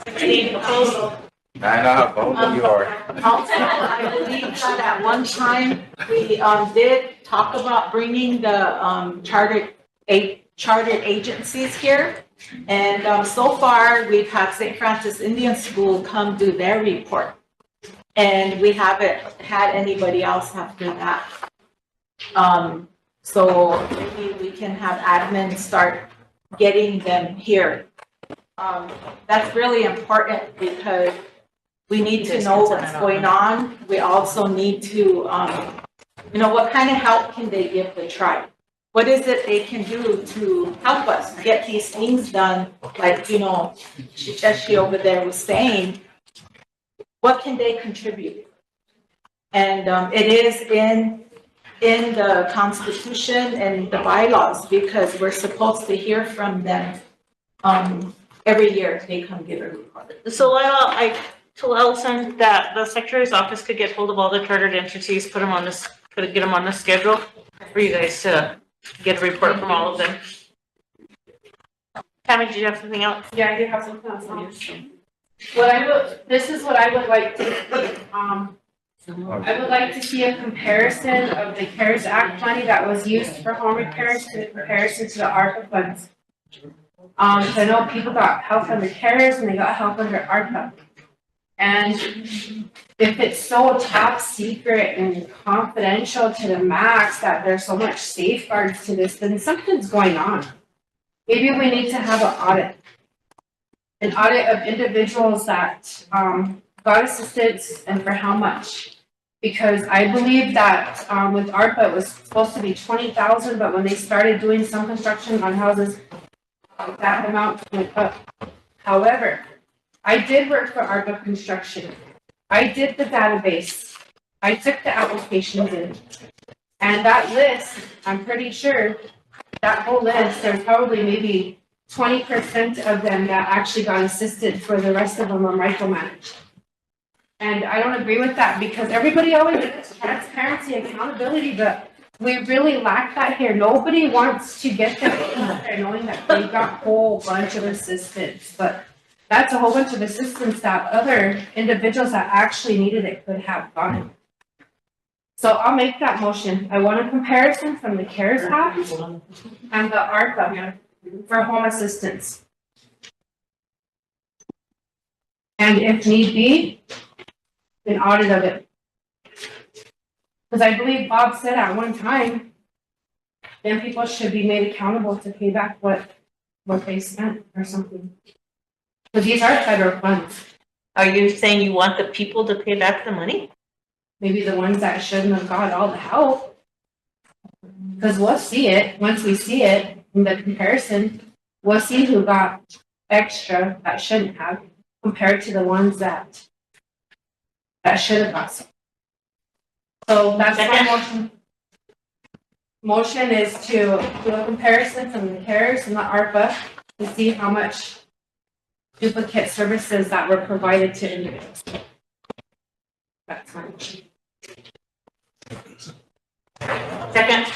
16 opposed. I know, both you are. Also, I believe that at one time, we did talk about bringing the chartered agencies here. And so far, we've had St. Francis Indian School come do their report. And we haven't had anybody else after that. So maybe we can have admin start getting them here. That's really important because we need to know what's going on. We also need to, what kind of help can they give the tribe? What is it they can do to help us get these things done? Like, she over there was saying, what can they contribute? And it is in the Constitution and the bylaws because we're supposed to hear from them every year. They come give a report. So I told Ellison that the Secretary's office could get hold of all the chartered entities, get them on the schedule for you guys to get a report from all of them. Tammy, did you have something else? Yeah, I do have something else. This is what I would like to see. I would like to see a comparison of the CARES Act money that was used for home repairs to the comparison to the ARPA funds. So I know people got help under CARES and they got help under ARPA. And if it's so top secret and confidential to the max that there's so much safeguards to this, then something's going on. Maybe we need to have an audit of individuals that got assistance and for how much. Because I believe that with ARPA, it was supposed to be 20,000, but when they started doing some construction on houses, that amount went up. However, I did work for ARPA construction. I did the database. I took the applications in. And that list, I'm pretty sure, that whole list, there's probably maybe 20% of them that actually got assisted, for the rest of them were micromanaged. And I don't agree with that, because everybody always gets transparency, accountability, but we really lack that here. Nobody wants to get there knowing that they got a whole bunch of assistance, but that's a whole bunch of assistance that other individuals that actually needed it could have gotten. So I'll make that motion. I want a comparison from the CARES Act and the ARPA for home assistance. And if need be, an audit of it. Because I believe Bob said at one time, then people should be made accountable to pay back what they spent or something. But these are federal funds. Are you saying you want the people to pay back the money? Maybe the ones that shouldn't have got all the help. Because we'll see it, once we see it in the comparison, we'll see who got extra that shouldn't have, compared to the ones that should have got some. So that's my motion. Motion is to do a comparison from the CARES and the ARPA to see how much duplicate services that were provided to individuals. That's my motion. Second.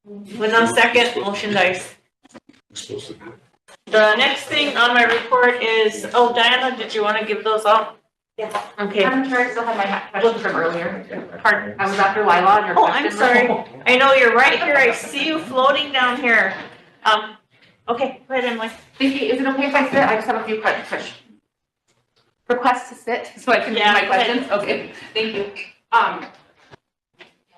With no second, motion dies. The next thing on my report is, oh, Diana, did you want to give those out? Yes. Okay. I'm sure I still have my question from earlier. Pardon, I was after Lila and your Oh, question. I'm sorry. I know you're right here. I see you floating down here. Okay, go ahead, Emily. Thank you. Is it okay if I sit? I just have a few questions. Request to sit so I can read my questions? Okay, thank you.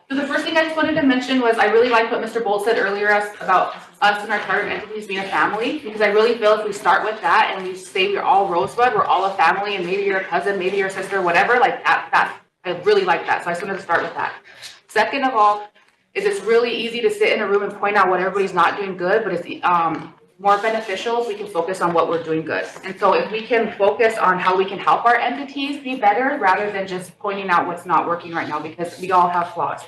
So the first thing I just wanted to mention was I really like what Mr. Bolt said earlier about us and our target entities being a family, because I really feel if we start with that and we say we're all Rosebud, we're all a family, and maybe you're a cousin, maybe your sister, whatever, like that, I really like that. So I just wanted to start with that. Second of all, is it's really easy to sit in a room and point out what everybody's not doing good, but it's more beneficial if we can focus on what we're doing good. And so if we can focus on how we can help our entities be better rather than just pointing out what's not working right now, because we all have flaws.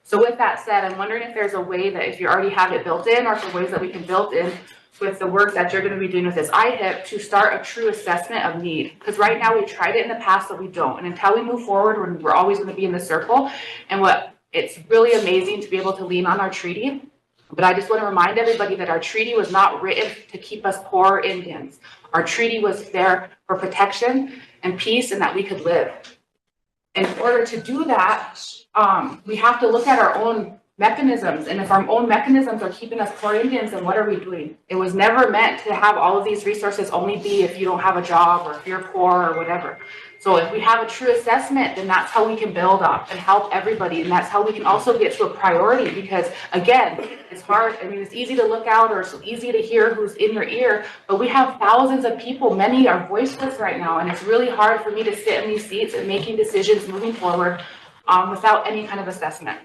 So with that said, I'm wondering if there's a way that if you already have it built in, or if there are ways that we can build in with the work that you're going to be doing with this IHIP to start a true assessment of need. Because right now we've tried it in the past, but we don't. And until we move forward, we're always going to be in the circle. And it's really amazing to be able to lean on our treaty. But I just want to remind everybody that our treaty was not written to keep us poor Indians. Our treaty was there for protection and peace, and that we could live. In order to do that, we have to look at our own mechanisms. And if our own mechanisms are keeping us poor Indians, then what are we doing? It was never meant to have all of these resources only be if you don't have a job or if you're poor or whatever. So if we have a true assessment, then that's how we can build up and help everybody. And that's how we can also get to a priority, because again, it's hard. I mean, it's easy to look out, or it's easy to hear who's in your ear, but we have thousands of people. Many are voiceless right now. And it's really hard for me to sit in these seats and making decisions moving forward without any kind of assessment.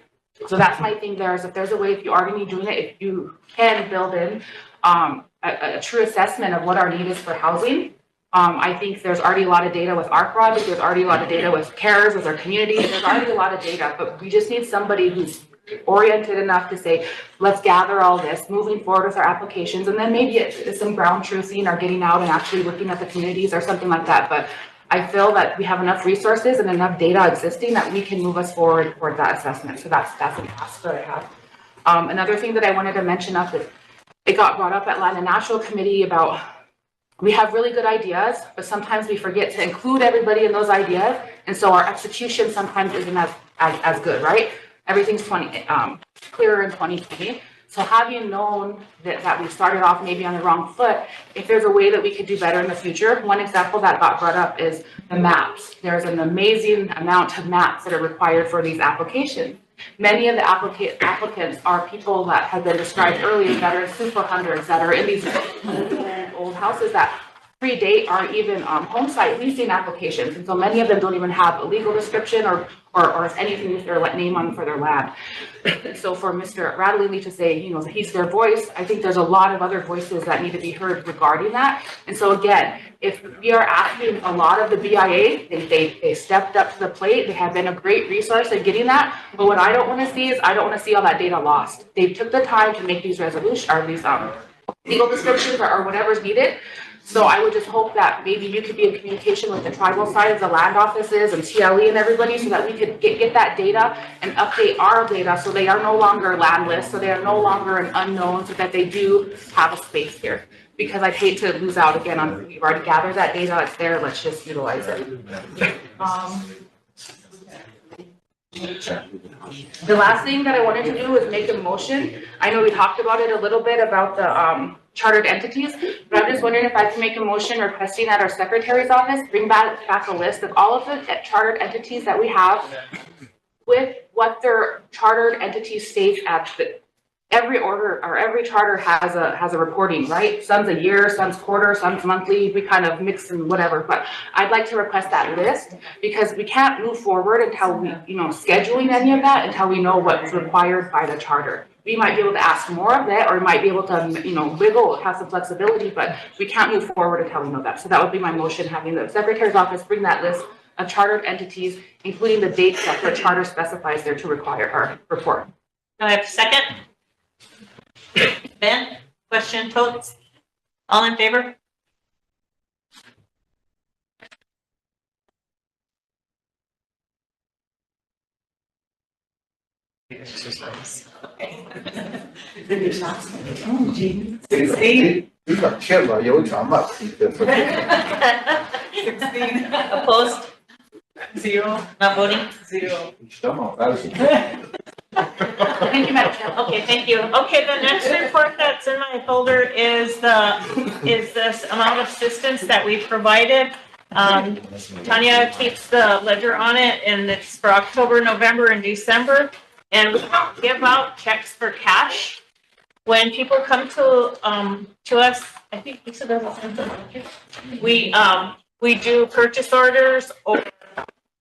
So that's my thing there, is if there's a way, if you are going to be doing it, if you can build in a true assessment of what our need is for housing. I think there's already a lot of data with our project. There's already a lot of data with CARES, with our communities. There's already a lot of data, but we just need somebody who's oriented enough to say, let's gather all this, moving forward with our applications, and then maybe it's some ground truthing or getting out and actually looking at the communities or something like that. But I feel that we have enough resources and enough data existing that we can move us forward toward that assessment. So that's an ask that I have. Another thing that I wanted to mention up is it got brought up at Land and Natural Committee about, we have really good ideas, but sometimes we forget to include everybody in those ideas. And so our execution sometimes isn't as good, right? Everything's clearer in 2020. So having known that we started off maybe on the wrong foot, if there's a way that we could do better in the future, one example that got brought up is the maps. There's an amazing amount of maps that are required for these applications. Many of the applicants are people that have been described earlier that are super hunters, that are in these old houses that predate our even home site leasing applications. And so many of them don't even have a legal description or anything with their name on for their land. So for Mr. Radley to say, you know, he's their voice, I think there's a lot of other voices that need to be heard regarding that. And so again, if we are asking a lot of the BIA, they stepped up to the plate. They have been a great resource in getting that. But what I don't want to see is I don't want to see all that data lost. They took the time to make these resolutions or these legal descriptions or whatever's needed. So I would just hope that maybe you could be in communication with the tribal side of the land offices and TLE and everybody so that we could get that data and update our data so they are no longer landless, so they are no longer an unknown, so that they do have a space here. Because I'd hate to lose out again on, we've already gathered that data, it's there, let's just utilize it. The last thing that I wanted to do is make a motion. I know we talked about it a little bit about the chartered entities, but I'm just wondering if I can make a motion requesting that our secretary's office bring back a list of all of the chartered entities that we have with what their chartered entity states at every order or every charter has a reporting, right? Some's a year, some's quarter, some's monthly. We kind of mix and whatever, but I'd like to request that list because we can't move forward until we, scheduling any of that until we know what's required by the charter. We might be able to ask more of that, or we might be able to, wiggle, have some flexibility, but we can't move forward until we know that. So that would be my motion, having the secretary's office bring that list of chartered entities, including the dates that the charter specifies there to require our report. Do I have a second? Ben, question, votes? All in favor? Opposed? 0. Not voting? 0. Thank you, Madam Chair. Okay, thank you. Okay, the next report that's in my folder is this amount of assistance that we provided. Tanya keeps the ledger on it, and it's for October, November, and December. And we give out checks for cash. When people come to us, I think Lisa does we do purchase orders, or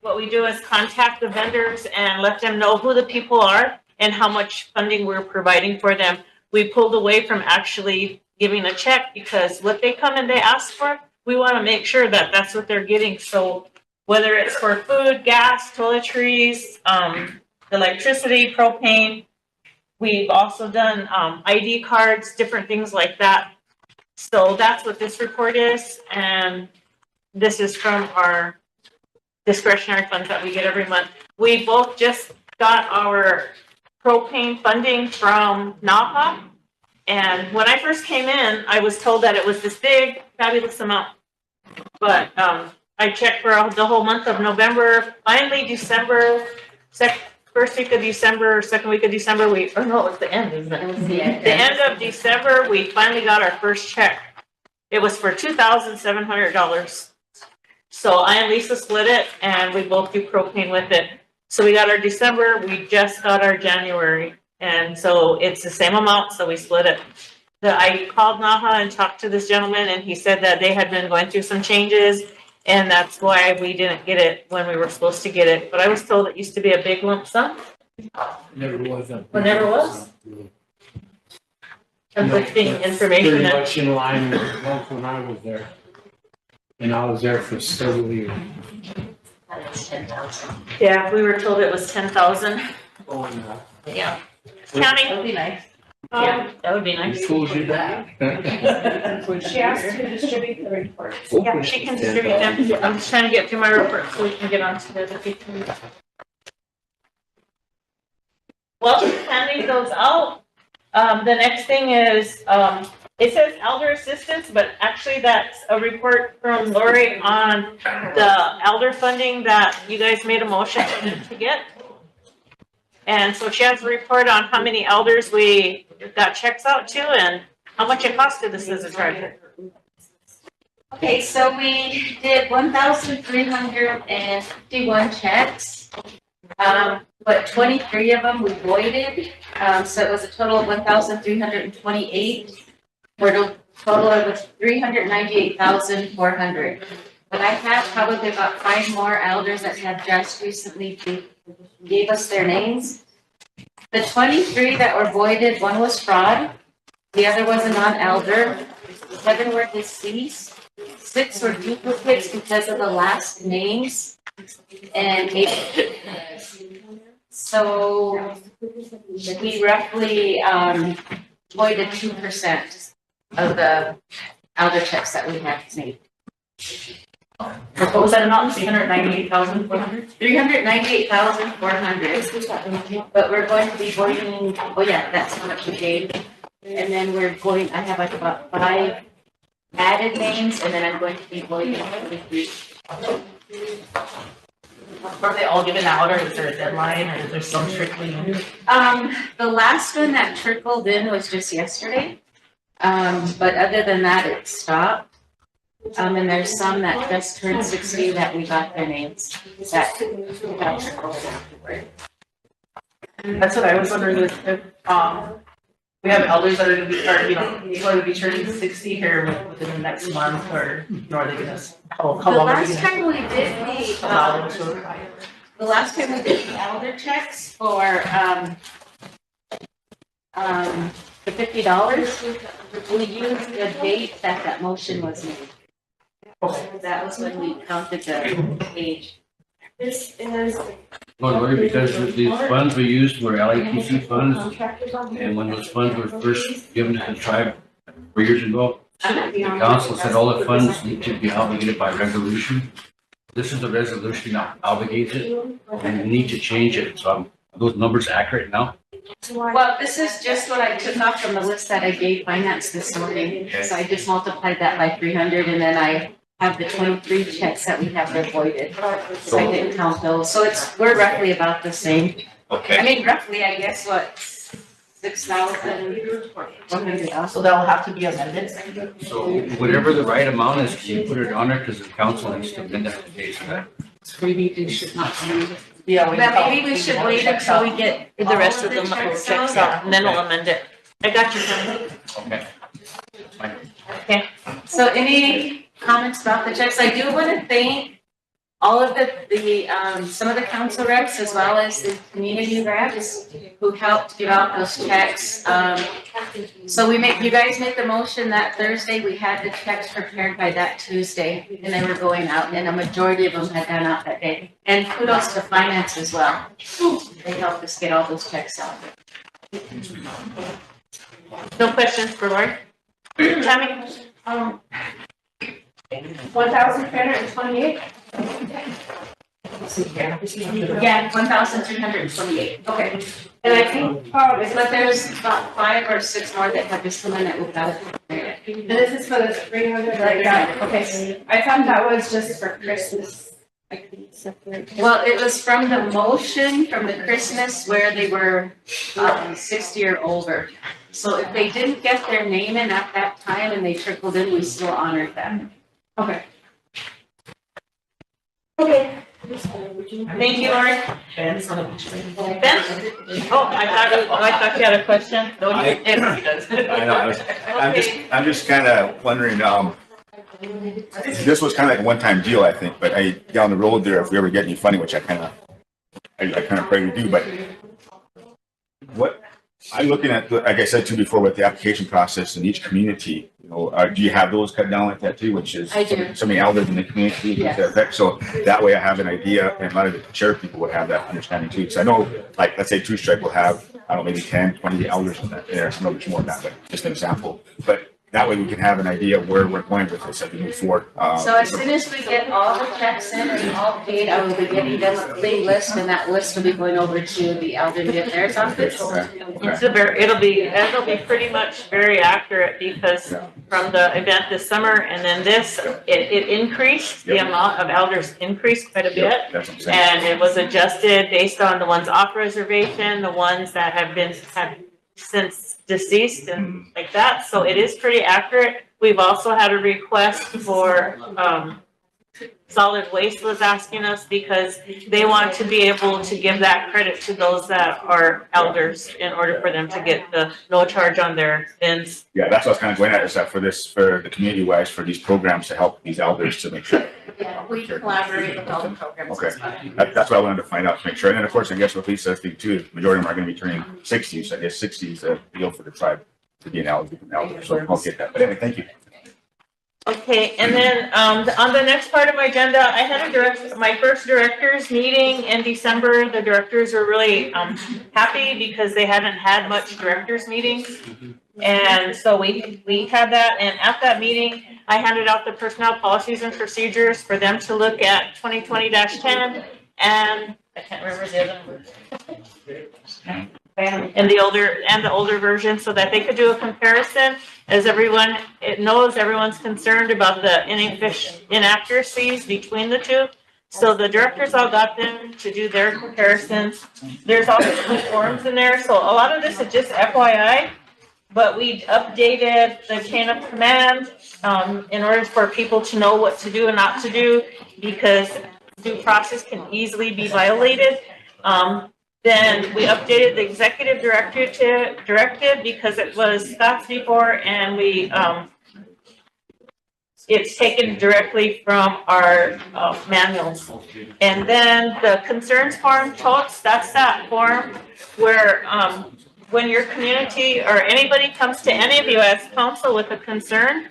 what we do is contact the vendors and let them know who the people are and how much funding we're providing for them. We pulled away from actually giving a check because what they come and they ask for, we want to make sure that that's what they're getting. So whether it's for food, gas, toiletries, electricity, propane, we've also done ID cards, different things like that. So that's what this report is. And this is from our discretionary funds that we get every month. We both just got our propane funding from NAPA. And when I first came in, I was told that it was this big, fabulous amount. But I checked for the whole month of November. Finally, December, first week of December, second week of December, it was the end, isn't it? It was the end. The end of December, we finally got our first check. It was for $2,700. So I and Lisa split it, and we both do propane with it. So we got our December, we just got our January. And so it's the same amount, so we split it. I called NAHA and talked to this gentleman, and he said that they had been going through some changes, and that's why we didn't get it when we were supposed to get it. But I was told it used to be a big lump sum. Never was. Well, never was. Conflicting information. Pretty much in line with when I was there. And I was there for several years. Yeah, we were told it was 10,000. Oh, no. Yeah. County. That would be nice. Yeah, that would be nice. Who told you that? She asked to distribute the reports. Yeah, she can distribute them. I'm just trying to get through my report so we can get on to the other people. Well, handing those out. The next thing is, it says elder assistance, but actually that's a report from Lori on the elder funding that you guys made a motion to get. And so she has a report on how many elders we got checks out to and how much it costed the citizens right. Okay, so we did 1,351 checks. But 23 of them we voided. So it was a total of 1,328. For a total of 398,400. But I have probably about 5 more elders that have just recently gave us their names. The 23 that were voided, 1 was fraud. The other was a non-elder. 7 were deceased. 6 were duplicates because of the last names. And 8. So we roughly voided 2% of the elder checks that we have made. What was that amount? 398,400? 398,400. But we're going to be voiding, oh yeah, that's how much we gave. And then we're going, I have like about 5 added names, and then I'm going to be voiding 23. Are they all given out, or is there a deadline, or is there some trickling in? The last one that trickled in was just yesterday. But other than that, it stopped. And there's some that just turned 60 that we got their names. That trickled afterward. That's what I was wondering if, we have elders that are gonna be, or, people are gonna be turning 60 here within the next month, or, are they gonna, how The long are we last gonna time we did allow them to? the last time we did the elder checks for, the $50, we used the date that motion was made. That was when we counted the age. This is. Well, Lori, because the funds we used were LAPC funds, and when those funds were first given to the tribe 4 years ago, the council said all the funds need to be obligated by resolution. This is the resolution that obligates it, and we need to change it. So are those numbers accurate now? Well, this is just what I took off from the list that I gave finance this morning. So I just multiplied that by 300, and then I have the 23 checks that we have voided. So I didn't count those. So we're roughly about the same. Okay. I mean, roughly, I guess, what, 6,100. So that'll have to be amended. So whatever the right amount is, can you put it on there, because the council needs to amend that today, so that. Maybe we should not. Yeah. But maybe we should wait until we get The rest of the checks out, and then we'll amend it. I got you, Tony. Okay. Okay, so any comments about the checks? I do want to thank all of some of the council reps as well as the community reps who helped give out those checks. So you guys made the motion that Thursday, we had the checks prepared by that Tuesday, and they were going out, and a majority of them had gone out that day. And kudos to finance as well. They helped us get all those checks out. No questions for Lori? Tammy? 1,328? Yeah, 1,328. Okay. And I think, but there's about 5 or 6 more that have just come in that without it. And this is for the 300 that I got. Okay. I thought that was just for Christmas. I couldn't separate. Well, it was from the motion from the Christmas where they were 60 or older. So if they didn't get their name in at that time and they trickled in, we still honored them. Okay. Okay. Thank you, Lori. Ben? Oh, I thought you had a question. No, you didn't. I know, I'm just kind of wondering, this was kind of like a one-time deal, I think, but down the road there, if we ever get any funding, which I kind of pray we do, but what I'm looking at, like I said to you before, with the application process in each community, do you have those cut down like that too, which is so many elders in the community? Yes. So that way I have an idea, and a lot of the sheriff people would have that understanding too. Because I know, like, let's say Two Strike will have, I don't know, maybe 10, 20 elders in that there. I know there's more than that, but just an example. But that way we can have an idea of where we're going with this as we move forward. So as soon as we get all the checks in and all paid, I will be getting them a clean list, and that list will be going over to the elderly at their office. It'll be pretty much very accurate because from the event this summer and then this, it increased, the amount of elders increased quite a bit. That's what I'm saying. And it was adjusted based on the ones off reservation, the ones that have since deceased and like that. So it is pretty accurate. We've also had a request for, solid waste was asking us because they want to be able to give that credit to those that are elders in order for them to get the no charge on their bins. Yeah, that's what I was kind of going at, is that for the community wise, for these programs to help these elders to make sure. Yeah, we collaborate with all the programs. Okay, that's what I wanted to find out, to make sure. And then of course, I guess what Lisa says too, the majority of them are going to be turning 60, so I guess 60 is a deal for the tribe to be an elder, so I'll get that. But anyway, thank you. Okay, and then on the next part of my agenda, I had my first directors meeting in December. The directors were really happy because they hadn't had much directors meetings. And so we had that, and at that meeting, I handed out the personnel policies and procedures for them to look at 2020-10, and I can't remember the other number. And the older version, so that they could do a comparison. As everyone knows, everyone's concerned about the inaccuracies between the two. So the directors all got them to do their comparisons. There's also some forms in there, so a lot of this is just FYI. But we updated the chain of command in order for people to know what to do and not to do, because due process can easily be violated. Then we updated the executive directive because it was Scott's before, and it's taken directly from our manuals. And then the concerns form, totes, that's that form where when your community or anybody comes to any of you as council with a concern,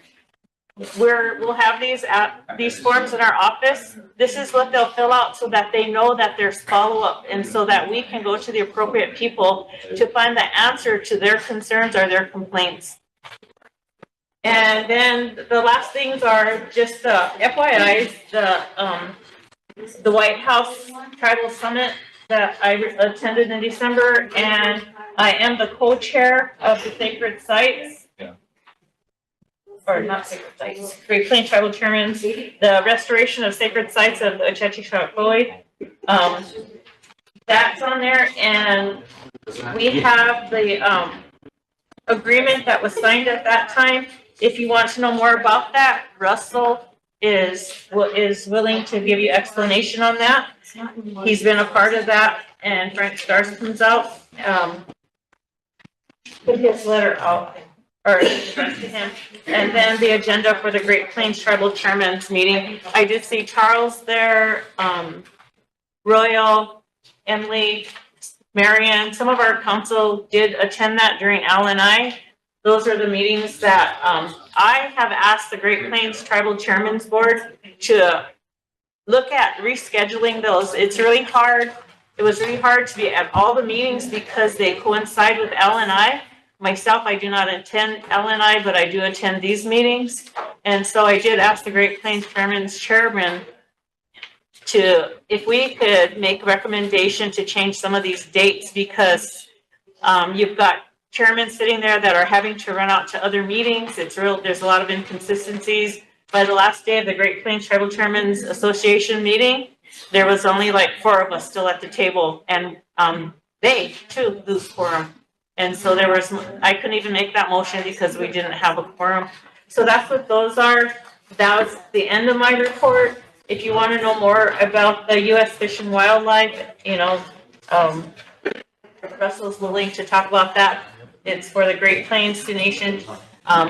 we'll have these forms in our office. This is what they'll fill out so that they know that there's follow-up, and so that we can go to the appropriate people to find the answer to their concerns or their complaints. And then the last things are just FYIs, the White House Tribal Summit that I attended in December, and I am the co-chair of the Sacred Sites. Or not sacred sites, Great Plains Tribal Chairman's, the restoration of sacred sites of Achechichakoi. That's on there, and we have the agreement that was signed at that time. If you want to know more about that, Russell is willing to give you explanation on that. He's been a part of that, and Frank Stars comes out. Put his letter out. Or to him. And then the agenda for the Great Plains Tribal Chairman's meeting. I did see Charles there, Royal, Emily, Marianne. Some of our council did attend that during LNI. Those are the meetings that I have asked the Great Plains Tribal Chairman's Board to look at rescheduling those. It's really hard. It was really hard to be at all the meetings because they coincide with LNI. Myself, I do not attend LNI, but I do attend these meetings. And so I did ask the Great Plains Chairman if we could make a recommendation to change some of these dates, because you've got chairmen sitting there that are having to run out to other meetings. There's a lot of inconsistencies. By the last day of the Great Plains Tribal Chairmen's Association meeting, there was only like 4 of us still at the table, and they too lose quorum. And so I couldn't even make that motion because we didn't have a quorum. So that's what those are. That was the end of my report. If you want to know more about the U.S. Fish and Wildlife, Russell's willing to talk about that. It's for the Great Plains Sioux Nation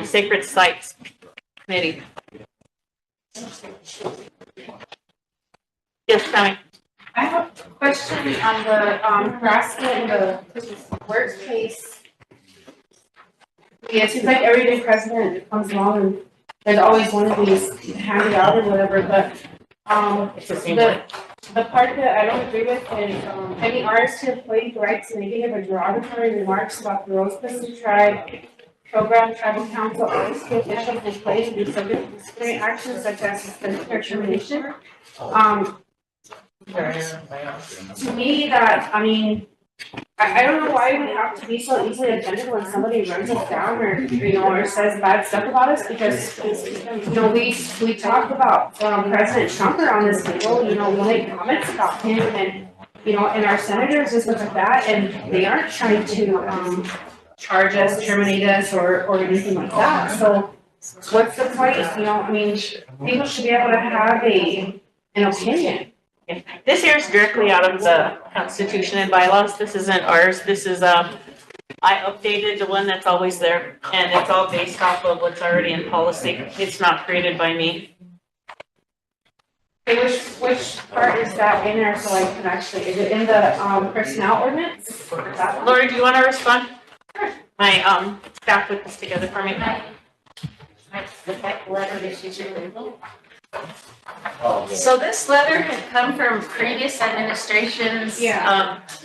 Sacred Sites Committee. Yes, Tommy. I have a question on the harassment and the workplace. Yeah, it seems like every day president comes along and there's always one of these handed out or whatever, but the part that I don't agree with is any RST employee writes negative or derogatory remarks about the Rosebud tribe program tribal council RST officials in place to be subject to disciplinary actions such as suspension or termination. To me, that, I mean, I don't know why we have to be so easily offended when somebody runs us down or, or says bad stuff about us, because, we talked about, President Trump on this table, we make comments about him and, and our senators and stuff like that, and they aren't trying to, charge us, terminate us, or anything like that, so what's the point, I mean, people should be able to have an opinion. This here is directly out of the Constitution and bylaws. This isn't ours. This is, I updated the one that's always there, and it's all based off of what's already in policy. It's not created by me. Okay, which part is that in there, so I can actually, is it in the, personnel ordinance? Lori, do you want to respond? My, staff put this together for me. So this letter had come from previous administrations,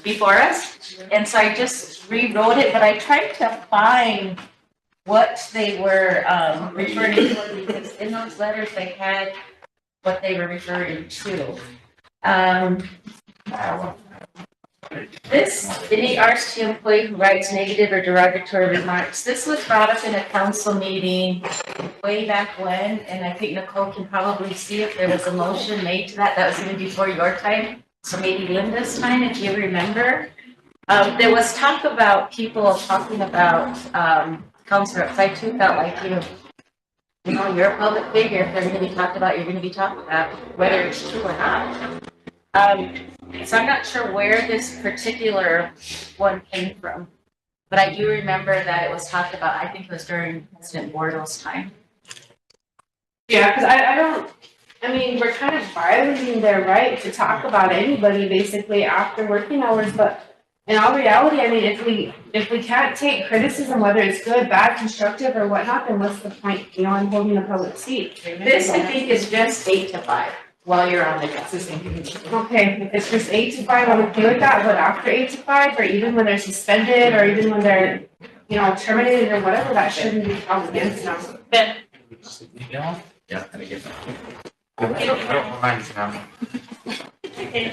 before us, and so I just rewrote it, but I tried to find what they were, referring to, because in those letters they had what they were referring to. Any RST employee who writes negative or derogatory remarks, this was brought up in a council meeting way back when, and I think Nicole can probably see if there was a motion made to that. That was even before your time, so maybe Linda's time, if you remember. There was talk about people talking about, council reps. I too felt like, you're a public figure. If they're going to be talked about, you're going to be talked about, whether it's true or not. So I'm not sure where this particular one came from, but I do remember that it was talked about, I think it was during President Bordel's time. Yeah, because I mean, we're kind of violating their right to talk about anybody basically after working hours, but in all reality, I mean, if we can't take criticism, whether it's good, bad, constructive, or whatnot, then what's the point, in holding a public seat? This, I think, is just 8 to 5 while you're on the desk. Okay, if it's just 8 to 5, I'm okay with that, but after 8 to 5, or even when they're suspended, or even when they're, terminated or whatever, that shouldn't be held against them. Ben? Yeah, I get that. I don't mind now. Okay.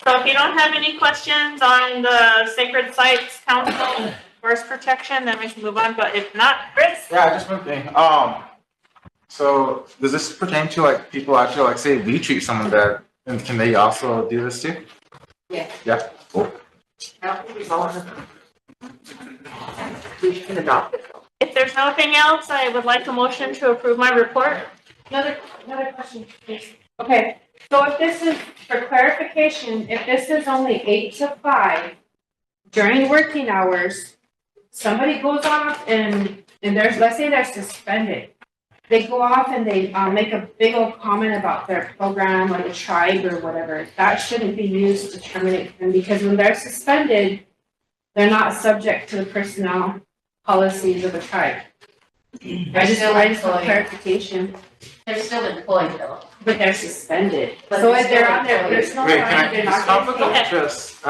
So if you don't have any questions on the Sacred Sites Council Forest Protection, then we can move on, but if not, Chris? Yeah, just one thing. So does this pertain to like people actually like say we treat someone bad, and can they also do this too? Yeah. Yeah. Cool. If there's nothing else, I would like a motion to approve my report. Another question, please. Okay, so if this is, for clarification, if this is only 8 to 5 during working hours, somebody goes off and there's, let's say they're suspended. They go off and they make a big old comment about their program or the tribe or whatever. That shouldn't be used to terminate them, because when they're suspended, they're not subject to the personnel policies of the tribe. I just want clarification. They're still employed though. But they're suspended. So if they're on their personal Wait, time, they're not conflict of getting paid. interest?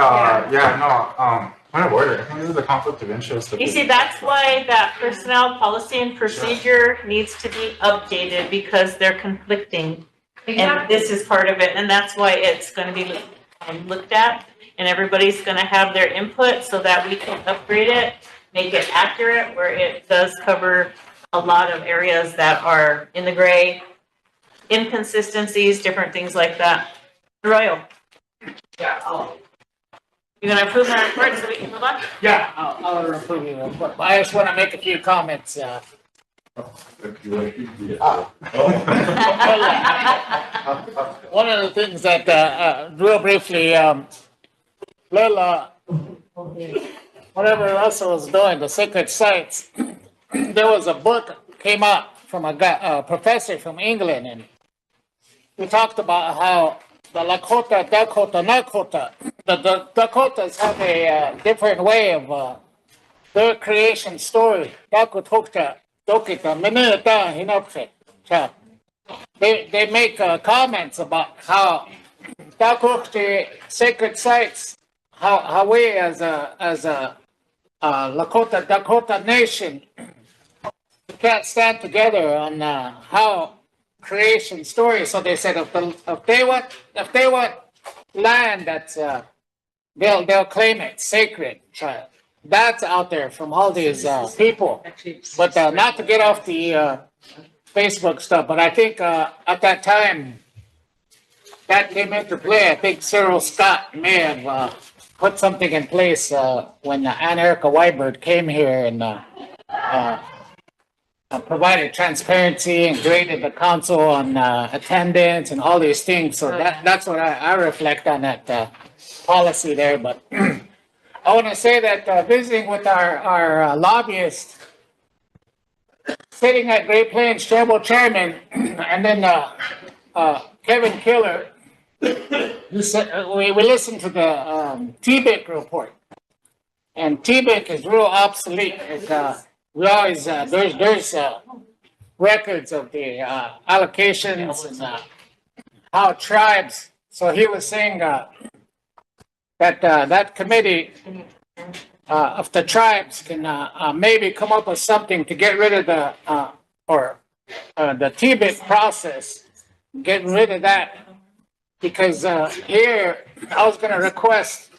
Point of order. I think this is a conflict of interest. You see, that's why that personnel policy and procedure needs to be updated, because they're conflicting. And this is part of it, and that's why it's gonna be looked at, and everybody's gonna have their input so that we can upgrade it, make it accurate, where it does cover a lot of areas that are in the gray, inconsistencies, different things like that. Royal. Yeah, You're gonna approve my report so we can move on? yeah, I'll approve your report. I just want to make a few comments. One of the things that, real briefly, Lila, whatever Russell was doing, the sacred sites, there was a book came out from a professor from England, and he talked about how the Lakota, Dakota, the Dakotas have a different way of their creation story. Dakota, they make comments about how Dakota sacred sites, how we as a Lakota, Dakota Nation can't stand together on how creation story. So they said if they want land that's they'll claim it sacred. That's out there from all these people. But not to get off the Facebook stuff, but I think at that time that came into play. I think Cyril Scott may have put something in place when Ann Erica Wybird came here and provided transparency and graded the council on attendance and all these things. So that's what I reflect on that policy there. But I want to say that visiting with our lobbyist, sitting at Great Plains Tribal Chairman, and then Kevin Killer, we listened to the TBIC report, and TBIC is real obsolete. We always there's records of the allocations and how tribes. So he was saying that that committee of the tribes can maybe come up with something to get rid of the TBIC process, getting rid of that. Because here, I was gonna request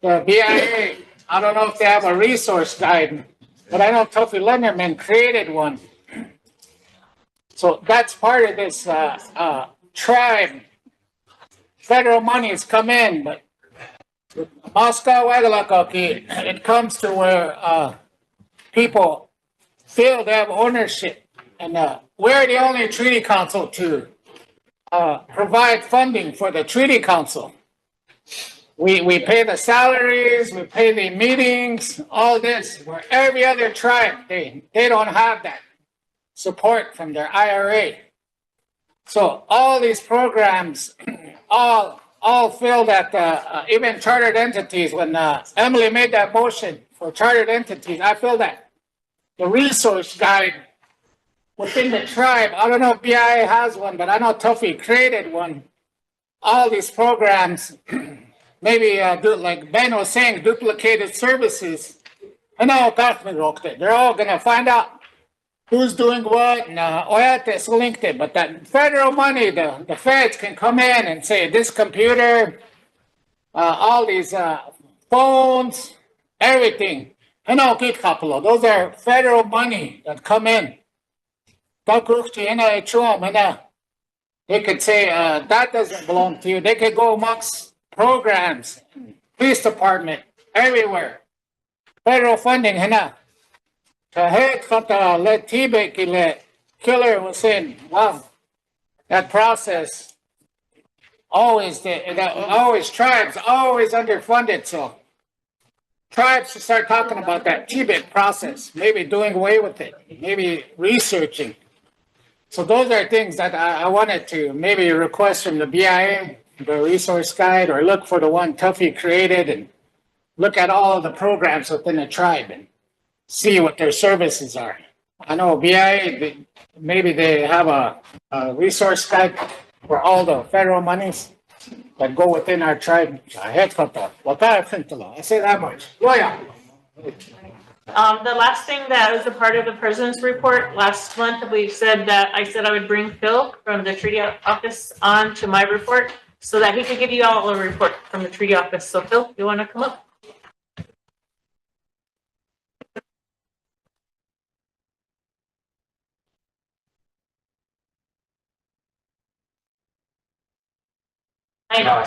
the BIA, I don't know if they have a resource guide, but I know Tuffy Lenderman created one. So that's part of this tribe. Federal money has come in, but Moscow, Wagalakaki, it comes to where people feel they have ownership. And we're the only treaty council to provide funding for the treaty council. We pay the salaries, we pay the meetings, all this, where every other tribe, they don't have that support from their IRA. So all these programs, all feel that even chartered entities, when Emily made that motion for chartered entities, I feel that the resource guide within the tribe, I don't know if BIA has one, but I know Tuffy created one. All these programs, maybe do like Ben was saying, duplicated services. And now they're all gonna find out who's doing what and linked it. But that federal money, the feds can come in and say this computer, all these phones, everything. And those are federal money that come in. They could say that doesn't belong to you. They could go amongst programs, police department, everywhere. Federal funding, let TBIC, Killer was saying, wow, that process always tribes always underfunded. So tribes should start talking about that TBIC process, maybe doing away with it, maybe researching. So those are things that I wanted to maybe request from the BIA, the resource guide, or look for the one Tuffy created and look at all of the programs within the tribe and see what their services are. I know BIA, maybe they have a resource guide for all the federal monies that go within our tribe. I say that much. The last thing that was a part of the president's report last month, we said that I said I would bring Phil from the treaty office on to my report so that he could give you all a report from the treaty office. So Phil, you want to come up? I know.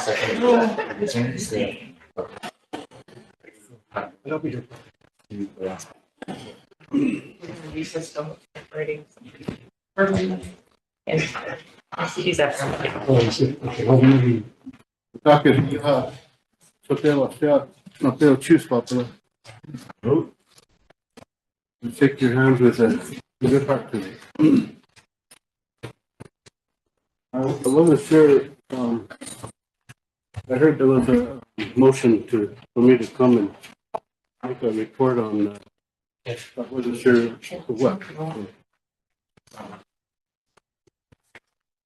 Shake your hands with a good heart today. I want to share, I heard there was a motion for me to come and make a report on, I wasn't sure for what.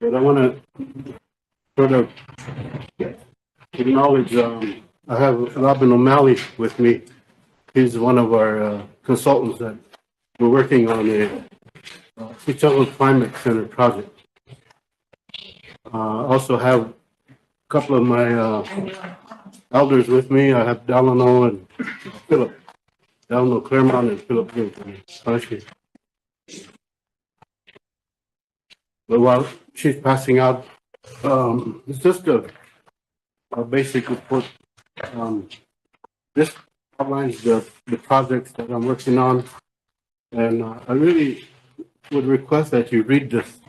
But I want to sort of acknowledge, I have Robin O'Malley with me, He's one of our consultants that we're working on a Sioux Climate Center project. Also have a couple of my elders with me. I have Delano and Philip. Delano Claremont and Philip Gilson. But while she's passing out, it's just a basic report. This outlines the projects that I'm working on. And I really would request that you read this.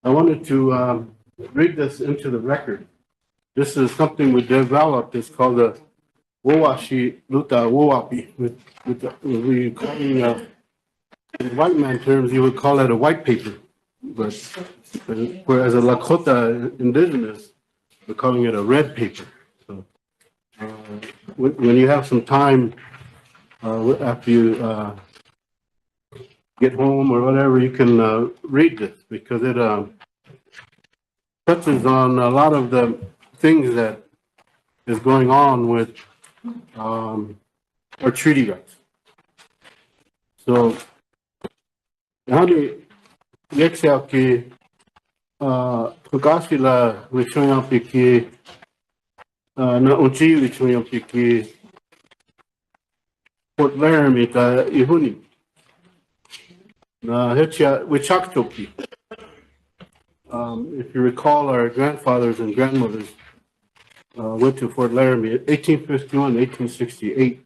I wanted to read this into the record. This is something we developed. It's called the Wowashi Luta Wowapi. We call it, in white man terms, you would call it a white paper. But whereas a Lakota indigenous, we're calling it a red paper. So when you have some time after you get home or whatever, you can read this because it touches on a lot of the things that is going on with our treaty rights. So, honey, Lexiaki, Pugashila, Wichoyapiki, na Unchi, Wichoyapiki, Fort Laramie, Ihuni. If you recall, our grandfathers and grandmothers went to Fort Laramie in 1851, 1868,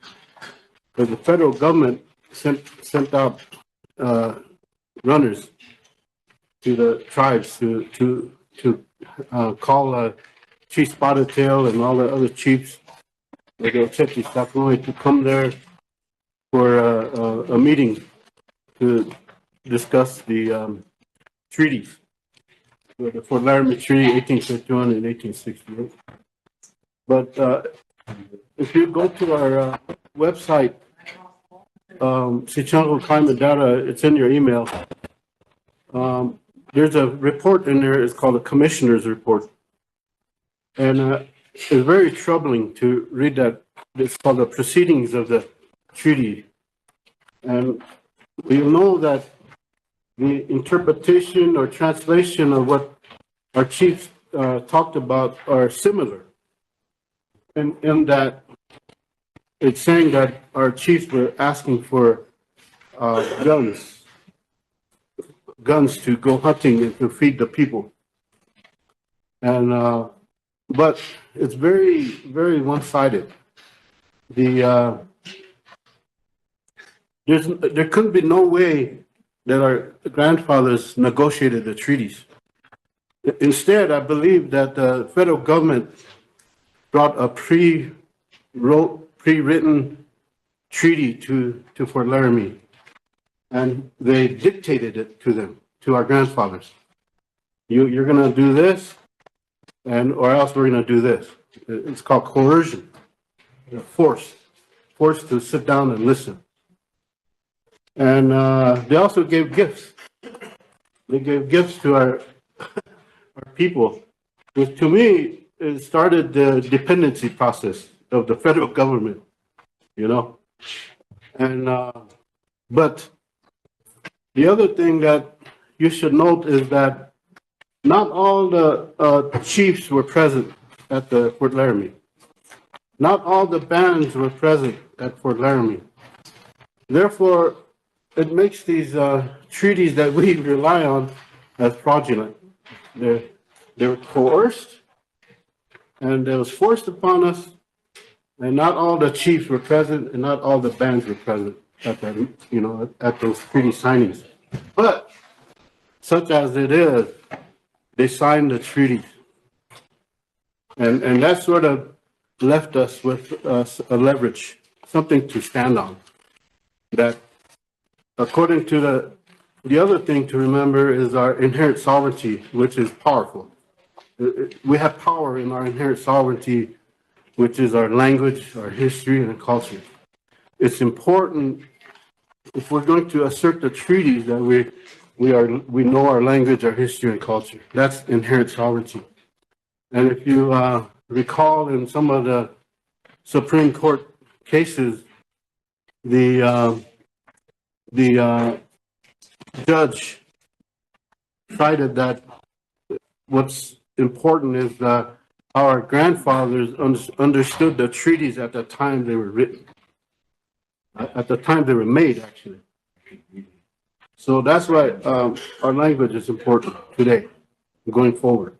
because the federal government sent out runners to the tribes to call Chief Spotted Tail and all the other chiefs to come there for a meeting to discuss the treaties, the Fort Laramie Treaty, 1851 and 1868. But if you go to our website, Sioux Climate Data, it's in your email. There's a report in there. It's called a Commissioner's Report, and it's very troubling to read that. It's called the Proceedings of the Treaty, and we know that the interpretation or translation of what our chiefs talked about are similar, in that it's saying that our chiefs were asking for guns to go hunting and to feed the people. And but it's very, very one-sided. There couldn't be no way that our grandfathers negotiated the treaties. Instead, I believe that the federal government brought a pre-written treaty to Fort Laramie, and they dictated it to them, to our grandfathers. You're going to do this, or else we're going to do this. It's called coercion, force to sit down and listen. And they also gave gifts. They gave gifts to our people, which to me, it started the dependency process of the federal government, And, but the other thing that you should note is that not all the chiefs were present at the Fort Laramie. Not all the bands were present at Fort Laramie. Therefore, it makes these treaties that we rely on as fraudulent. They were coerced, and it was forced upon us, and not all the chiefs were present, and not all the bands were present at that, at those treaty signings. But such as it is, they signed the treaties, and that sort of left us with a leverage, something to stand on. That, according to the other thing to remember is our inherent sovereignty, which is powerful. We have power in our inherent sovereignty, which is our language, our history, and culture. It's important, if we're going to assert the treaties, that we know our language, our history, and culture. That's inherent sovereignty. And if you recall in some of the Supreme Court cases, the judge cited that what's important is that our grandfathers understood the treaties at the time they were written, at the time they were made, actually. So that's why our language is important today, going forward.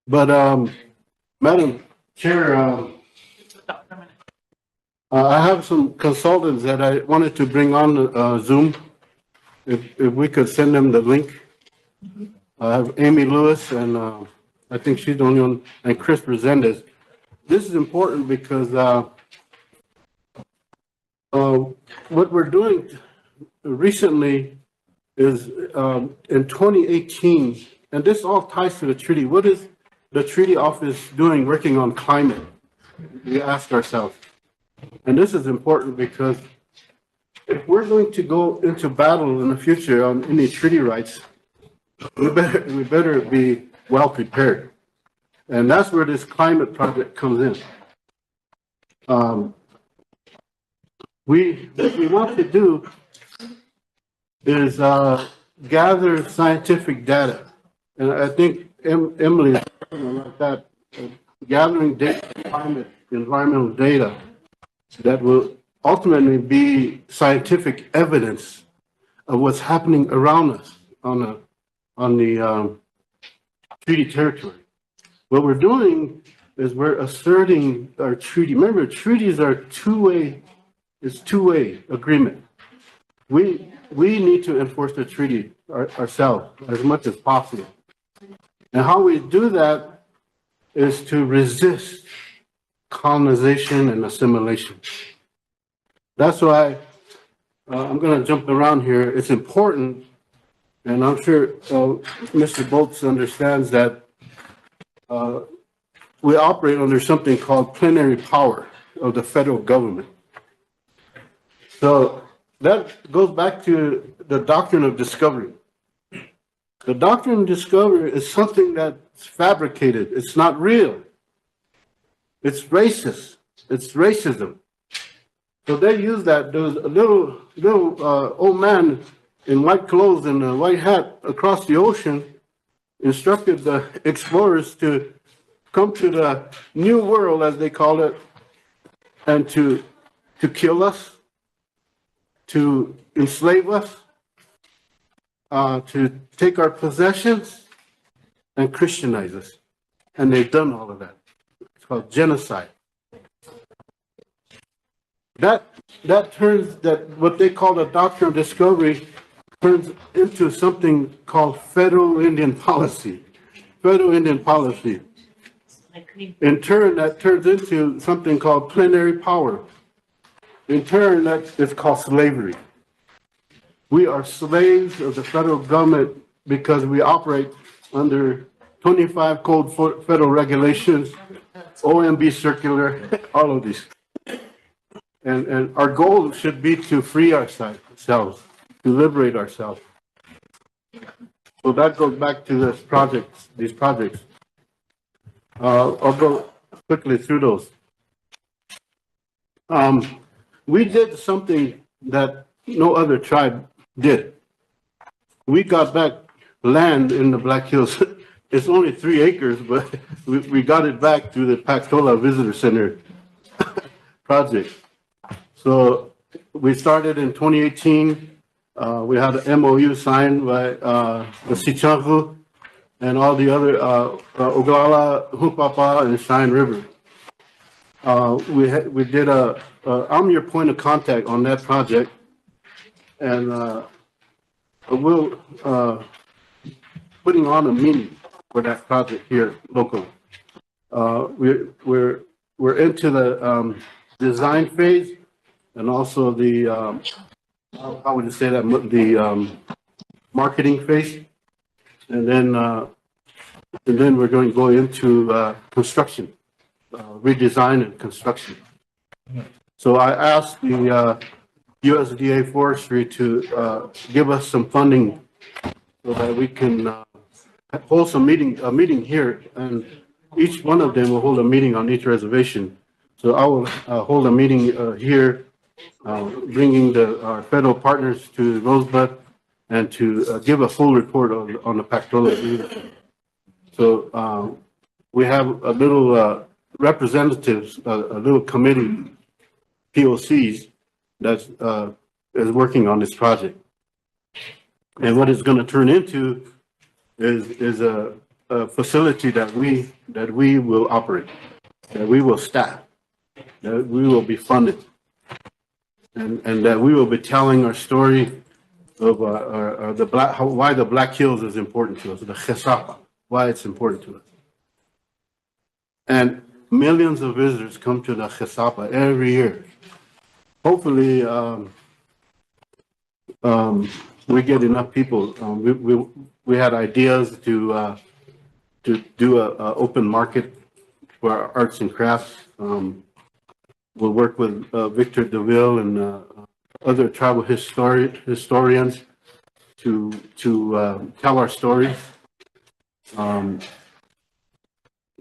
But Madam Chair, I have some consultants that I wanted to bring on Zoom. If we could send them the link. I have Amy Lewis and I think she's the only one, and Chris Resendez. This is important because what we're doing recently is in 2018, and this all ties to the treaty. What is the treaty office doing working on climate? We ask ourselves. And this is important because if we're going to go into battle in the future on any treaty rights, we better be well prepared. And that's where this climate project comes in. What we want to do is gather scientific data. And I think Emily is like that, gathering data, climate, environmental data that will ultimately be scientific evidence of what's happening around us on the treaty territory. What we're doing is we're asserting our treaty. Remember, treaties are two-way agreement. We need to enforce the treaty ourselves as much as possible. And how we do that is to resist colonization and assimilation. That's why I'm going to jump around here. It's important, and I'm sure Mr. Boltz understands that we operate under something called plenary power of the federal government. So that goes back to the doctrine of discovery. The doctrine of discovery is something that's fabricated. It's not real. It's racist. It's racism. So they use that. There was a little old man in white clothes and a white hat across the ocean instructed the explorers to come to the new world, as they call it, and to kill us, to enslave us, to take our possessions and Christianize us. And they've done all of that. It's called genocide. That turns what they call the doctrine of discovery turns into something called federal Indian policy. Federal Indian policy. In turn, that turns into something called plenary power. In turn, that is called slavery. We are slaves of the federal government because we operate under 25 Code Federal Regulations, OMB Circular, all of these. And our goal should be to free ourselves, to liberate ourselves. So that goes back to these projects. I'll go quickly through those. We did something that no other tribe did. We got back land in the Black Hills. It's only 3 acres, but we got it back through the Pactola Visitor Center project. So we started in 2018. We had an MOU signed by the Sichangu and all the other Oglala, Hupapa, and Shine River. We did I'm your point of contact on that project, and we'll putting on a meeting for that project here locally. We're into the design phase and also the how would you say that, the marketing phase, and then we're going to go into construction, redesign and construction. So I asked the USDA Forestry to give us some funding so that we can hold a meeting here, and each one of them will hold a meeting on each reservation So I will hold a meeting here, bringing our federal partners to Rosebud and to give a full report on the Pactola leadership. So we have a little representatives, a little committee, POCs, that is working on this project. And what it's going to turn into is a facility that we will operate, that we will staff, that we will be funded, and that we will be telling our story of why the Black Hills is important to us, the Chesapa, why it's important to us. And millions of visitors come to the Chesapa every year. Hopefully, we get enough people. We had ideas to do a open market for our arts and crafts. We'll work with Victor DeVille and other tribal historians to tell our stories.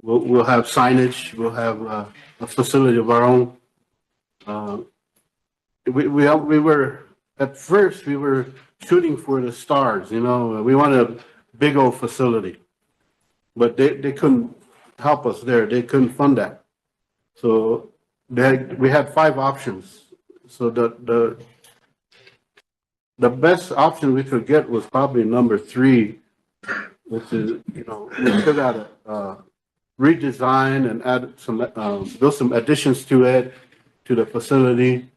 We'll have signage. We'll have a facility of our own. We were at first we were shooting for the stars. You know, we wanted a big old facility, but they couldn't help us there. They couldn't fund that. So we had 5 options. So the best option we could get was probably number 3, which is, you know, we could add redesign and add some build some additions to it, to the facility,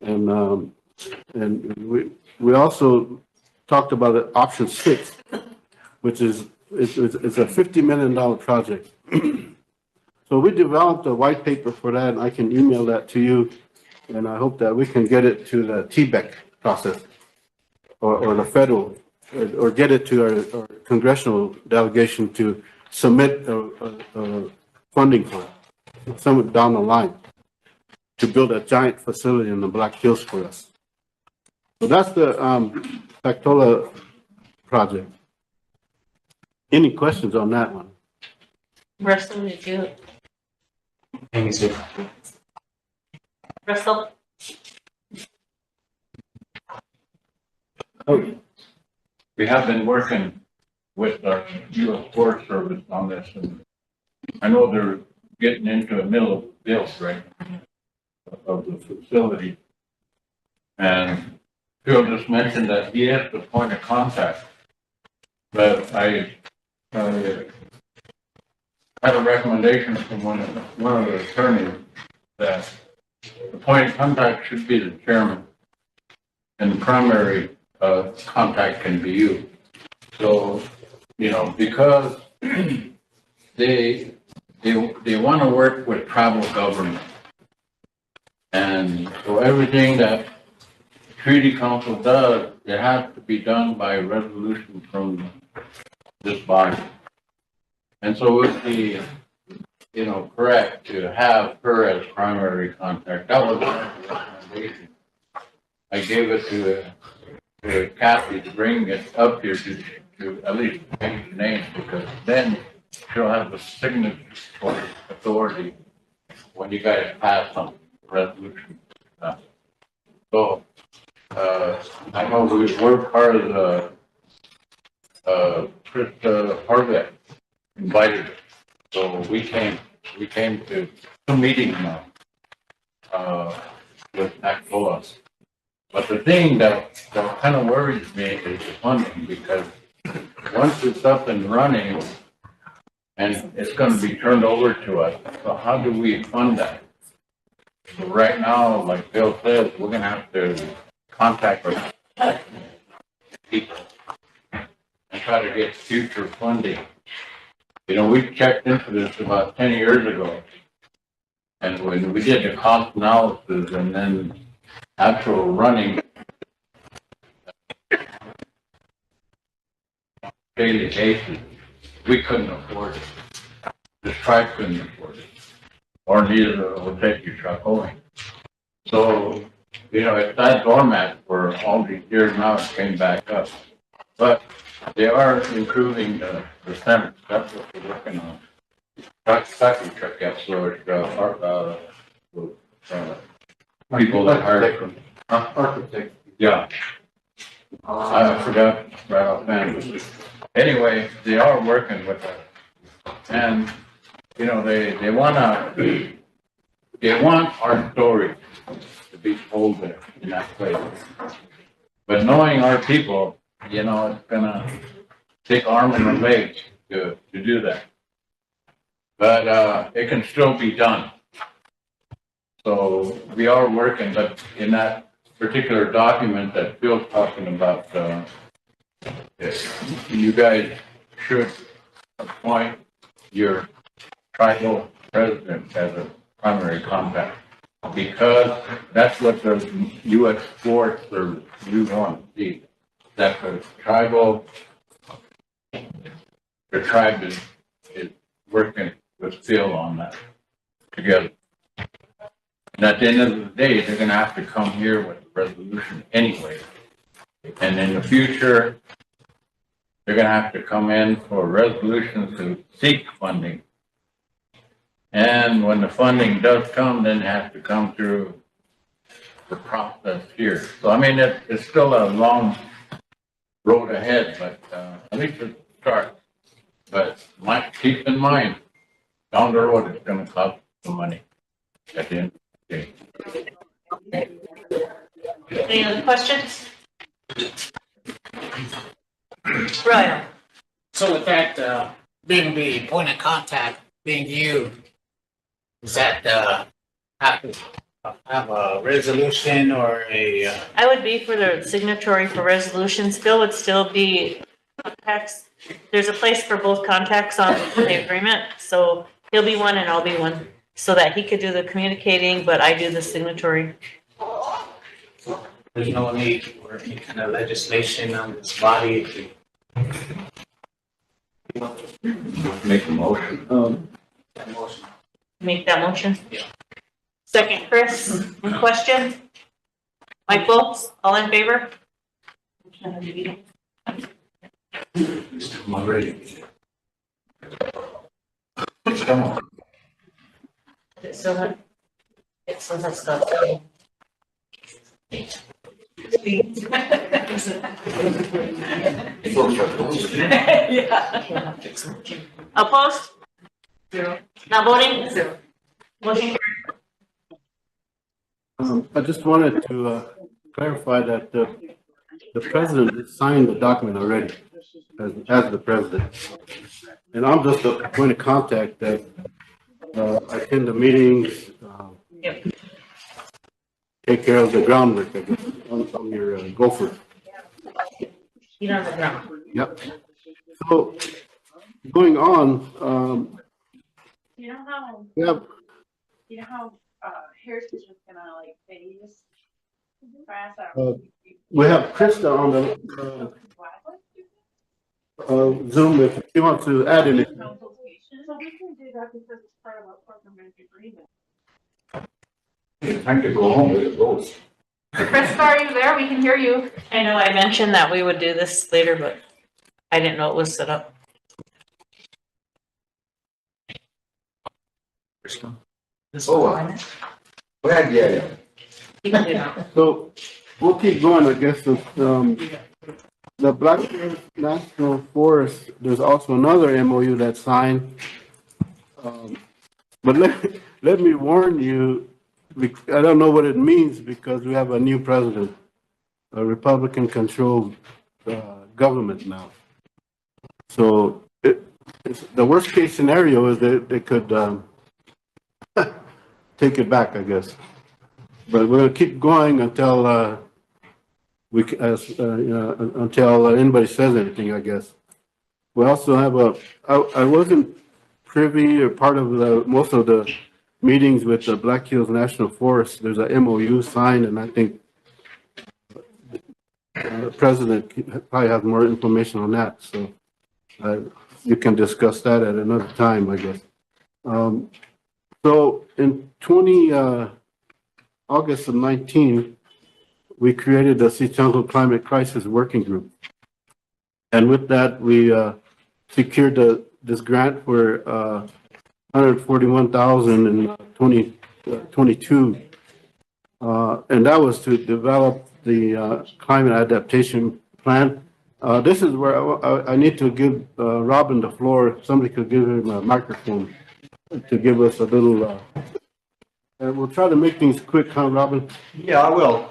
and we also talked about option 6, which is it's a $50 million project. So we developed a white paper for that, and I can email that to you, and I hope that we can get it to the TBEC process or the federal, or get it to our congressional delegation to submit a funding for it, somewhere down the line, to build a giant facility in the Black Hills for us. So that's the Pactola project. Any questions on that one? Russell, did you? Thank you, sir. Russell? We have been working with our U.S. Forest Service on this, and I know they're getting into the middle of the build, right, of the facility. And Phil just mentioned that he has the point of contact, but I had a recommendation from one of the attorneys that the point of contact should be the chairman, and the primary contact can be you. So, you know, because they want to work with tribal government, and so everything that the Treaty Council does, it has to be done by resolution from this body. And so it would be, you know, correct to have her as primary contact. That was my recommendation. I gave it to Kathy to bring it up here to at least change the name, because then she'll have the signature authority when you guys pass some resolution. So I know we're part of the Chris Harvett invited us. So we came to some meetings now with Pactola. But the thing that kind of worries me is the funding, because once it's up and running and it's going to be turned over to us, so how do we fund that? So right now, like Bill says, we're going to have to contact our people and try to get future funding. You know, we checked into this about 10 years ago, and when we did the cost analysis and then actual running daily basis, we couldn't afford it. The tribe couldn't afford it, or neither will take your truck going. So, you know, it's that doormat for all these years now. It came back up, but they are improving the Senate. That's what we're working on. Truck gets slower. People that hired. Architect. Yeah. I forgot right offhand. Anyway, they are working with us. And, you know, they want our story to be told there in that place. But knowing our people, you know, it's gonna take arm and a leg to do that. But, it can still be done. So we are working, but in that particular document that Phil's talking about, you guys should appoint your tribal president as a primary contact, because that's what the U.S. Forest Service, you want to see, that the tribe is working with Phil on that together. And at the end of the day, they're gonna have to come here with a resolution anyway. And in the future, they're gonna have to come in for resolutions to seek funding. And when the funding does come, then it has to come through the process here. So I mean, it's still a long road ahead, but at least it's a start. But keep in mind, down the road, it's gonna cost some money at the end. Any other questions? Brian? So with that, being the point of contact, being you, does that, have to have a resolution or a? I would be for the signatory for resolutions. Phil would still be contacts. There's a place for both contacts on the agreement, so he'll be one and I'll be one, so that he could do the communicating, but I do the signatory. There's no need for any kind of legislation on this body to. Make a motion. Make that motion? Yeah. Second, Chris, any questions? Michael, all in favor? I'm ready. Come on. It still has stuff. Yeah. Opposed? Zero. Not voting? Zero. Motion I just wanted to clarify that the president has signed the document already as the president. And I'm just a point of contact that I attend the meetings, take care of the groundwork, I guess, on your gopher. Feet on the ground. Yep. So going on, You know how, yeah, Heritage was gonna like phase? we have Krista on the Zoom if you want to add anything. So we can do that because it's part of our program agreement. Time to go home with the votes. Krista, are you there? We can hear you. I know I mentioned that we would do this later, but I didn't know it was set up. Oh, go ahead, yeah. You can do that. So we'll keep going, I guess. The Black Hills National Forest, there's also another MOU that's signed. But let me warn you, I don't know what it means because we have a new president, a Republican-controlled government now. So the worst-case scenario is that they could take it back, I guess. But we're going to keep going until until anybody says anything, I guess. We also have I wasn't privy or part of most of the meetings with the Black Hills National Forest. There's a MOU signed, and I think the president probably has more information on that. So you can discuss that at another time, I guess. So in August of 19, we created the Sioux Climate Crisis Working Group. And with that, we secured this grant for $141,000 in 22. And that was to develop the climate adaptation plan. This is where I need to give Robin the floor. Somebody could give him a microphone to give us a little, and we'll try to make things quick, huh, Robin? Yeah, I will.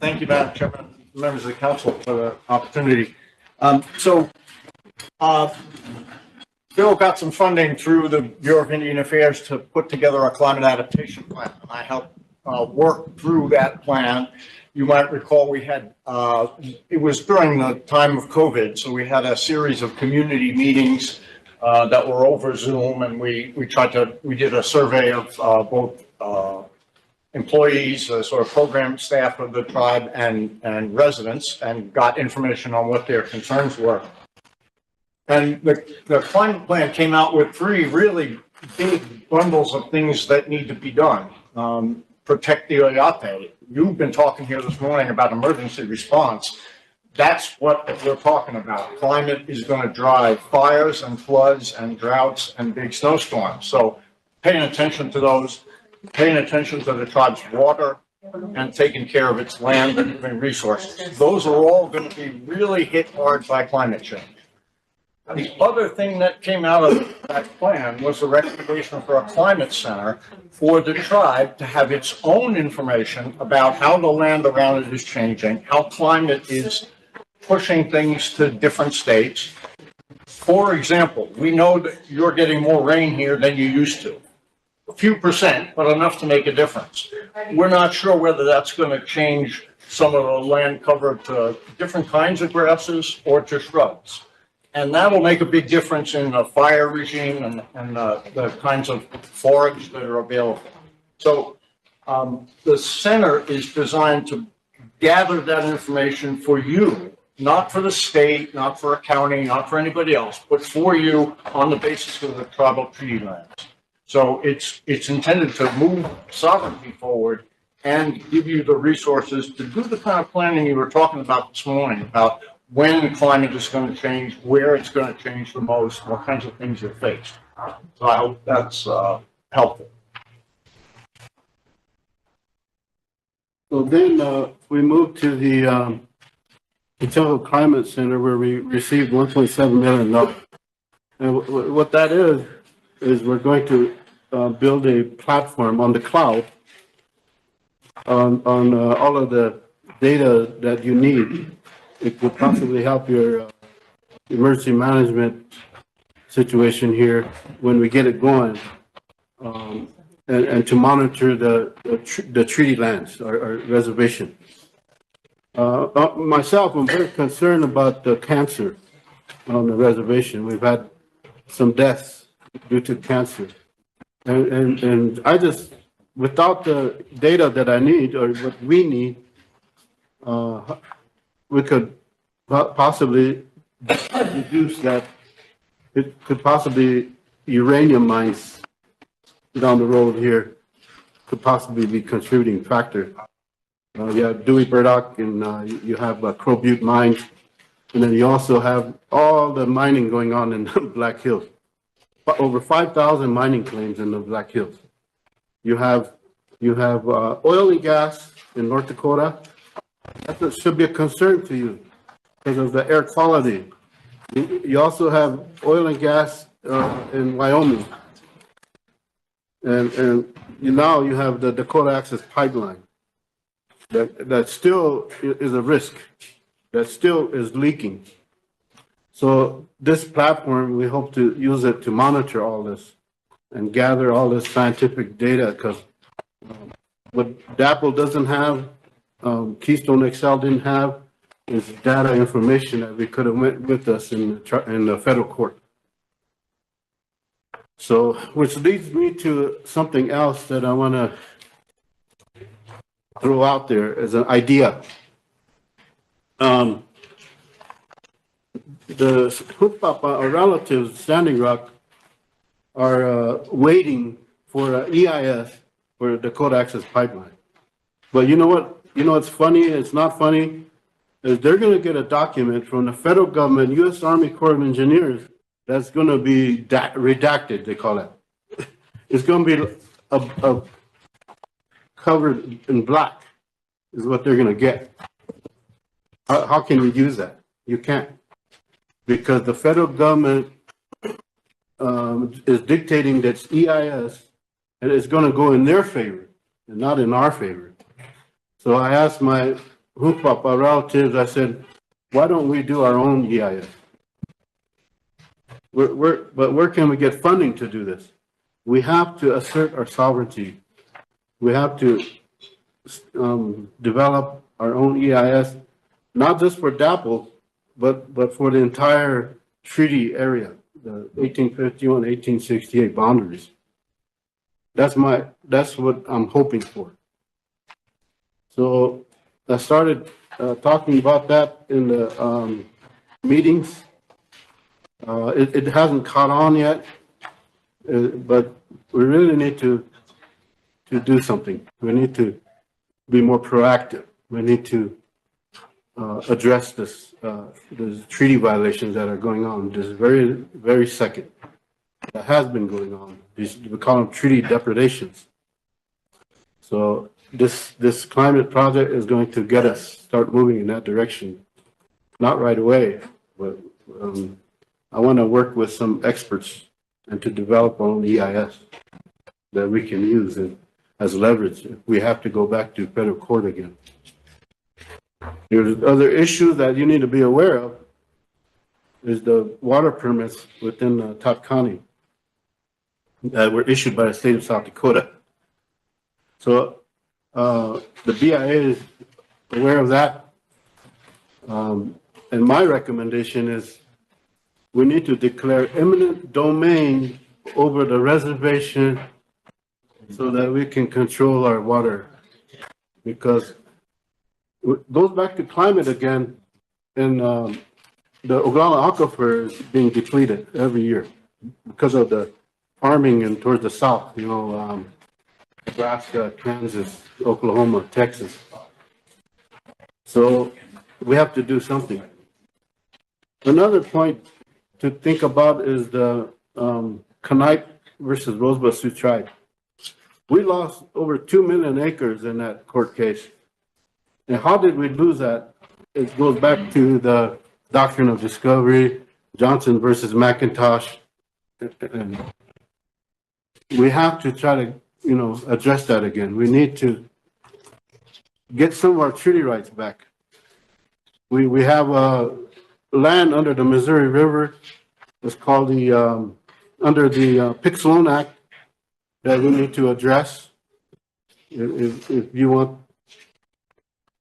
Thank you, Madam Chairman, members of the council for the opportunity. Bill got some funding through the Bureau of Indian Affairs to put together a climate adaptation plan, and I helped work through that plan. You might recall we had, it was during the time of COVID, so we had a series of community meetings that were over Zoom, and we did a survey of both employees, sort of program staff of the tribe and residents, and got information on what their concerns were. And the climate plan came out with 3 really big bundles of things that need to be done. Protect the Oyate. You've been talking here this morning about emergency response. That's what we're talking about. Climate is going to drive fires and floods and droughts and big snowstorms. So paying attention to those, paying attention to the tribe's water, and taking care of its land and human resources. Those are all going to be really hit hard by climate change. The other thing that came out of that plan was a recommendation for a climate center for the tribe to have its own information about how the land around it is changing, how climate is pushing things to different states. For example, we know that you're getting more rain here than you used to. A few percent, but enough to make a difference. We're not sure whether that's going to change some of the land cover to different kinds of grasses or to shrubs. And that will make a big difference in the fire regime and the kinds of forage that are available. So the center is designed to gather that information for you, not for the state, not for a county, not for anybody else, but for you on the basis of the tribal treaty lands. So it's intended to move sovereignty forward and give you the resources to do the kind of planning you were talking about this morning, about when climate is going to change, where it's going to change the most, what kinds of things you're faced. So I hope that's helpful. So then we moved to the Kentucky Climate Center where we received $1.7 million. And what that is we're going to build a platform on the cloud on all of the data that you need. It could possibly help your emergency management situation here when we get it going, and to monitor the treaty lands or reservation. Myself, I'm very concerned about the cancer on the reservation. We've had some deaths due to cancer. And I just, without the data that I need or what we need, we could possibly reduce that. It could possibly, uranium mines down the road here could possibly be contributing factor. You have Dewey Burdock and you have Crow Butte mines. And then you also have all the mining going on in the Black Hills. Over 5,000 mining claims in the Black Hills. You have oil and gas in North Dakota. That should be a concern to you because of the air quality. You also have oil and gas in Wyoming. And now you have the Dakota Access Pipeline. That still is a risk. That still is leaking. So this platform, we hope to use it to monitor all this and gather all this scientific data because what DAPL doesn't have, Keystone XL didn't have, is data information that we could have went with us in the federal court. So, which leads me to something else that I want to throw out there as an idea. The Hukpapa, our relatives, Standing Rock, are waiting for an EIS for Dakota Access Pipeline. But you know what? You know what's funny? It's not funny. Is they're going to get a document from the federal government, U.S. Army Corps of Engineers, that's going to be redacted, they call it. It's going to be covered in black is what they're gonna get. How can you use that? You can't. Because the federal government is dictating that's EIS, and it's gonna go in their favor and not in our favor. So I asked my Hupapa relatives, I said, why don't we do our own EIS? But where can we get funding to do this? We have to assert our sovereignty. We have to develop our own EIS, not just for DAPL, but for the entire treaty area, the 1851, 1868 boundaries. That's what I'm hoping for. So I started talking about that in the meetings. It hasn't caught on yet, but we really need to do something. We need to be more proactive. We need to address this treaty violations that are going on this very second. That has been going on. We call them treaty depredations. So this climate project is going to get us start moving in that direction. Not right away, but I want to work with some experts and to develop our own EIS that we can use as leverage if we have to go back to federal court again. There's other issues that you need to be aware of is the water permits within Top County that were issued by the state of South Dakota. So the BIA is aware of that. And my recommendation is we need to declare eminent domain over the reservation so that we can control our water. Because it goes back to climate again, and the Oglala Aquifer is being depleted every year because of the farming and towards the south, Nebraska, Kansas, Oklahoma, Texas. So we have to do something. Another point to think about is the Knipe versus Rosebud Sioux tribe. We lost over 2 million acres in that court case. And how did we lose that? It goes back to the doctrine of discovery, Johnson versus McIntosh. And we have to try to, address that again. We need to get some of our treaty rights back. We have land under the Missouri River. It's called under the Pixelone Act that we need to address. If you want.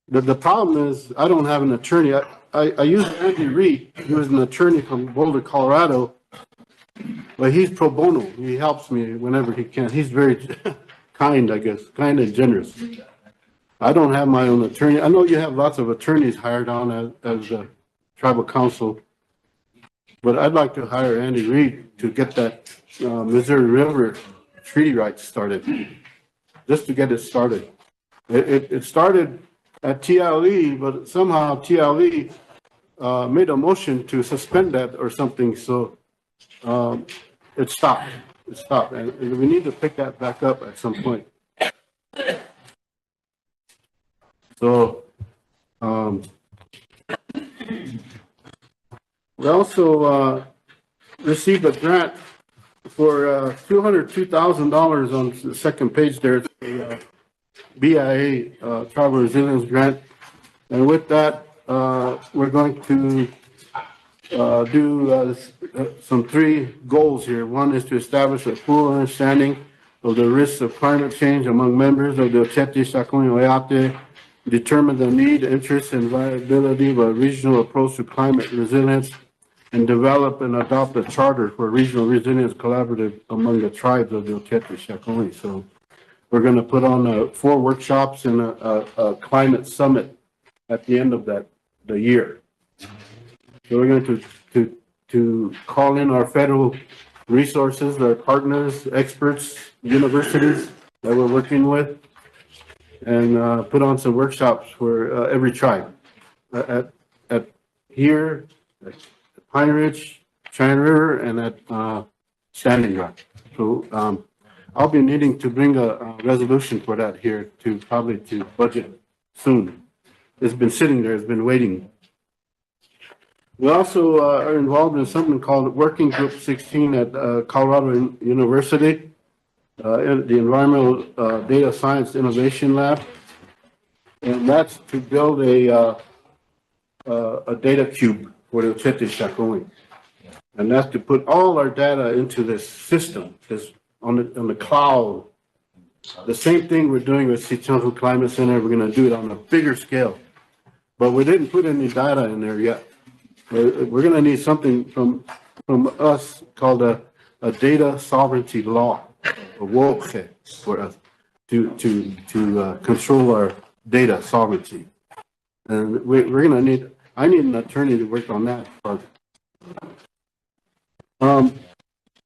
The problem is I don't have an attorney. I use Andy Reed, who is an attorney from Boulder, Colorado, but he's pro bono. He helps me whenever he can. He's very kind, I guess, kind and generous. I don't have my own attorney. I know you have lots of attorneys hired on as a tribal council, but I'd like to hire Andy Reed to get that Missouri River treaty rights started, just to get it started. It started at TLE, but somehow TLE made a motion to suspend that or something, so it stopped. It stopped, and we need to pick that back up at some point. So we also received a grant for $202,000 on the second page there. It's a BIA Tribal Resilience Grant, and with that, we're going to do some 3 goals here. One is to establish a full understanding of the risks of climate change among members of the Ochete, Sakoni, Oyate, determine the need, interest, and viability of a regional approach to climate resilience, and develop and adopt a charter for regional resilience collaborative among the tribes of the Ochete, Sakoni. So we're going to put on 4 workshops and a climate summit at the end of the year. So we're going to call in our federal resources, our partners, experts, universities that we're working with, and put on some workshops for every tribe at here, at Pine Ridge, China River, and at Standing Rock. So I'll be needing to bring a resolution for that here to probably to budget soon. It's been sitting there, it's been waiting. We also are involved in something called Working Group 16 at Colorado University, in the Environmental Data Science Innovation Lab. And that's to build a data cube for the Ochete Shakoi. And that's to put all our data into this system, this on the cloud. The same thing we're doing with Sioux Climate Center, we're gonna do it on a bigger scale. But we didn't put any data in there yet. We're gonna need something from us called a data sovereignty law, a WOKE for us to control our data sovereignty. And we're gonna I need an attorney to work on that project.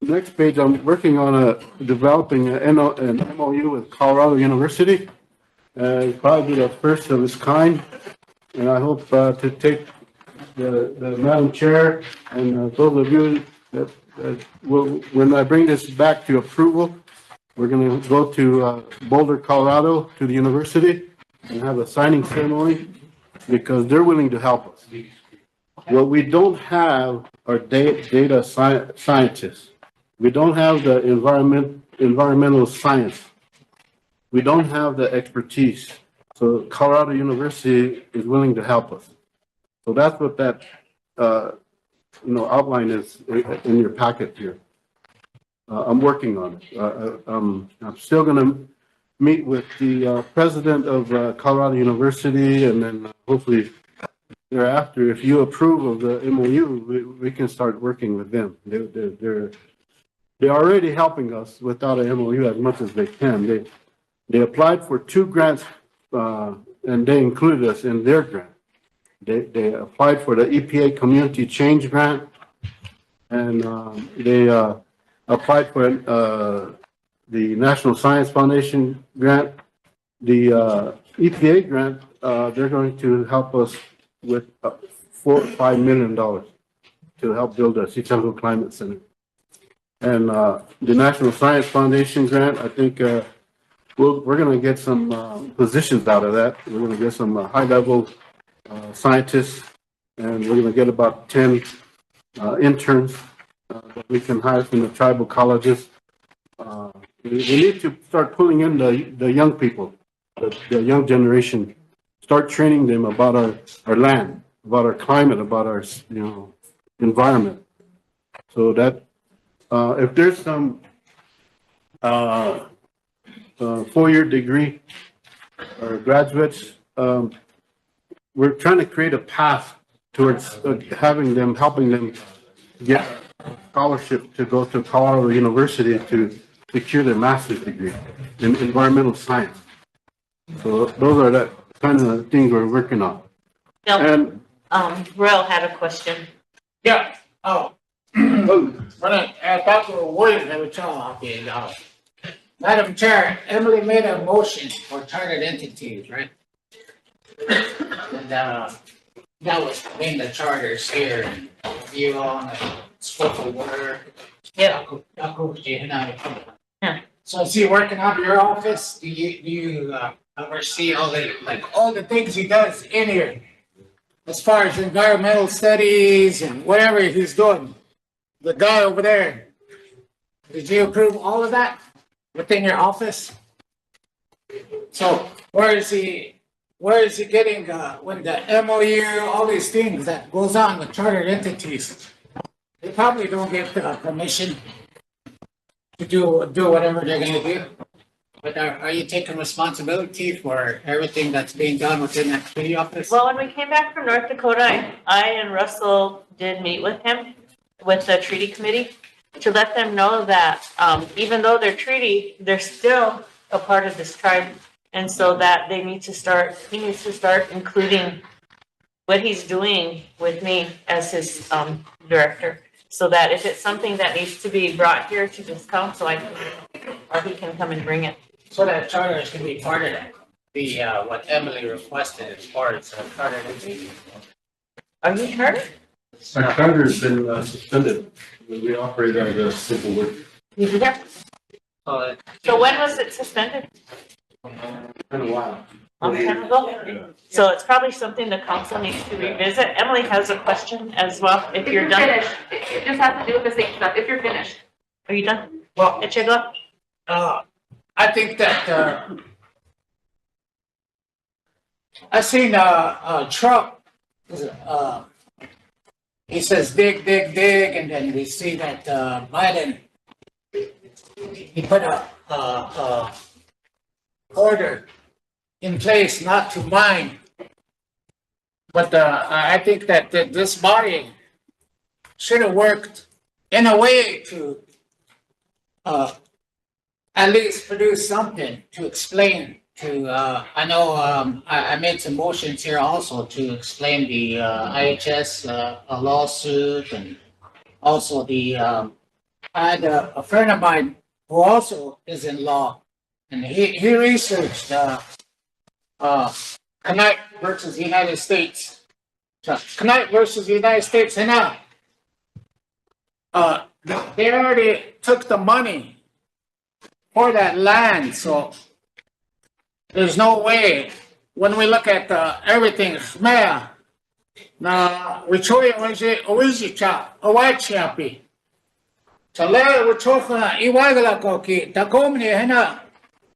Next page, I'm working on developing an MOU with Colorado University. It's probably the first of its kind. And I hope to take the Madam Chair and those of you that will, when I bring this back to approval, we're going to go to Boulder, Colorado, to the university and have a signing ceremony because they're willing to help us. What we don't have are data scientists. We don't have the environmental science. We don't have the expertise. So Colorado University is willing to help us. So that's what that outline is in your packet here. I'm working on it. I'm still going to meet with the president of Colorado University, and then hopefully thereafter, if you approve of the MOU, we can start working with them. They're already helping us without an MOU as much as they can. They applied for 2 grants, and they included us in their grant. They applied for the EPA Community Change Grant, and they applied for the National Science Foundation grant. The EPA grant, they're going to help us with $4 or $5 million to help build a Sioux Climate Center. And the National Science Foundation grant, I think we're going to get some positions out of that. We're going to get some high-level scientists, and we're going to get about 10 interns that we can hire from the tribal colleges. We need to start pulling in the young people, the young generation, start training them about our land, about our climate, about our environment. So that if there's some 4-year degree or graduates, we're trying to create a path towards helping them get a scholarship to go to Colorado University to secure their master's degree in environmental science. So those are the kind of things we're working on. And Royal had a question. Yeah. Oh. I thought we were worried every time. Madam Chair, Emily made a motion for chartered entities, right? And that was in the charters here, and you on the scope of work. Yeah. So is he working out of your office? Do you oversee all the things he does in here? As far as environmental studies and whatever he's doing, the guy over there, did you approve all of that within your office? So where is he getting when the MOU, all these things that goes on with chartered entities? They probably don't get permission to do whatever they're gonna do. But are you taking responsibility for everything that's being done within that city office? Well, when we came back from North Dakota, I and Russell did meet with him, with the treaty committee, to let them know that even though they're treaty, they're still a part of this tribe. And so that he needs to start including what he's doing with me as his director. So that if it's something that needs to be brought here to this council, or he can come and bring it. So that charter is gonna be part of the what Emily requested as far as charter entity. Are you chartered? Our charter has been suspended. We operate as a civil work. Yeah. So when was it suspended? Been a while. Long time ago? So it's probably something the council needs to revisit. Emily has a question as well, if you're done. Finished, it just has to do with the same stuff, if you're finished. Are you done? Well, Echigo? I think that, I seen a truck, he says dig, dig, dig, and then we see that, Biden, he put a order in place not to mine. But, I think that this body should have worked in a way to, at least produce something to explain to, I know, I made some motions here also to explain the, IHS, lawsuit and also the, I had a friend of mine who also is in law and he researched, Knight versus United States. So, Knight versus United States, and they already took the money for that land, so there's no way, when we look at everything, Khmer, na wichoya oizi cha, awai chiapi. Tale wichoka iwagala koki, takomni hena,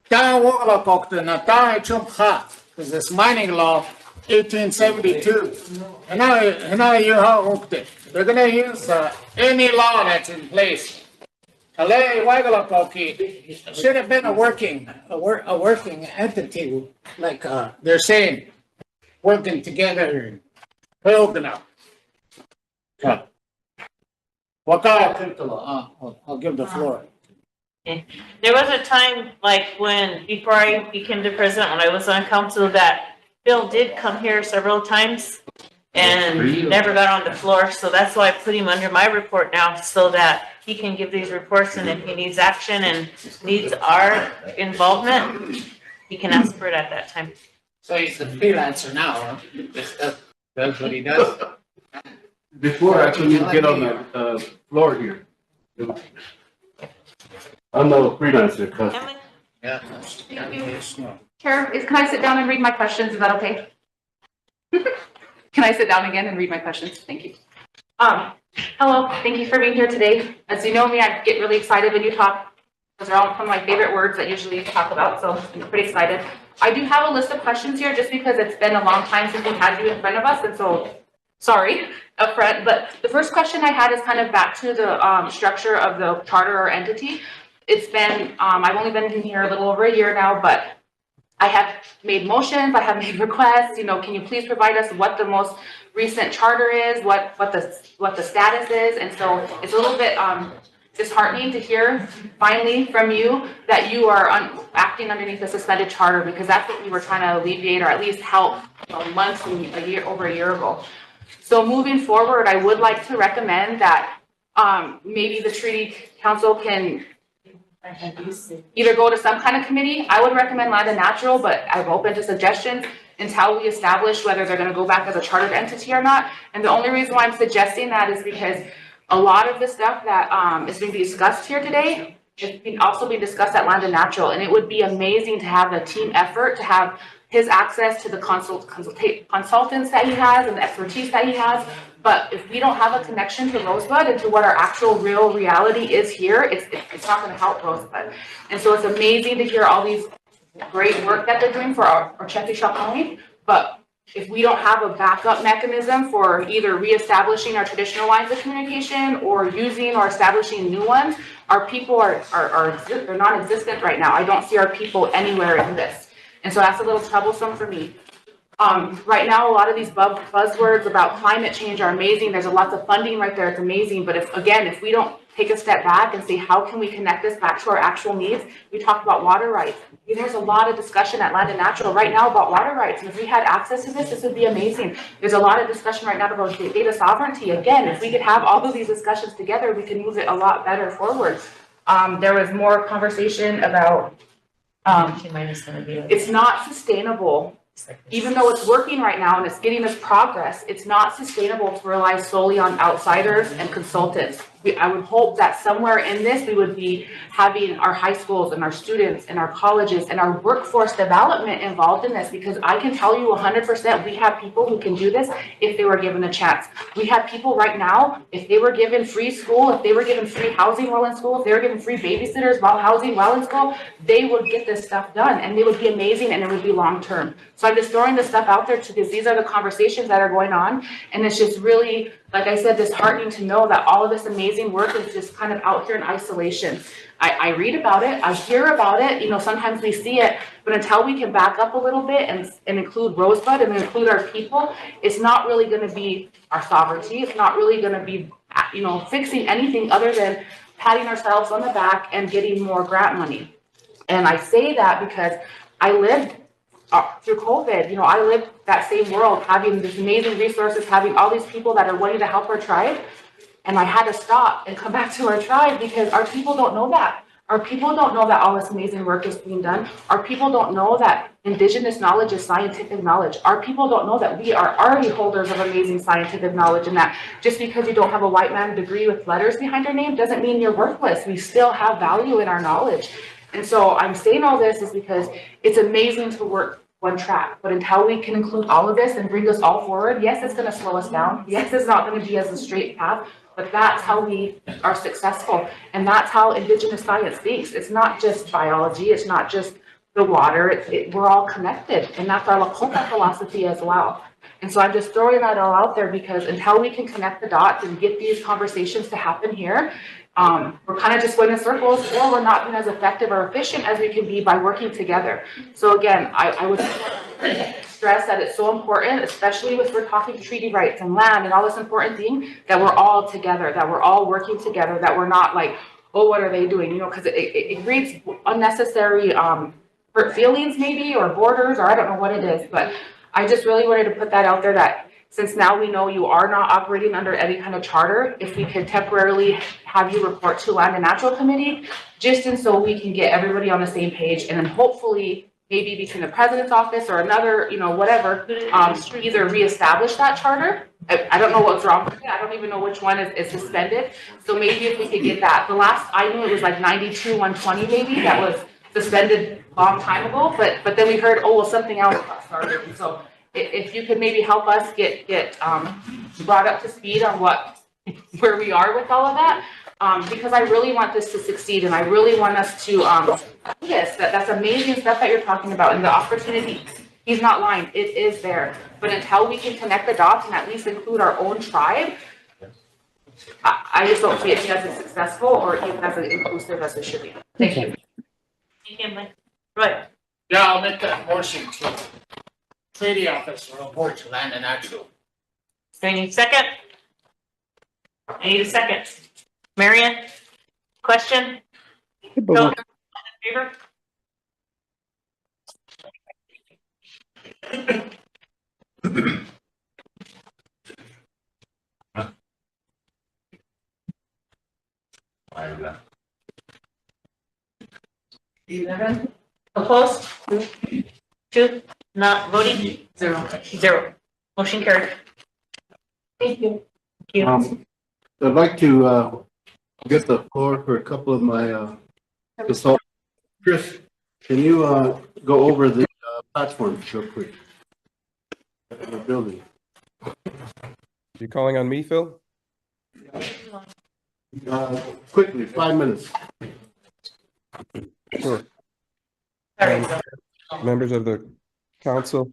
ta wogala kokta na ta chumcha, because this mining law, 1872. And now you have they're gonna use any law that's in place. Should have been a working entity, like they're saying, working together and building up. I'll give the floor. Okay. There was a time, like when, before I became the president, when I was on council, that Bill did come here several times and never got on the floor, so that's why I put him under my report now, so that he can give these reports, and if he needs action and needs our involvement, he can ask for it at that time. So he's the freelancer now, huh? That's what he does. Before actually you get on the floor here. I'm a freelancer, cause Yeah. Thank you. Chair, can I sit down and read my questions? Is that okay? Can I sit down again and read my questions? Thank you. Hello, thank you for being here today. As you know me, I get really excited when you talk. Those are all some of my favorite words that usually you talk about, so I'm pretty excited. I do have a list of questions here just because it's been a long time since we had you in front of us, and so sorry up front. But the first question I had is kind of back to the structure of the charter or entity. It's been, I've only been in here a little over a year now, but I have made motions, I have made requests, can you please provide us what the most recent charter is, what the status is, and so it's a little bit disheartening to hear finally from you that you are acting underneath a suspended charter, because that's what we were trying to alleviate or at least help months and over a year ago. So moving forward, I would like to recommend that maybe the Treaty Council can either go to some kind of committee. I would recommend Land and Natural, but I'm open to suggestions until we establish whether they're going to go back as a chartered entity or not. And the only reason why I'm suggesting that is because a lot of the stuff that is being discussed here today is also being discussed at Land and Natural, and it would be amazing to have a team effort, to have his access to the consultants that he has and the expertise that he has. But if we don't have a connection to Rosebud and to what our actual real reality is here, it's not going to help Rosebud. And so it's amazing to hear all these great work that they're doing for our Chetishaw County. But if we don't have a backup mechanism for either reestablishing our traditional lines of communication or using or establishing new ones, our people they're non-existent right now. I don't see our people anywhere in this. And so that's a little troublesome for me. Right now, a lot of these buzzwords about climate change are amazing. There's lots of funding right there. It's amazing. But if we don't take a step back and say, how can we connect this back to our actual needs? We talked about water rights. There's a lot of discussion at Land and Natural right now about water rights. And if we had access to this would be amazing. There's a lot of discussion right now about data sovereignty. Again, if we could have all of these discussions together, we can move it a lot better forward. There was more conversation about it's not sustainable. Even though it's working right now and it's getting us progress, it's not sustainable to rely solely on outsiders and consultants. I would hope that somewhere in this, we would be having our high schools and our students and our colleges and our workforce development involved in this, because I can tell you 100%, we have people who can do this if they were given a chance. We have people right now, if they were given free school, if they were given free housing while in school, if they were given free babysitters while housing while in school, they would get this stuff done, and they would be amazing, and it would be long-term. So I'm just throwing this stuff out there because these are the conversations that are going on, and it's just really, like I said, disheartening to know that all of this amazing work is just kind of out here in isolation. I read about it, I hear about it, you know, sometimes we see it, but until we can back up a little bit and include Rosebud and include our people, it's not really going to be our sovereignty. It's not really going to be, you know, fixing anything other than patting ourselves on the back and getting more grant money. And I say that because I lived through COVID, you know, I lived that same world, having these amazing resources, having all these people that are wanting to help our tribe. And I had to stop and come back to our tribe because our people don't know that. Our people don't know that all this amazing work is being done. Our people don't know that Indigenous knowledge is scientific knowledge. Our people don't know that we are already holders of amazing scientific knowledge, and that just because you don't have a white man degree with letters behind your name doesn't mean you're worthless. We still have value in our knowledge. And so I'm saying all this is because it's amazing to work one track, but until we can include all of this and bring us all forward, yes, it's going to slow us down. Yes, it's not going to be as a straight path, but that's how we are successful. And that's how Indigenous science thinks. It's not just biology. It's not just the water. We're all connected. And that's our Lakota philosophy as well. And so I'm just throwing that all out there because until we can connect the dots and get these conversations to happen here, we're kind of just going in circles, or we're not being as effective or efficient as we can be by working together. So again, I would stress that it's so important, especially if we're talking treaty rights and land and all this important thing, that we're all together, that we're all working together, that we're not like, oh, what are they doing? You know, because it creates unnecessary hurt feelings maybe, or borders, or I don't know what it is, but I just really wanted to put that out there that since now we know you are not operating under any kind of charter, if we could temporarily have you report to Land and Natural Committee, just and so we can get everybody on the same page, and then hopefully maybe between the president's office or another, you know, whatever, either reestablish that charter. I don't know what's wrong with it. I don't even know which one is suspended. So maybe if we could get that. The last I knew it was like 92-120 maybe that was suspended a long time ago, but then we heard, oh, well, something else got started. And so if you could maybe help us get brought up to speed on where we are with all of that, because I really want this to succeed, and I really want us to do this. That's amazing stuff that you're talking about, and the opportunity. He's not lying; it is there. But until we can connect the dots and at least include our own tribe, I just don't see it as successful or even as inclusive as it should be. Thank you. Right. Yeah, I'll make that motion to treaty officer report to Land and Natural. Do I need a second? I need a second. Marion, question? No. In favor? Opposed? 2, not voting? 0. Motion carried. Thank you. Thank you. I'd like to get the floor for a couple of my consultants. Chris, can you go over the platform real quick? The building. You calling on me, Phil? Quickly, 5 minutes. Sure. Members of the council,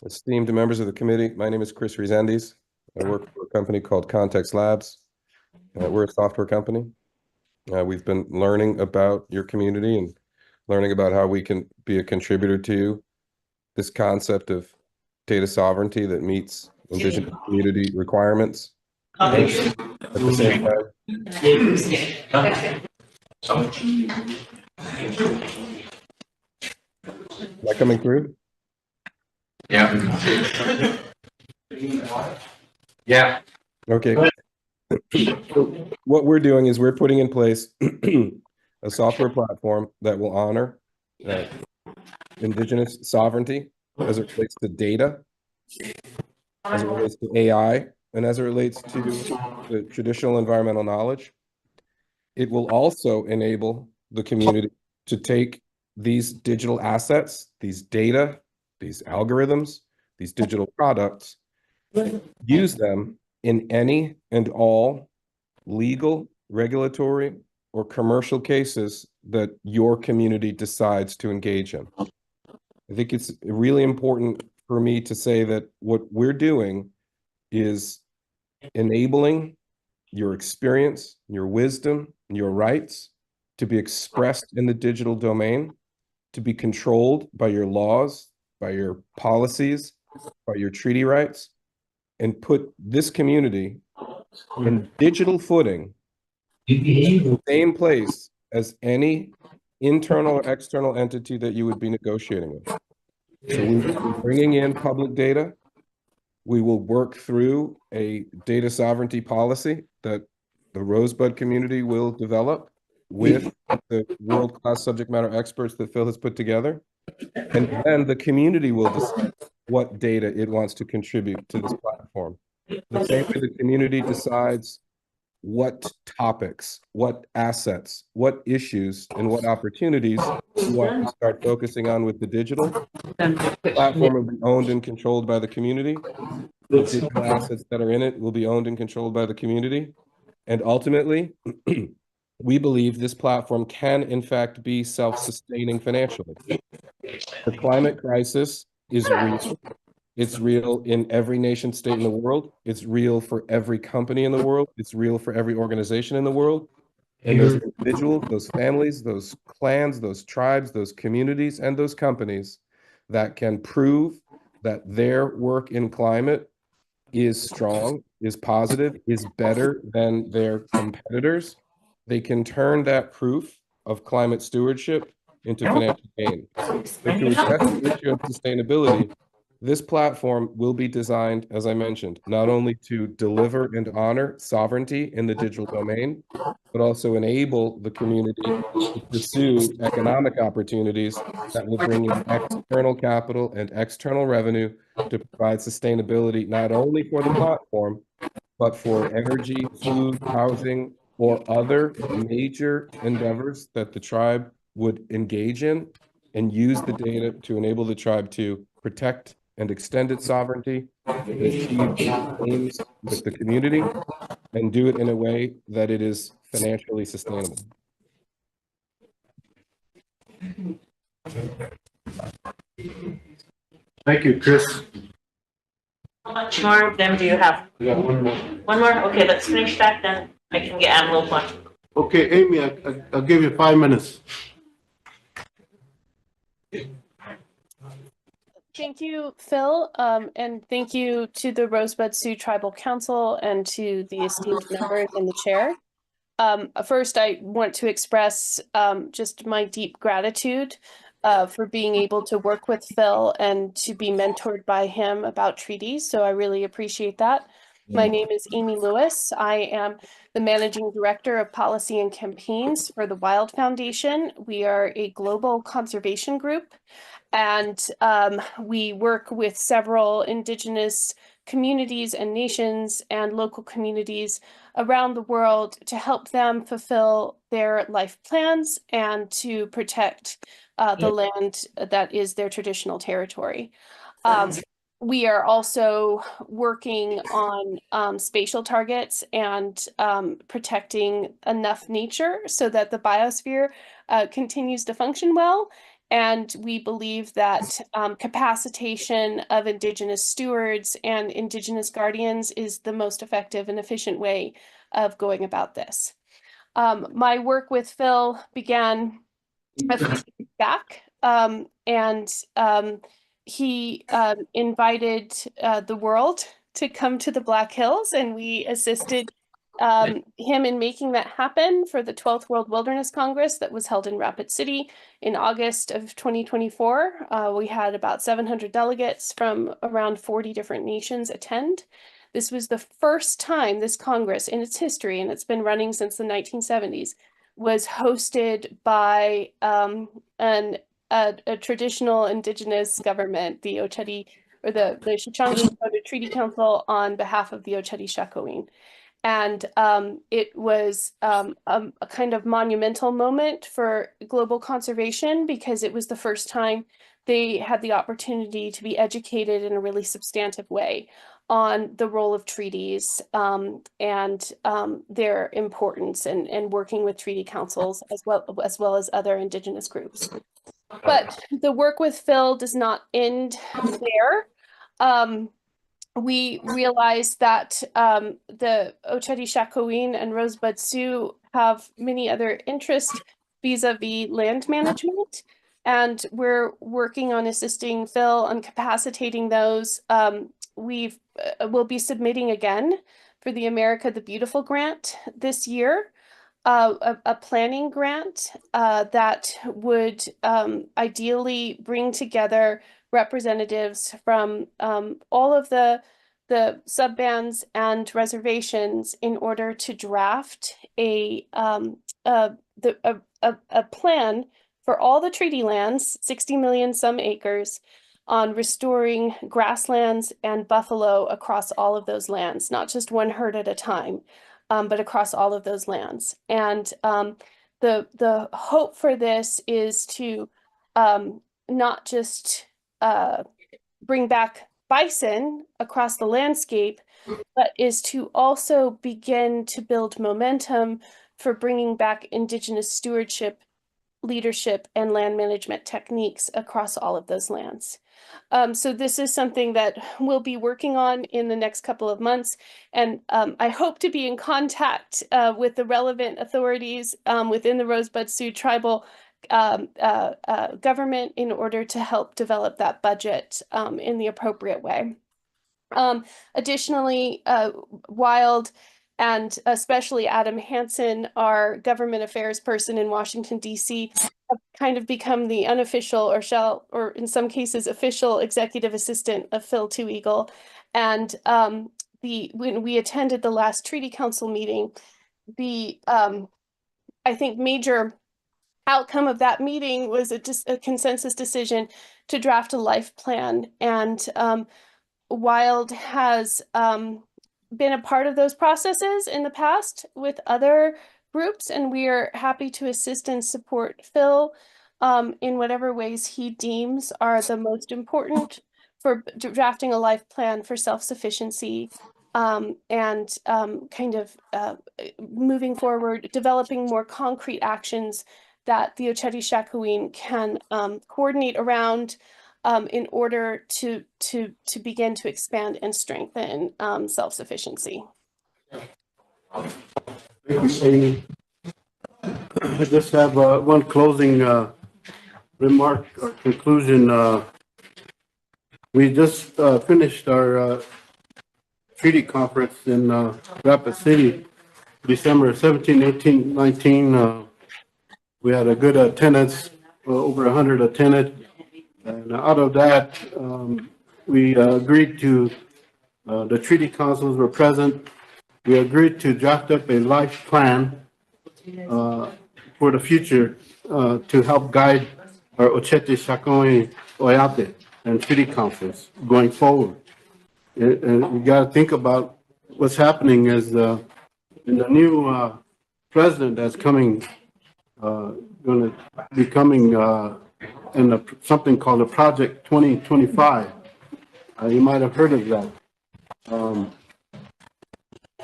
esteemed members of the committee, my name is Chris Resendiz. I work for a company called Context Labs. We're a software company. We've been learning about your community and learning about how we can be a contributor to this concept of data sovereignty that meets Indigenous community requirements. At the same time. Am I coming through? Yeah. Yeah. Okay. What we're doing is we're putting in place a software platform that will honor Indigenous sovereignty as it relates to data, as it relates to AI, and as it relates to the traditional environmental knowledge, it will also enable the community to take these digital assets, these data, these algorithms, these digital products, use them in any and all legal, regulatory, or commercial cases that your community decides to engage in. I think it's really important for me to say that what we're doing is enabling your experience, your wisdom, your rights to be expressed in the digital domain, to be controlled by your laws, by your policies, by your treaty rights, and put this community in digital footing, the same place as any internal or external entity that you would be negotiating with. So we will be bringing in public data. We will work through a data sovereignty policy that the Rosebud community will develop with the world-class subject matter experts that Phil has put together. And then the community will decide what data it wants to contribute to this platform. The same way the community decides what topics, what assets, what issues, and what opportunities you want to start focusing on with the digital. The platform will be owned and controlled by the community. The digital assets that are in it will be owned and controlled by the community. And ultimately, we believe this platform can, in fact, be self-sustaining financially. The climate crisis is real. It's real in every nation state in the world. It's real for every company in the world. It's real for every organization in the world. And those individuals, those families, those clans, those tribes, those communities, and those companies that can prove that their work in climate is strong, is positive, is better than their competitors, they can turn that proof of climate stewardship into financial gain. So to address the issue of sustainability, this platform will be designed, as I mentioned, not only to deliver and honor sovereignty in the digital domain, but also enable the community to pursue economic opportunities that will bring in external capital and external revenue to provide sustainability, not only for the platform, but for energy, food, housing, or other major endeavors that the tribe would engage in, and use the data to enable the tribe to protect and extend its sovereignty, and achieve its aims with the community, and do it in a way that it is financially sustainable. Thank you, Chris. How much more of them do you have? We got one more. One more? Okay, let's finish that, then I can get envelope one. Okay, Amy, I'll give you 5 minutes. Thank you, Phil, and thank you to the Rosebud Sioux Tribal Council and to the esteemed members and the chair. First, I want to express just my deep gratitude for being able to work with Phil and to be mentored by him about treaties. So I really appreciate that. My name is Amy Lewis. I am the Managing Director of Policy and Campaigns for the Wild Foundation. We are a global conservation group, and we work with several Indigenous communities and nations and local communities around the world to help them fulfill their life plans and to protect the land that is their traditional territory. We are also working on spatial targets and protecting enough nature so that the biosphere continues to function well. And we believe that capacitation of Indigenous stewards and Indigenous guardians is the most effective and efficient way of going about this. My work with Phil began a few years back, and he invited the world to come to the Black Hills, and we assisted him in making that happen for the 12th World Wilderness Congress that was held in Rapid City in August of 2024. We had about 700 delegates from around 40 different nations attend. This was the first time this Congress in its history, and it's been running since the 1970s, was hosted by a traditional Indigenous government, the Ocheti or the Sioux Treaty Council on behalf of the Oceti Sakowin. And it was a kind of monumental moment for global conservation because it was the first time they had the opportunity to be educated in a really substantive way on the role of treaties and their importance and working with treaty councils as well as other Indigenous groups. But the work with Phil does not end there. We realized that the Oceti Sakowin and Rosebud Sioux have many other interests vis-a-vis land management, and we're working on assisting Phil on capacitating those. We'll be submitting again for the America the Beautiful grant this year, a planning grant that would ideally bring together representatives from all of the sub-bands and reservations in order to draft a plan for all the treaty lands, 60 million some acres, on restoring grasslands and buffalo across all of those lands, not just one herd at a time, but across all of those lands. And the hope for this is to not just bring back bison across the landscape, but is to also begin to build momentum for bringing back Indigenous stewardship, leadership, and land management techniques across all of those lands. So this is something that we'll be working on in the next couple of months, and I hope to be in contact with the relevant authorities within the Rosebud Sioux tribal government in order to help develop that budget in the appropriate way. Additionally, Wild and especially Adam Hansen, our government affairs person in Washington, D.C., have kind of become the unofficial or in some cases official executive assistant of Phil Two Eagle. And when we attended the last Treaty Council meeting, the I think major outcome of that meeting was a consensus decision to draft a life plan. And Wild has been a part of those processes in the past with other groups, and we are happy to assist and support Phil in whatever ways he deems are the most important for drafting a life plan for self-sufficiency and kind of moving forward, developing more concrete actions that the Oceti Sakowin can coordinate around in order to begin to expand and strengthen self-sufficiency. Thank you, Amy. I just have one closing remark or conclusion. We just finished our treaty conference in Rapid City, December 17, 18, 19. We had a good attendance, over 100 attended. And out of that, we agreed to, the treaty councils were present. We agreed to draft up a life plan for the future to help guide our Oceti Sakowin Oyate and treaty councils going forward. And we got to think about what's happening is in the new president that's coming, going to be coming in something called a Project 2025. You might have heard of that.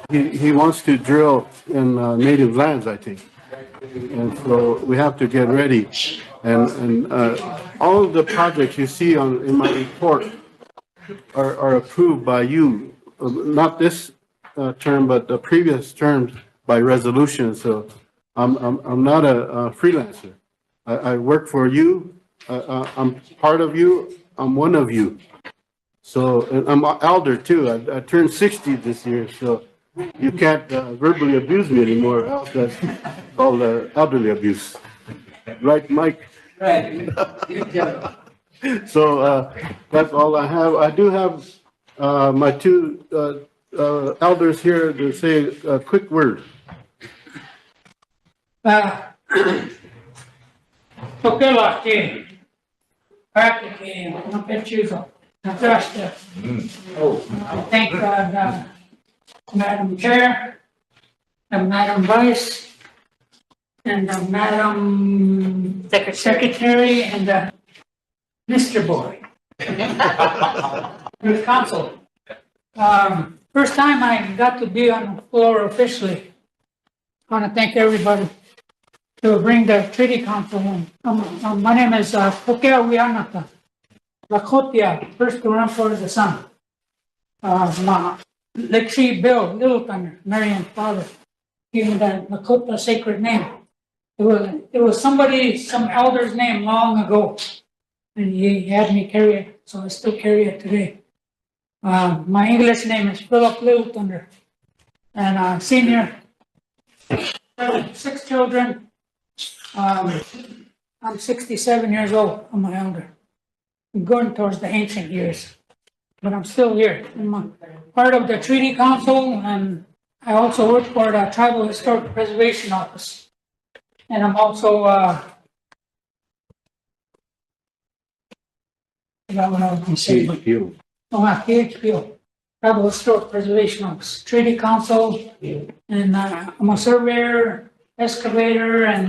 He wants to drill in native lands, I think. And so we have to get ready. And all of the projects you see in my report are approved by you, not this term, but the previous terms by resolution. So I'm not a freelancer. I work for you. I'm part of you. I'm one of you. So and I'm an elder too. I turned 60 this year, so you can't verbally abuse me anymore. Else that's called elderly abuse, right, Mike? Right. So that's all I have. I do have my two elders here to say a quick word. Practically, no pechuzo. Just, I thank Madam Chair, and Madam Vice, and Madam Secretary, and Mr. Boy. The council. First time I got to be on the floor officially. I want to thank everybody to bring the treaty council in. My name is Pokea Wianata. Lakotia, first to run for the sun. Lake Tree Bill, Little Thunder, Marian's father, gave me that Lakota sacred name. It was somebody, some elder's name long ago, and he had me carry it, so I still carry it today. My English name is Philip Little Thunder, and senior, 6 children. I'm 67 years old. I'm my elder. I'm going towards the ancient years, but I'm still here. I'm part of the Treaty Council, and I also work for the Tribal Historic Preservation Office. And I'm also, I forgot what I was going to say. THPO, Tribal Historic Preservation Office, Treaty Council, and I'm a surveyor, excavator, and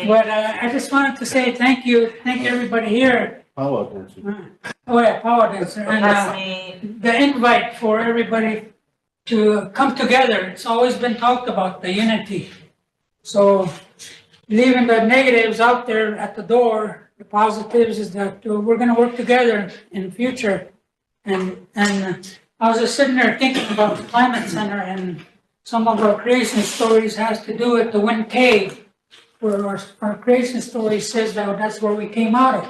but I just wanted to say thank everybody here. Power dancer. Oh yeah, power dancer, and the invite for everybody to come together. It's always been talked about, the unity. So leaving the negatives out there at the door, the positives is that we're going to work together in the future. And I was just sitting there thinking about the Climate Center, and some of our creation stories has to do with the Wind Cave, where our creation story says that that's where we came out of.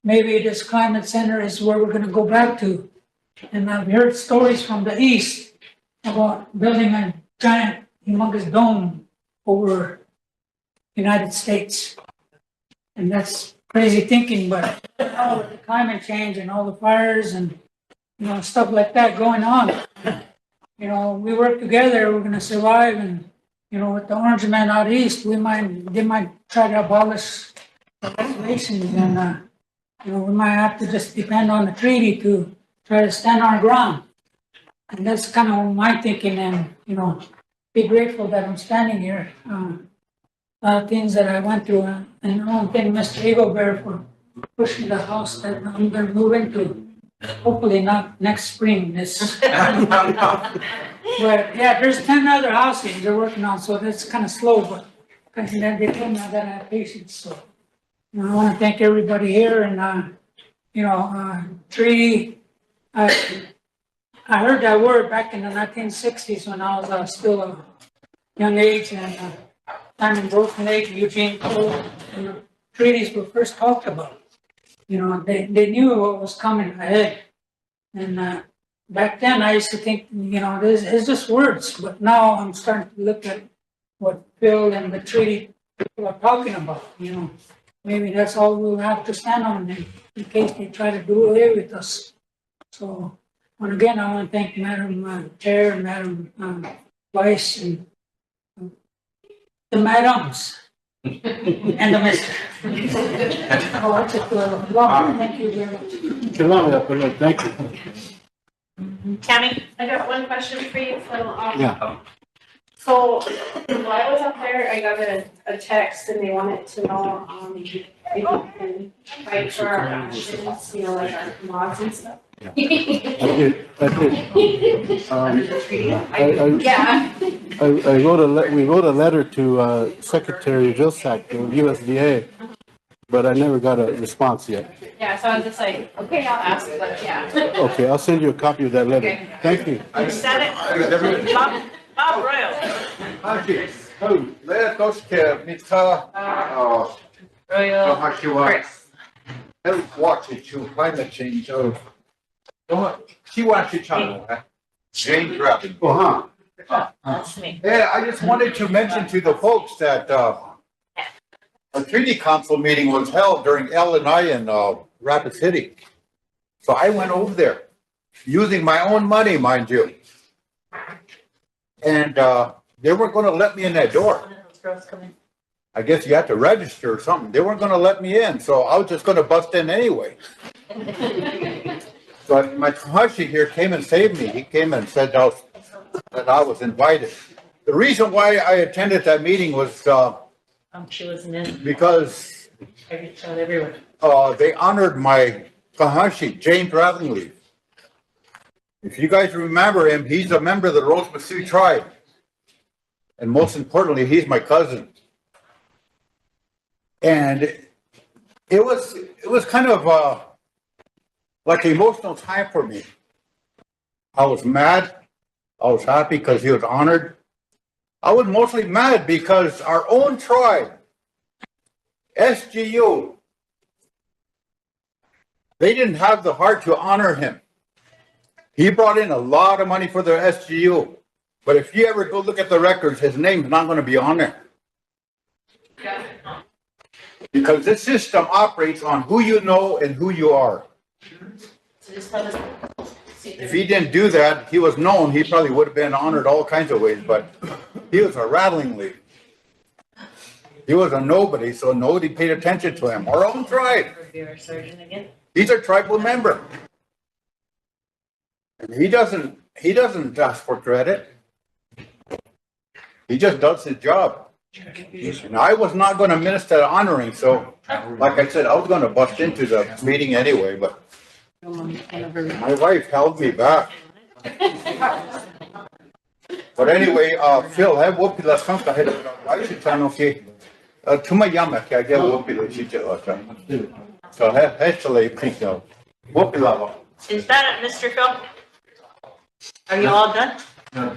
Maybe this Climate Center is where we're going to go back to. And I've heard stories from the East about building a giant, humongous dome over the United States. And that's crazy thinking, but all of the climate change and all the fires and stuff like that going on. We work together, we're gonna survive, and with the Orange Man out east, they might try to abolish the reservations, and we might have to just depend on the treaty to try to stand our ground. And that's kind of my thinking, and be grateful that I'm standing here. A lot of things that I went through, and I want to thank Mr. Eagle Bear for pushing the house that I'm gonna move into. Hopefully not next spring, this. But yeah, there's 10 other houses they're working on, so that's kind of slow, but they told me I gotta have patience, so. I want to thank everybody here, and treaty, I heard that word back in the 1960s when I was still a young age, and time in broken age, Eugene Cole, treaties were first talked about. They knew what was coming ahead. And back then I used to think, it's just words, but now I'm starting to look at what Phil and the treaty people are talking about, Maybe that's all we'll have to stand on in case they try to do away with us. So, and again, I want to thank Madam Chair and Madam Vice and the Madams. And the Mr. Thank you very much. Thank you. Tammy, I got one question for you. Yeah. So while I was up there, I got a text, and they wanted to know if you can fight for our actions, like our laws and stuff. I did. We wrote a letter to Secretary Vilsack, the USDA, but I never got a response yet. Yeah, so I was just like, okay, I'll ask, but yeah. Okay, I'll send you a copy of that letter. Okay. Thank you. You said it. Bob Royal. Climate change. She wants to channel. James Rabbit. That's me. Yeah, I just wanted to mention to the folks that a treaty council meeting was held during LNI in Rapid City. So I went over there using my own money, mind you. And they weren't going to let me in that door. I guess you have to register or something. They weren't gonna let me in, so I was just gonna bust in anyway. But my Tahashi here came and saved me. He came and said that I was invited. The reason why I attended that meeting was, She wasn't in. because, I reached out everywhere. they honored my Tahashi, James Rattlingleaf. If you guys remember him, he's a member of the Rosebud Sioux tribe. And most importantly, he's my cousin. And it was kind of like an emotional time for me. I was mad. I was happy because he was honored. I was mostly mad because our own tribe, SGU, they didn't have the heart to honor him. He brought in a lot of money for the SGU. But if you ever go look at the records, his name's not going to be on there. Because this system operates on who you know and who you are. If he didn't do that, he was known, he probably would have been honored all kinds of ways, but he was a rattling leaf. He was a nobody, so nobody paid attention to him. Our own tribe. He's a tribal member. And he doesn't ask for credit. He just does his job. And I was not going to minister honoring, so like I said, I was going to bust into the meeting anyway, but my wife held me back. But anyway, Phil, have wopila sanka head of why should I know que tumayama que I get wopila chicha. So actually, wopila. Is that it, Mr. Phil? Are you all done?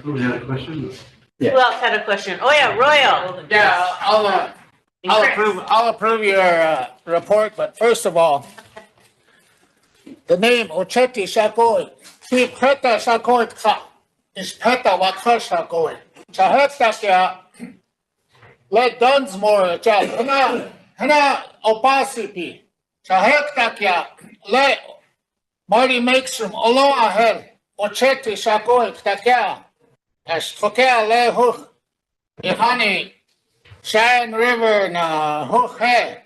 Who had a question? Who else had a question? Oh, yeah, Royal. Yeah, I'll approve your report, but first of all, the name Ocheti Shakoi, Ti Peta Shakoi Ka, is Peta Waka Shakoi. Chaheta Kya, let Dunsmore, Hana Opasipi, Chaheta Kya, let Marty Makesum, Oloa Hel, Ocheti Shakoi Takya. As Tokea le hook, Ihani, Cheyenne River na hook he,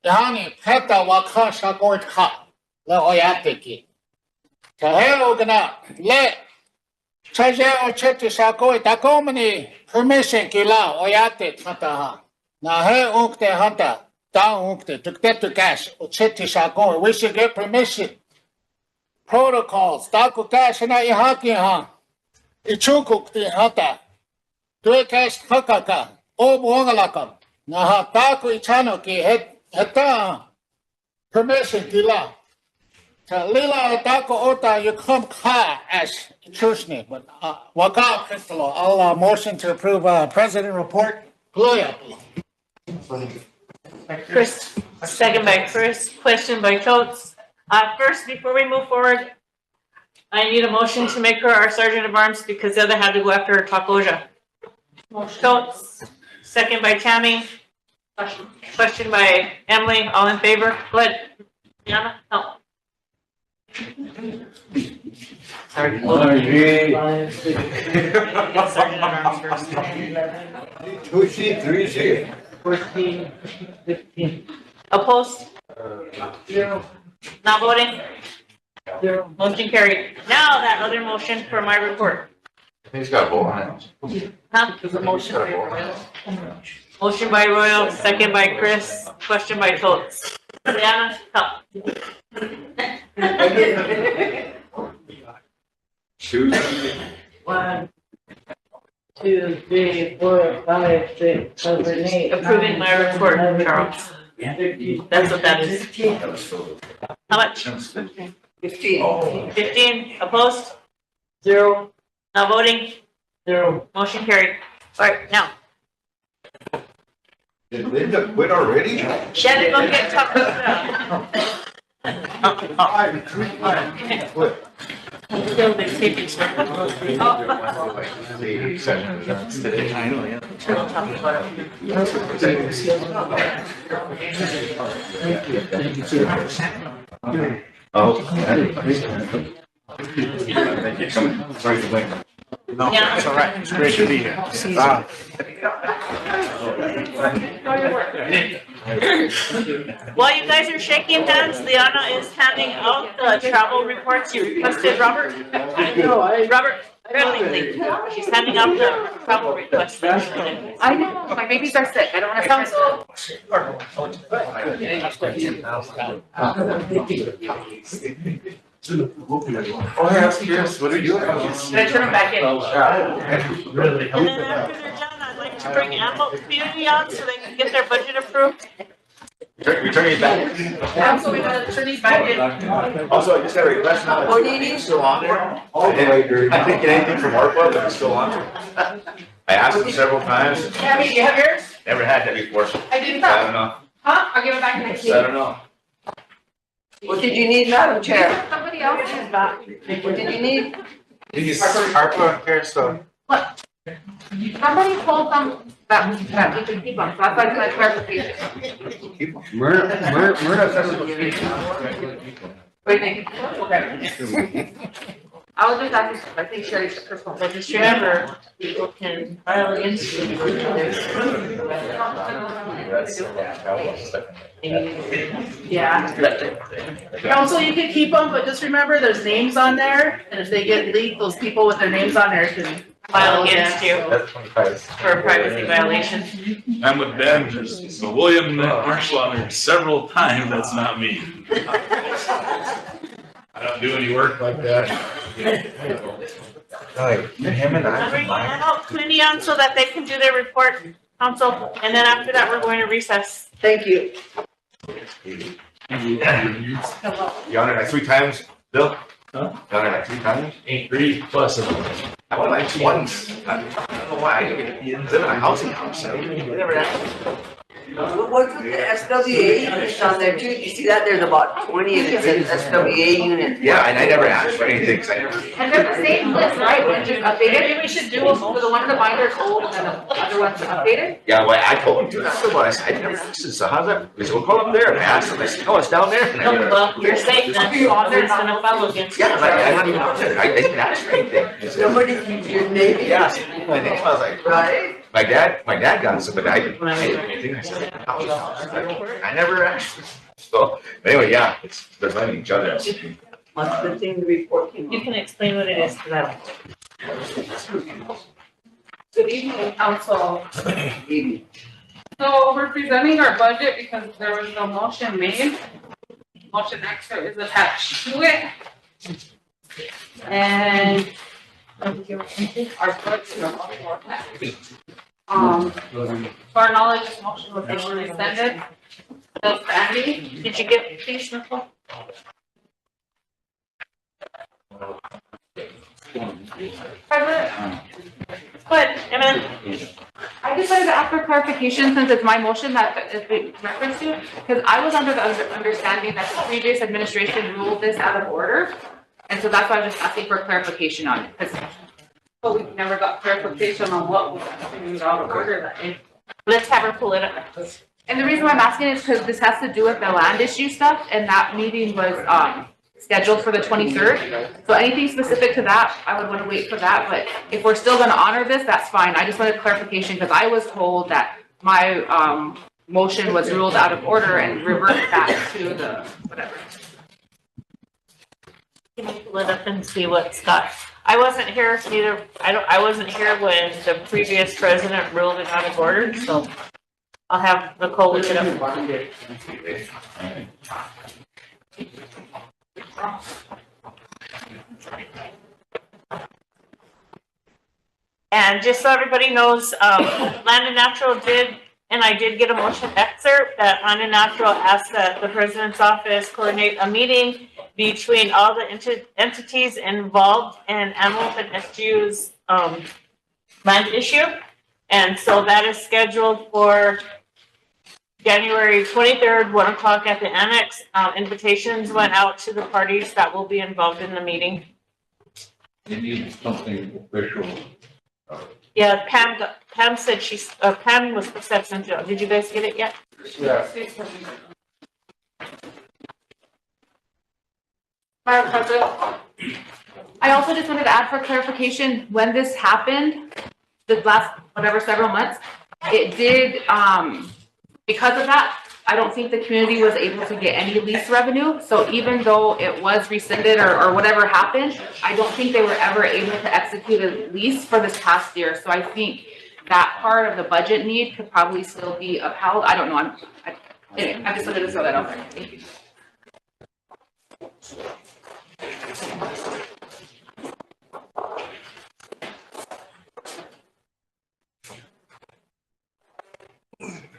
Ihani Peta Waka Shagoit Ha, Le Oyatiki. Taheo Gana, Le Chaje Ocheti Shagoit, Takomani, permission Kila, Oyate Tataha. Na he unkte hunter, down unkte, to get to cash, Ocheti Shagoit. We should get permission. Protocols, Taku Cash and Ihaki Ha. Ichukuk ti hata. Tue cash hakaka. O buangalaka. Naha taku ichano ki heta. Permission kila. Ta lila taku ota you come ka as chusni. But waka crystalo. I'll motion to approve president report. Gloria. Chris, second by Chris, question by Coates. First, before we move forward, I need a motion to make her our sergeant of arms because the other had to go after Takoja. Coates, second by Tammy. Question by Emily. All in favor? Go ahead. Diana? No. Sorry. Two sheet, three sheet. 14, 15. Opposed? Zero. Not voting? Zero. Motion carried. Now that other motion for my report. I think he's got a vote on it. Huh? There's a motion by Royal. Motion by Royal, second by Chris, question by Coates. Diana, come. One, 2, 3, 4, 5, 6, 7, 8. Approving my report, Charles. That's what that is. How much? 15. 15. Opposed? Zero. Not voting? Zero. Motion carried. All right, now. Did Linda quit already? She had to go get Taco. Still been taking stuff. Thank you. Sorry for late. No, it's all right. It's great to be here. While you guys are shaking hands, Liana is handing out the travel reports you requested, Robert. Robert, Bradley, she's handing out the travel requests. I know, my babies are sick. I don't want to counsel. Oh, yeah, I was curious, what are you doing? Can I turn them back in? Really? And then after they're done, I'd like to bring animal community on so they can get their budget approved. Return it back. Also, we got to turn these back in. Also, I just got a request now. What do you need? It's still on there. I didn't get anything from ARPA, but it's still on there. I asked them several times. Abby, do you have yours? Never had that before. I didn't. I don't know. Huh? I'll give it back next week. I don't know. What did you need, Madam Chair? Somebody else has that. What did you need? These ARPA here, so. What? Somebody told them that we could keep them, so that's why I said clarification. What do you think? I was just asking, I think Sherry's personal. But just remember, people can file against you. Yeah. Council, you can keep them, but just remember, there's names on there, and if they get leaked, those people with their names on there can File against you That's 25. for a privacy violation. I'm with Ben, so William Marshall on there several times, that's not me. I don't do any work like that. Like, him and I'm bringing animal community on so that they can do their report, council, and then after that, we're going to recess. Thank you. You on it like 3 times, Bill? Huh? You on it like 3 times? 3 plus. I went like once. I don't know why. I live in a housing house. I never What's with the SWA units on there too? You see that? There's about 20 and it says SWA unit. Yeah, and I never asked for anything. 'Cause I never. And they're the same list, right? When just updated, maybe we should do them for the one in the binder is old and then the other one's updated. Yeah, well, I told him to. That's the one. I said, I never asked. So how's that? He said, well, call up there. And I asked him. I said, no, it's down there. And I never- Well, you're safe then, nobody's gonna follow against you. Yeah, but I didn't even, I didn't ask for anything. He said, Nobody keeps your name. yeah, my name. I was like, Right? my dad got some, but I didn't do anything. I said, I never asked. So, anyway, yeah, they're letting each other. Must have been seeing the report came You out. can explain what it is to them. Good evening, council. So we're presenting our budget because there was no motion made. Motion extra is attached to it. And our budget. To our knowledge, this motion was never rescinded. So Sandy, Did you get these, Nicole? But, and then, I just wanted to ask for clarification since it's my motion that is being referenced to, because I was under the understanding that the previous administration ruled this out of order. And so that's why I was just asking for clarification on it, because but we never got clarification on what was actually out of order that day. let's have her pull it up. and the reason why I'm asking is because this has to do with the land issue stuff, and that meeting was scheduled for the 23rd. So anything specific to that, I would want to wait for that, but if we're still gonna honor this, that's fine. I just wanted clarification, because I was told that my motion was ruled out of order and reverted back to the whatever. Can you pull it up and see what Scott, I wasn't here neither, I wasn't here when the previous president ruled it out of order, so I'll have Nicole look it up. And just so everybody knows, Land and Natural did, and I did get a motion excerpt that Land and Natural asked that the president's office coordinate a meeting between all the entities involved in Antelope and SGU's land issue. And so that is scheduled for January 23rd, 1 o'clock at the annex. Invitations went out to the parties that will be involved in the meeting. You need something official. Yeah, Pam said Pam was supposed to send. Did you guys get it yet? Yeah. Madam President, I also just wanted to add for clarification, when this happened, the last, whatever, several months, it did, because of that, I don't think the community was able to get any lease revenue. So even though it was rescinded or whatever happened, I don't think they were ever able to execute a lease for this past year. So I think that part of the budget need could probably still be upheld. I don't know. Anyway, I just wanted to throw that out there. Thank you.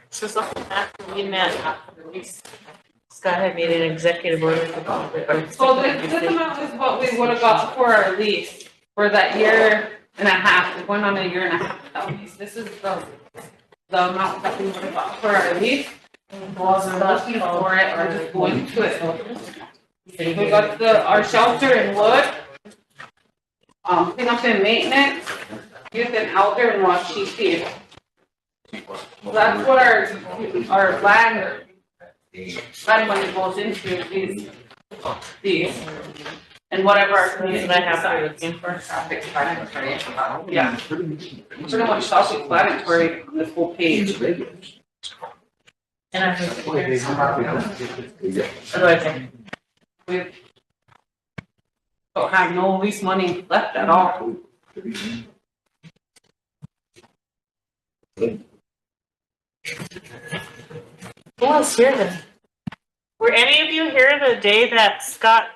So something after we met, Scott had made an executive order about it. So this amount is what we would have got for our lease for that year and a half. We're going on a year and a half without lease. This is the amount that we would have got for our lease. Wasn't looking for it or just going to it. We got our shelter in wood. Clean up and maintenance, youth and elder and Waukee. That's what our land money goes into these. And whatever our community I have to looking for. Yeah. Pretty much self-explanatory on this whole page. And I think. What do I think? We don't have no lease money left at all. Who was here then? Were any of you here the day that Scott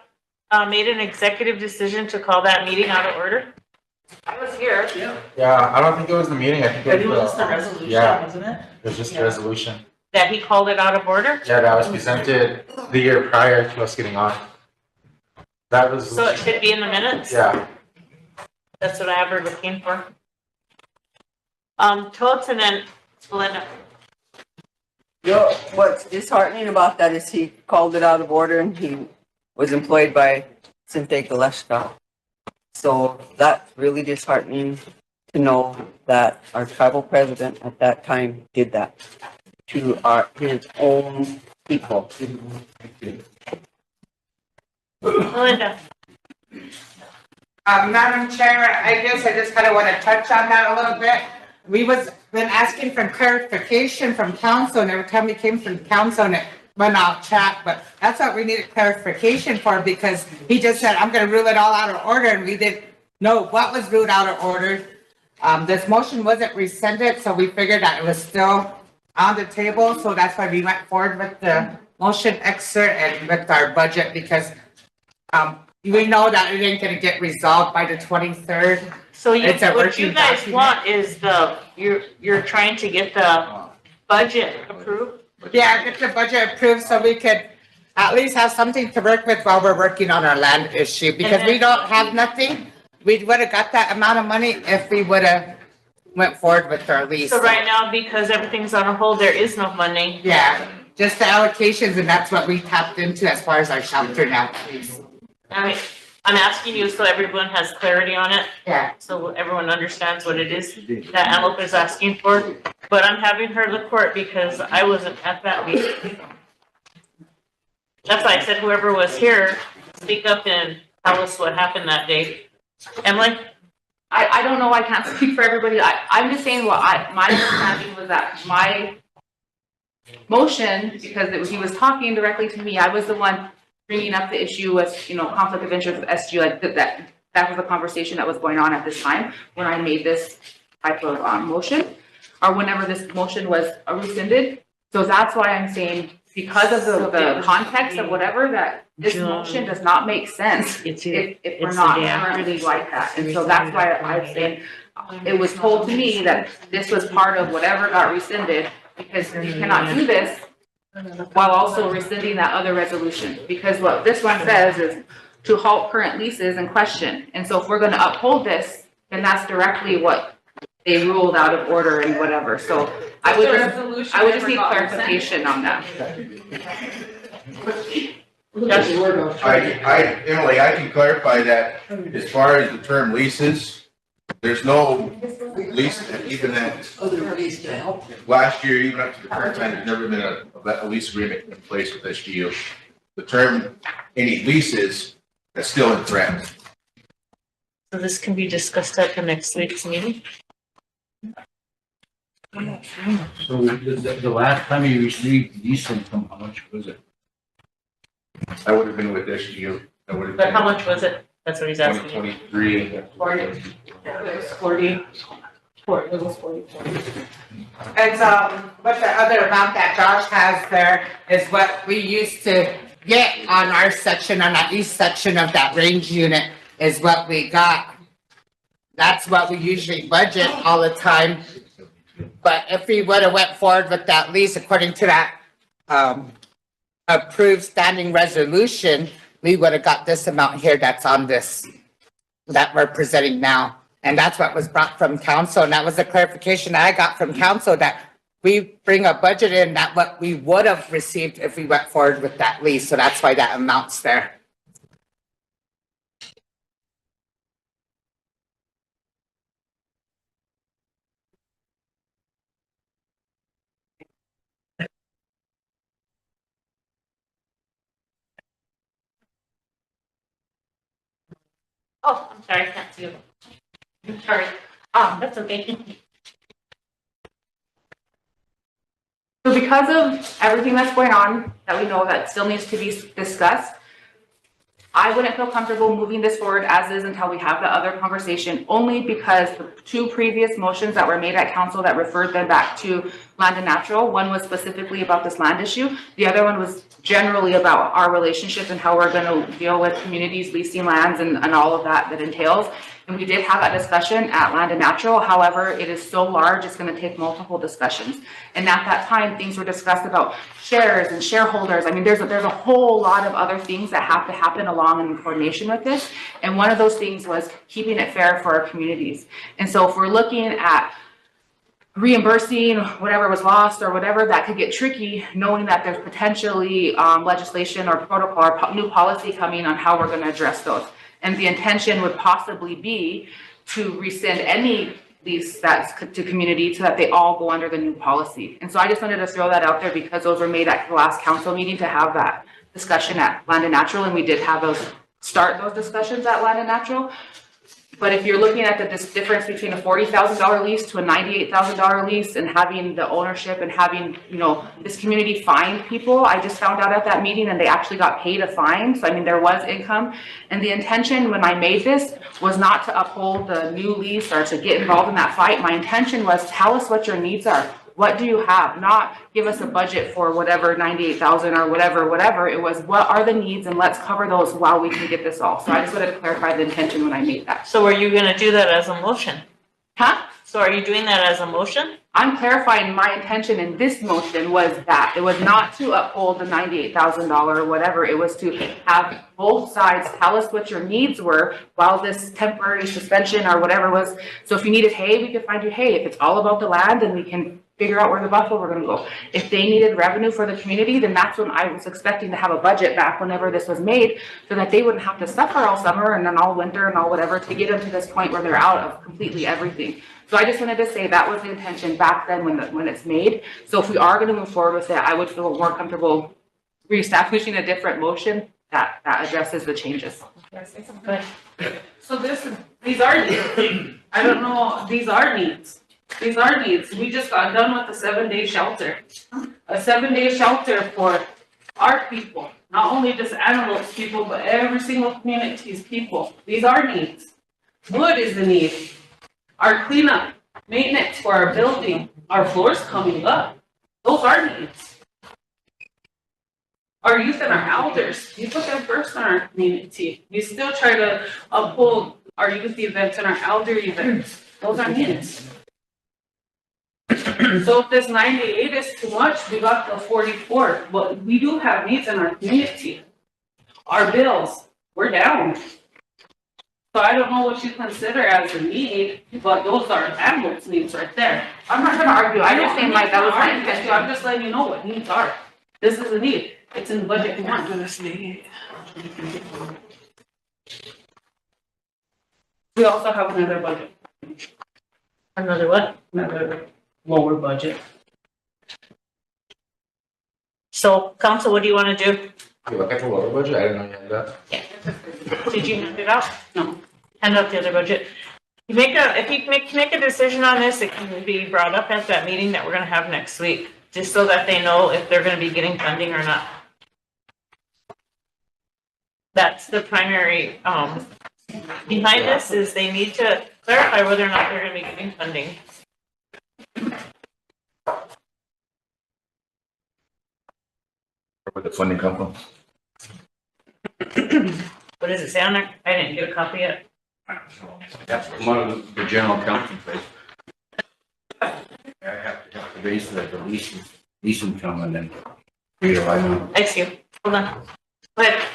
made an executive decision to call that meeting out of order? I was here. Yeah, I don't think it was the meeting. I think It was the resolution, wasn't it? It was just a resolution. That he called it out of order? Yeah, that was presented the year prior to us getting on. That was. So it should be in the minutes? Yeah. That's what I have her looking for. Totes and then Belinda. What's disheartening about that is he called it out of order and he was employed by Cynthia Galeska. So that's really disheartening to know that our tribal president at that time did that to his own people. Belinda. Madam Chair, I guess I just kind of want to touch on that a little bit. We been asking for clarification from council, and every time we came from council and it went off track, but that's what we needed clarification for, because he just said, I'm gonna rule it all out of order, and we didn't know what was ruled out of order. This motion wasn't rescinded, so we figured that it was still on the table, so that's why we went forward with the motion excerpt and with our budget, because we know that it ain't gonna get resolved by the 23rd. So what you guys want is you're trying to get the budget approved? Yeah, get the budget approved so we could at least have something to work with while we're working on our land issue, because we don't have nothing. We would have got that amount of money if we would have went forward with our lease. So right now, because everything's on hold, there is no money. Yeah, just the allocations, and that's what we tapped into as far as our shelter now, please. I mean, I'm asking you so everyone has clarity on it. Yeah. So everyone understands what it is that Antelope is asking for. But I'm having her look for it because I wasn't at that meeting. That's why I said whoever was here, speak up and tell us what happened that day. Emily? I don't know, I can't speak for everybody. I'm just saying what my understanding was that my motion, because he was talking directly to me, I was the one bringing up the issue with, conflict of interest with SG, like that was a conversation that was going on at this time when I made this type of motion, or whenever this motion was rescinded. So that's why I'm saying, because of the context of whatever, that this motion does not make sense if we're not currently like that. And so that's why I'm saying, it was told to me that this was part of whatever got rescinded, because you cannot do this while also rescinding that other resolution. Because what this one says is to halt current leases in question. And so if we're gonna uphold this, then that's directly what they ruled out of order and whatever. So I would just need clarification on that. Emily, I can clarify that as far as the term leases, there's no lease, even that last year, even up to the current time, there's never been a lease agreement in place with SGU. The term, any leases, that's still in threat. So this can be discussed at the next week's meeting? So the last time you received lease income, how much was it? I would have been with SGU. I would have But been how much was it? That's what he's asking. 2023. 40. It was 40. It was 40. It's, but the other amount that Josh has there is what we used to get on our section, on that east section of that range unit is what we got. That's what we usually budget all the time. But if we would have went forward with that lease according to that, approved standing resolution, we would have got this amount here that's on this, that we're presenting now. And that's what was brought from council. And that was the clarification I got from council, that we bring a budget in that what we would have received if we went forward with that lease. So that's why that amount's there. Oh, I'm sorry, I can't see you. I'm sorry. That's okay. So because of everything that's going on, that we know that still needs to be discussed, I wouldn't feel comfortable moving this forward as is until we have the other conversation, only because the two previous motions that were made at council that referred them back to land and natural, one was specifically about this land issue. The other one was generally about our relationship and how we're going to deal with communities leasing lands and all of that entails. And we did have that discussion at Land and Natural. However, it is so large, it's going to take multiple discussions. And at that time, things were discussed about shares and shareholders. I mean, there's a whole lot of other things that have to happen along in coordination with this. And one of those things was keeping it fair for our communities. And so if we're looking at reimbursing whatever was lost or whatever, that could get tricky, knowing that there's potentially legislation or protocol or new policy coming on how we're going to address those. And the intention would possibly be to rescind any lease that's to community so that they all go under the new policy. And so I just wanted to throw that out there because those were made at the last council meeting to have that discussion at Land and Natural. And we did have start those discussions at Land and Natural. But if you're looking at this difference between a $40,000 lease to a $98,000 lease and having the ownership and having, you know, this community find people, I just found out at that meeting and they actually got paid a fine. So, I mean, there was income. And the intention when I made this was not to uphold the new lease or to get involved in that fight. My intention was tell us what your needs are. What do you have? Not give us a budget for whatever 98,000 or whatever. It was what are the needs and let's cover those while we can get this all. So I just wanted to clarify the intention when I made that. So are you gonna do that as a motion? Huh? So are you doing that as a motion? I'm clarifying my intention in this motion was that it was not to uphold the $98,000 or whatever. It was to have both sides tell us what your needs were while this temporary suspension or whatever was. So if you needed hay, we could find you hay. If it's all about the land, then we can figure out where the buffalo we're going to go. If they needed revenue for the community, then that's when I was expecting to have a budget back whenever this was made so that they wouldn't have to suffer all summer and then all winter and all whatever to get them to this point where they're out of completely everything. So I just wanted to say that was the intention back then when it's made. So if we are going to move forward with it, I would feel more comfortable reestablishing a different motion that addresses the changes. So these are needs. I don't know, these are needs. These are needs. We just got done with a 7-day shelter. A 7-day shelter for our people, not only just Antelope's people, but every single community's people. These are needs. Wood is a need. Our cleanup, maintenance for our building, our floors coming up. Those are needs. Our youth and our elders, we put them first in our community. We still try to uphold our youth events and our elder events. Those are needs. So if this 98 is too much, we got the 44, but we do have needs in our community. Our bills, we're down. So I don't know what you consider as a need, but those are Antelope's needs right there. I'm not trying to argue. I understand like that was my intention. I'm just letting you know what needs are. This is a need. It's in the budget. Come on. We also have another budget. Another what? Another lower budget. So council, what do you want to do? You look at the lower budget, I didn't know you had that. Yeah. Did you hand it out? No. Hand out the other budget. If you make a decision on this, it can be brought up at that meeting that we're gonna have next week, just so that they know if they're gonna be getting funding or not. That's the primary, behind this is they need to clarify whether or not they're gonna be getting funding. Where would the funding come from? What does it say on there? I didn't get a copy yet. That's one of the general council place. I have to raise the lease income and then. I see. Hold on. But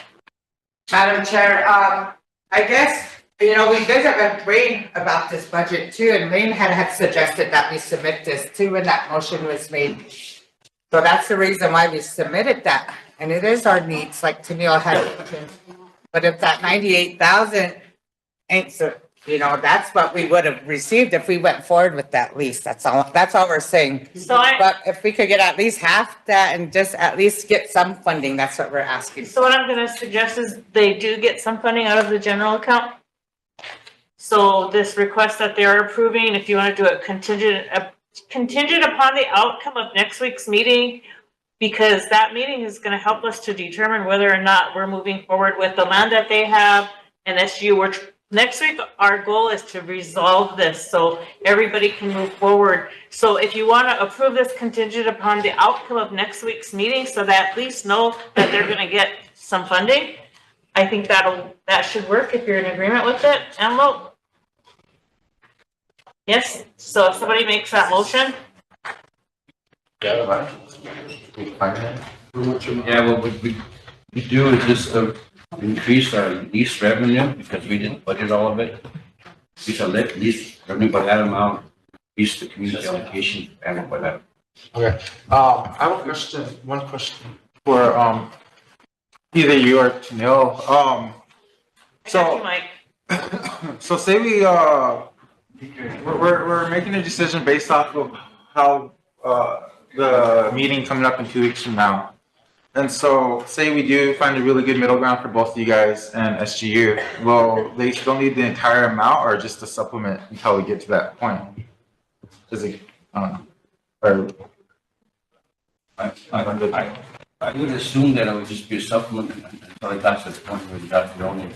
Madam Chair, I guess, you know, we visited with Wayne about this budget too, and Wayne had suggested that we submit this too when that motion was made. So that's the reason why we submitted that, and it is our needs, like Tennille had mentioned. But if that 98,000 ain't so, you know, that's what we would have received if we went forward with that lease. That's all we're saying. But if we could get at least half that and just at least get some funding, that's what we're asking. So what I'm gonna suggest is they do get some funding out of the general account. So this request that they're approving, if you wanna do it contingent upon the outcome of next week's meeting, because that meeting is gonna help us to determine whether or not we're moving forward with the land that they have and SU. Next week, our goal is to resolve this so everybody can move forward. So if you want to approve this contingent upon the outcome of next week's meeting, so that at least know that they're going to get some funding, I think that should work if you're in agreement with it. Antelope? Yes, so if somebody makes that motion. Yeah, well, what we do is just increase our lease revenue because we didn't budget all of it. We shall let lease revenue by that amount, increase the community allocation and whatever. Okay, I have a question, one question for, either you or Tennille. So say we're making a decision based off of how, the meeting coming up in 2 weeks from now. And so say we do find a really good middle ground for both of you guys and SGU, will they still need the entire amount or just a supplement until we get to that point? Is it, or? I would assume that it would just be a supplement until it got to the point where we got the only.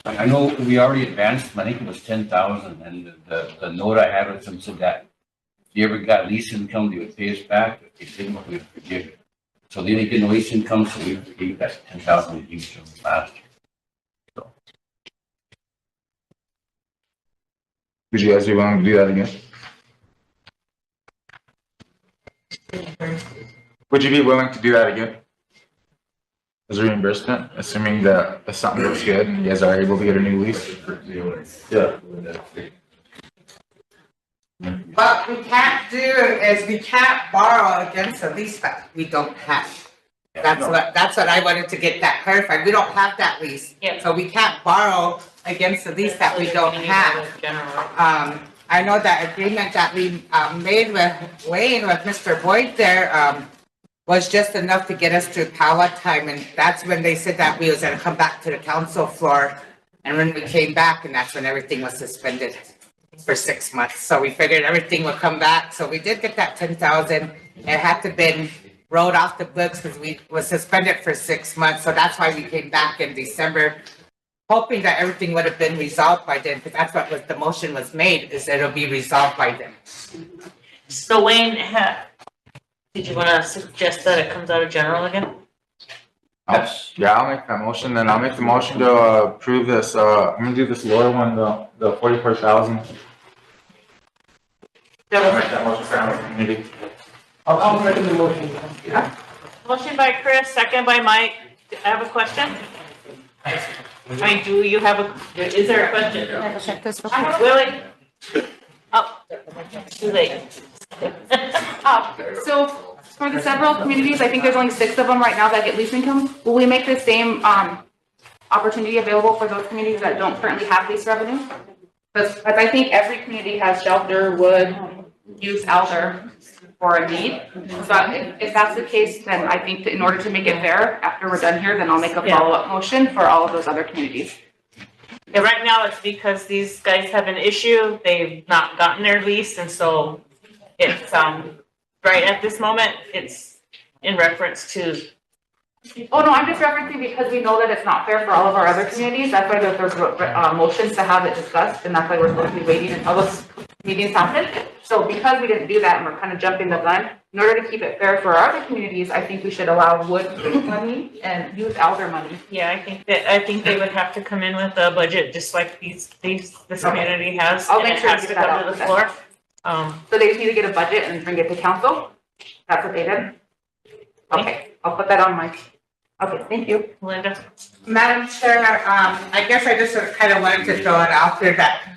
I know we already advanced, I think it was 10,000, and the note I had with them said that if you ever got lease income, they would pay us back. If they didn't, we would forgive it. So they didn't get no lease income, so we gave that 10,000 we used from last year. So. Would you guys be willing to do that again? Would you be willing to do that again? As a reimbursement, assuming that if something looks good and you guys are able to get a new lease? Yeah. What we can't do is we can't borrow against a lease that we don't have. That's what I wanted to get that clarified. We don't have that lease. So we can't borrow against a lease that we don't have. I know that agreement that we made with Wayne, with Mr. Boyd there, was just enough to get us to power time. And that's when they said that we was gonna come back to the council floor. And when we came back, and that's when everything was suspended for 6 months. So we figured everything would come back. So we did get that 10,000. It had to been rolled off the books because we was suspended for 6 months. So that's why we came back in December, hoping that everything would have been resolved by then, because that's what was, the motion was made, is that it'll be resolved by then. So Wayne, did you want to suggest that it comes out of general again? Yeah, I'll make that motion, then I'll make the motion to approve this, I'm gonna do this lower one, the 44,000. I'll make that motion for our community. I'll make the motion. Motion by Chris, second by Mike. I have a question. I mean, do you have is there a question? Can I go check this real quick? Willie? Oh, too late. So for the several communities, I think there's only 6 of them right now that get lease income. Will we make the same opportunity available for those communities that don't currently have lease revenue? Because I think every community has shelter, wood, use elder for a need. So if that's the case, then I think that in order to make it fair, after we're done here, then I'll make a follow-up motion for all of those other communities. Yeah, right now it's because these guys have an issue. They've not gotten their lease, and so it's, right at this moment, it's in reference to. Oh, no, I'm just referencing because we know that it's not fair for all of our other communities. That's why there's motions to have it discussed, and that's why we're supposed to be waiting until those meetings happen. So because we didn't do that and we're kind of jumping the gun, in order to keep it fair for our other communities, I think we should allow Wood money and use Elder money. Yeah, I think they would have to come in with a budget just like this community has. I'll and make it sure to has get to that come to out the then. floor. So they just need to get a budget and bring it to council? That's what they did? Okay, I'll put that on my, okay, thank you. Linda? Madam Chair, I guess I just kind of wanted to throw it out there that,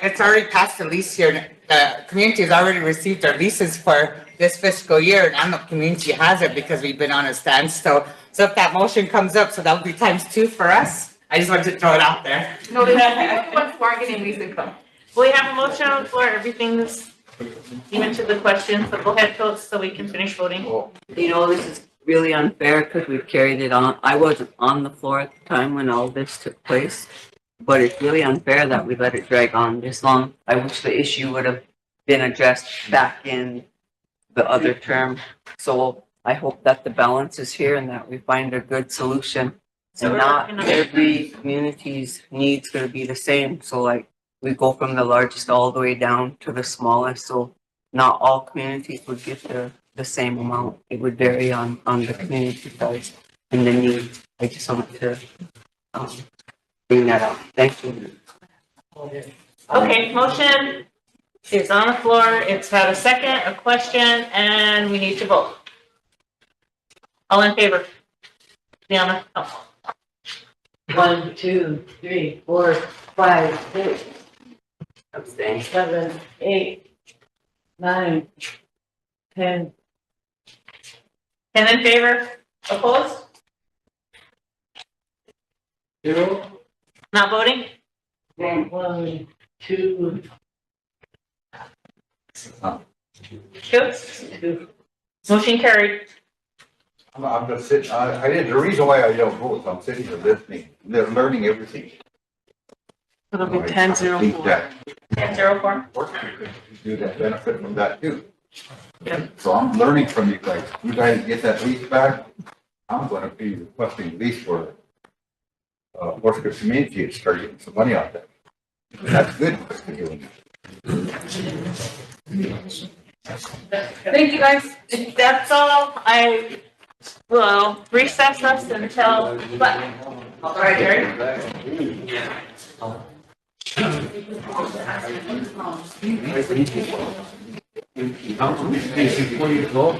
it's already passed the lease year. The community has already received their leases for this fiscal year, and I don't know if community has it because we've been on a standstill. So if that motion comes up, so that'll be ×2 for us. I just wanted to throw it out there. No, they have ones who aren't getting lease income. We have a motion on the floor. Everything's even to the question, so go ahead, Phil, so we can finish voting. You know, this is really unfair because we've carried it on. I wasn't on the floor at the time when all this took place, but it's really unfair that we let it drag on this long. I wish the issue would have been addressed back in the other term. So I hope that the balance is here and that we find a good solution. So And we're not working on- every community's needs gonna be the same. So like, we go from the largest all the way down to the smallest. So not all communities would get the same amount. It would vary on the community size and the needs. I just wanted to bring that up. Thank you. Okay, motion is on the floor. It's had a second, a question, and we need to vote. All in favor? Liana? Oh. 1, 2, 3, 4, 5, 6, Abstain. 7, 8, 9, 10. 10 in favor? Opposed? 0. Not voting? 1, 2. Two? Motion carried. I'm just sitting, I did, the reason why I don't vote is I'm sitting here listening, they're learning everything. It'll be I 10-0. think that 10-0-4. do that benefit from that too. So I'm learning from you guys. You guys get that lease back, I'm gonna be requesting lease for Orchard Community and start getting some money out there. That's good. for doing Thank you, guys. If that's all, I will recess us until, what? All right, Gary? Before you go.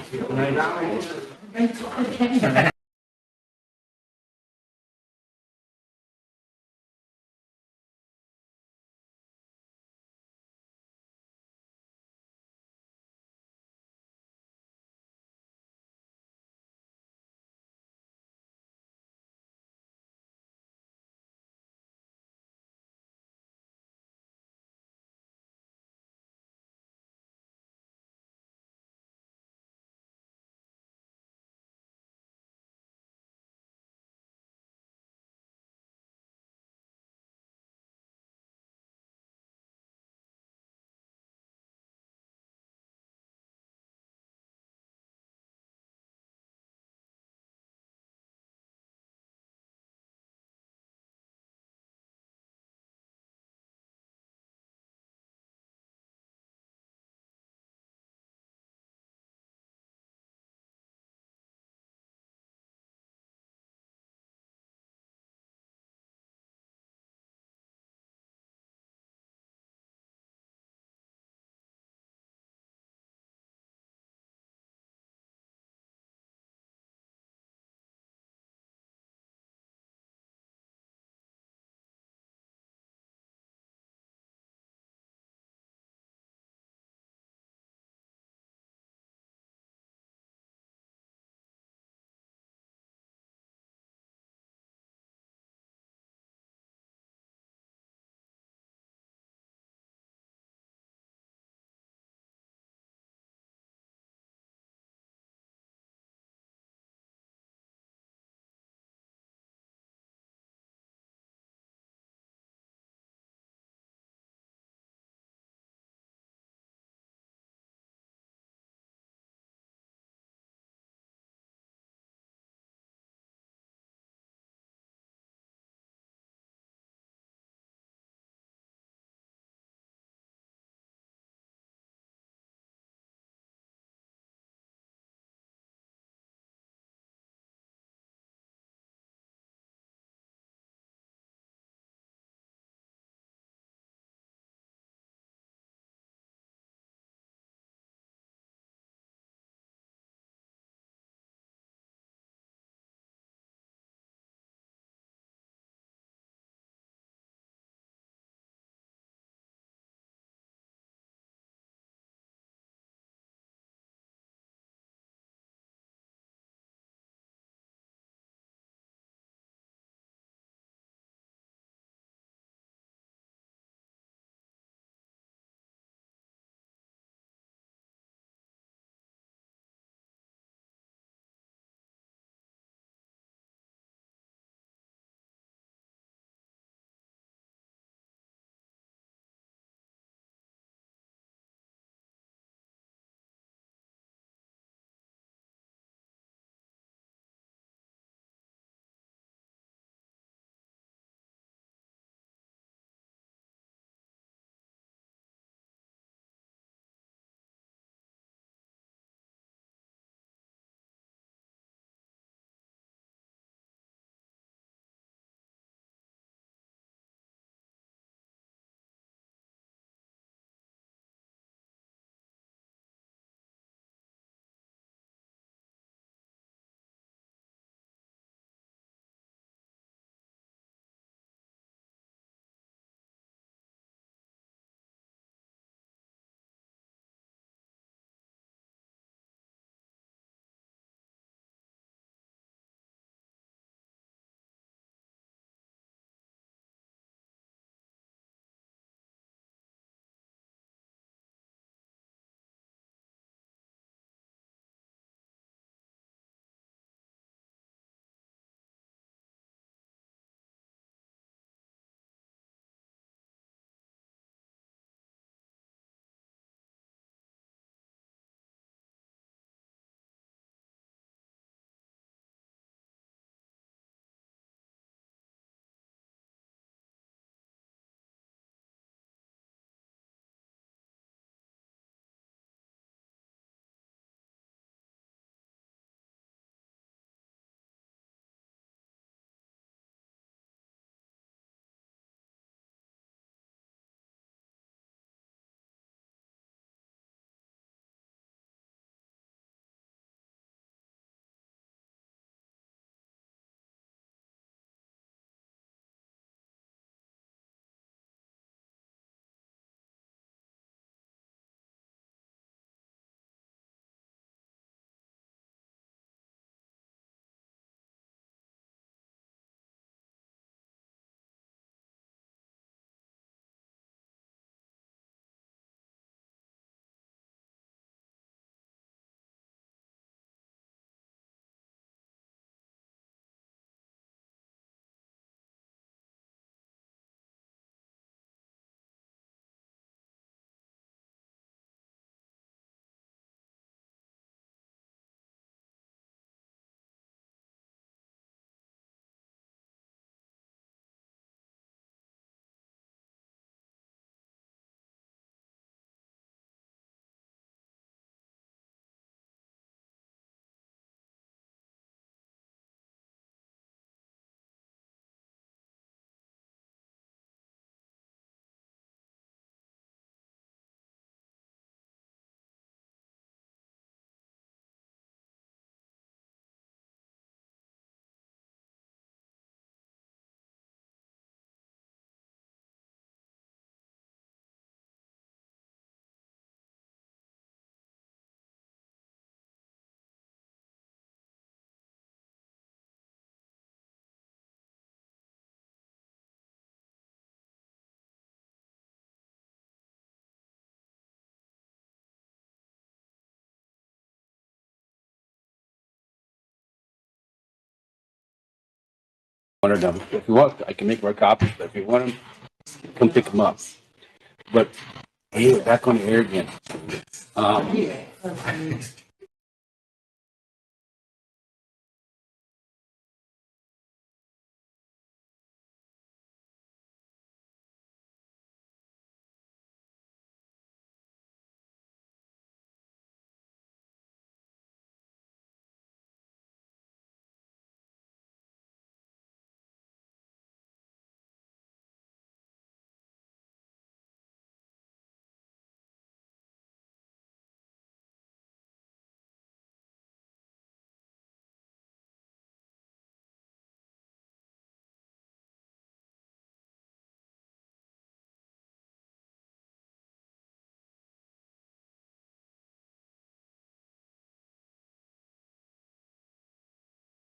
One of them. If you want, I can make more copies, but if you want them, come pick them up. But hey, back on the air again.